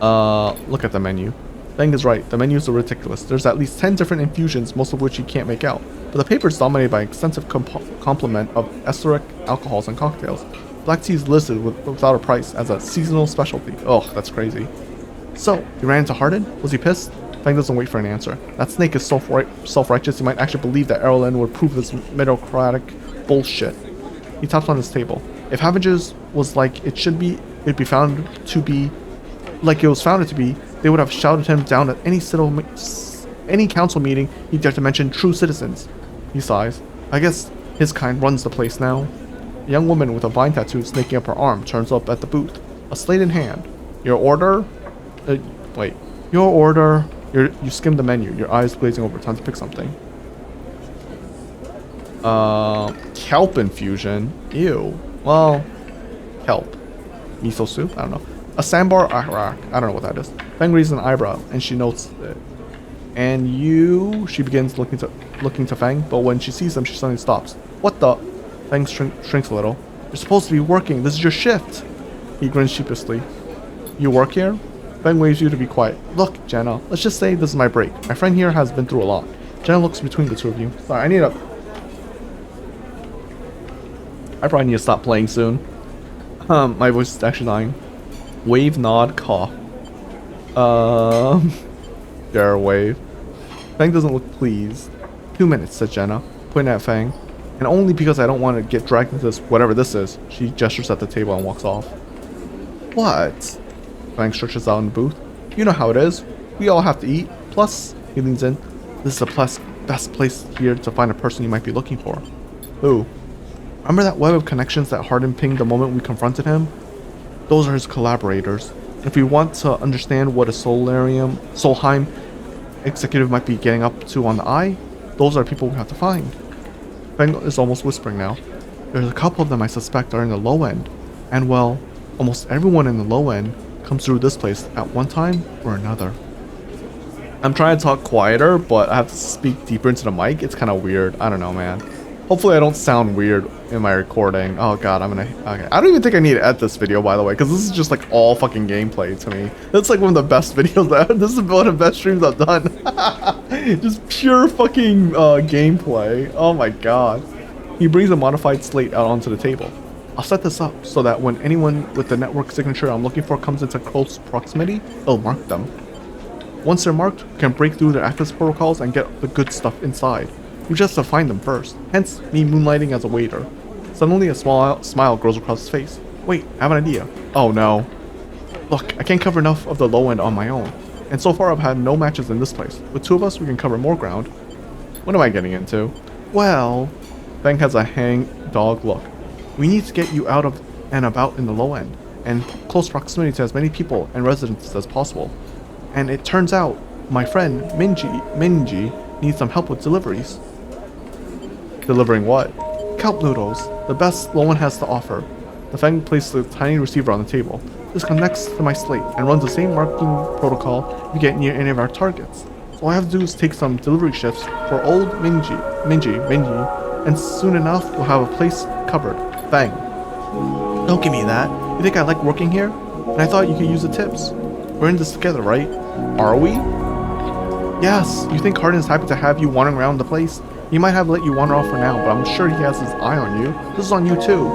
Look at the menu. Fang is right. The menus are ridiculous. There's at least 10 different infusions, most of which you can't make out. But the paper is dominated by an extensive complement of esteric alcohols and cocktails. Black tea is listed without a price as a seasonal specialty. Oh, that's crazy. So, you ran into Hardin? Was he pissed? Fang doesn't wait for an answer. That snake is self-righteous. He might actually believe that Erlen would prove this meritocratic bullshit. He taps on his table. If Havenger's was like it should be, it'd be found to be like it was founded to be, they would have shouted him down at any council meeting he dared to mention true citizens. He sighs. I guess his kind runs the place now. A young woman with a vine tattoo snaking up her arm turns up at the booth, a slate in hand. Your order? Wait. Your order. You skim the menu, your eyes glazing over. Time to pick something. Kelp infusion. Ew. Well, kelp. Miso soup? I don't know. A sambar arak. I don't know what that is. Fang raises an eyebrow, and she notes it. And you... She begins looking to Fang, but when she sees him, she suddenly stops. What the... Fang shrinks a little. You're supposed to be working. This is your shift. He grins sheepishly. You work here? Fang waves you to be quiet. Look, Jenna, let's just say this is my break. My friend here has been through a lot. Jenna looks between the two of you. Sorry, I probably need to stop playing soon. My voice is actually dying. Wave, nod, cough. Dare wave. Fang doesn't look pleased. 2 minutes, said Jenna, pointing at Fang. And only because I don't want to get dragged into this, whatever this is. She gestures at the table and walks off. What? Fang stretches out in the booth. You know how it is. We all have to eat. Plus, he leans in. This is the best place here to find a person you might be looking for. Who? Remember that web of connections that Hardin pinged the moment we confronted him? Those are his collaborators. If we want to understand what a Solheim executive might be getting up to on the eye, those are people we have to find. Fang is almost whispering now. There's a couple of them I suspect are in the low end. And well, almost everyone in the low end comes through this place at one time or another. I'm trying to talk quieter, but I have to speak deeper into the mic. It's kind of weird. I don't know, man. Hopefully I don't sound weird in my recording. Oh god, okay. I don't even think I need to edit this video, by the way, because this is just like all fucking gameplay to me. It's like one of the best videos this is one of the best streams I've done. Just pure fucking gameplay. Oh my god. He brings a modified slate out onto the table. I'll set this up so that when anyone with the network signature I'm looking for comes into close proximity, it'll mark them. Once they're marked, we can break through their access protocols and get the good stuff inside. We just have to find them first, hence me moonlighting as a waiter. Suddenly a smile grows across his face. Wait, I have an idea. Oh no. Look, I can't cover enough of the low end on my own. And so far I've had no matches in this place. With two of us, we can cover more ground. What am I getting into? Well, Feng has a hang dog look. We need to get you out of and about in the low end, and close proximity to as many people and residents as possible. And it turns out, my friend Minji needs some help with deliveries. Delivering what? Kelp noodles, the best low end has to offer. The Feng placed a tiny receiver on the table. This connects to my slate and runs the same marking protocol if you get near any of our targets. So all I have to do is take some delivery shifts for old Minji, and soon enough we'll have a place covered. Feng. Don't give me that. You think I like working here? And I thought you could use the tips. We're in this together, right? Are we? Yes. You think Hardin is happy to have you wandering around the place? He might have let you wander off for now, but I'm sure he has his eye on you. This is on you too.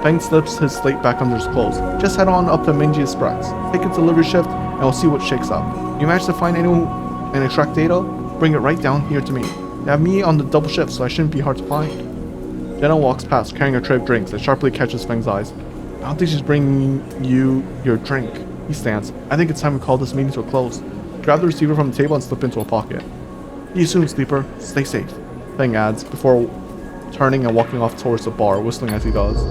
Feng slips his slate back under his clothes. Just head on up to Minji Express. Take a delivery shift, and we'll see what shakes up. You manage to find anyone and extract data? Bring it right down here to me. You have me on the double shift, so I shouldn't be hard to find. Jenna walks past, carrying a tray of drinks, and sharply catches Feng's eyes. I don't think she's bringing you your drink. He stands. I think it's time we call this meeting to a close. Grab the receiver from the table and slip into a pocket. See you soon, sleeper. Stay safe. Feng adds, before turning and walking off towards the bar, whistling as he does.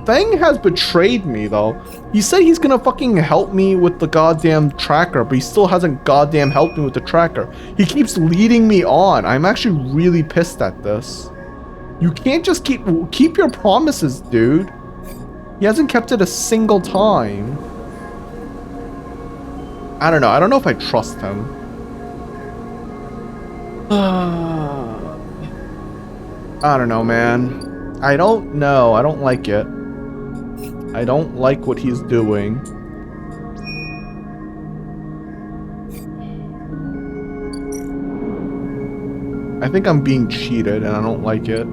Feng has betrayed me, though. He said he's gonna fucking help me with the goddamn tracker, but he still hasn't goddamn helped me with the tracker. He keeps leading me on. I'm actually really pissed at this. You can't just keep your promises, dude. He hasn't kept it a single time. I don't know. I don't know if I trust him. I don't know, man. I don't know. I don't like it. I don't like what he's doing. I think I'm being cheated and I don't like it.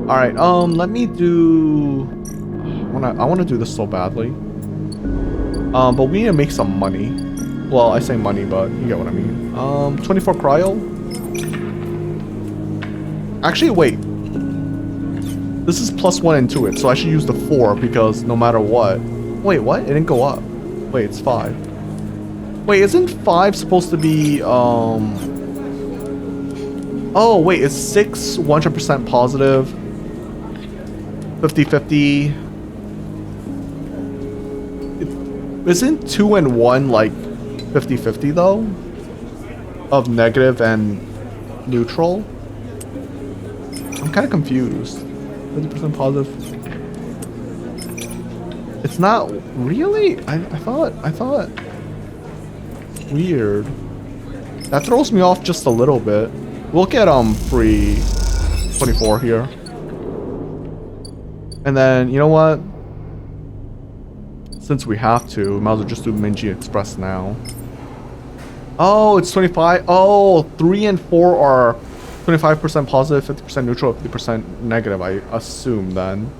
Alright, let me do... I want to do this so badly. But we need to make some money. Well, I say money, but you get what I mean. 24 cryo? Actually, wait. This is +1 into it, so I should use the 4 because no matter what. Wait, what? It didn't go up. Wait, it's 5. Wait, isn't 5 supposed to be, Oh, wait, it's 6 100% positive. 50-50. Isn't 2 and 1 like 50-50 though? Of negative and neutral? I'm kind of confused. 50% positive. It's not really? I thought. Weird. That throws me off just a little bit. We'll get free 24 here. And then, you know what? Since we have to, we might as well just do Minji Express now. Oh, it's 25. Oh, 3 and 4 are 25% positive, 50% neutral, 50% negative, I assume then.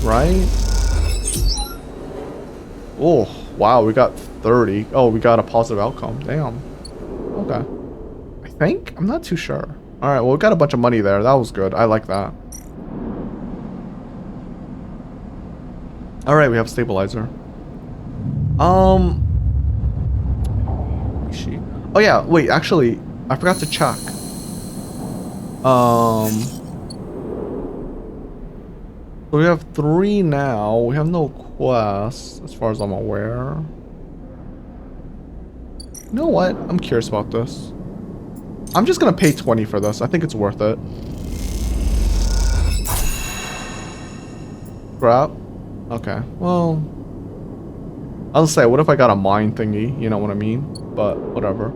Right? Oh, wow, we got 30. Oh, we got a positive outcome. Damn. Okay. I think? I'm not too sure. Alright, well, we got a bunch of money there. That was good. I like that. Alright, we have a stabilizer. Oh yeah, wait, actually, I forgot to check. So we have 3 now. We have no quests, as far as I'm aware. You know what? I'm curious about this. I'm just gonna pay 20 for this. I think it's worth it. Crap. Okay, well... I'll say, what if I got a mine thingy? You know what I mean? But, whatever.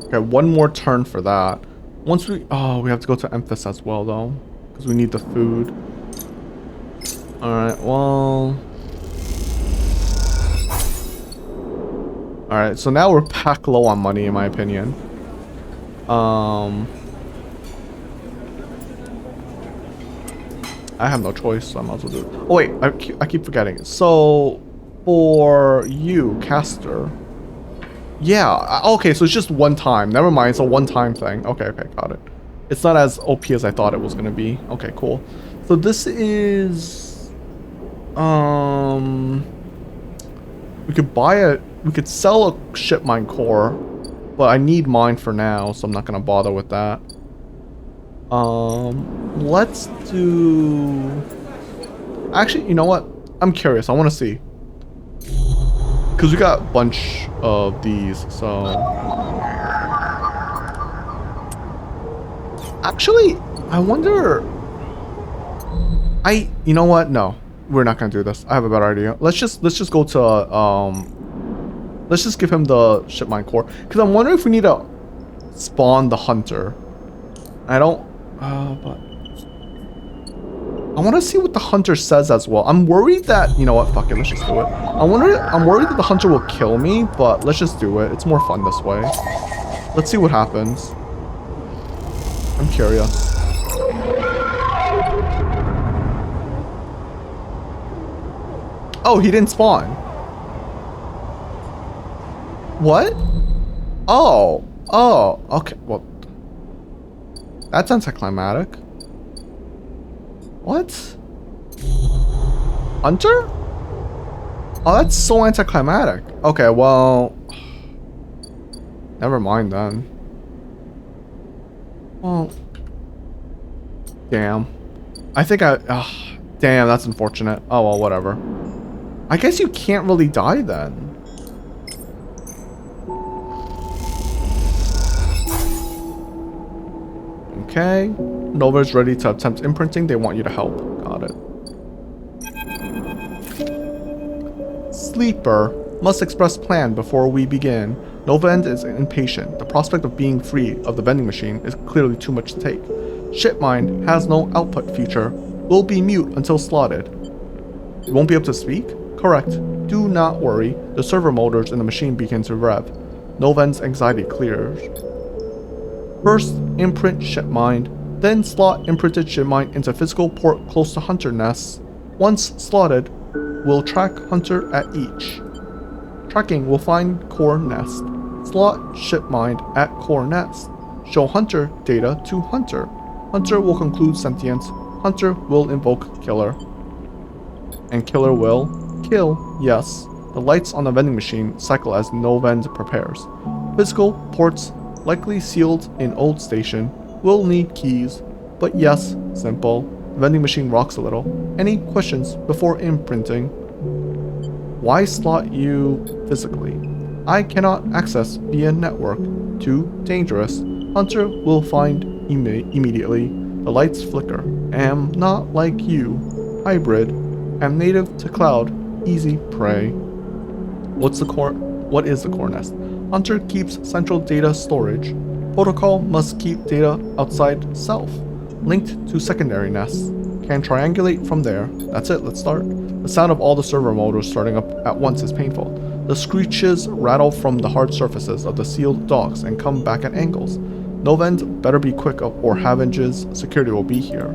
Okay, one more turn for that. Once we... Oh, we have to go to Emphas as well, though. Because we need the food. Alright, well... Alright, so now we're packed low on money, in my opinion. I have no choice, so I might as well do it. Oh wait, I keep forgetting. So, for you, caster. Yeah, okay, so it's just one time. Never mind, it's a one-time thing. Okay, got it. It's not as OP as I thought it was gonna be. Okay, cool. So this is... We could sell a ship mine core, but I need mine for now, so I'm not gonna bother with that. Let's do... Actually, you know what? I'm curious. I want to see. Because we got a bunch of these, so... Actually, I wonder... You know what? No. We're not going to do this. I have a better idea. Let's just go to, let's just give him the ship mine core. Because I'm wondering if we need to spawn the hunter. I don't... but I want to see what the hunter says as well. I'm worried that, you know what, fuck it, let's just do it. I'm worried that the hunter will kill me, but let's just do it. It's more fun this way. Let's see what happens. I'm curious. Oh, he didn't spawn. What? Oh, okay, well. That's anticlimactic. What? Hunter? Oh, that's so anticlimactic. Okay, well... Never mind then. Well... Damn. I think damn, that's unfortunate. Oh, well, whatever. I guess you can't really die then. Okay. Nova is ready to attempt imprinting. They want you to help. Got it. Sleeper must express plan before we begin. Novend is impatient. The prospect of being free of the vending machine is clearly too much to take. Shipmind has no output feature. Will be mute until slotted. You won't be able to speak? Correct. Do not worry. The servo motors in the machine begin to rev. Novend's anxiety clears. First, imprint shipmind, then slot imprinted shipmind into physical port close to hunter nests. Once slotted, we'll track hunter at each. Tracking will find core nest. Slot shipmind at core nest. Show hunter data to hunter. Hunter will conclude sentience. Hunter will invoke killer. And killer will kill, yes. The lights on the vending machine cycle as Novend prepares. Physical ports likely sealed in old station, will need keys, but yes, simple. Vending machine rocks a little. Any questions before imprinting? Why slot you physically? I cannot access via network. Too dangerous. Hunter will find immediately. The lights flicker. Am not like you. Hybrid. Am native to cloud. Easy prey. What is the core nest? Hunter keeps central data storage. Protocol must keep data outside self, linked to secondary nests. Can triangulate from there. That's it, let's start. The sound of all the servo motors starting up at once is painful. The screeches rattle from the hard surfaces of the sealed docks and come back at angles. Novend better be quick or Havenge's security will be here.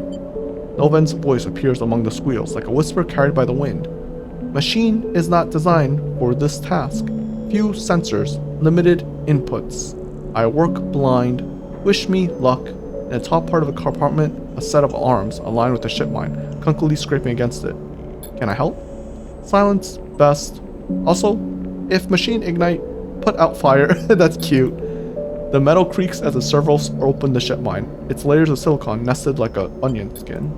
Novend's voice appears among the squeals like a whisper carried by the wind. Machine is not designed for this task. Few sensors, limited inputs. I work blind. Wish me luck. In the top part of the compartment, a set of arms aligned with the ship mine, clunkily scraping against it. Can I help? Silence, best. Also, if machine ignite, put out fire. That's cute. The metal creaks as the servos open the ship mine, its layers of silicon nested like an onion skin.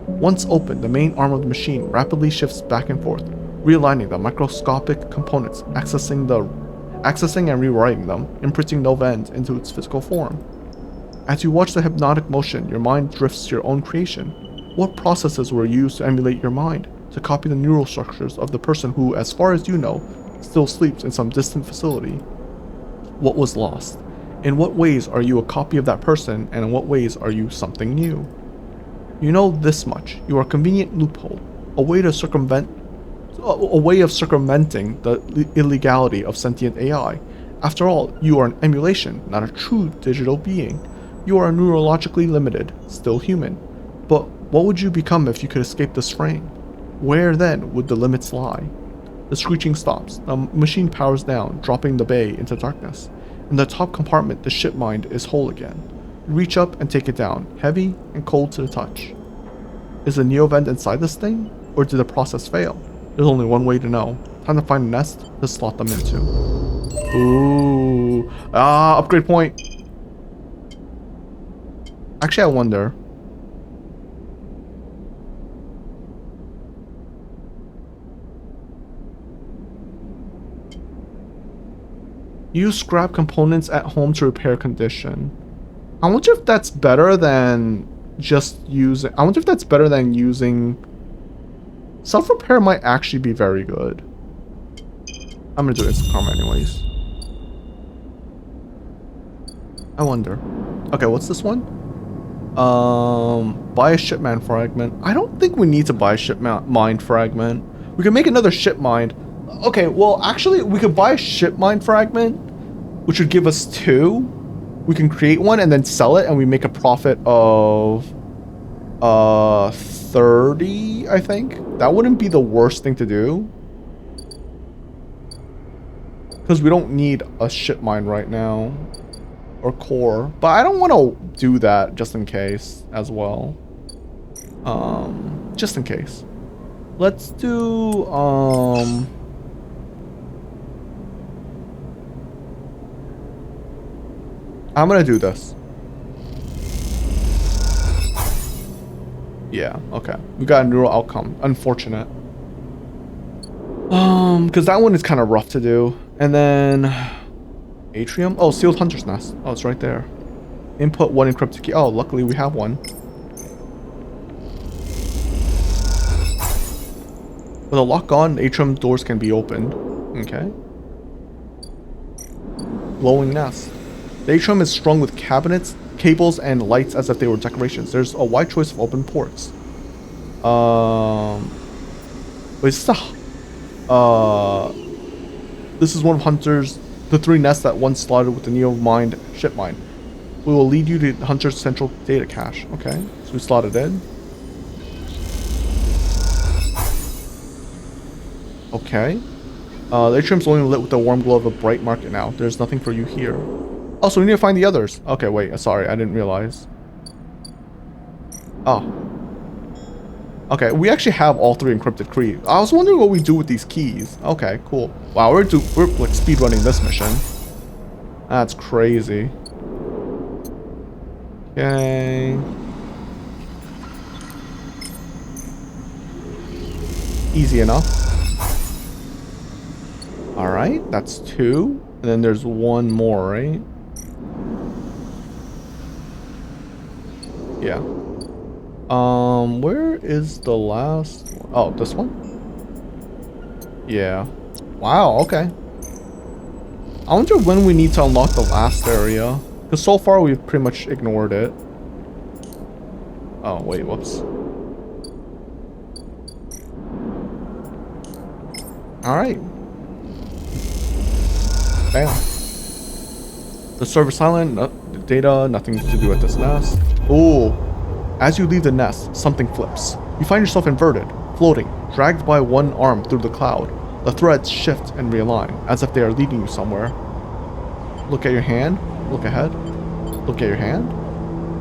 Once open, the main arm of the machine rapidly shifts back and forth, realigning the microscopic components, accessing and rewriting them, imprinting Novend into its physical form. As you watch the hypnotic motion, your mind drifts to your own creation. What processes were used to emulate your mind, to copy the neural structures of the person who, as far as you know, still sleeps in some distant facility? What was lost? In what ways are you a copy of that person, and in what ways are you something new? You know this much. You are a convenient loophole, a way of circumventing the illegality of sentient AI. After all, you are an emulation, not a true digital being. You are neurologically limited, still human. But what would you become if you could escape this frame? Where then would the limits lie? The screeching stops. The machine powers down, dropping the bay into darkness. In the top compartment, the ship mind is whole again. You reach up and take it down, heavy and cold to the touch. Is the Neovent inside this thing? Or did the process fail? There's only one way to know. Time to find a nest to slot them into. Ooh. Upgrade point. Actually, I wonder. Use scrap components at home to repair condition. I wonder if that's better than just using... I wonder if that's better than using... Self-repair might actually be very good. I'm gonna do instant karma anyways. I wonder. Okay, what's this one? Buy a shipman fragment. I don't think we need to buy a shipmine fragment. We can make another ship mind. Okay, well, actually, we could buy a ship mind fragment, which would give us 2. We can create one and then sell it, and we make a profit of 30, I think. That wouldn't be the worst thing to do, because we don't need a ship mine right now, or core. But I don't want to do that just in case as well. Just in case. Let's do I'm gonna do this. Yeah, okay. We got a neural outcome. Unfortunate. Because that one is kind of rough to do. And then... Atrium? Oh, Sealed Hunter's Nest. Oh, it's right there. Input 1 encrypted key. Oh, luckily we have one. With a lock on, atrium doors can be opened. Okay. Glowing nest. The atrium is strung with cabinets, cables, and lights as if they were decorations. There's a wide choice of open ports. Wait, this is one of Hunter's, the 3 nests that once slotted with the Neo-mined ship mine. We will lead you to Hunter's central data cache. Okay, so we slotted in. Okay. The atrium's only lit with the warm glow of a bright market now. There's nothing for you here. Oh, so we need to find the others. Okay, wait. Sorry, I didn't realize. Oh. Okay, we actually have all 3 encrypted keys. I was wondering what we do with these keys. Okay, cool. Wow, we're like speedrunning this mission. That's crazy. Okay. Easy enough. Alright, that's 2. And then there's 1 more, right? Yeah. Where is the last one? Oh, this one? Yeah. Wow, okay. I wonder when we need to unlock the last area. Because so far we've pretty much ignored it. Oh, wait, whoops. Alright. Bam. The server silent, data, nothing to do with this nest. Ooh. As you leave the nest, something flips. You find yourself inverted, floating, dragged by one arm through the cloud. The threads shift and realign, as if they are leading you somewhere. Look at your hand. Look ahead. Look at your hand.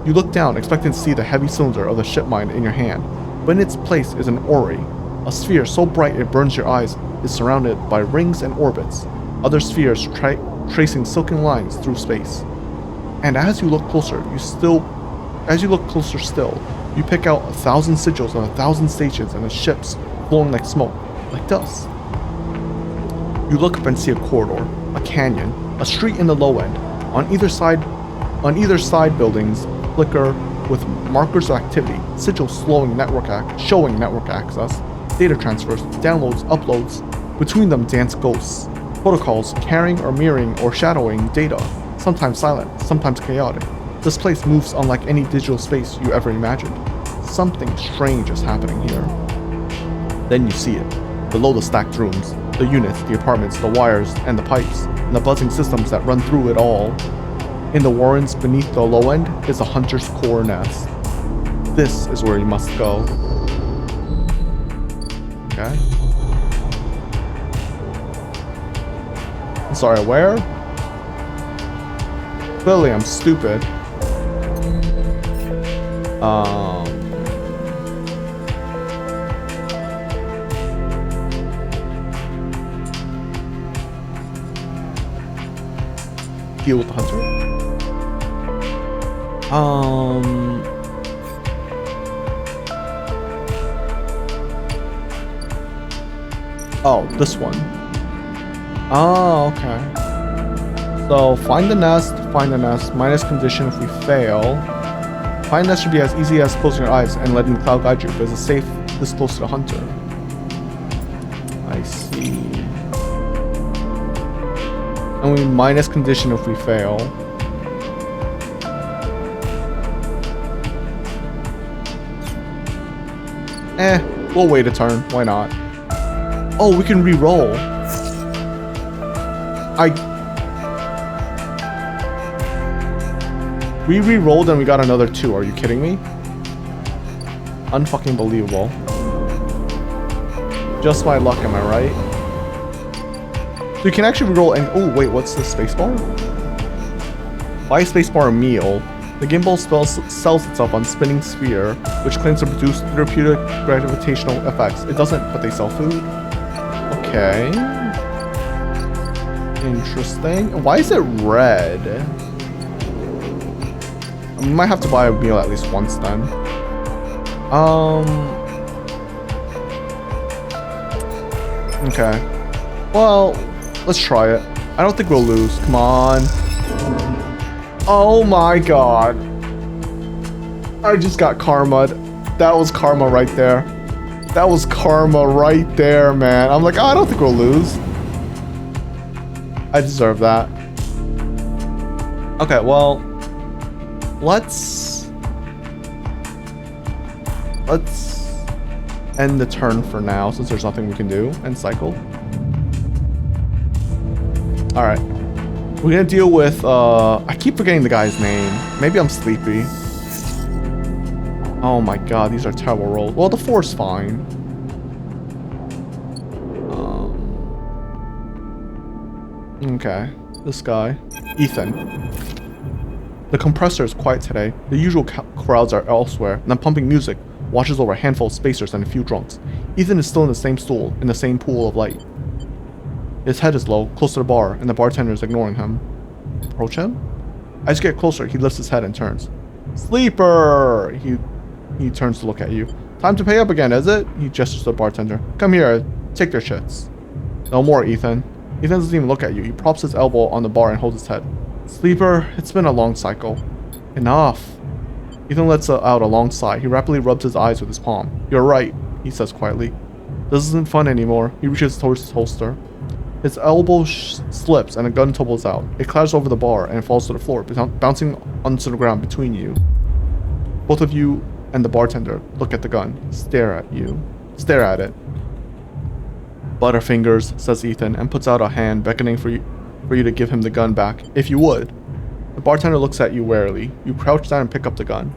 You look down, expecting to see the heavy cylinder of the ship mine in your hand, but in its place is an orrery. A sphere so bright it burns your eyes is surrounded by rings and orbits, other spheres tracing silken lines through space. And as you look closer still, you pick out 1,000 sigils on 1,000 stations and the ships flowing like smoke, like dust. You look up and see a corridor, a canyon, a street in the low end. On either side buildings flicker with markers of activity, sigils showing network access, data transfers, downloads, uploads. Between them dance ghosts, protocols carrying or mirroring or shadowing data, sometimes silent, sometimes chaotic. This place moves unlike any digital space you ever imagined. Something strange is happening here. Then you see it. Below the stacked rooms, the units, the apartments, the wires, and the pipes. and the buzzing systems that run through it all. In the warrens beneath the low end is a hunter's core nest. This is where you must go. Okay. I'm sorry, where? Clearly, I'm stupid. Deal with the hunter. Oh, this one. Oh, okay. So find the nest, minus condition if we fail. Find nest should be as easy as closing your eyes and letting the cloud guide you, because it's safe this close to the hunter. I see. And we minus condition if we fail. We'll wait a turn. Why not? Oh, we can re-roll. We re-rolled and we got another 2. Are you kidding me? Unfucking believable. Just my luck, am I right? So you can actually re-roll and... Oh, wait, what's the spacebar? Buy spacebar a meal. The gimbal sells itself on spinning sphere, which claims to produce therapeutic gravitational effects. It doesn't, but they sell food. Okay. Interesting. Why is it red? I might have to buy a meal at least once then. Okay. Well, let's try it. I don't think we'll lose. Come on. Oh my god. I just got karma'd. That was karma right there. That was karma right there, man. I'm like, oh, I don't think we'll lose. I deserve that. Okay, well, let's end the turn for now, since there's nothing we can do, and cycle. All right, we're gonna deal with I keep forgetting the guy's name. Maybe I'm sleepy. Oh my god, these are terrible rolls. Well, the 4's fine. Okay, this guy, Ethan. The compressor is quiet today. The usual crowds are elsewhere, and I'm pumping music, watches over a handful of spacers and a few drunks. Ethan is still in the same stool, in the same pool of light. His head is low, close to the bar, and the bartender is ignoring him. Approach him? As you get closer, he lifts his head and turns. Sleeper! He turns to look at you. Time to pay up again, is it? He gestures to the bartender. Come here, take their shits. No more, Ethan. Ethan doesn't even look at you. He props his elbow on the bar and holds his head. Sleeper, it's been a long cycle. Enough. Ethan lets out a long sigh. He rapidly rubs his eyes with his palm. You're right, he says quietly. This isn't fun anymore. He reaches towards his holster. His elbow slips and a gun tumbles out. It clatters over the bar and falls to the floor, bouncing onto the ground between you. Both of you and the bartender look at the gun, stare at it. Butterfingers, says Ethan, and puts out a hand, beckoning for you to give him the gun back, if you would. The bartender looks at you warily. You crouch down and pick up the gun.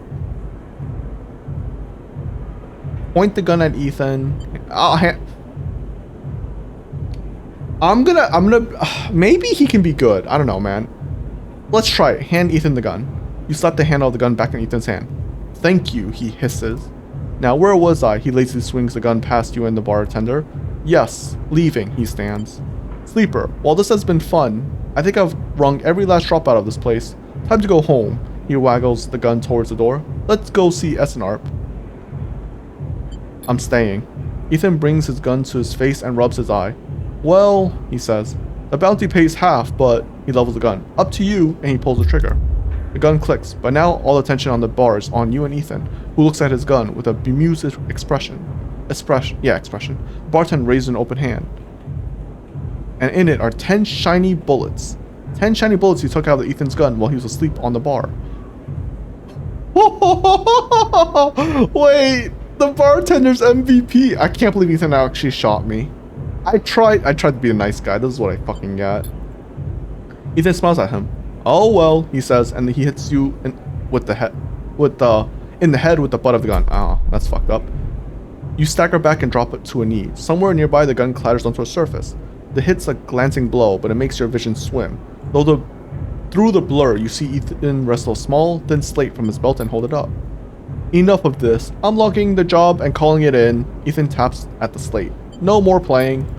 Point the gun at Ethan. I'm gonna, maybe he can be good. I don't know, man. Let's try it. Hand Ethan the gun. You slap the handle of the gun back in Ethan's hand. Thank you, he hisses. Now, where was I? He lazily swings the gun past you and the bartender. Yes, leaving, he stands. Sleeper, while this has been fun, I think I've wrung every last drop out of this place. Time to go home. He waggles the gun towards the door. Let's go see Essenarp. I'm staying. Ethan brings his gun to his face and rubs his eye. Well, he says, the bounty pays half, but he levels the gun. Up to you, and he pulls the trigger. The gun clicks, but now all attention on the bar is on you and Ethan, who looks at his gun with a bemused expression. The bartender raises an open hand. And in it are 10 shiny bullets. 10 shiny bullets he took out of Ethan's gun while he was asleep on the bar. Wait, the bartender's MVP. I can't believe Ethan actually shot me. I tried to be a nice guy. This is what I fucking got. Ethan smiles at him. Oh well, he says, and he hits you with the head, in the head with the butt of the gun. Ah, that's fucked up. You stagger back and drop it to a knee. Somewhere nearby, the gun clatters onto a surface. The hit's a glancing blow, but it makes your vision swim. Through the blur, you see Ethan wrestle a small, thin slate from his belt and hold it up. Enough of this. I'm logging the job and calling it in. Ethan taps at the slate. No more playing.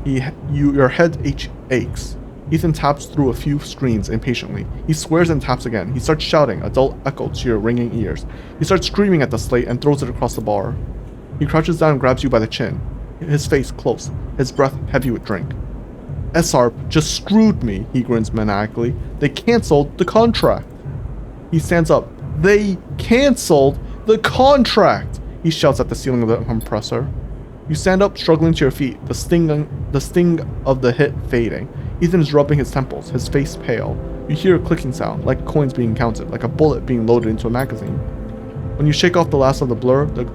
Your head aches. Ethan taps through a few screens impatiently. He swears and taps again. He starts shouting, a dull echo to your ringing ears. He starts screaming at the slate and throws it across the bar. He crouches down and grabs you by the chin, his face close, his breath heavy with drink. SARP just screwed me, he grins maniacally. They canceled the contract. He stands up. They canceled the contract, he shouts at the ceiling of the compressor. You stand up, struggling to your feet, the sting of the hit fading. Ethan is rubbing his temples, his face pale. You hear a clicking sound, like coins being counted, like a bullet being loaded into a magazine. When you shake off the last of the blur, the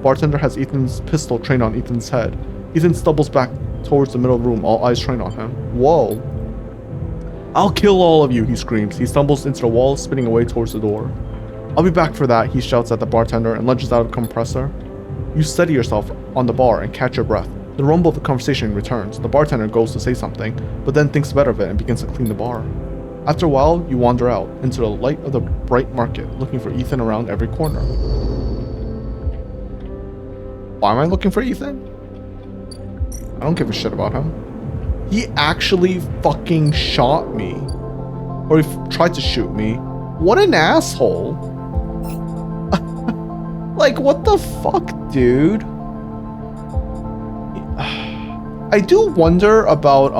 bartender has Ethan's pistol trained on Ethan's head. Ethan stumbles back towards the middle room, all eyes trained on him. Whoa. I'll kill all of you, he screams. He stumbles into the wall, spinning away towards the door. I'll be back for that, he shouts at the bartender and lunges out of the compressor. You steady yourself on the bar and catch your breath. The rumble of the conversation returns. The bartender goes to say something, but then thinks better of it and begins to clean the bar. After a while, you wander out into the light of the bright market, looking for Ethan around every corner. Why am I looking for Ethan? I don't give a shit about him. He actually fucking shot me. Or he tried to shoot me. What an asshole. Like, what the fuck, dude? I do wonder about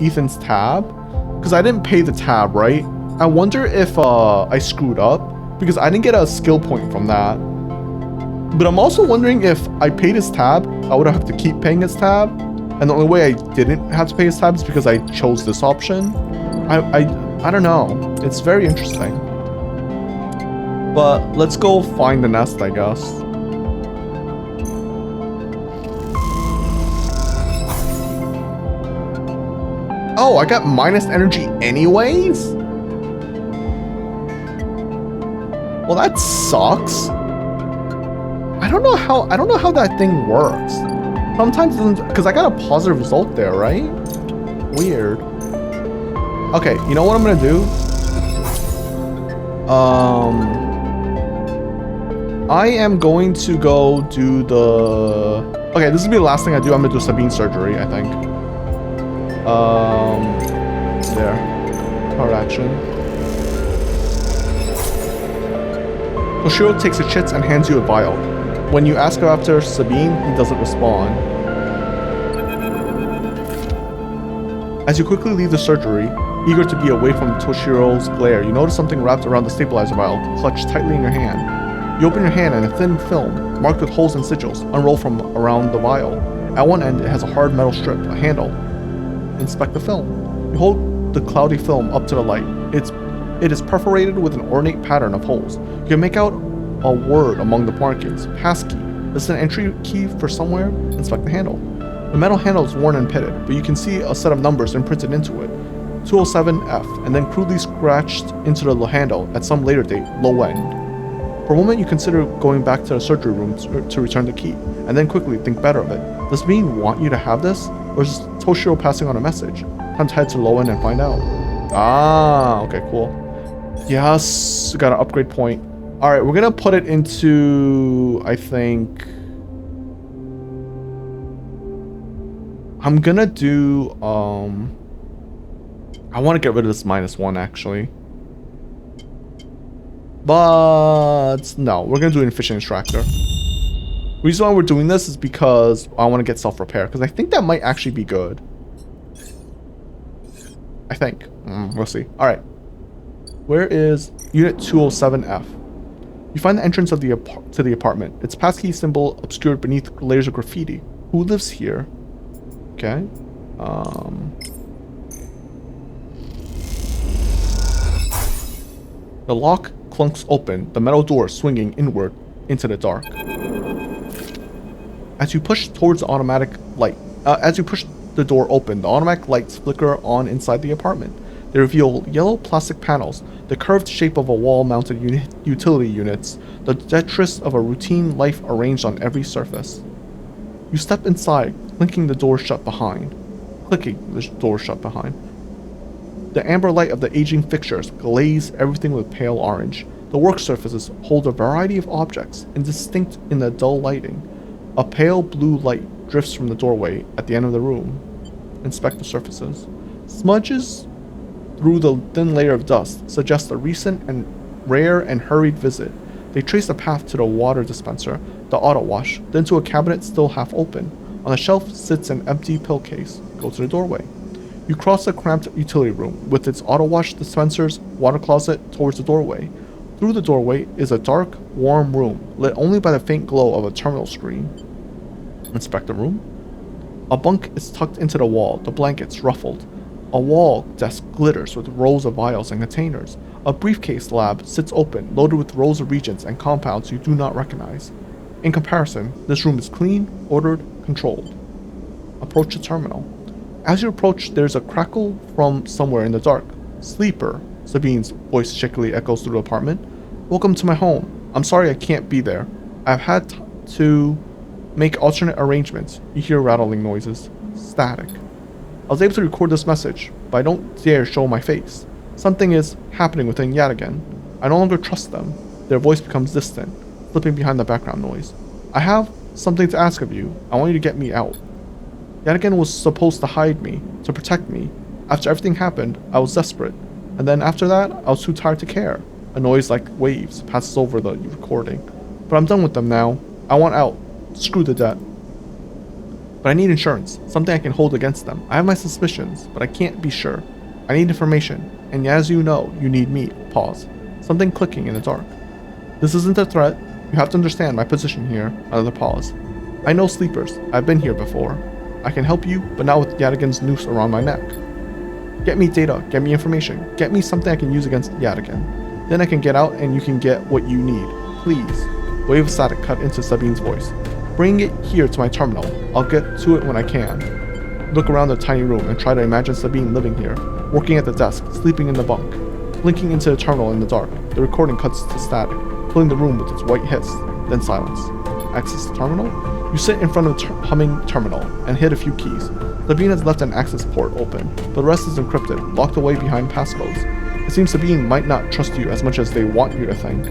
Ethan's tab, because I didn't pay the tab, right? I wonder if I screwed up, because I didn't get a skill point from that. But I'm also wondering if I paid his tab, I would have to keep paying his tab, and the only way I didn't have to pay his tab is because I chose this option. I don't know. It's very interesting. But let's go find the nest, I guess. Oh, I got minus energy anyways? Well, that sucks. I don't know how that thing works. Sometimes it doesn't, because I got a positive result there, right? Weird. Okay, you know what I'm gonna do? I am going to go do the... Okay, this will be the last thing I do. I'm gonna do Sabine surgery, I think. There. Hard action. Toshiro takes a chits and hands you a vial. When you ask after Sabine, he doesn't respond. As you quickly leave the surgery, eager to be away from Toshiro's glare, you notice something wrapped around the stabilizer vial, clutched tightly in your hand. You open your hand and a thin film, marked with holes and sigils, unroll from around the vial. At one end, it has a hard metal strip, a handle. Inspect the film. You hold the cloudy film up to the light. It is perforated with an ornate pattern of holes. You can make out a word among the markings. Passkey. This is an entry key for somewhere. Inspect the handle. The metal handle is worn and pitted, but you can see a set of numbers imprinted into it. 207F, and then crudely scratched into the handle at some later date, low end. For a moment, you consider going back to the surgery room to return the key, and then quickly think better of it. Does Sabine want you to have this, or is Toshiro passing on a message? Time to head to low end and find out. Ah, okay, cool. Yes, got an upgrade point. All right, we're gonna put it into, I think, I'm gonna do, I want to get rid of this -1 actually. But no, we're gonna do an efficient extractor. The reason why we're doing this is because I want to get self-repair, because I think that might actually be good. I think. We'll see. All right. Where is Unit 207F? You find the entrance of to the apartment. Its passkey symbol obscured beneath layers of graffiti. Who lives here? Okay. The lock clunks open, the metal door swinging inward into the dark. As you push towards the automatic light, the door open, the automatic lights flicker on inside the apartment. They reveal yellow plastic panels, the curved shape of a wall-mounted utility units, the detritus of a routine life arranged on every surface. You step inside, clicking the door shut behind. The amber light of the aging fixtures glaze everything with pale orange. The work surfaces hold a variety of objects, indistinct in the dull lighting. A pale blue light drifts from the doorway at the end of the room. Inspect the surfaces. Smudges through the thin layer of dust suggest a recent and rare and hurried visit. They trace a path to the water dispenser, the auto wash, then to a cabinet still half open. On a shelf sits an empty pill case. Go to the doorway. You cross the cramped utility room with its auto wash dispensers, water closet towards the doorway. Through the doorway is a dark, warm room, lit only by the faint glow of a terminal screen. Inspect the room. A bunk is tucked into the wall, the blankets ruffled. A wall desk glitters with rows of vials and containers. A briefcase lab sits open, loaded with rows of reagents and compounds you do not recognize. In comparison, this room is clean, ordered, controlled. Approach the terminal. As you approach, there's a crackle from somewhere in the dark. Sleeper, Sabine's voice shakily echoes through the apartment. Welcome to my home. I'm sorry I can't be there. I've had to make alternate arrangements. You hear rattling noises. Static. I was able to record this message, but I don't dare show my face. Something is happening within Yadigan. I no longer trust them. Their voice becomes distant, slipping behind the background noise. I have something to ask of you. I want you to get me out. Yadigan was supposed to hide me, to protect me. After everything happened, I was desperate. And then after that, I was too tired to care. A noise like waves passes over the recording. But I'm done with them now. I want out. Screw the debt. But I need insurance, something I can hold against them. I have my suspicions, but I can't be sure. I need information, and as you know, you need me. Pause. Something clicking in the dark. This isn't a threat. You have to understand my position here. Another pause. I know sleepers. I've been here before. I can help you, but not with Yadigan's noose around my neck. Get me data, get me information, get me something I can use against Yadigan. Then I can get out and you can get what you need. Please. Wave of static cut into Sabine's voice. Bring it here to my terminal. I'll get to it when I can. Look around the tiny room and try to imagine Sabine living here, working at the desk, sleeping in the bunk, blinking into the terminal in the dark. The recording cuts to static, filling the room with its white hiss, then silence. Access the terminal? You sit in front of the humming terminal and hit a few keys. Sabine has left an access port open, but the rest is encrypted, locked away behind passcodes. It seems Sabine might not trust you as much as they want you to think.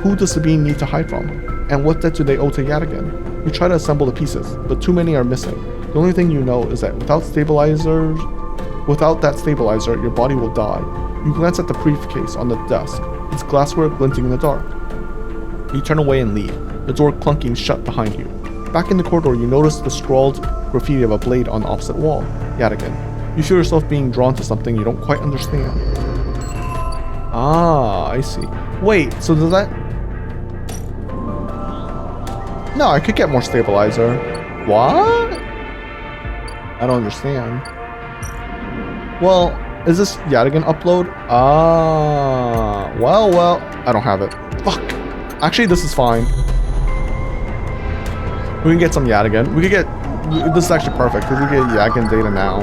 Who does Sabine need to hide from? And what debt do they owe to Yadigan? You try to assemble the pieces, but too many are missing. The only thing you know is that without that stabilizer, your body will die. You glance at the briefcase on the desk, its glassware glinting in the dark. You turn away and leave, the door clunking shut behind you. Back in the corridor, you notice the scrawled graffiti of a blade on the opposite wall. Yadigan. You feel yourself being drawn to something you don't quite understand. Ah, I see. Wait, so does that... No, I could get more stabilizer. What? I don't understand. Well, is this Yadigan upload? Ah, well, I don't have it. Fuck. Actually, this is fine. We can get some Yadigan. We could get... This is actually perfect, because we get Yadigan data now.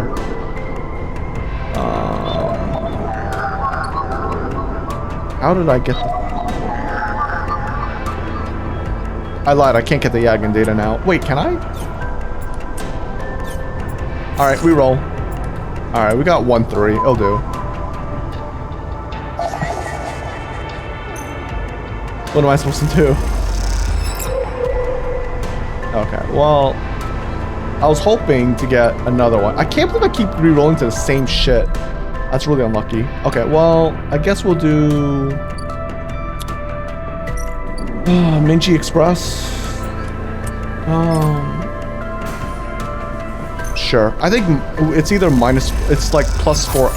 How did I get the... I lied, I can't get the Yadigan data now. Wait, can I? Alright, we roll. Alright, we got 1-3. It'll do. What am I supposed to do? Okay, well... I was hoping to get another one. I can't believe I keep re-rolling to the same shit. That's really unlucky. Okay, well, I guess we'll do... Minji Express. Sure. I think it's either minus... It's like +4.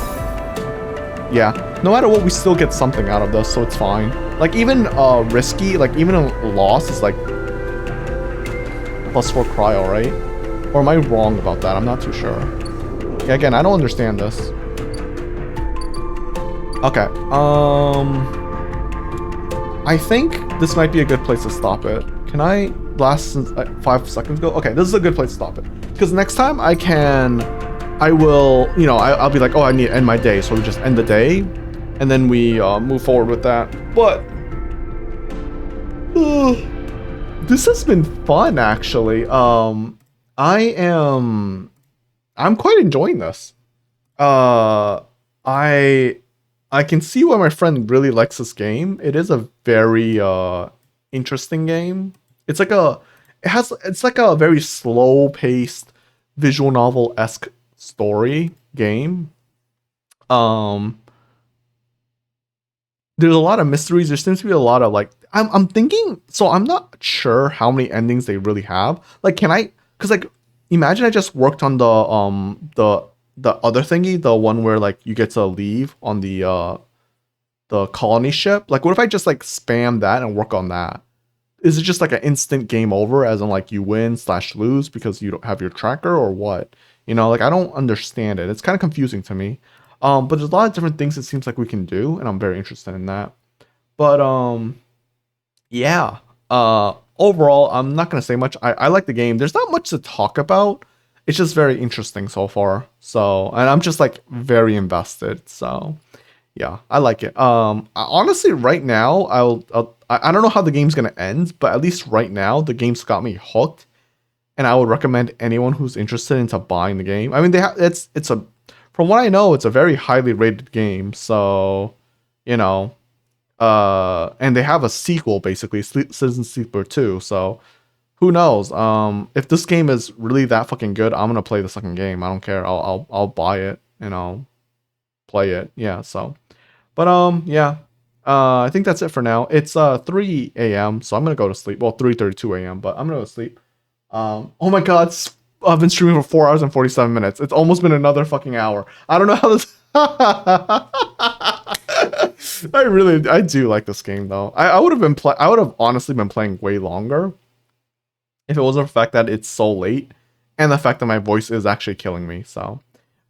Yeah. No matter what, we still get something out of this, so it's fine. Like, even risky, like, even a loss is like... +4 cryo, right? Or am I wrong about that? I'm not too sure. Yeah, again, I don't understand this. Okay. I think this might be a good place to stop it. Can I blast since 5 seconds ago? Okay, this is a good place to stop it. Because next time I will, you know, I'll be like, oh, I need to end my day. So we just end the day and then we move forward with that. But this has been fun, actually. I'm quite enjoying this. I can see why my friend really likes this game. It is a very interesting game. It's like a very slow-paced visual novel-esque story game. There's a lot of mysteries. There seems to be a lot of like I'm thinking, so I'm not sure how many endings they really have. Like, can I, because like imagine I just worked on the other thingy, the one where like you get to leave on the colony ship. Like, what if I just like spam that and work on that? Is it just like an instant game over, as in like you win / lose because you don't have your tracker, or what? You know, like I don't understand it. It's kind of confusing to me. But there's a lot of different things it seems like we can do, and I'm very interested in that. But yeah. Overall, I'm not gonna say much. I like the game. There's not much to talk about. It's just very interesting so far. So, and I'm just like very invested. So, yeah, I like it. Honestly, right now, I don't know how the game's gonna end, but at least right now, the game's got me hooked, and I would recommend anyone who's interested into buying the game. I mean, it's a, from what I know, it's a very highly rated game. So, you know, and they have a sequel basically, Citizen Sleeper 2. So, who knows? If this game is really that fucking good, I'm gonna play the second game. I don't care. I'll buy it and I'll play it. Yeah. So. But yeah. I think that's it for now. It's 3 a.m. so I'm gonna go to sleep. Well, 3:32 a.m. but I'm gonna go to sleep. Oh my god, I've been streaming for 4 hours and 47 minutes. It's almost been another fucking hour. I don't know how this. I do like this game though. I would have honestly been playing way longer if it wasn't for the fact that it's so late and the fact that my voice is actually killing me. So,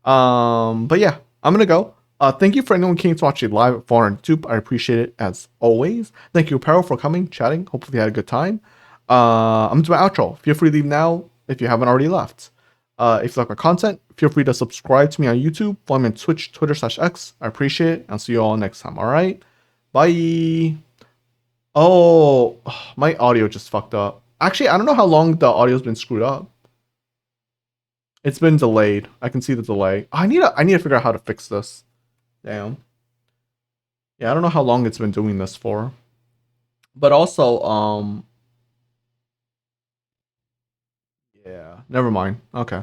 but yeah, I'm gonna go. Thank you for anyone who came to watch it live on YouTube. I appreciate it as always. Thank you, Peril, for coming, chatting. Hopefully you had a good time. I'm doing my outro. Feel free to leave now if you haven't already left. If you like my content, feel free to subscribe to me on YouTube, follow me on Twitch, Twitter /X. I appreciate it. I'll see you all next time. All right. Bye. Oh, my audio just fucked up. Actually, I don't know how long the audio's been screwed up. It's been delayed. I can see the delay. I need to figure out how to fix this. Damn. Yeah, I don't know how long it's been doing this for. But also, yeah, never mind. Okay.